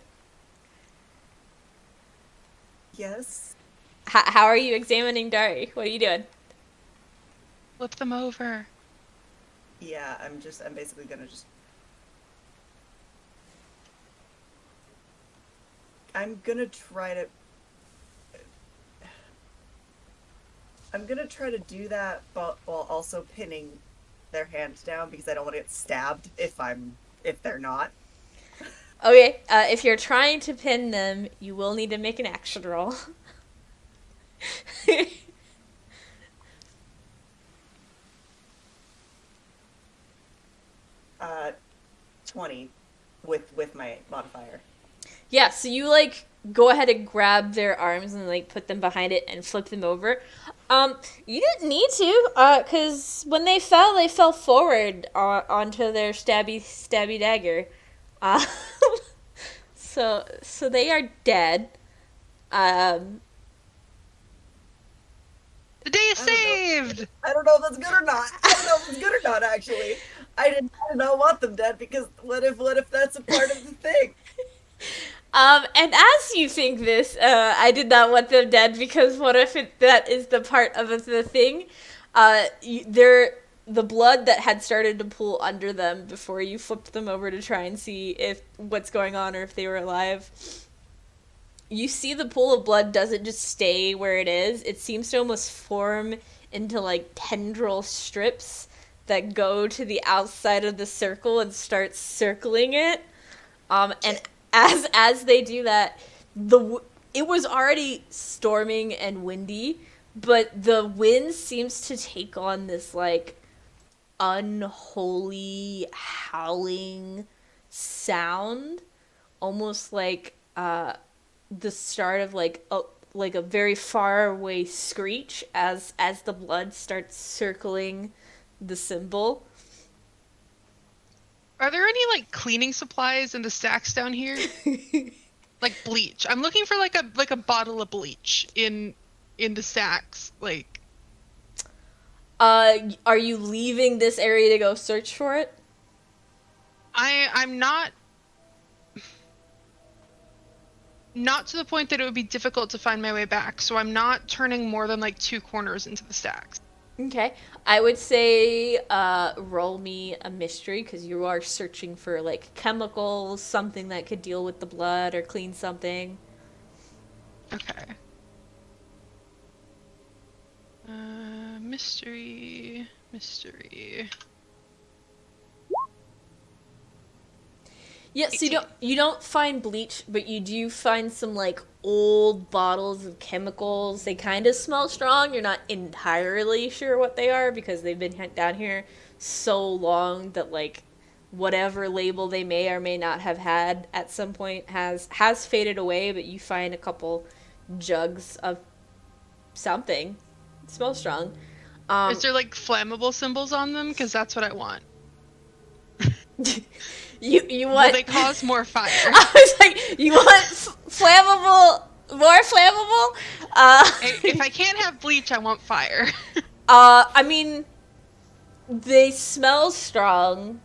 Yes. How are you examining Dari? What are you doing? Flip them over. Yeah, I'm basically gonna just... I'm gonna try to do that, but while also pinning their hands down because I don't want to get stabbed if they're not. Okay, if you're trying to pin them, you will need to make an action roll. 20 with my modifier. Yeah, so you, like, go ahead and grab their arms and, like, put them behind it and flip them over. You didn't need to, because when they fell forward onto their stabby dagger. So they are dead. The day is saved! I don't know if that's good or not. I don't know if it's good or not, actually. I did not want them dead because what if that's a part of the thing? And as you think this, I did not want them dead because what if that is the part of the thing? The blood that had started to pool under them before you flipped them over to try and see if what's going on or if they were alive. You see the pool of blood doesn't just stay where it is. It seems to almost form into, like, tendril strips that go to the outside of the circle and start circling it. And as they do that, it was already storming and windy, but the wind seems to take on this, like, unholy howling sound, almost like the start of like a very far away screech as the blood starts circling the symbol. Are there any, like, cleaning supplies in the stacks down here? Like bleach. I'm looking for like a bottle of bleach in the stacks. Like, are you leaving this area to go search for it? I'm not to the point that it would be difficult to find my way back, so I'm not turning more than like 2 corners into the stacks. Okay. I would say roll me a mystery because you are searching for like chemicals, something that could deal with the blood or clean something. Okay. Mystery. Yes, 18. you don't find bleach, but you do find some like old bottles of chemicals. They kind of smell strong. You're not entirely sure what they are because they've been down here so long that like whatever label they may or may not have had at some point has faded away, but you find a couple jugs of something. It smells strong. Is there like flammable symbols on them? Because that's what I want. You Will want? they cause more fire? I was like, you want flammable, more flammable? If I can't have bleach, I want fire. I mean, they smell strong.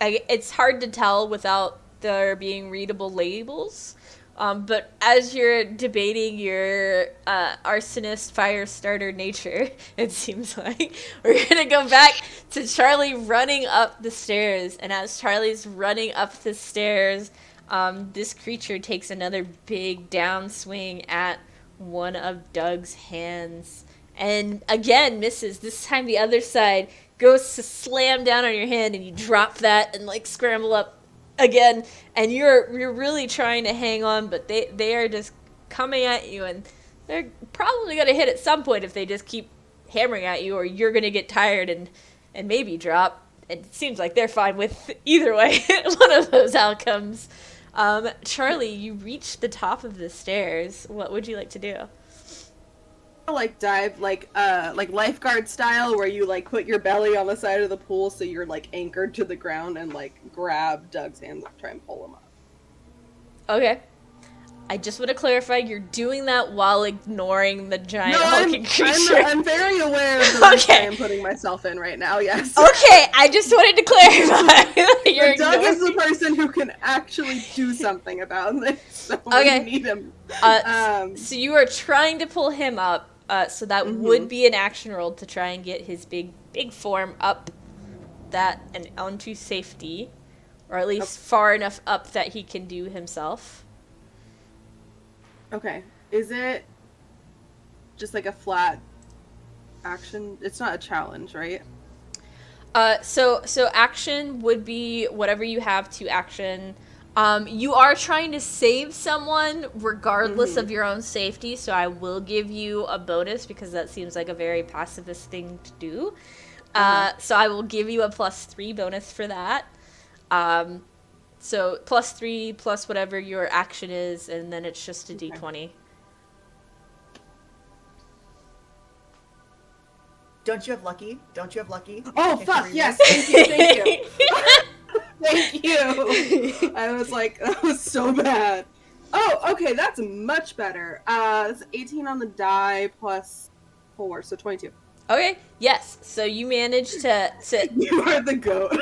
It's hard to tell without there being readable labels. But as you're debating your arsonist fire starter nature, it seems like we're gonna go back to Charlie running up the stairs. And as Charlie's running up the stairs, this creature takes another big downswing at one of Doug's hands, and again misses. This time the other side goes to slam down on your hand, and you drop that and like scramble up again, and you're really trying to hang on, but they are just coming at you, and they're probably gonna hit at some point if they just keep hammering at you, or you're gonna get tired and maybe drop. It seems like they're fine with either way. One of those outcomes. Charlie, you reach the top of the stairs. What would you like to do? Like dive like lifeguard style, where you like put your belly on the side of the pool so you're like anchored to the ground, and like grab Doug's hand and try and pull him up. Okay. I just want to clarify, you're doing that while ignoring the giant hulking creature. I'm very aware of the risk I Okay. am putting myself in right now, yes. Okay, I just wanted to clarify that you're But Doug is the ignoring. person who can actually do something about this, so Okay. we need him. So you are trying to pull him up, so that would be an action roll to try and get his big form up that and onto safety, or at least far enough up that he can do himself. Okay. Is it just like a flat action? It's not a challenge, right? So action would be whatever you have to action. You are trying to save someone regardless of your own safety, so I will give you a bonus because that seems like a very pacifist thing to do. So I will give you a +3 bonus for that. So +3 plus whatever your action is, and then it's just a d20. Don't you have lucky? Don't you have lucky? Oh, If fuck, you yes, reroll- thank you. Thank you. I was like, that was so bad. Oh, okay, that's much better. It's 18 on the die plus 4, so 22. Okay, yes. So you managed to You are the goat.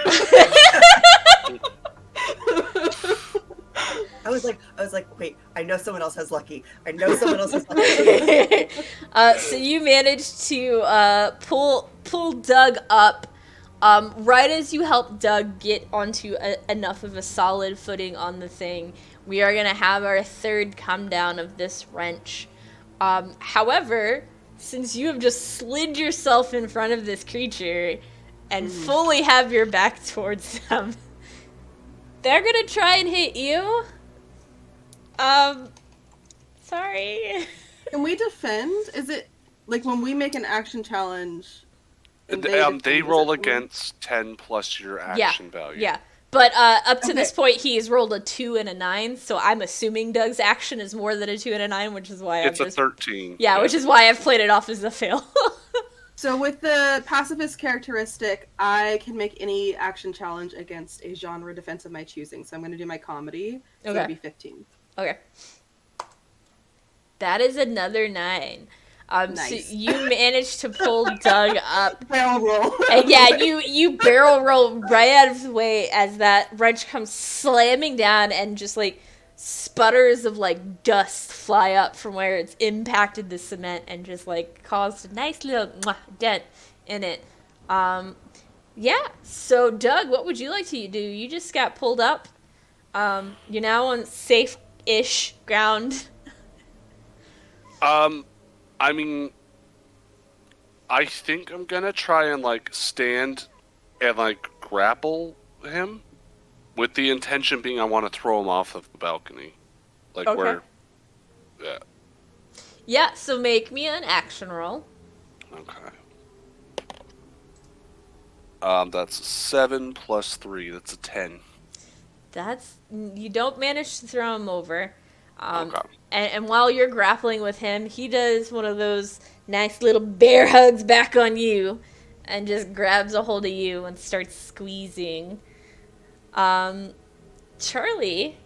I was like, wait, I know someone else has lucky. I know someone else has lucky. So you managed to pull Doug up. Right as you help Doug get onto enough of a solid footing on the thing, we are gonna have our third come down of this wrench. However, since you have just slid yourself in front of this creature and fully have your back towards them, they're gonna try and hit you. Sorry. Can we defend? Is it like when we make an action challenge? and They defend, roll is it- against 10 plus your action value. Yeah. But up to Okay. this point, he's rolled a 2 and a 9, so I'm assuming Doug's action is more than a 2 and a 9, which is why It's I've a just 13. yeah, which is why I've played it off as a fail. So with the pacifist characteristic, I can make any action challenge against a genre defense of my choosing. So I'm going to do my comedy. So Okay. that'd be 15. Okay. That is another 9. Nice. So you managed to pull Doug up. Barrel roll. And yeah, you barrel roll right out of the way as that wrench comes slamming down and just like sputters of like dust fly up from where it's impacted the cement and just like caused a nice little dent in it. Yeah, so Doug, what would you like to do? You just got pulled up. You're now on safe-ish ground. I mean, I think I'm gonna try and like stand and like grapple him, with the intention being I want to throw him off of the balcony, like Okay. where. Yeah. Yeah, so make me an action roll. Okay. That's 7 plus 3. That's a 10. You don't manage to throw him over. Okay. And while you're grappling with him, he does one of those nice little bear hugs back on you and just grabs a hold of you and starts squeezing. Charlie,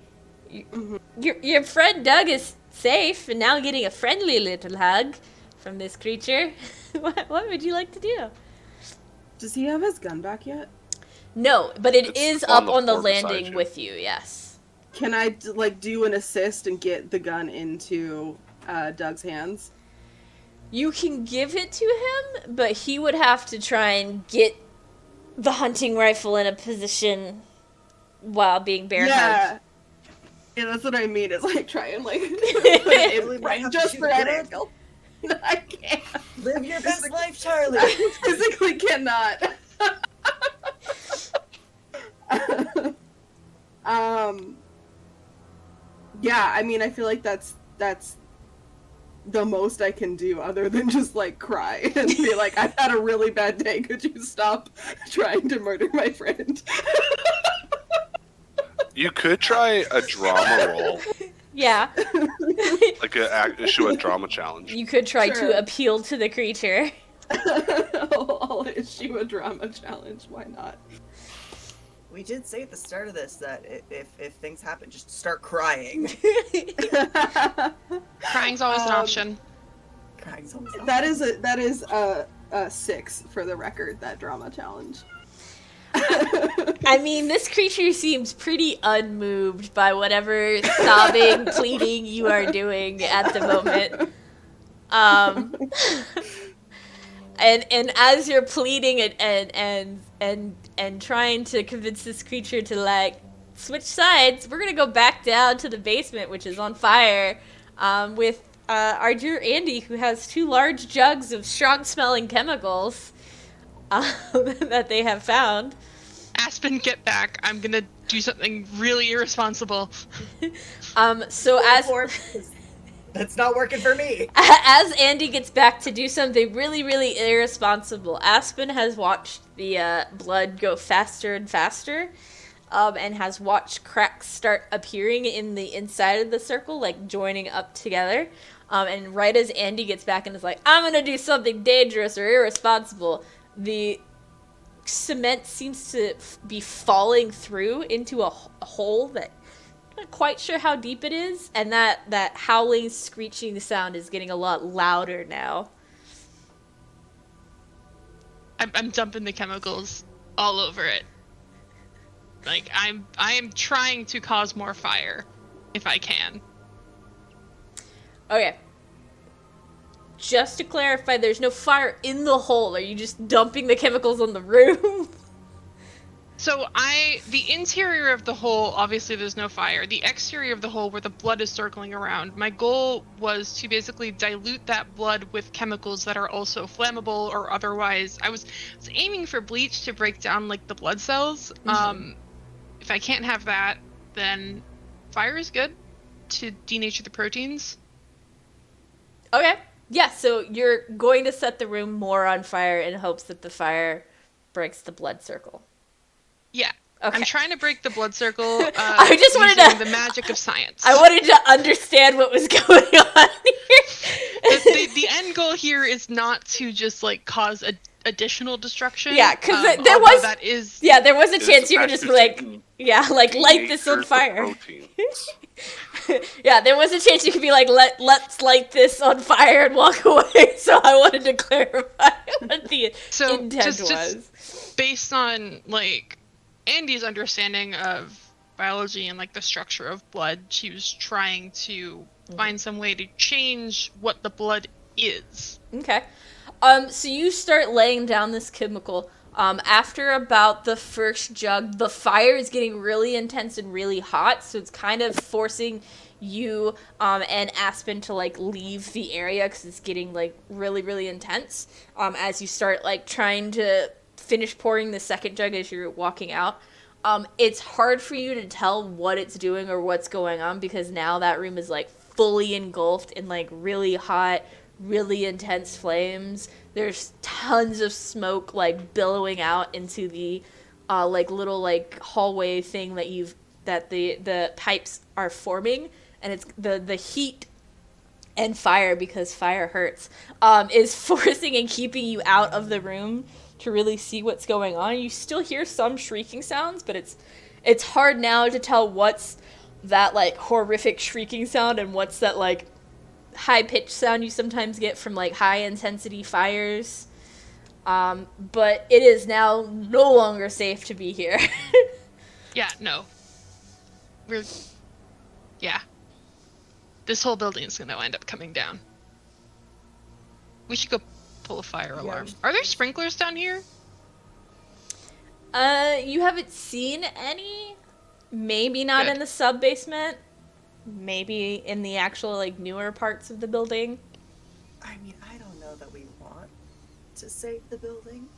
your friend Doug is safe and now getting a friendly little hug from this creature. What would you like to do? Does he have his gun back yet? No, but it It's is on up the on the floor beside landing you. with you, yes. Can I do an assist and get the gun into Doug's hands? You can give it to him, but he would have to try and get the hunting rifle in a position while being bear hugged. Yeah, that's what I mean. It's like try and like Really might have to just shoot for the an gun. angle. I can't. Live your best life, Charlie. I physically cannot. Yeah, I mean, I feel like that's the most I can do, other than just like cry and be like, "I've had a really bad day. Could you stop trying to murder my friend?" You could try a drama roll, Yeah. like issue a drama challenge. You could try Sure. to appeal to the creature. I'll issue a drama challenge. Why not? We did say at the start of this that if things happen, just start crying. Crying's always an option. Crying's always That is a 6 for the record. That drama challenge. I mean, this creature seems pretty unmoved by whatever sobbing, pleading you are doing at the moment. And as you're pleading and trying to convince this creature to like switch sides, we're gonna go back down to the basement, which is on fire, with our dear Andy, who has 2 large jugs of strong-smelling chemicals that they have found. Aspen, get back. I'm gonna do something really irresponsible. So that's not working for me. as Andy gets back to do something really, really irresponsible, Aspen has watched the blood go faster and faster, and has watched cracks start appearing in the inside of the circle, like joining up together. And right as Andy gets back and is like, "I'm gonna do something dangerous or irresponsible," the cement seems to be falling through into a hole that I'm not quite sure how deep it is, and that howling, screeching sound is getting a lot louder now. I'm dumping the chemicals all over it. Like I am trying to cause more fire, if I can. Okay. Just to clarify, there's no fire in the hole. Are you just dumping the chemicals on the room? So the interior of the hole, obviously there's no fire. The exterior of the hole where the blood is circling around, my goal was to basically dilute that blood with chemicals that are also flammable or otherwise. I was aiming for bleach to break down like the blood cells. Mm-hmm. If I can't have that, then fire is good to denature the proteins. Okay. Yeah, so you're going to set the room more on fire in hopes that the fire breaks the blood circle. Yeah. Okay. I'm trying to break the blood circle I just wanted using to... the magic of science. I wanted to understand what was going on here. The end goal here is not to just like cause additional destruction. Yeah, because there although was... that is... Yeah, there was a It's chance you were just like... Yeah, like, light this on Denatures the fire. proteins. Yeah, there was a chance you could be like, let's light this on fire and walk away. So I wanted to clarify what the intent was. Just based on like Andy's understanding of biology and like the structure of blood. She was trying to find some way to change what the blood is. Okay. So you start laying down this chemical. After about the first jug, the fire is getting really intense and really hot, so it's kind of forcing you and Aspen to like leave the area because it's getting like really, really intense. As you start like trying to finish pouring the second jug as you're walking out. It's hard for you to tell what it's doing or what's going on because now that room is like fully engulfed in like really hot, really intense flames. There's tons of smoke like billowing out into the like little like hallway thing that the pipes are forming, and it's the heat and fire, because fire hurts, is forcing and keeping you out of the room to really see what's going on. You still hear some shrieking sounds, but it's hard now to tell what's that like horrific shrieking sound and what's that like high-pitched sound you sometimes get from like high-intensity fires. But it is now no longer safe to be here. Yeah, no. Yeah. This whole building is going to end up coming down. We should go pull a fire alarm. Are there sprinklers down here? You haven't seen any? Maybe not Good. in the sub-basement. Maybe in the actual, like, newer parts of the building. I mean, I don't know that we want to save the building.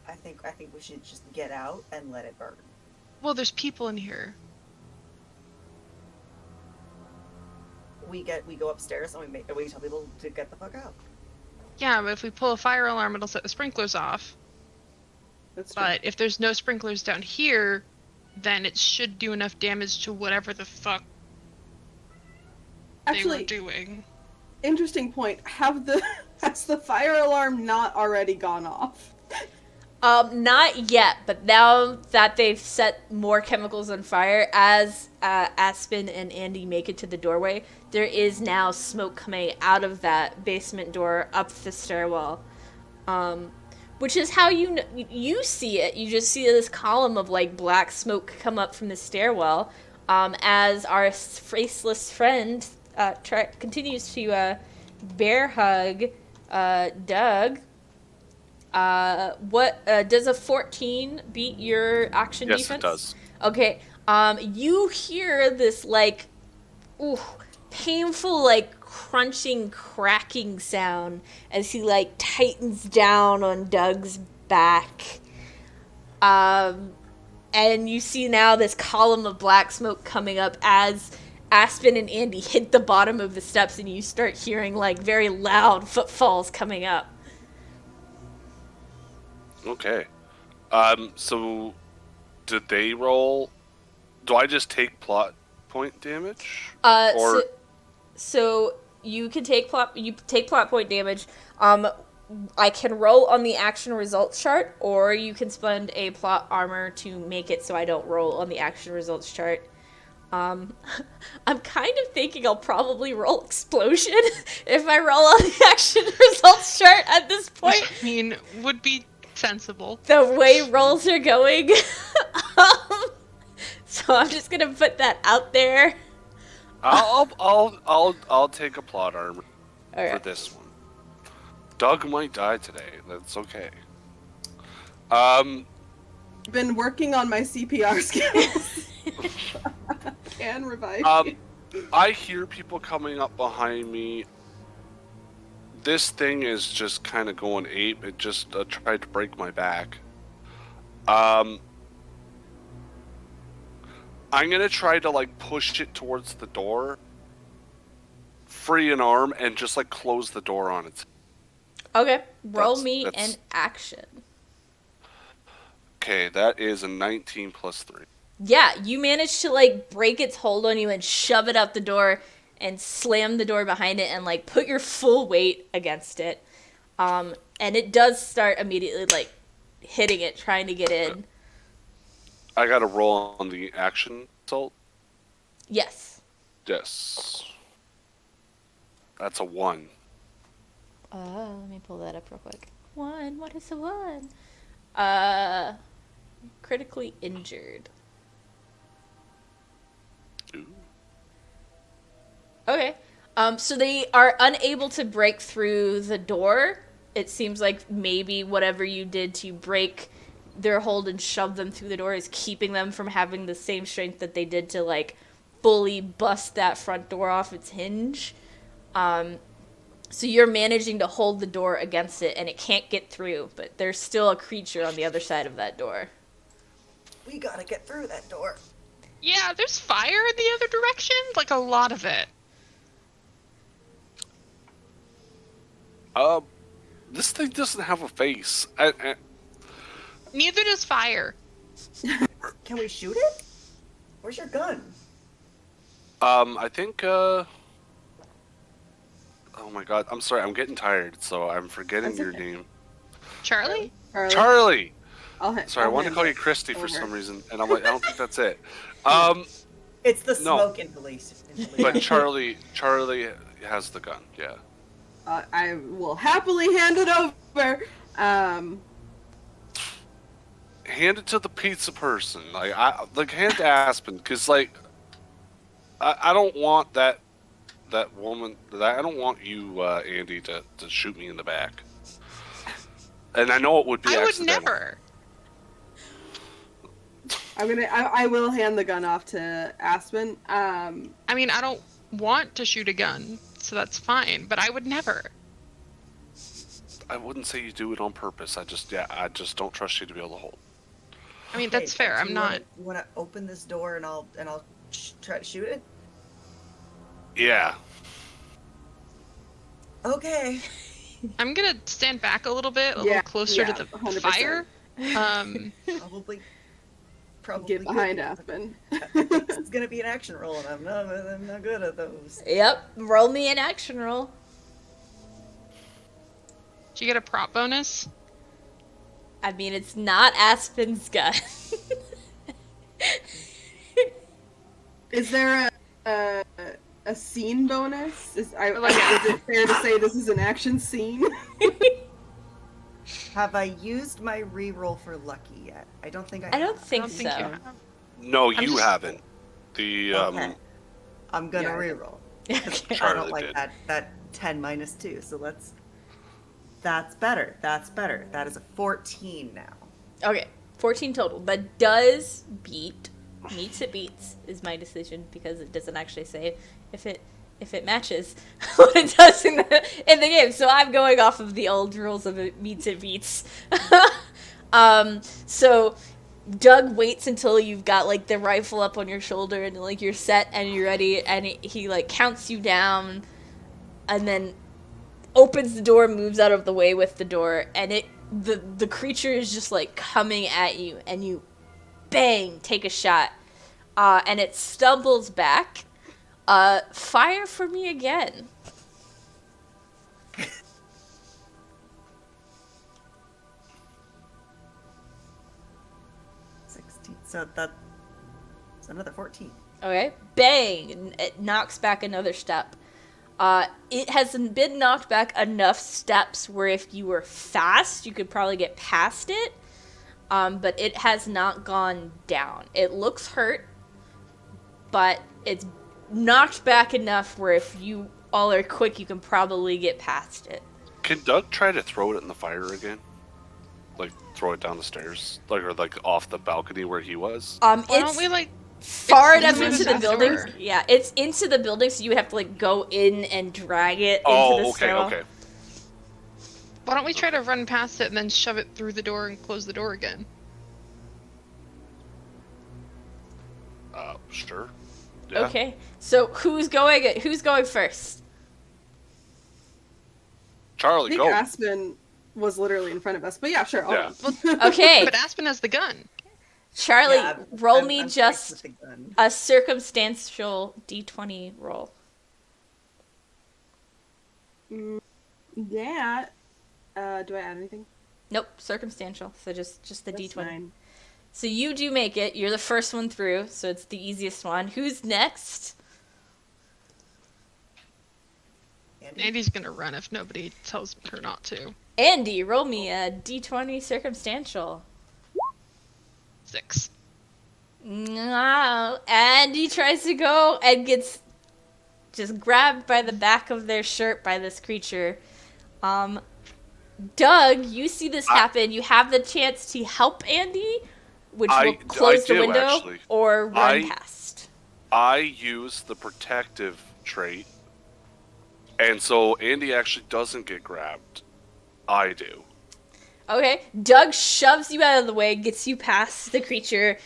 I think we should just get out and let it burn. Well, there's people in here. We go upstairs and we tell people to get the fuck out. Yeah, but if we pull a fire alarm, it'll set the sprinklers off. That's true. But if there's no sprinklers down here, then it should do enough damage to whatever the fuck they were Actually, doing. interesting point. Has the fire alarm not already gone off? Not yet, but now that they've set more chemicals on fire, as Aspen and Andy make it to the doorway, there is now smoke coming out of that basement door up the stairwell. Which is how you see it. You just see this column of like black smoke come up from the stairwell, as our faceless friend continues to bear hug Doug. What does a 14 beat your action Yes, defense? it does. Okay. You hear this like painful like crunching, cracking sound as he like tightens down on Doug's back. And you see now this column of black smoke coming up as Aspen and Andy hit the bottom of the steps, and you start hearing like very loud footfalls coming up. Okay. So did they roll? Do I just take plot point damage? Or So you can take plot point damage. I can roll on the action results chart, or you can spend a plot armor to make it so I don't roll on the action results chart. I'm kind of thinking I'll probably roll explosion if I roll on the action results chart at this point. Which, I mean, would be sensible. The way rolls are going. So I'm just gonna put that out there. I'll take a plot armor Okay. for this one. Doug might die today. That's okay. Been working on my CPR skills. Can revive you. I hear people coming up behind me. This thing is just kind of going ape. It just tried to break my back. I'm gonna try to like push it towards the door, free an arm, and just like close the door on its. Okay, roll That's- me that's- an action. Okay, that is a 19 plus 3. Yeah, you managed to like break its hold on you and shove it out the door and slam the door behind it and like put your full weight against it. And it does start immediately like hitting it, trying to get in. I got to roll on the action assault. Yes. Yes. That's a 1. Let me pull that up real quick. 1. What is a 1? Critically injured. Okay. So they are unable to break through the door. It seems like maybe whatever you did to break their hold and shove them through the door is keeping them from having the same strength that they did to, like, fully bust that front door off its hinge. So you're managing to hold the door against it, and it can't get through, but there's still a creature on the other side of that door. We gotta get through that door. Yeah, there's fire in the other direction, like a lot of it. This thing doesn't have a face. Neither does fire. Can we shoot it? Where's your gun? I think, oh my god, I'm sorry, I'm getting tired, so I'm forgetting That's your okay. name. Charlie? Charlie! Sorry, I I'll wanted to call you handle Christy for over. some reason, and I'm like, I don't think that's it. It's the No. smoke inhalation. But Charlie has the gun, yeah. I will happily hand it over. Hand it to the pizza person. Like hand it to Aspen, because, like, I don't want that woman, I don't want you, Andy, to shoot me in the back. And I know it would be I would accidental. never. I will hand the gun off to Aspen. I mean, I don't want to shoot a gun, so that's fine, but I would never. I wouldn't say you do it on purpose. I just don't trust you to be able to hold. I mean, that's fair. I'm not. You want to open this door and I'll try to shoot it? Yeah. Okay. I'm gonna stand back a little bit, a little closer to the 100%. fire. Probably Get behind Aspen. It's gonna be an action roll, and I'm not good at those. Yep, roll me an action roll. Do you get a prop bonus? I mean, it's not Aspen's gun. Is there a scene bonus? Is Like- it fair to say this is an action scene? Have I used my reroll for lucky yet? I don't think I have. I don't think I don't think so. you have. No, I'm you just- haven't. The Okay. I'm gonna Yeah. reroll. Okay. I Charlie don't like did. that 10 minus 2, so that's better. That's better. That is a 14 now. Okay, 14 total. That does beat. Meets it beats is my decision because it doesn't actually say if it matches what it does in the game. So I'm going off of the old rules of it meets it beats. So Doug waits until you've got, like, the rifle up on your shoulder and, like, you're set and you're ready, and he like counts you down and then opens the door, moves out of the way with the door, and the creature is just, like, coming at you, and you bang take a shot, and it stumbles back. Fire for me again. 16. So that's another 14. Okay, bang, and it knocks back another step. It hasn't been knocked back enough steps where if you were fast, you could probably get past it. But it has not gone down. It looks hurt, but it's knocked back enough where if you all are quick, you can probably get past it. Can Doug try to throw it in the fire again? Like, throw it down the stairs? Or off the balcony where he was? Why It's don't we, like, far it's enough moving into the that building. door. Yeah, it's into the building, so you would have to, like, go in and drag it into the Oh, okay, stairwell. okay. Why don't we try to run past it and then shove it through the door and close the door again? Sure. Yeah. Okay, so who's going first? I Charlie, think go. Aspen was literally in front of us, but yeah, sure. Yeah. Okay, But Aspen has the gun. Charlie, Yeah, roll I'm me quick just with the gun. a circumstantial d20 roll. Yeah. Do I add anything? Nope, circumstantial. So just the That's d20. 9. So you do make it. You're the first one through, so it's the easiest one. Who's next? Andy? Andy's gonna run if nobody tells her not to. Andy, roll me a d20 circumstantial. 6. No, Andy tries to go and gets just grabbed by the back of their shirt by this creature. Doug, you see this happen. You have the chance to help Andy, which will close the window, actually. or run past. I use the protective trait, and so Andy actually doesn't get grabbed. I do. Okay, Doug shoves you out of the way, gets you past the creature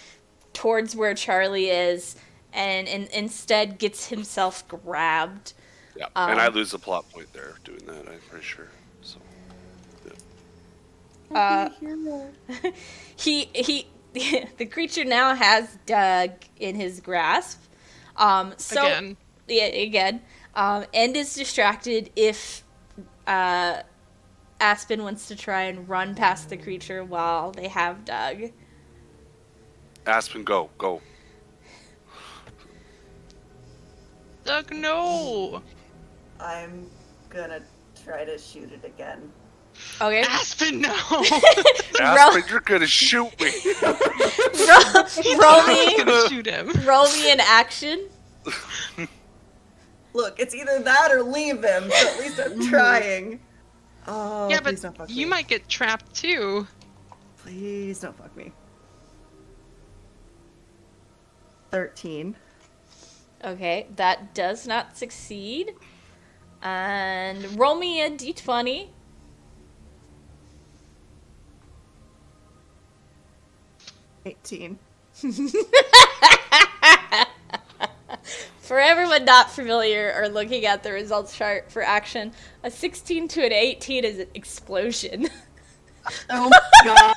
towards where Charlie is, and instead gets himself grabbed. Yeah, and I lose a plot point there doing that, I'm pretty sure. So, he the creature now has Doug in his grasp. And is distracted if Aspen wants to try and run past the creature while they have Doug. Aspen, go. Doug, no! I'm gonna try to shoot it again. Okay. Aspen, no! Aspen, you're gonna shoot me! Roll me. Gonna shoot him. Roll me in action. Look, it's either that or leave him, so at least I'm trying. Oh, Yeah, please don't but fuck you me. might get trapped too. Please don't fuck me. 13. Okay, that does not succeed. And roll me a d20. 18. For everyone not familiar or looking at the results chart for action, a 16 to an 18 is an explosion. Oh my god.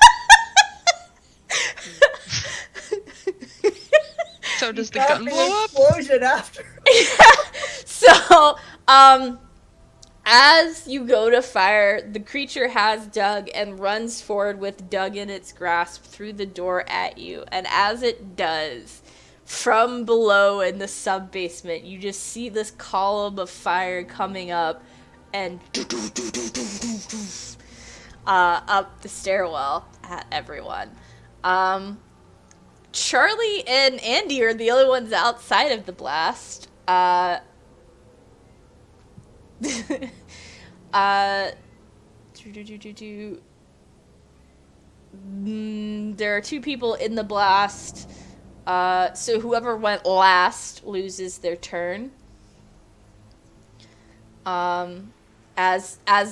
So does the gun blow up? Explosion after. So, as you go to fire, the creature has Doug and runs forward with Doug in its grasp through the door at you. And as it does, from below in the sub-basement, you just see this column of fire coming up and up the stairwell at everyone. Charlie and Andy are the only ones outside of the blast. There are two people in the blast. So whoever went last loses their turn. As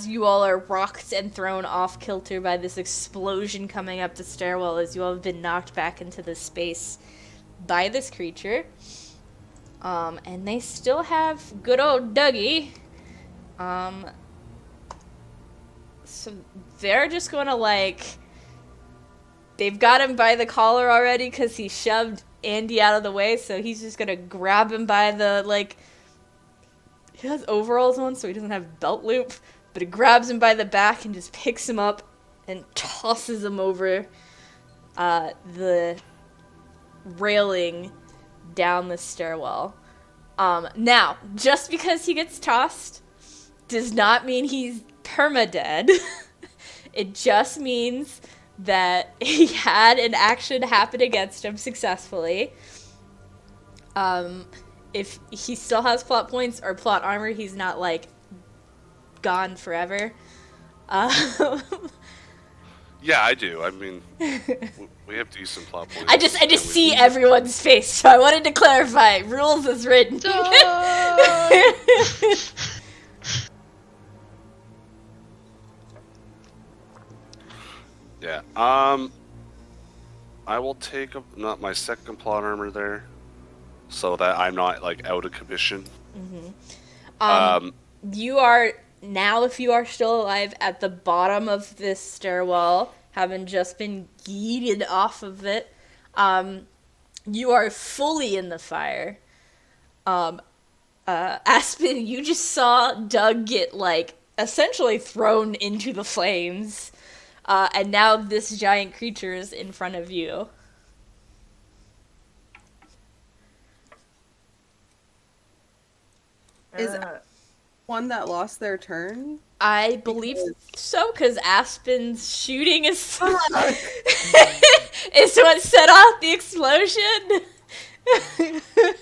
you all are rocked and thrown off kilter by this explosion coming up the stairwell, as you all have been knocked back into this space by this creature. And they still have good old Dougie. So they're just gonna, they've got him by the collar already because he shoved Andy out of the way, so he's just gonna grab him by the, he has overalls on, so he doesn't have belt loop, but he grabs him by the back and just picks him up and tosses him over the railing down the stairwell. Now, just because he gets tossed does not mean he's perma-dead. It just means that he had an action happen against him successfully. If he still has plot points or plot armor, he's not, gone forever. Yeah, I do. I mean, we have decent plot points. I just see everyone's face, so I wanted to clarify. Rules is written. Yeah. I will take not my second plot armor there, so that I'm not out of commission. You are now, if you are still alive, at the bottom of this stairwell, having just been yeeted off of it. You are fully in the fire. Aspen, you just saw Doug get essentially thrown into the flames. And now this giant creature is in front of you. Is one that lost their turn? I believe so, because Aspen's shooting is is what set off the explosion.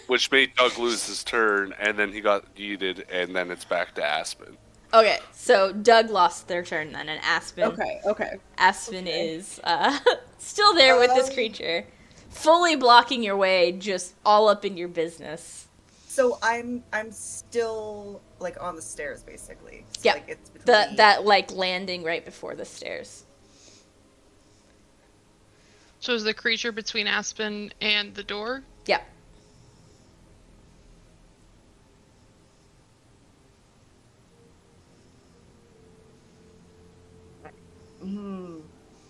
which made Doug lose his turn, and then he got yeeted, and then it's back to Aspen. Okay, so Doug lost their turn then, and Aspen Okay. is still there with this Um, creature, fully blocking your way, just all up in your business. So I'm still like on the stairs basically. So, Yeah, like, it's between that like landing right before the stairs. So is the creature between Aspen and the door? Yeah.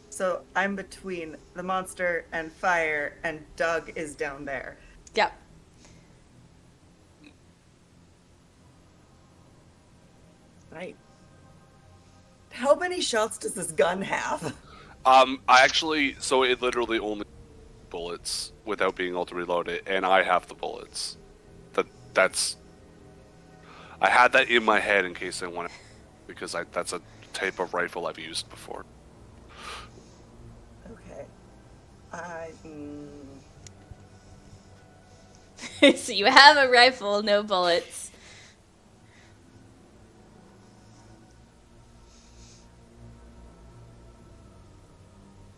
So I'm between the monster and fire, and Doug is down there. Yeah. Right. How many shots does this gun have? So it literally only bullets without being able to reload it, and I have the bullets. That's. I had that in my head in case I wanted, because that's a type of rifle I've used before. Okay. So you have a rifle, no bullets.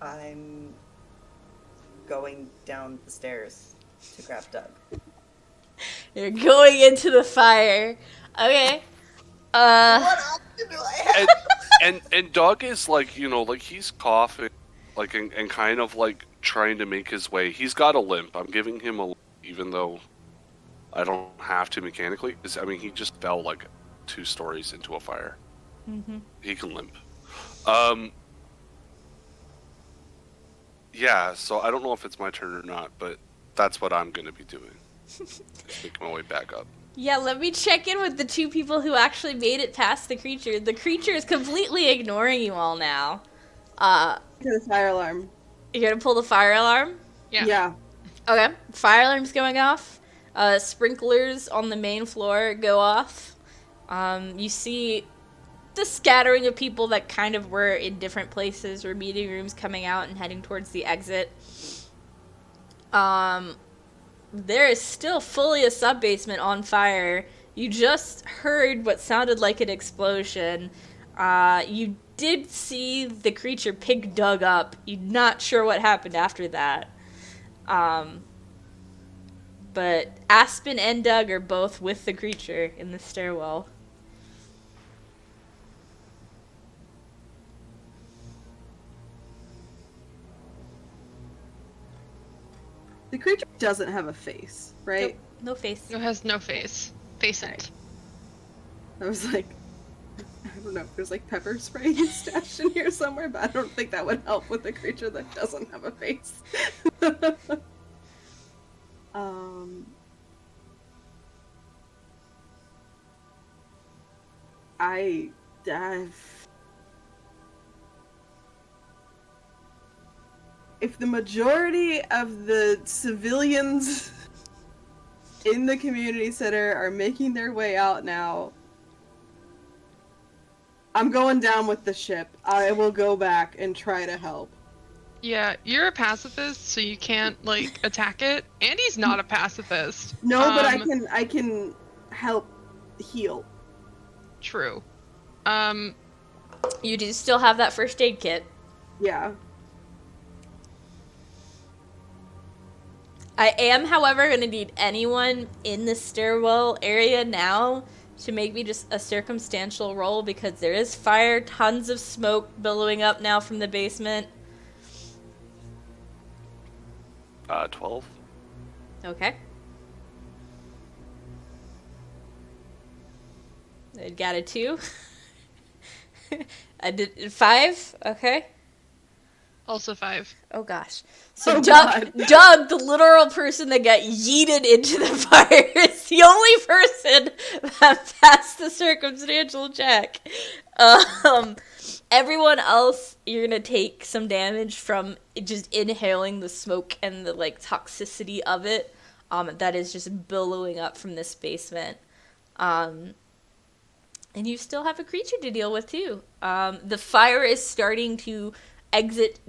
I'm going down the stairs to grab Doug. You're going into the fire. Okay. What option do I have? And Doug is like, like he's coughing, like and kind of like trying to make his way. He's got a limp. I'm giving him a limp, even though I don't have to mechanically. I mean, he just fell like 2 stories into a fire. Mm-hmm. He can limp. Yeah, so I don't know if it's my turn or not, but that's what I'm going to be doing. Just make my way back up. Yeah, let me check in with the 2 people who actually made it past the creature. The creature is completely ignoring you all now. To the fire alarm. You're gonna pull the fire alarm? Yeah. Okay, fire alarm's going off. Sprinklers on the main floor go off. You see the scattering of people that kind of were in different places or meeting rooms coming out and heading towards the exit. There is still fully a sub-basement on fire. You just heard what sounded like an explosion. You did see the creature pick Doug up. You're not sure what happened after that. But Aspen and Doug are both with the creature in the stairwell. The creature doesn't have a face, right? Nope, no face. It has no face. Face it. I was like, I don't know if there's like pepper spray stashed in here somewhere, but I don't think that would help with a creature that doesn't have a face. If the majority of the civilians in the community center are making their way out now, I'm going down with the ship. I will go back and try to help. Yeah, you're a pacifist, so you can't like attack it. Andy's not a pacifist. No, but I can help heal. True. You do still have that first aid kit. Yeah. I am, however, going to need anyone in the stairwell area now to make me just a circumstantial roll, because there is fire, tons of smoke billowing up now from the basement. 12. Okay. I got a 2. I did 5. Okay. Also 5. Oh gosh. So Oh, Doug, God. Doug, the literal person that got yeeted into the fire, is the only person that passed the circumstantial check. Everyone else, you're gonna take some damage from just inhaling the smoke and the like toxicity of it. That is just billowing up from this basement. And you still have a creature to deal with too. The fire is starting to exit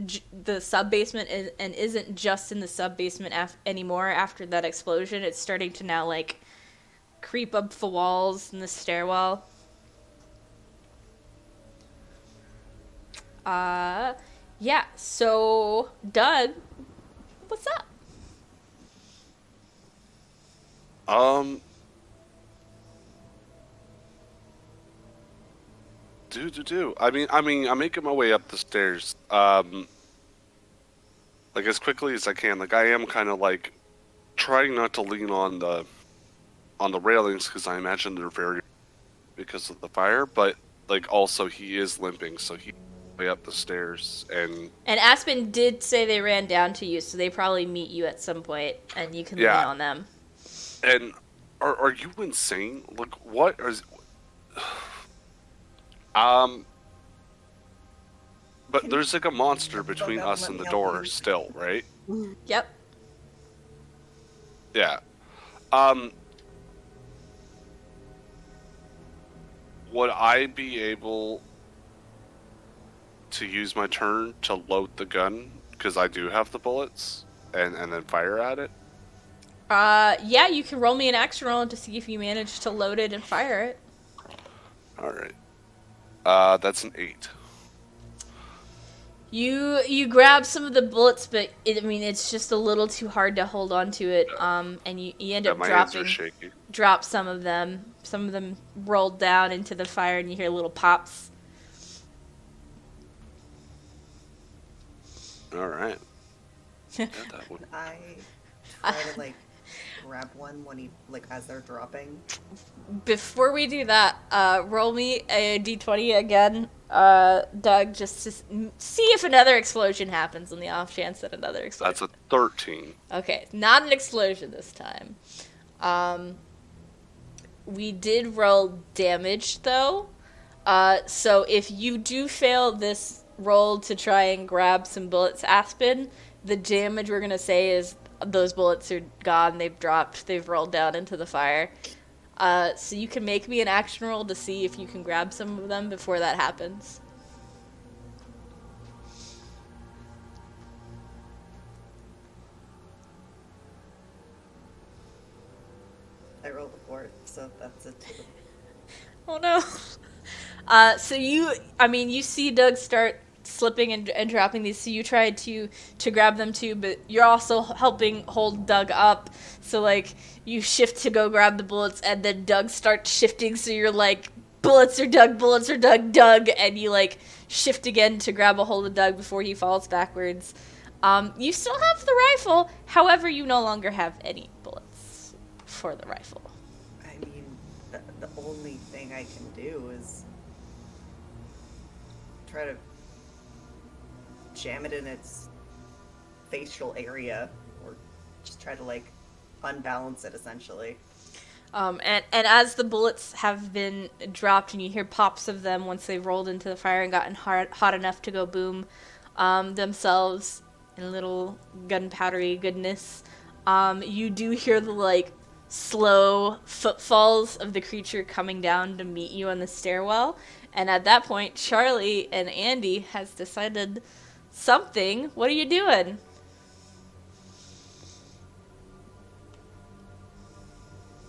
the sub basement and isn't just in the sub basement anymore after that explosion. It's starting to now like creep up the walls and the stairwell. Yeah, so Doug, what's up? I mean, I'm making my way up the stairs. Like as quickly as I can. Like I am kind of like trying not to lean on the railings because I imagine they're very because of the fire. But like also he is limping, so he's way up the stairs. And Aspen did say they ran down to you, so they probably meet you at some point, and you can lean on them. And are you insane? Like what is? But there's like a monster between us and the door still, right? Yep. Yeah. Would I be able to use my turn to load the gun? Because I do have the bullets, and then fire at it? Yeah, you can roll me an action roll to see if you manage to load it and fire it. Alright. That's an 8. You grab some of the bullets, but it's just a little too hard to hold on to it. And you end up my hands are shaky. Drop some of them. Some of them rolled down into the fire, and you hear little pops. All right. Yeah, that would... I try to like grab one when he as they're dropping. Before we do that, roll me a d20 again, Doug, just to see if another explosion happens on the off chance that another explosion. That's a 13. Okay, not an explosion this time. We did roll damage though, so if you do fail this roll to try and grab some bullets, Aspen, the damage we're gonna say is those bullets are gone. They've dropped. They've rolled down into the fire. So you can make me an action roll to see if you can grab some of them before that happens. I rolled a 4, so that's a 2. Oh no. So you see Doug start slipping and dropping these, so you tried to grab them too, but you're also helping hold Doug up, so like you shift to go grab the bullets, and then Doug starts shifting, so you're like, bullets are Doug, Doug, and you like shift again to grab a hold of Doug before he falls backwards. You still have the rifle, however you no longer have any bullets for the rifle. I mean, the only thing I can do is try to jam it in its facial area, or just try to like unbalance it essentially. And as the bullets have been dropped and you hear pops of them once they've rolled into the fire and gotten hot enough to go boom themselves in little gunpowdery goodness, you do hear the like slow footfalls of the creature coming down to meet you on the stairwell. And at that point, Charlie and Andy has decided something. What are you doing?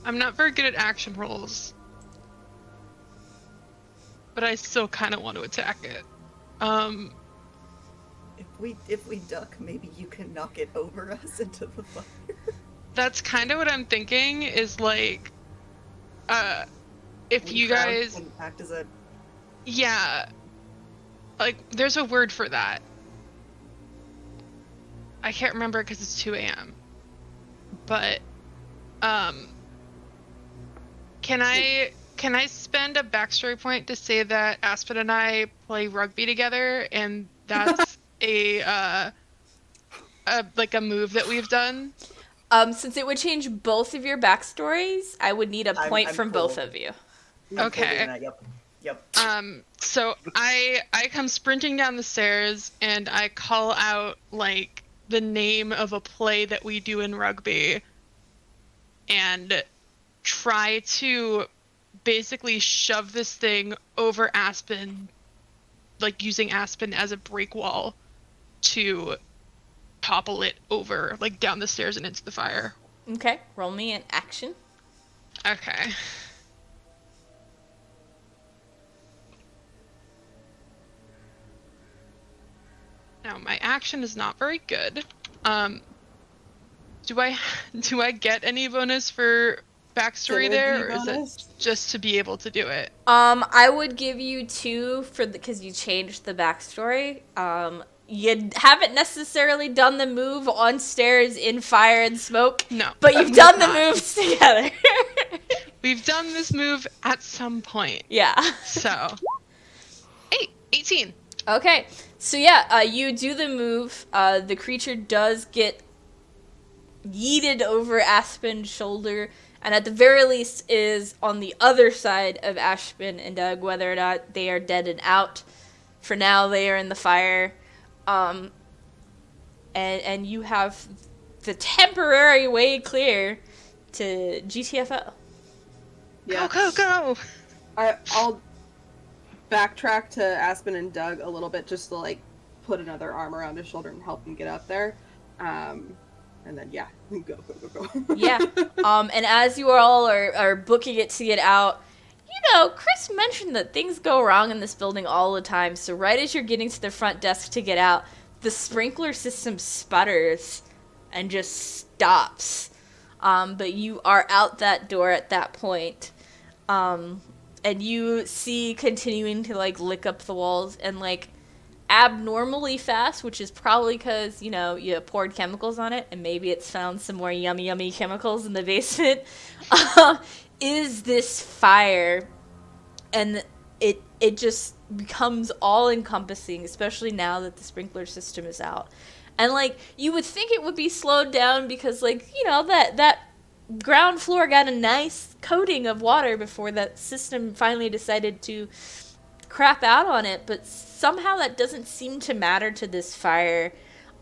I'm not very good at action rolls, but I still kind of want to attack it. If we duck, maybe you can knock it over us into the fire. That's kind of what I'm thinking. Is like, if you guys act as a like, there's a word for that. I can't remember because it's 2 a.m. But, can I spend a backstory point to say that Aspen and I play rugby together, and that's a move that we've done? Since it would change both of your backstories, I would need a point from cool. both of you. Okay. Yep. So I come sprinting down the stairs, and I call out like the name of a play that we do in rugby, and try to basically shove this thing over Aspen like using Aspen as a break wall to topple it over, like down the stairs and into the fire. Okay, roll me an action. Okay. Now my action is not very good. Do I get any bonus for backstory there, or is it just to be able to do it? I would give you 2 for because you changed the backstory. You haven't necessarily done the move on stairs in fire and smoke. No, but you've done the moves together. We've done this move at some point. Yeah. So, 18. Okay, so yeah, you do the move. The creature does get yeeted over Aspen's shoulder, and at the very least is on the other side of Aspen and Doug, whether or not they are dead and out. For now, they are in the fire. And you have the temporary way clear to GTFO. Yeah. Go! I'll backtrack to Aspen and Doug a little bit just to like put another arm around his shoulder and help him get out there. And then yeah, go. Yeah. And as you all are booking it to get out, you know, Chris mentioned that things go wrong in this building all the time. So right as you're getting to the front desk to get out, the sprinkler system sputters and just stops. But you are out that door at that point. And you see continuing to like lick up the walls and like abnormally fast, which is probably because, you know, you poured chemicals on it and maybe it's found some more yummy chemicals in the basement, is this fire. And it just becomes all encompassing, especially now that the sprinkler system is out. And like you would think it would be slowed down because, like, you know, that ground floor got a nice coating of water before that system finally decided to crap out on it, but somehow that doesn't seem to matter to this fire.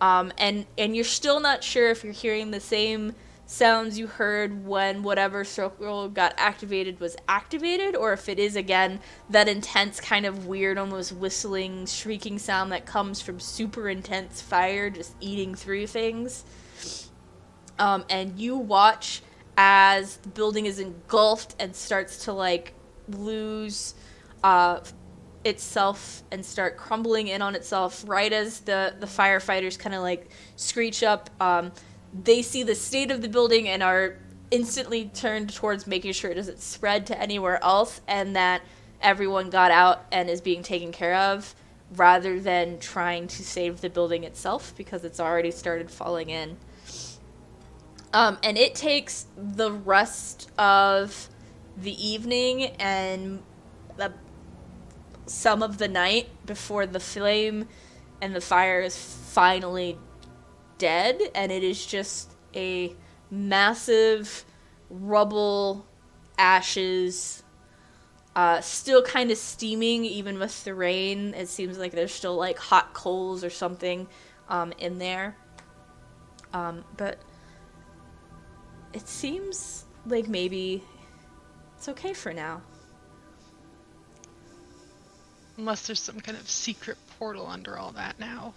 And you're still not sure if you're hearing the same sounds you heard when whatever circle got activated was activated, or if it is again that intense kind of weird, almost whistling, shrieking sound that comes from super intense fire just eating through things. And you watch as the building is engulfed and starts to like lose itself and start crumbling in on itself. Right as the firefighters kind of like screech up, they see the state of the building and are instantly turned towards making sure it doesn't spread to anywhere else and that everyone got out and is being taken care of, rather than trying to save the building itself because it's already started falling in. And it takes the rest of the evening and some of the night before the flame and the fire is finally dead, and it is just a massive rubble, ashes, still kind of steaming even with the rain. It seems like there's still like hot coals or something in there. But it seems like maybe it's okay for now. Unless there's some kind of secret portal under all that now.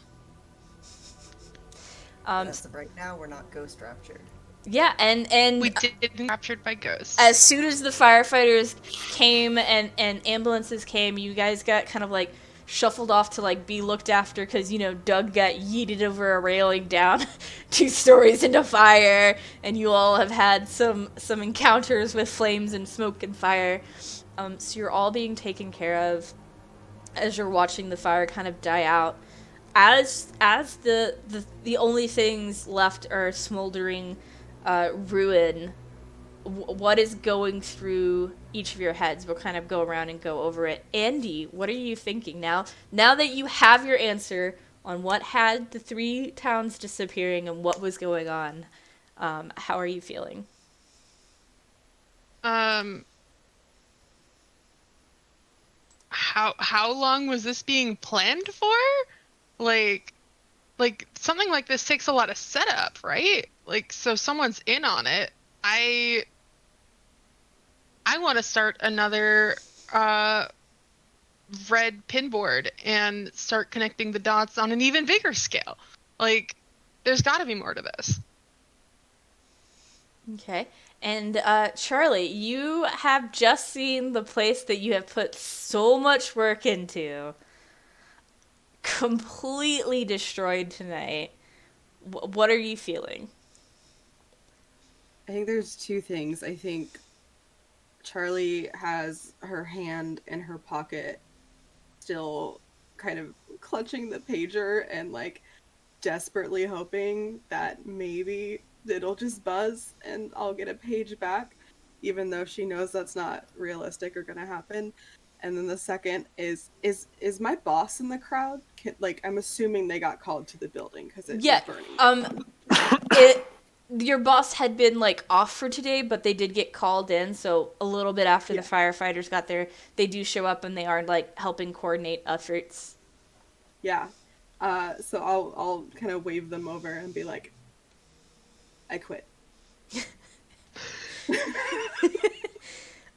As of right now, we're not ghost raptured. Yeah, and we didn't get captured by ghosts. As soon as the firefighters came and ambulances came, you guys got kind of like shuffled off to like be looked after because, you know, Doug got yeeted over a railing down 2 stories into fire, and you all have had some encounters with flames and smoke and fire. So you're all being taken care of as you're watching the fire kind of die out. As the only things left are smoldering ruin, what is going through each of your heads? We'll kind of go around and go over it. Andy, what are you thinking now? Now that you have your answer on what had the 3 towns disappearing and what was going on, how are you feeling? How long was this being planned for? Like something like this takes a lot of setup, right? Like, so someone's in on it. I want to start another red pinboard and start connecting the dots on an even bigger scale. Like, there's got to be more to this. Okay. And Charlie, you have just seen the place that you have put so much work into completely destroyed tonight. What are you feeling? I think there's two things. I think Charlie has her hand in her pocket, still kind of clutching the pager and like desperately hoping that maybe it'll just buzz and I'll get a page back, even though she knows that's not realistic or gonna happen. And then the second is my boss in the crowd? Like, I'm assuming they got called to the building because it Yeah. was burning. Your boss had been like off for today, but they did get called in. So a little bit after the firefighters got there, they do show up and they are like helping coordinate efforts. Yeah. So I'll kind of wave them over and be like, I quit.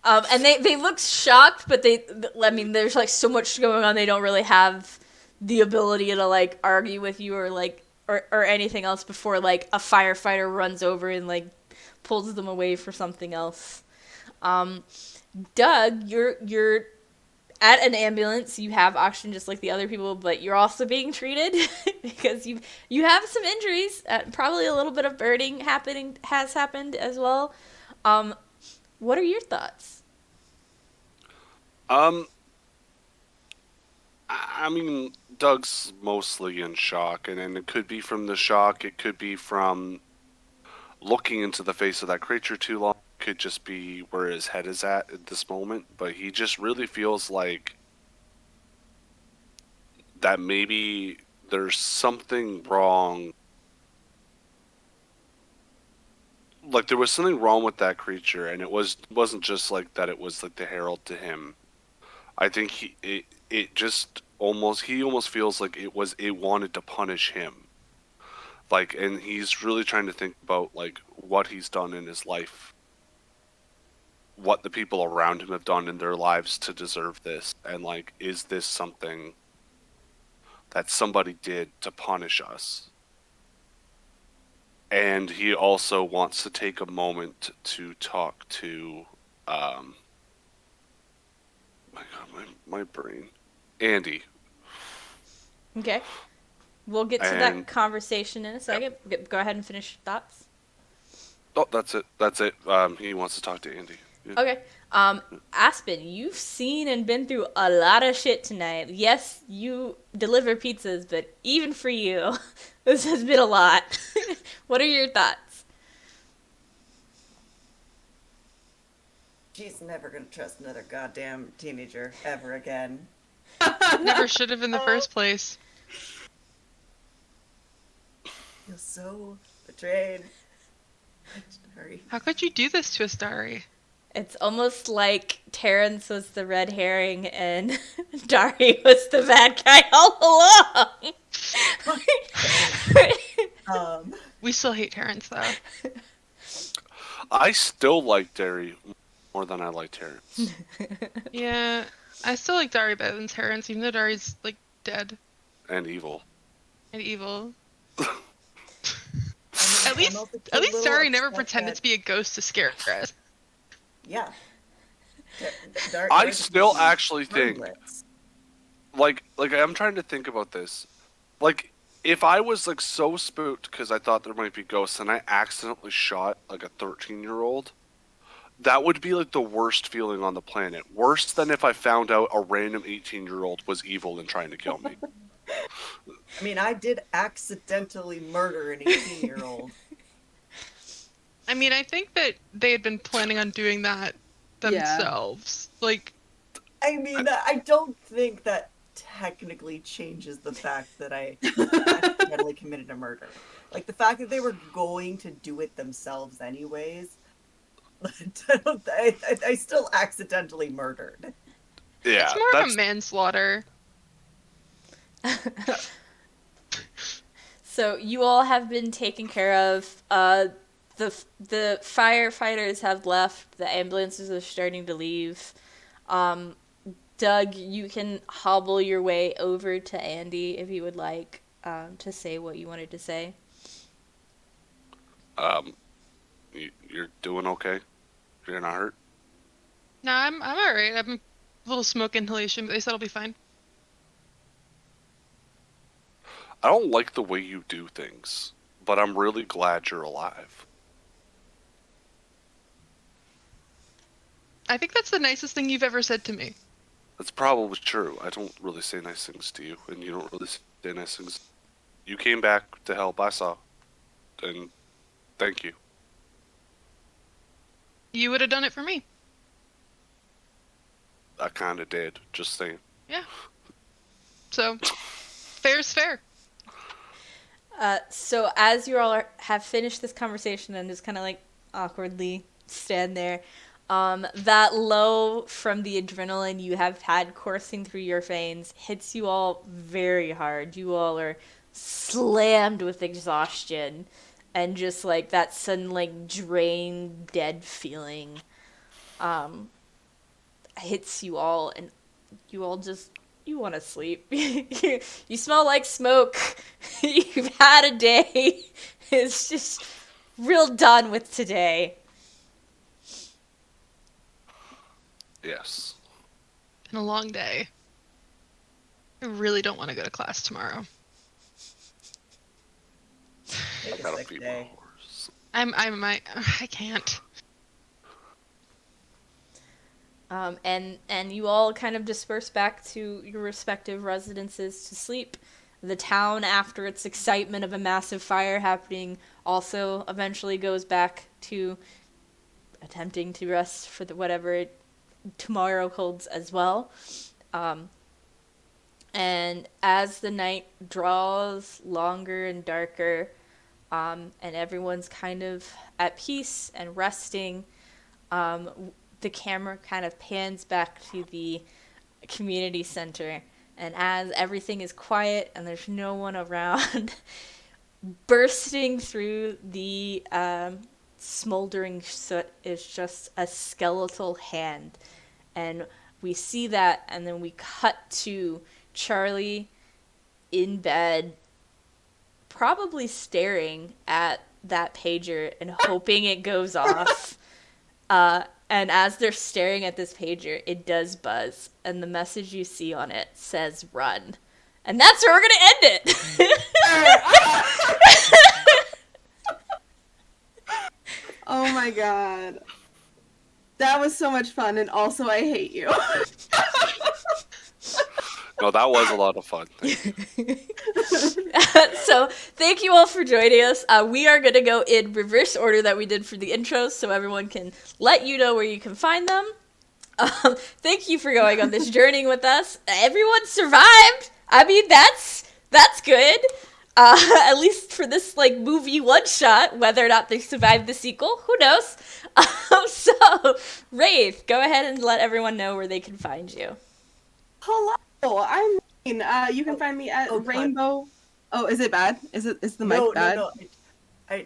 And they look shocked, but I mean, there's like so much going on, they don't really have the ability to like argue with you or like or anything else before like a firefighter runs over and like pulls them away for something else. Doug, you're at an ambulance. You have oxygen just like the other people, but you're also being treated because you have some injuries. Probably a little bit of burning has happened as well. What are your thoughts? I mean, Doug's mostly in shock, and it could be from the shock, it could be from looking into the face of that creature too long, it could just be where his head is at this moment, but he just really feels like that maybe there's something wrong. Like, there was something wrong with that creature, and wasn't just like that it was like the herald to him. I think he almost feels like it wanted to punish him. Like, and he's really trying to think about like what he's done in his life, what the people around him have done in their lives to deserve this, and like, is this something that somebody did to punish us? And he also wants to take a moment to talk to my god, my brain. Andy. Okay. We'll get to that conversation in a second. Yep. Go ahead and finish your thoughts. Oh, that's it. He wants to talk to Andy. Yeah. Okay. Aspen, you've seen and been through a lot of shit tonight. Yes, you deliver pizzas, but even for you, this has been a lot. What are your thoughts? She's never gonna trust another goddamn teenager ever again. Never should have in the first place. Feel so betrayed. Sorry. How could you do this to us, Dari? It's almost like Terrence was the red herring and Dari was the bad guy all along. We still hate Terrence, though. I still like Dari more than I like Terrence. Yeah, I still like Dari better than Terrence, even though Dari's like dead And evil. and evil. At least Dari never pretended to be a ghost to scare us. Yeah. I still actually think, like I'm trying to think about this. Like, if I was like so spooked because I thought there might be ghosts and I accidentally shot like a 13-year-old, that would be like the worst feeling on the planet. Worse than if I found out a random 18-year-old was evil and trying to kill me. I mean, I did accidentally murder an 18-year-old. I mean, I think that they had been planning on doing that themselves. Yeah. Like, I mean, I don't think that technically changes the fact that I accidentally committed a murder. Like, the fact that they were going to do it themselves anyways, I still accidentally murdered. Yeah, it's more of a manslaughter. So you all have been taken care of. The firefighters have left. The ambulances are starting to leave. Doug, you can hobble your way over to Andy if you would like to say what you wanted to say. You're doing okay? You're not hurt? No, I'm all right. I'm a little smoke inhalation, but they said I'll be fine. I don't like the way you do things, but I'm really glad you're alive. I think that's the nicest thing you've ever said to me. That's probably true. I don't really say nice things to you, and you don't really say nice things. You came back to help, I saw. And thank you. You would have done it for me. I kind of did, just saying. Yeah. So, fair's fair. So as you all have finished this conversation and just kind of like awkwardly stand there, that low from the adrenaline you have had coursing through your veins hits you all very hard. You all are slammed with exhaustion and just like that sudden like drained, dead feeling hits you all, and you all just you want to sleep. You smell like smoke. You've had a day. It's just real done with today. Yes. Been a long day. I really don't want to go to class tomorrow. Take I a gotta sick feed day. my horse. I can't. And you all kind of disperse back to your respective residences to sleep. The town, after its excitement of a massive fire happening, also eventually goes back to attempting to rest for whatever tomorrow holds as well. And as the night draws longer and darker, and everyone's kind of at peace and resting, the camera kind of pans back to the community center, and as everything is quiet and there's no one around, bursting through the smoldering soot is just a skeletal hand. And we see that, and then we cut to Charlie in bed, probably staring at that pager and hoping it goes off. And as they're staring at this pager, it does buzz, and the message you see on it says "run," and that's where we're gonna end it. Oh my god. That was so much fun, and also I hate you. No, that was a lot of fun. So thank you all for joining us. We are going to go in reverse order that we did for the intros, so everyone can let you know where you can find them. Thank you for going on this journey with us. Everyone survived. I mean, that's good. At least for this like movie one shot. Whether or not they survived the sequel, who knows? So, Wraith, go ahead and let everyone know where they can find you. Hello, I'm Rain. You can find me at Rainbow. Oh, is it bad? Is the mic bad? I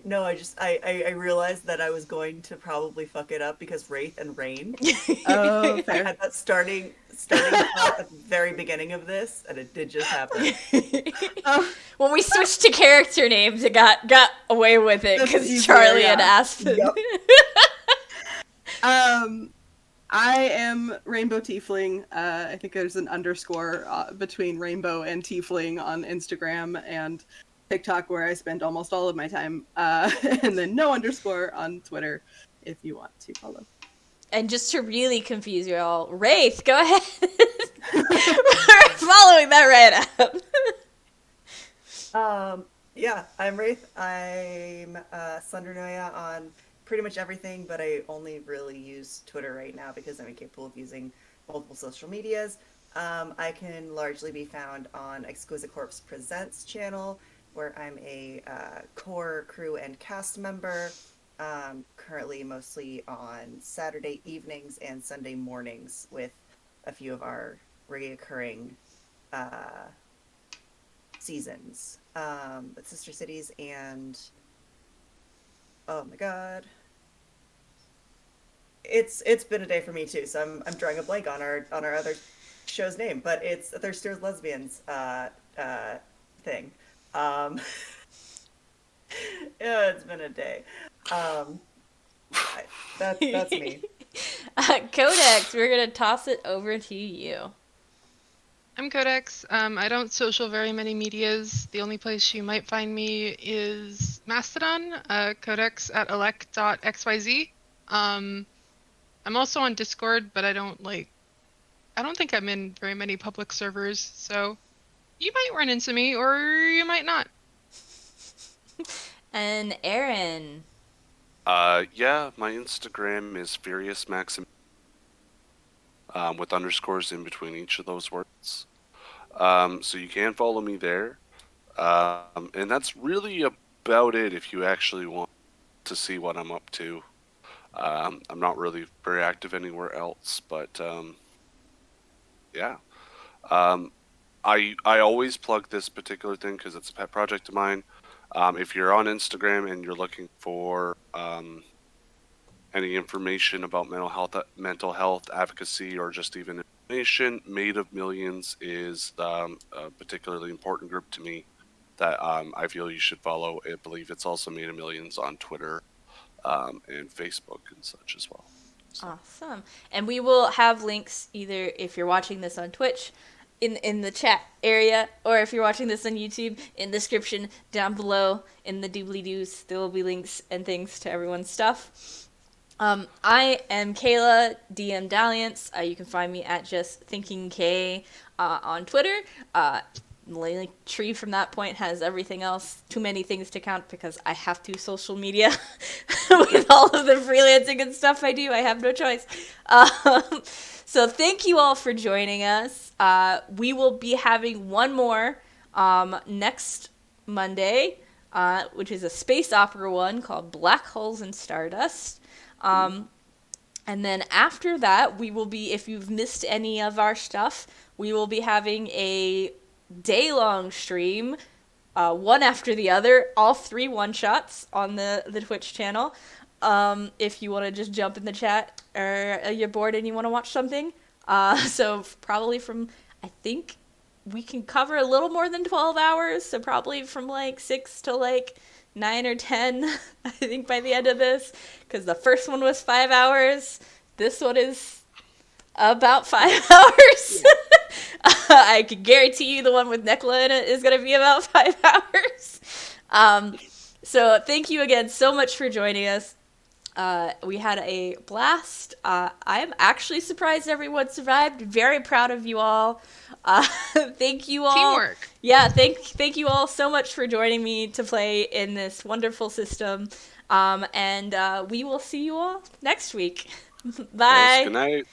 realized that I was going to probably fuck it up because Wraith and Rain. Oh, fair. I had that starting at the very beginning of this, and it did just happen. When we switched to character names, it got away with it because Charlie and Aspen. Yep. I am Rainbow Tiefling. I think there's an underscore between Rainbow and Tiefling on Instagram and TikTok, where I spend almost all of my time, and then no underscore on Twitter if you want to follow. And just to really confuse you all, Wraith, go ahead. We're following that right up. Yeah, I'm Wraith. I'm Slender on pretty much everything, but I only really use Twitter right now because I'm capable of using multiple social medias. I can largely be found on Exquisite Corpse Presents channel, where I'm a core crew and cast member, currently mostly on Saturday evenings and Sunday mornings with a few of our reoccurring seasons. But Sister Cities and oh my god, it's been a day for me too. So I'm drawing a blank on our other show's name, but it's a Thirsters Lesbians thing. Um, yeah, it's been a day. Um, that's me. Codex, we're gonna toss it over to you. I'm Codex. I don't social very many medias. The only place you might find me is Mastodon, codex at elect.xyz. I'm also on Discord, but I don't think I'm in very many public servers, so you might run into me or you might not. And Aaron. Yeah, my Instagram is Furious Maxim, with underscores in between each of those words. So you can follow me there. And that's really about it if you actually want to see what I'm up to. I'm not really very active anywhere else, but yeah. I always plug this particular thing because it's a pet project of mine. If you're on Instagram and you're looking for any information about mental health advocacy, or just even information, Made of Millions is a particularly important group to me that I feel you should follow. I believe it's also Made of Millions on Twitter and Facebook and such as well. So. Awesome. And we will have links either if you're watching this on Twitch in the chat area, or if you're watching this on YouTube, in the description down below in the doobly-doos. There will be links and things to everyone's stuff. I am Kayla, DM Dalliance. You can find me at just Thinking K on Twitter. The tree from that point has everything else. Too many things to count because I have to social media with all of the freelancing and stuff I do. I have no choice. So thank you all for joining us. We will be having one more next Monday, which is a space opera one called Black Holes and Stardust. And then after that, we will be, if you've missed any of our stuff, we will be having a day-long stream, one after the other, all 3 one-shots on the Twitch channel. If you want to just jump in the chat, or you're bored and you want to watch something. So probably from, I think we can cover a little more than 12 hours, so probably from 6 to 9 or 10, I think, by the end of this, because the first one was 5 hours. This one is about 5 hours. Yeah. I can guarantee you the one with Nekla in it is going to be about 5 hours. So thank you again so much for joining us. We had a blast. I'm actually surprised everyone survived. Very proud of you all. Thank you all. Teamwork. Yeah, thank you all so much for joining me to play in this wonderful system. And we will see you all next week. Bye. Yes, good night.